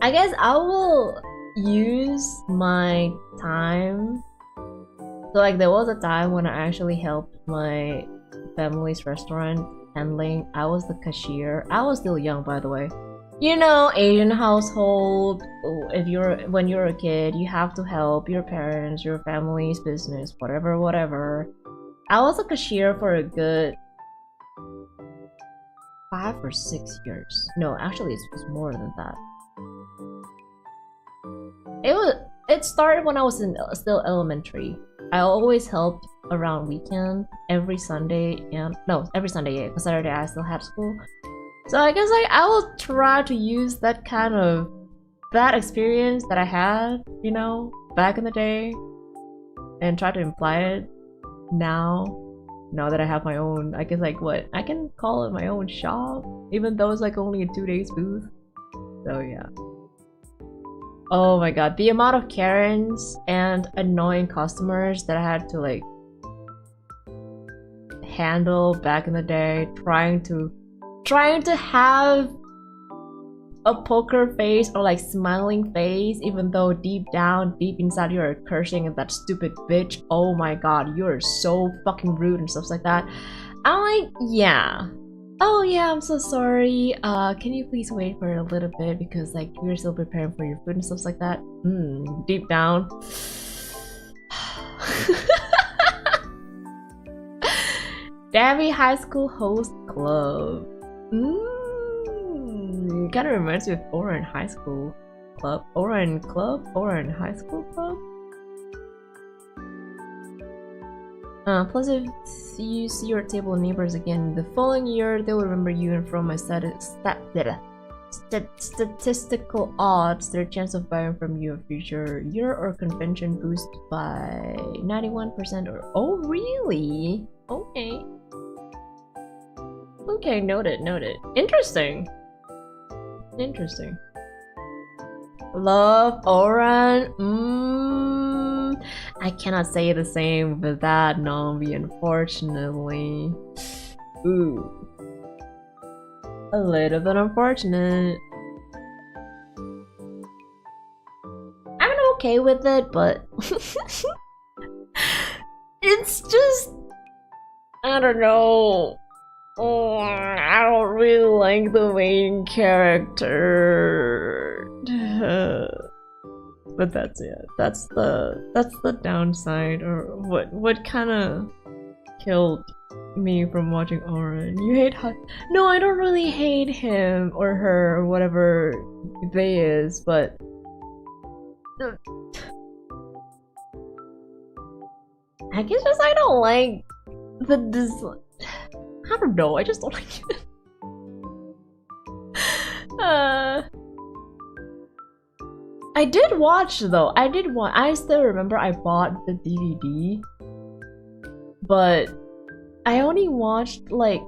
S1: I guess I will use my time. So like there was a time when I actually helped my family's restaurant handling. I was the cashier. I was still young, by the way. You know, Asian household, when you're a kid, you have to help your parents, your family's business, whatever. I was a cashier for a good 5 or 6 years. No, actually it was more than that. It started when I was still elementary. I always helped around weekend, every Sunday, yeah, because Saturday I still had school. So I guess like I will try to use that experience that I had, you know, back in the day, and try to imply it now that I have my own, I guess like what, I can call it my own shop, even though it's like only a 2 days booth. So yeah. Oh my god, the amount of Karens and annoying customers that I had to like handle back in the day, trying to have a poker face or like smiling face, even though deep inside you're cursing at that stupid bitch. Oh my god, you're so fucking rude and stuff like that. I'm like, yeah. Oh yeah, I'm so sorry. Can you please wait for a little bit because like we're still preparing for your food and stuff like that. Deep down. Daphiel High School Host Club. Kind of reminds me of Oran High School Club. Oran High School Club? Plus, if you see your table neighbors again the following year, they will remember you, and from my statistical odds, their chance of buying from you a future year or convention boost by 91% or— oh, really? Okay. Okay, noted. Interesting. Love Oran. I cannot say the same with that Nambi, unfortunately. Ooh. A little bit unfortunate. I'm okay with it, but it's just— I don't know. I don't really like the main character. But that's it. That's the downside, or what kind of killed me from watching Oren. You hate No, I don't really hate him or her or whatever they is, but I guess just I don't like the I don't know, I just don't like it. I did watch though. I still remember I bought the DVD, but I only watched like,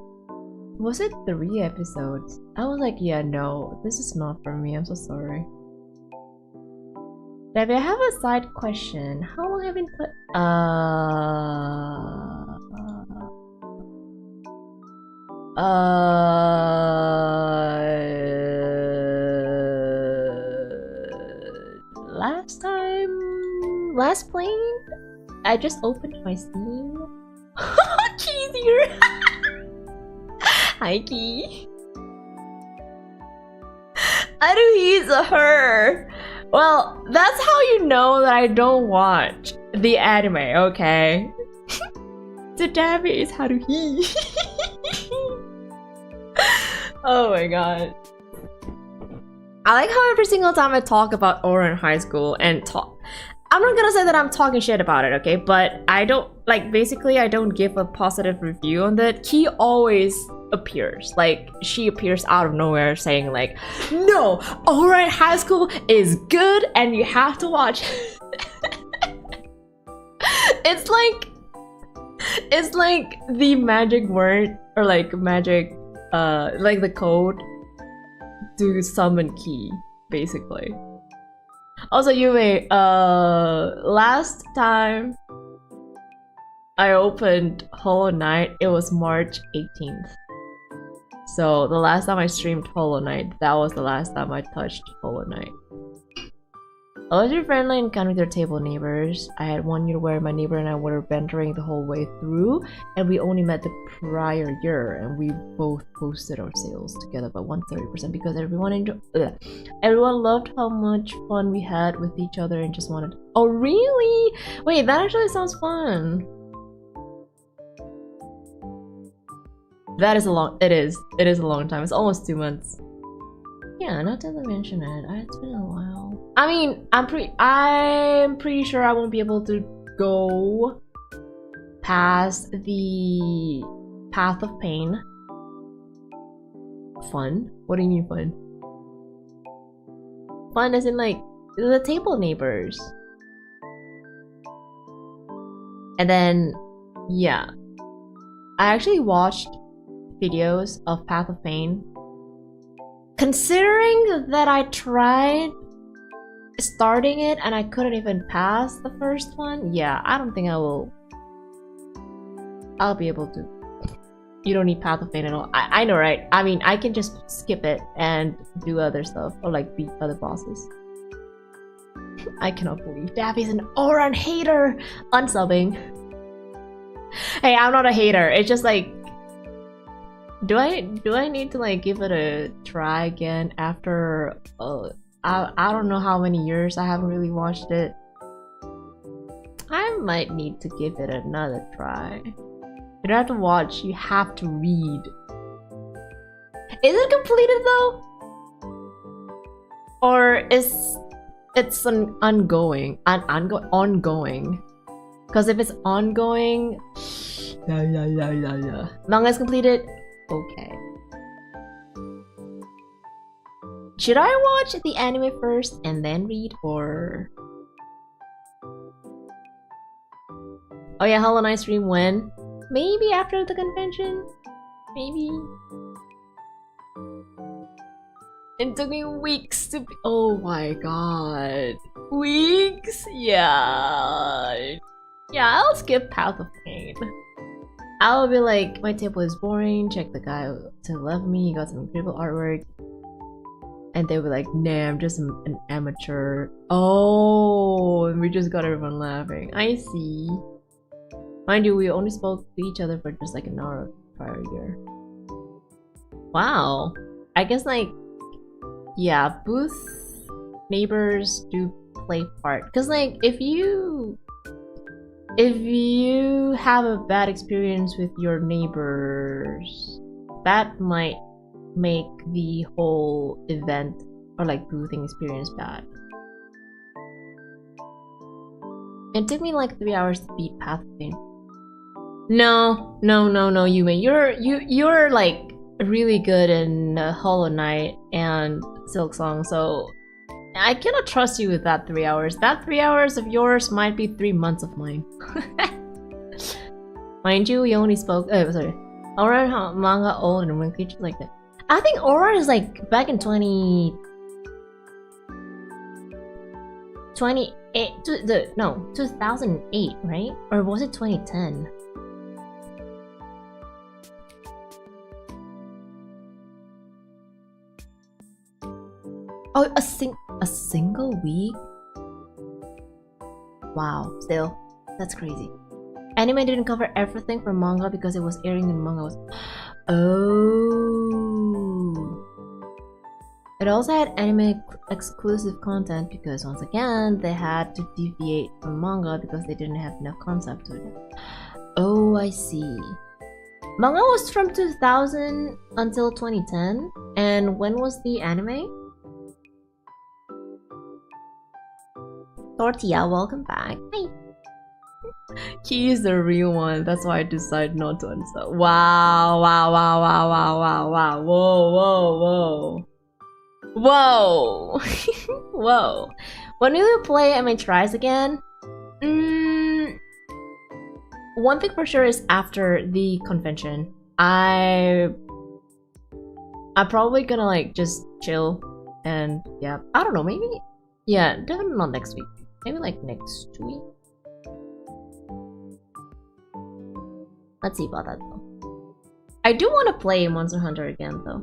S1: was it 3 episodes? I was like, yeah, no, this is not for me. I'm so sorry. Debbie, I have a side question. How long have you been last playing? I just opened my Steam. Key's here. Hi, Key. I do he's a her. Well, that's how you know that I don't watch the anime, okay? The Daphiel is how do he. Oh my god. I like how every single time I talk about Oran High School and I'm not gonna say that I'm talking shit about it, okay? But I don't, like, basically I don't give a positive review on that. He always appears. Like, she appears out of nowhere saying like, no, Oran High School is good and you have to watch. It's like the magic word, or like magic, like the code to summon Key, basically. Also, Yume, last time I opened Hollow Knight, it was March 18th. So the last time I streamed Hollow Knight, that was the last time I touched Hollow Knight. I was your friendly and kind with your table neighbors. I had 1 year where my neighbor and I were bantering the whole way through, and we only met the prior year, and we both posted our sales together by 130% because everyone loved how much fun we had with each other and just wanted— oh really? Wait, that actually sounds fun. That is a long— it is a long time. It's almost 2 months. Yeah, not to mention it. It's been a while. I mean, I'm pretty sure I won't be able to go past the Path of Pain. Fun? What do you mean fun? Fun as in like the table neighbors. And then, yeah. I actually watched videos of Path of Pain. Considering that I tried starting it and I couldn't even pass the first one, yeah, I don't think I'll be able to. You don't need Path of Pain at all. I know, right? I mean, I can just skip it and do other stuff, or like beat other bosses. I cannot believe Daphne's an Oran hater! Unsubbing. Hey, I'm not a hater. It's just like, do I need to like give it a try again after I don't know how many years I haven't really watched it. I might need to give it another try. You don't have to watch, you have to read. Is it completed though? Or is it's an ongoing? Because if it's ongoing, manga is completed. Okay. Should I watch the anime first and then read, or? Oh yeah, Hollow Knight stream when? Maybe after the convention? Maybe? It took me weeks to be— oh my god. Weeks? Yeah. Yeah, I'll skip Path of Pain. I'll be like, my table is boring, check the guy to the left of me, he got some incredible artwork. And they'll be like, nah, I'm just an amateur. Oh, and we just got everyone laughing. I see. Mind you, we only spoke to each other for just like an hour prior year. Wow. I guess like, yeah, booth neighbors do play part. Cause like, if you have a bad experience with your neighbors, that might make the whole event or like boothing experience bad. It took me like 3 hours to beat Path of Pain. No, Yume. You're like really good in Hollow Knight and Silk Song, so I cannot trust you with that 3 hours. That 3 hours of yours might be 3 months of mine. Mind you, we only spoke— oh, sorry. Aura manga old and when creatures like that. I think Aura is like back in 2028, no, 2008, right? Or was it 2010? Oh, a single week? Wow, still, that's crazy. Anime didn't cover everything from manga because it was airing in manga. Oh. It also had anime exclusive content because once again they had to deviate from manga because they didn't have enough concept to it. Oh, I see. Manga was from 2000 until 2010, and when was the anime? Tortilla, welcome back. Hi. He is the real one. That's why I decided not to uninstall. Wow. Whoa. Whoa. When will you play MH Tries again? One thing for sure is after the convention. I'm probably gonna like just chill and yeah. I don't know, maybe. Yeah, definitely not next week. Maybe like next week. Let's see about that though. I do want to play Monster Hunter again though.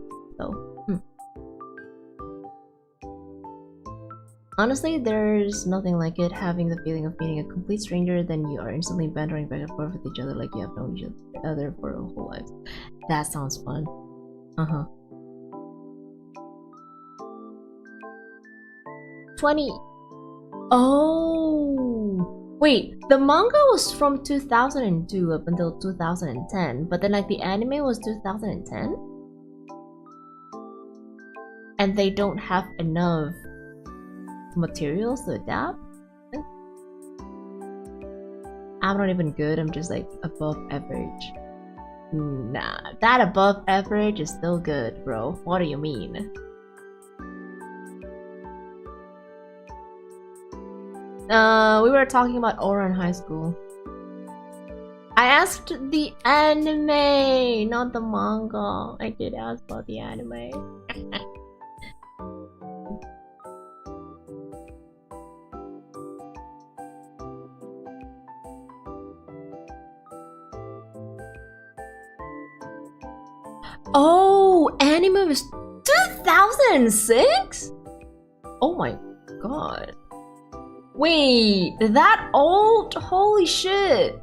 S1: Honestly, there's nothing like it, having the feeling of meeting a complete stranger, then you are instantly bantering back and forth with each other like you have known each other for a whole life. That sounds fun. Uh-huh. 20. Oh. Wait, the manga was from 2002 up until 2010, but then like the anime was 2010? And they don't have enough materials to adapt? I'm not even good, I'm just like above average. Nah, that above average is still good, bro. What do you mean? We were talking about Aura in high school. I asked the anime, not the manga. I did ask about the anime. Oh, anime was 2006? Oh my god. Wait, that old? Holy shit.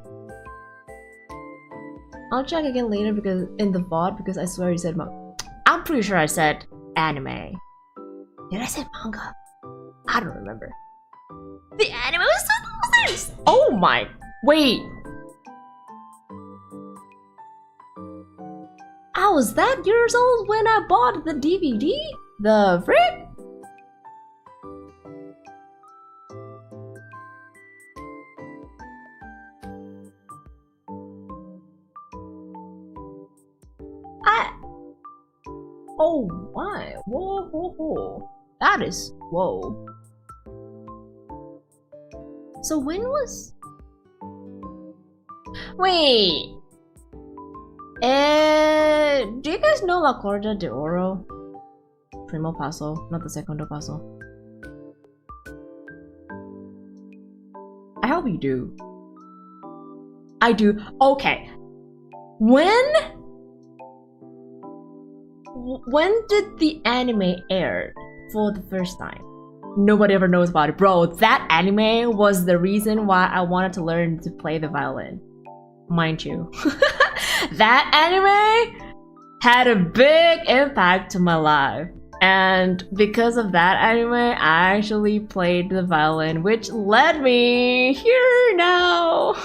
S1: I'll check again later because in the VOD because I swear you said manga. I'm pretty sure I said anime. Did I say manga? I don't remember. The anime was 2006! Oh my, wait. I was that years old when I bought the DVD? The frick? Oh my! Whoa, whoa, whoa! That is whoa. So when was? Wait. Do you guys know La Corda de Oro? Primo paso, not the segundo paso. I hope you do. I do. Okay. When did the anime air for the first time? Nobody ever knows about it. Bro, that anime was the reason why I wanted to learn to play the violin. Mind you. That anime had a big impact to my life. And because of that anime, I actually played the violin, which led me here now.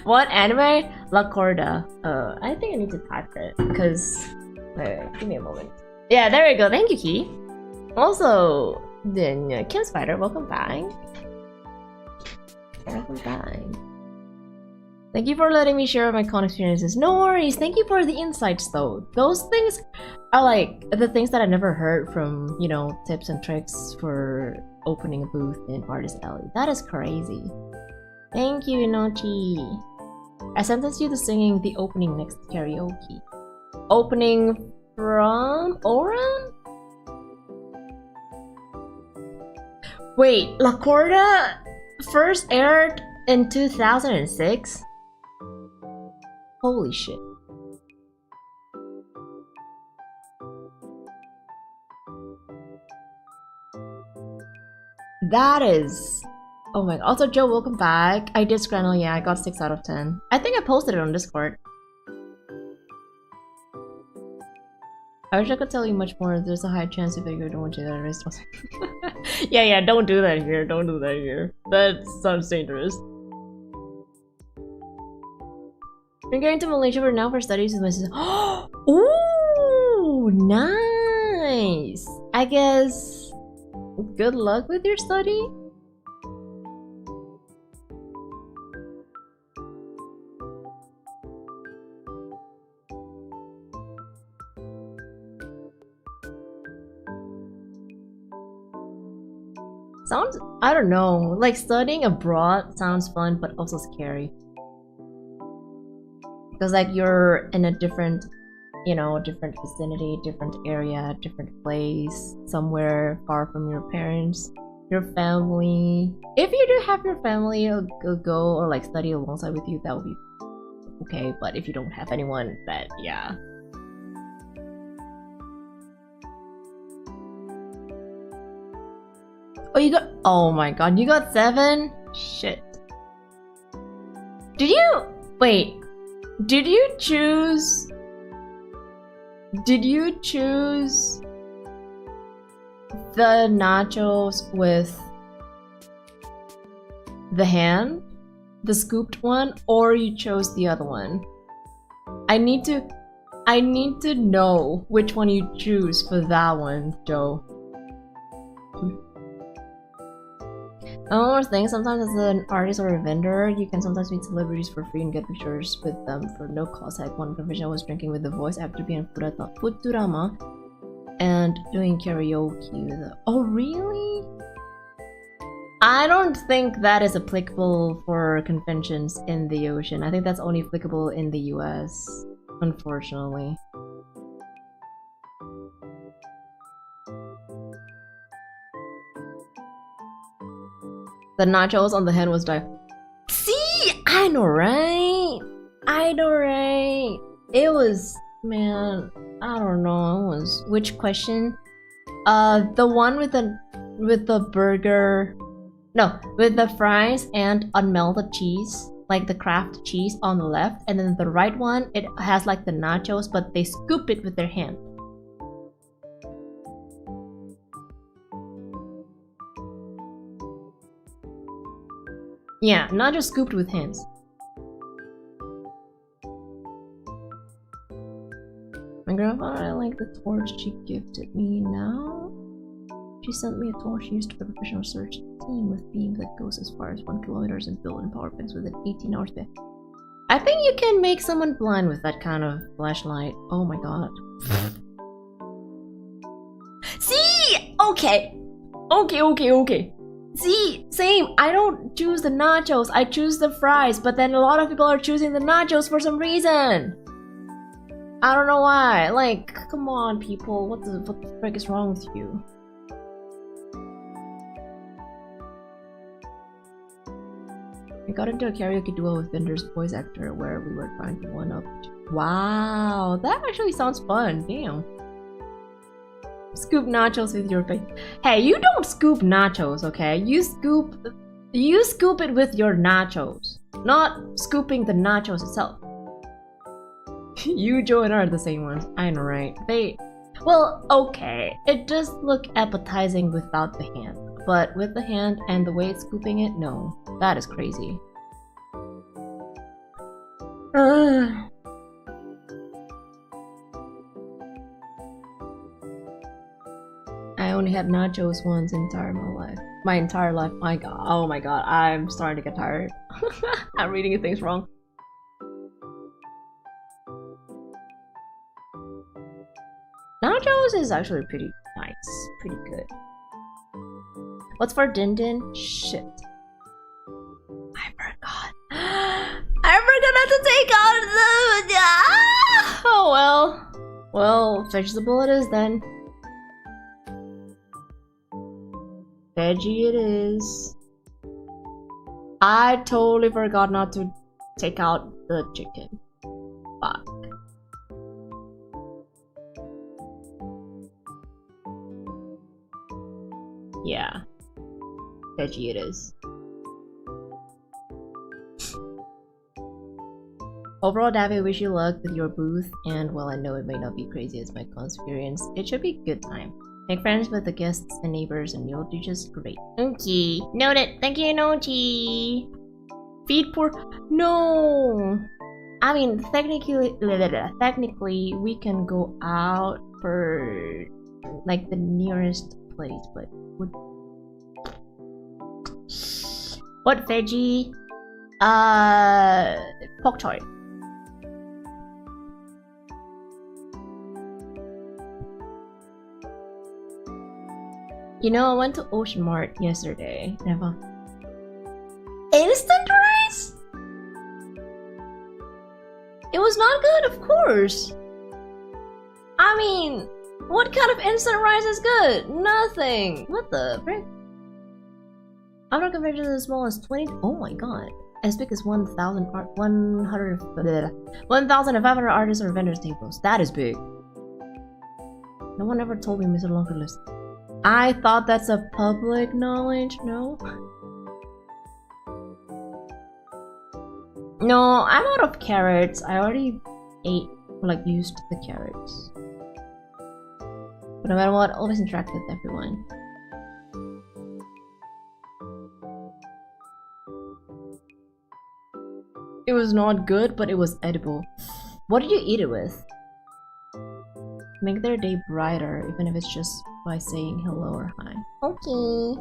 S1: What anime? La Corda. I think I need to type it because. Give me a moment. Yeah, there we go. Thank you, Key. Also, then Kim Spider, welcome back. Welcome back. Thank you for letting me share my con experiences. No worries. Thank you for the insights, though. Those things are like the things that I never heard from, you know, tips and tricks for opening a booth in Artist Alley. That is crazy. Thank you, Inochi. I sentenced you to singing the opening next to karaoke. Opening from Oran? Wait, La Corda first aired in 2006? Holy shit. That is... Oh my god. Also, Joe, welcome back. I did Scrannel, yeah, I got 6 out of 10. I think I posted it on Discord. I wish I could tell you much more. There's a high chance if I go don't want you that race. Yeah, don't do that here. Don't do that here. That sounds dangerous. I'm going to Malaysia for now for studies with my sister. Ooh, nice. I guess good luck with your study. Sounds, I don't know, like studying abroad sounds fun but also scary. Because like you're in a different, you know, different vicinity, different area, different place, somewhere far from your parents, your family. If you do have your family go or like study alongside with you, that would be okay. But if you don't have anyone, that yeah. Oh, you got, oh my god, you got 7? Shit. Did you, wait, did you choose the nachos with the hand, the scooped one, or you chose the other one? I need to know which one you choose for that one, Joe. One more thing, sometimes as an artist or a vendor, you can sometimes meet celebrities for free and get pictures with them for no cost. Like one professional was drinking with the voice after being Futurama and doing karaoke with it. Oh really? I don't think that is applicable for conventions in the ocean. I think that's only applicable in the US, unfortunately. The nachos on the hand was like, see, I know right? I know right? It was, man, I don't know, it was, which question? The one with the burger, no, with the fries and unmelted cheese, like the Kraft cheese on the left, and then the right one, it has like the nachos, but they scoop it with their hand. Yeah, not just scooped with hands. My grandfather, I like the torch she gifted me now. She sent me a torch used for the professional search team with beam that goes as far as 1 kilometer and built in power banks within 18 hours. I think you can make someone blind with that kind of flashlight. Oh my god. See? Okay. Okay. See? Same. I don't choose the nachos. I choose the fries. But then a lot of people are choosing the nachos for some reason. I don't know why. Like, come on, people. What the frick is wrong with you? We got into a karaoke duo with Bender's voice actor where we were trying to one-up. Wow, that actually sounds fun. Damn. Scoop nachos with your face. Hey, you don't scoop nachos, okay? You scoop it with your nachos, not scooping the nachos itself. You, Joe, and I are the same ones. I know, right? Well, okay. It does look appetizing without the hand. But with the hand and the way it's scooping it, no. That is crazy. I only had nachos once my entire life. My god. Oh my god. I'm starting to get tired. I'm reading things wrong. Nachos is actually pretty nice. Pretty good. What's for Din Din? Shit. I forgot. I forgot not to take out the... Ah! Oh well. Well, vegetable it is then. Veggie it is. I totally forgot not to take out the chicken. Fuck. Yeah. Veggie it is. Overall, Daphiel, wish you luck with your booth, and while I know it may not be crazy as my experience, it should be a good time. Make friends with the guests and neighbors, and you'll do just great. Okay, noted. Thank you, Nochi. Feed poor. No. I mean, technically, we can go out for like the nearest place, but what veggie? Pork choy. You know, I went to Ocean Mart yesterday. Never. Instant rice? It was not good, of course. I mean, what kind of instant rice is good? Nothing. What the frick? I'm not compared to the smallest 20. Oh my god. As big as 1,500 artists or vendors tables. That is big. No one ever told me, Mr. Longer List. I thought that's a public knowledge. No? No, I'm out of carrots. I already used the carrots. But no matter what, always interact with everyone. It was not good, but it was edible. What did you eat it with? Make their day brighter, even if it's just by saying hello or hi. Okay,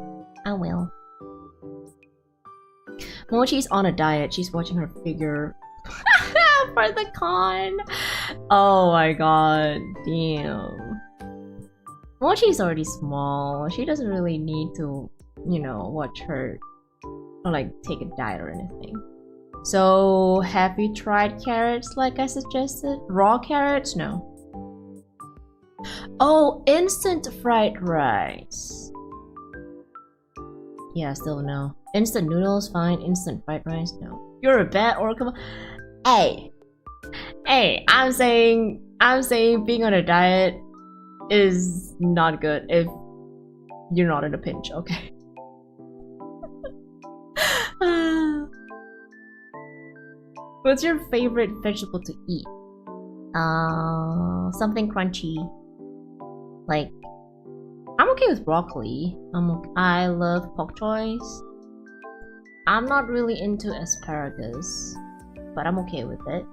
S1: I will. Mochi's on a diet. She's watching her figure for the con. Oh my god, damn. Mochi's already small. She doesn't really need to, you know, watch her or like take a diet or anything. So, have you tried carrots like I suggested? Raw carrots? No. Oh, instant fried rice. Yeah, still no. Instant noodles, fine. Instant fried rice, no. You're a bad oracle. Hey, I'm saying being on a diet is not good if you're not in a pinch, okay? What's your favorite vegetable to eat? Something crunchy. Like, I'm okay with broccoli. I love bok choys. I'm not really into asparagus, but I'm okay with it.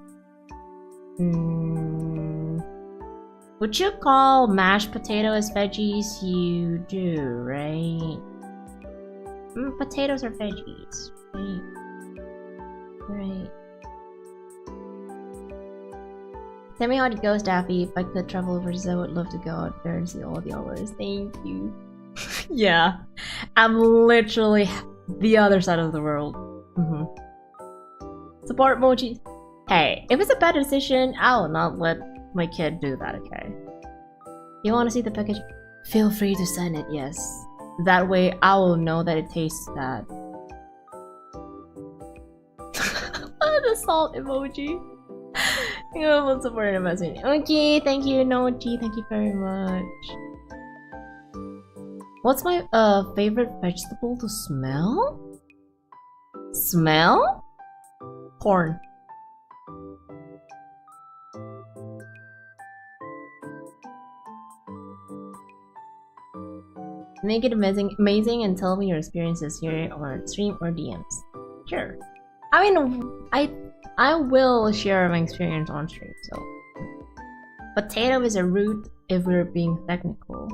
S1: Would you call mashed potato as veggies? You do, right? Potatoes are veggies, right? Right. Tell me how it goes, Daffy. If I could travel overseas, I would love to go out there and see all the hours. Thank you. Yeah, I'm literally the other side of the world. Support Mochi. Hey, if it's a bad decision, I will not let my kid do that, okay? You want to see the package? Feel free to sign it, yes. That way, I will know that it tastes bad. The salt emoji. You will support and investment. Okay, thank you, Nochi. Thank you very much. What's my favorite vegetable to smell? Smell? Corn. Make it amazing and tell me your experiences here or stream or DMs. Sure. I mean, I will share my experience on stream, so. Potato is a root if we're being technical.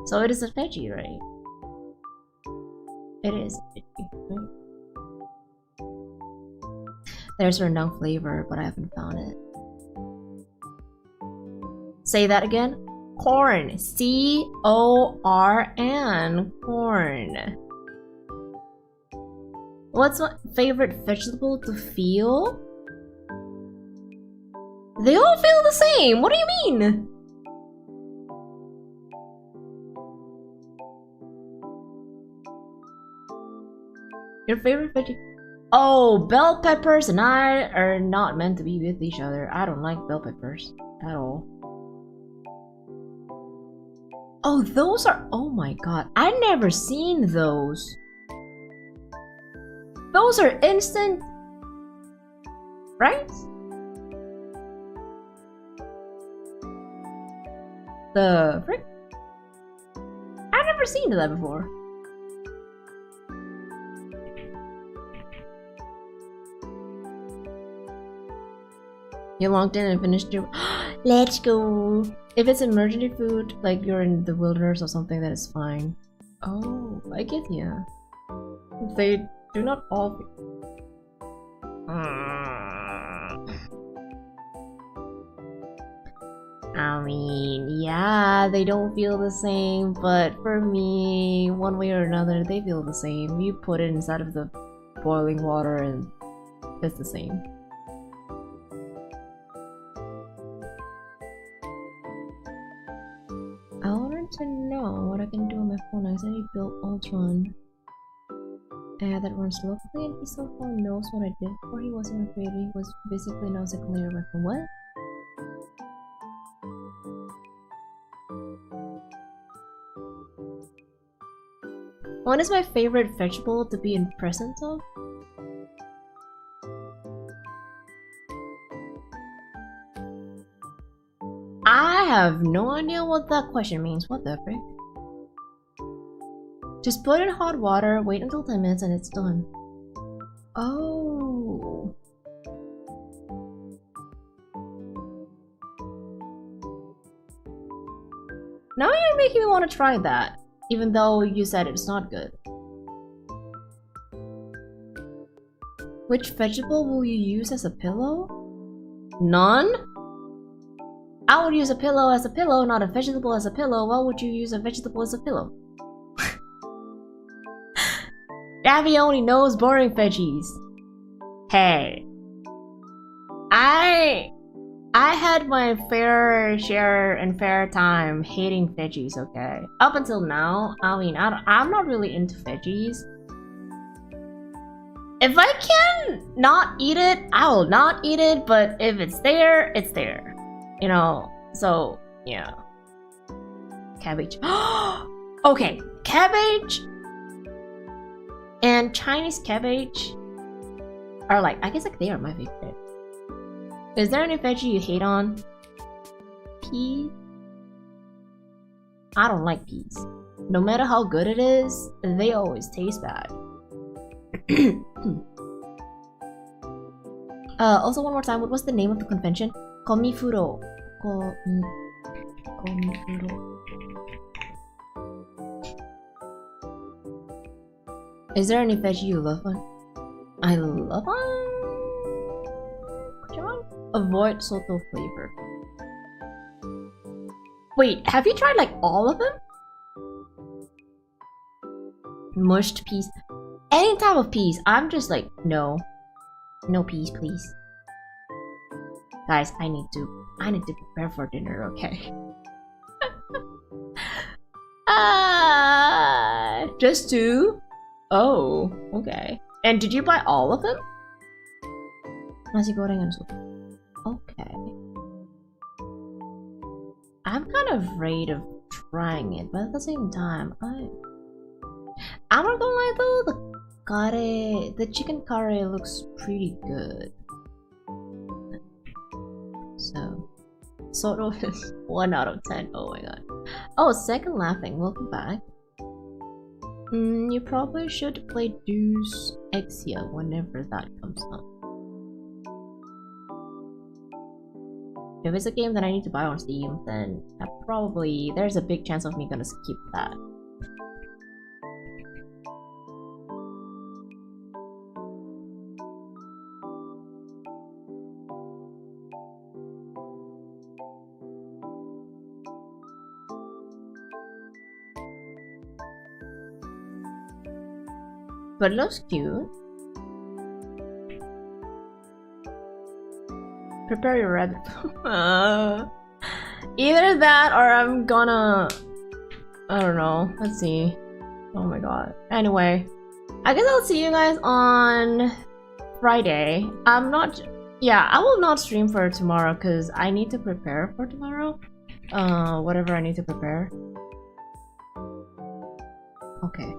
S1: So it is a veggie, right? It is a veggie, right? There's a rendang flavor, but I haven't found it. Say that again. Corn. C-O-R-N. Corn. What's my favorite vegetable to feel? They all feel the same. What do you mean? Your favorite veggie? Oh, bell peppers and I are not meant to be with each other. I don't like bell peppers at all. Oh, those are... Oh my god. I've never seen those. Those are instant... Right? The frick? I've never seen that before. You logged in and finished your... Let's go! If it's emergency food, like you're in the wilderness or something, that is fine. Oh, I get ya. They do not all... I mean, yeah, they don't feel the same, but for me, one way or another, they feel the same. You put it inside of the boiling water and it's the same. I wanted to know what I can do on my phone. I said he built Ultron. That runs locally, and he somehow knows what I did before. He wasn't afraid. He was basically knows I can later my phone. What? What is my favorite vegetable to be in presence of? I have no idea what that question means. What the frick? Just put in hot water, wait until 10 minutes, and it's done. Oh. Now you're making me want to try that, even though you said it's not good. Which vegetable will you use as a pillow? None? I would use a pillow as a pillow, not a vegetable as a pillow. Why would you use a vegetable as a pillow? Daphiel only knows boring veggies. Hey. I had my fair share and fair time hating veggies, okay? Up until now, I mean, I'm not really into veggies. If I can not eat it, I will not eat it, but if it's there, it's there. You know, so, yeah. Cabbage. Okay, cabbage and Chinese cabbage are like, I guess like they are my favorite. Is there any veggie you hate on? Pea? I don't like peas. No matter how good it is, they always taste bad. Also one more time, what was the name of the convention? Komifuro. Komifuro. Is there any veggie you love on? I love on? Avoid soto flavor. Wait, have you tried like all of them? Mushed peas. Any type of peas. I'm just like, no. No peas, please. Guys, I need to prepare for dinner, okay? Just two? Oh, okay. And did you buy all of them? Nasi goreng and soup. Okay. I'm kind of afraid of trying it, but at the same time, I'm not gonna lie though, the chicken curry looks pretty good. So, Soto is 1 out of 10. Oh my god. Oh, second laughing. Welcome back. You probably should play Deuce Exia whenever that comes up. If it's a game that I need to buy on Steam, then there's a big chance of me gonna skip that. But it looks cute. Prepare your red. Either that or I'm gonna... I don't know. Let's see. Oh my god. Anyway, I guess I'll see you guys on Friday. Yeah, I will not stream for tomorrow because I need to prepare for tomorrow. Whatever I need to prepare. Okay.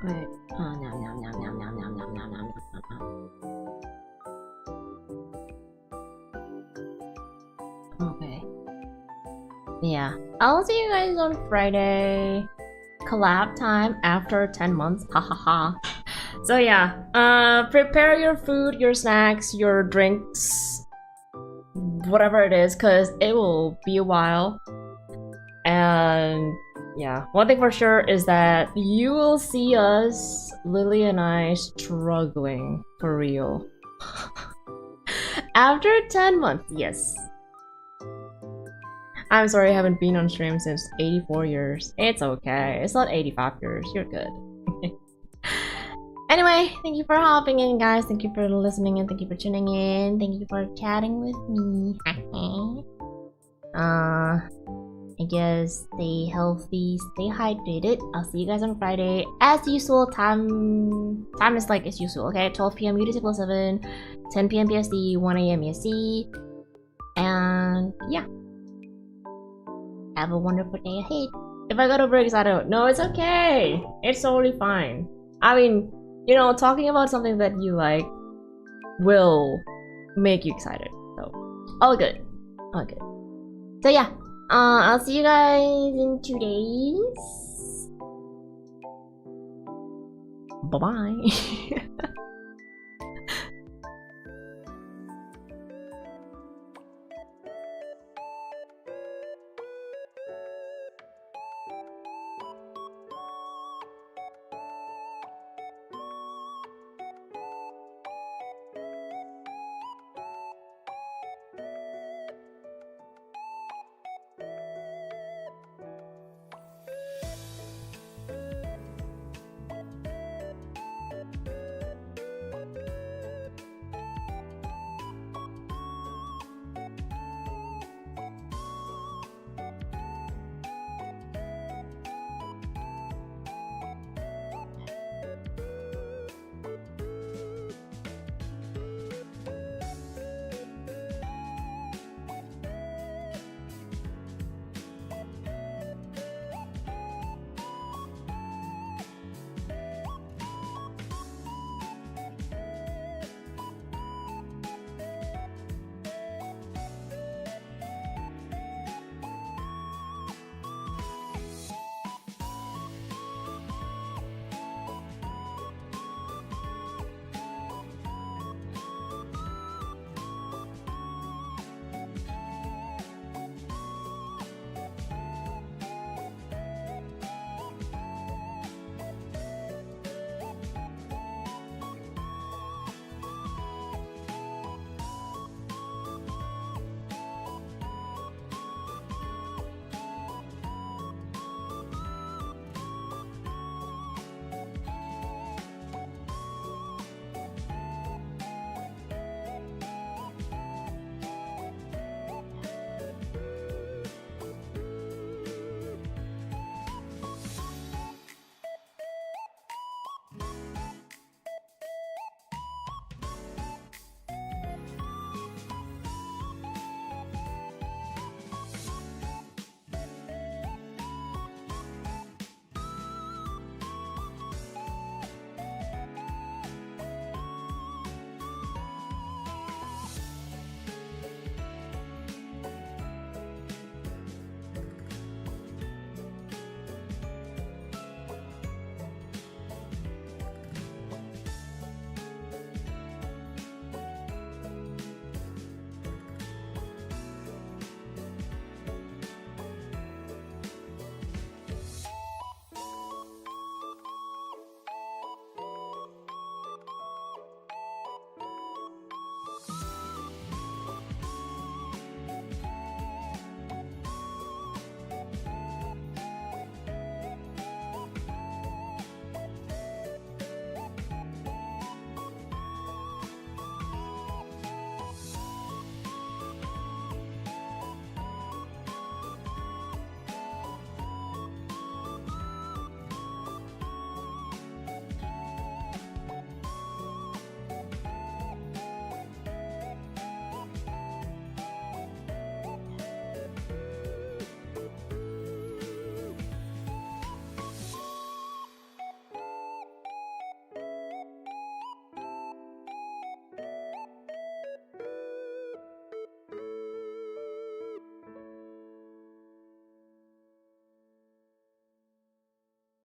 S1: Wait. Oh, nom nom nom nom nom nom nom nom nom nom. Okay. Yeah. I'll see you guys on Friday. Collab time after 10 months. Ha ha ha. So yeah. Prepare your food, your snacks, your drinks, whatever it is, because it will be a while. And yeah, one thing for sure is that you will see us, Lily and I, struggling for real. After 10 months, yes. I'm sorry I haven't been on stream since 84 years. It's okay. It's not 85 years. You're good. Anyway, thank you for hopping in, guys. Thank you for listening and thank you for tuning in. Thank you for chatting with me. I guess stay healthy, stay hydrated. I'll see you guys on Friday. As usual, time is like as usual, okay? 12 p.m. UTC+7, 10 p.m. PST, 1 a.m. EST. And yeah. Have a wonderful day ahead. If I got over excited, no, it's okay. It's totally fine. I mean, you know, talking about something that you like will make you excited. So, all good. All good. So yeah. I'll see you guys in 2 days. Bye-bye.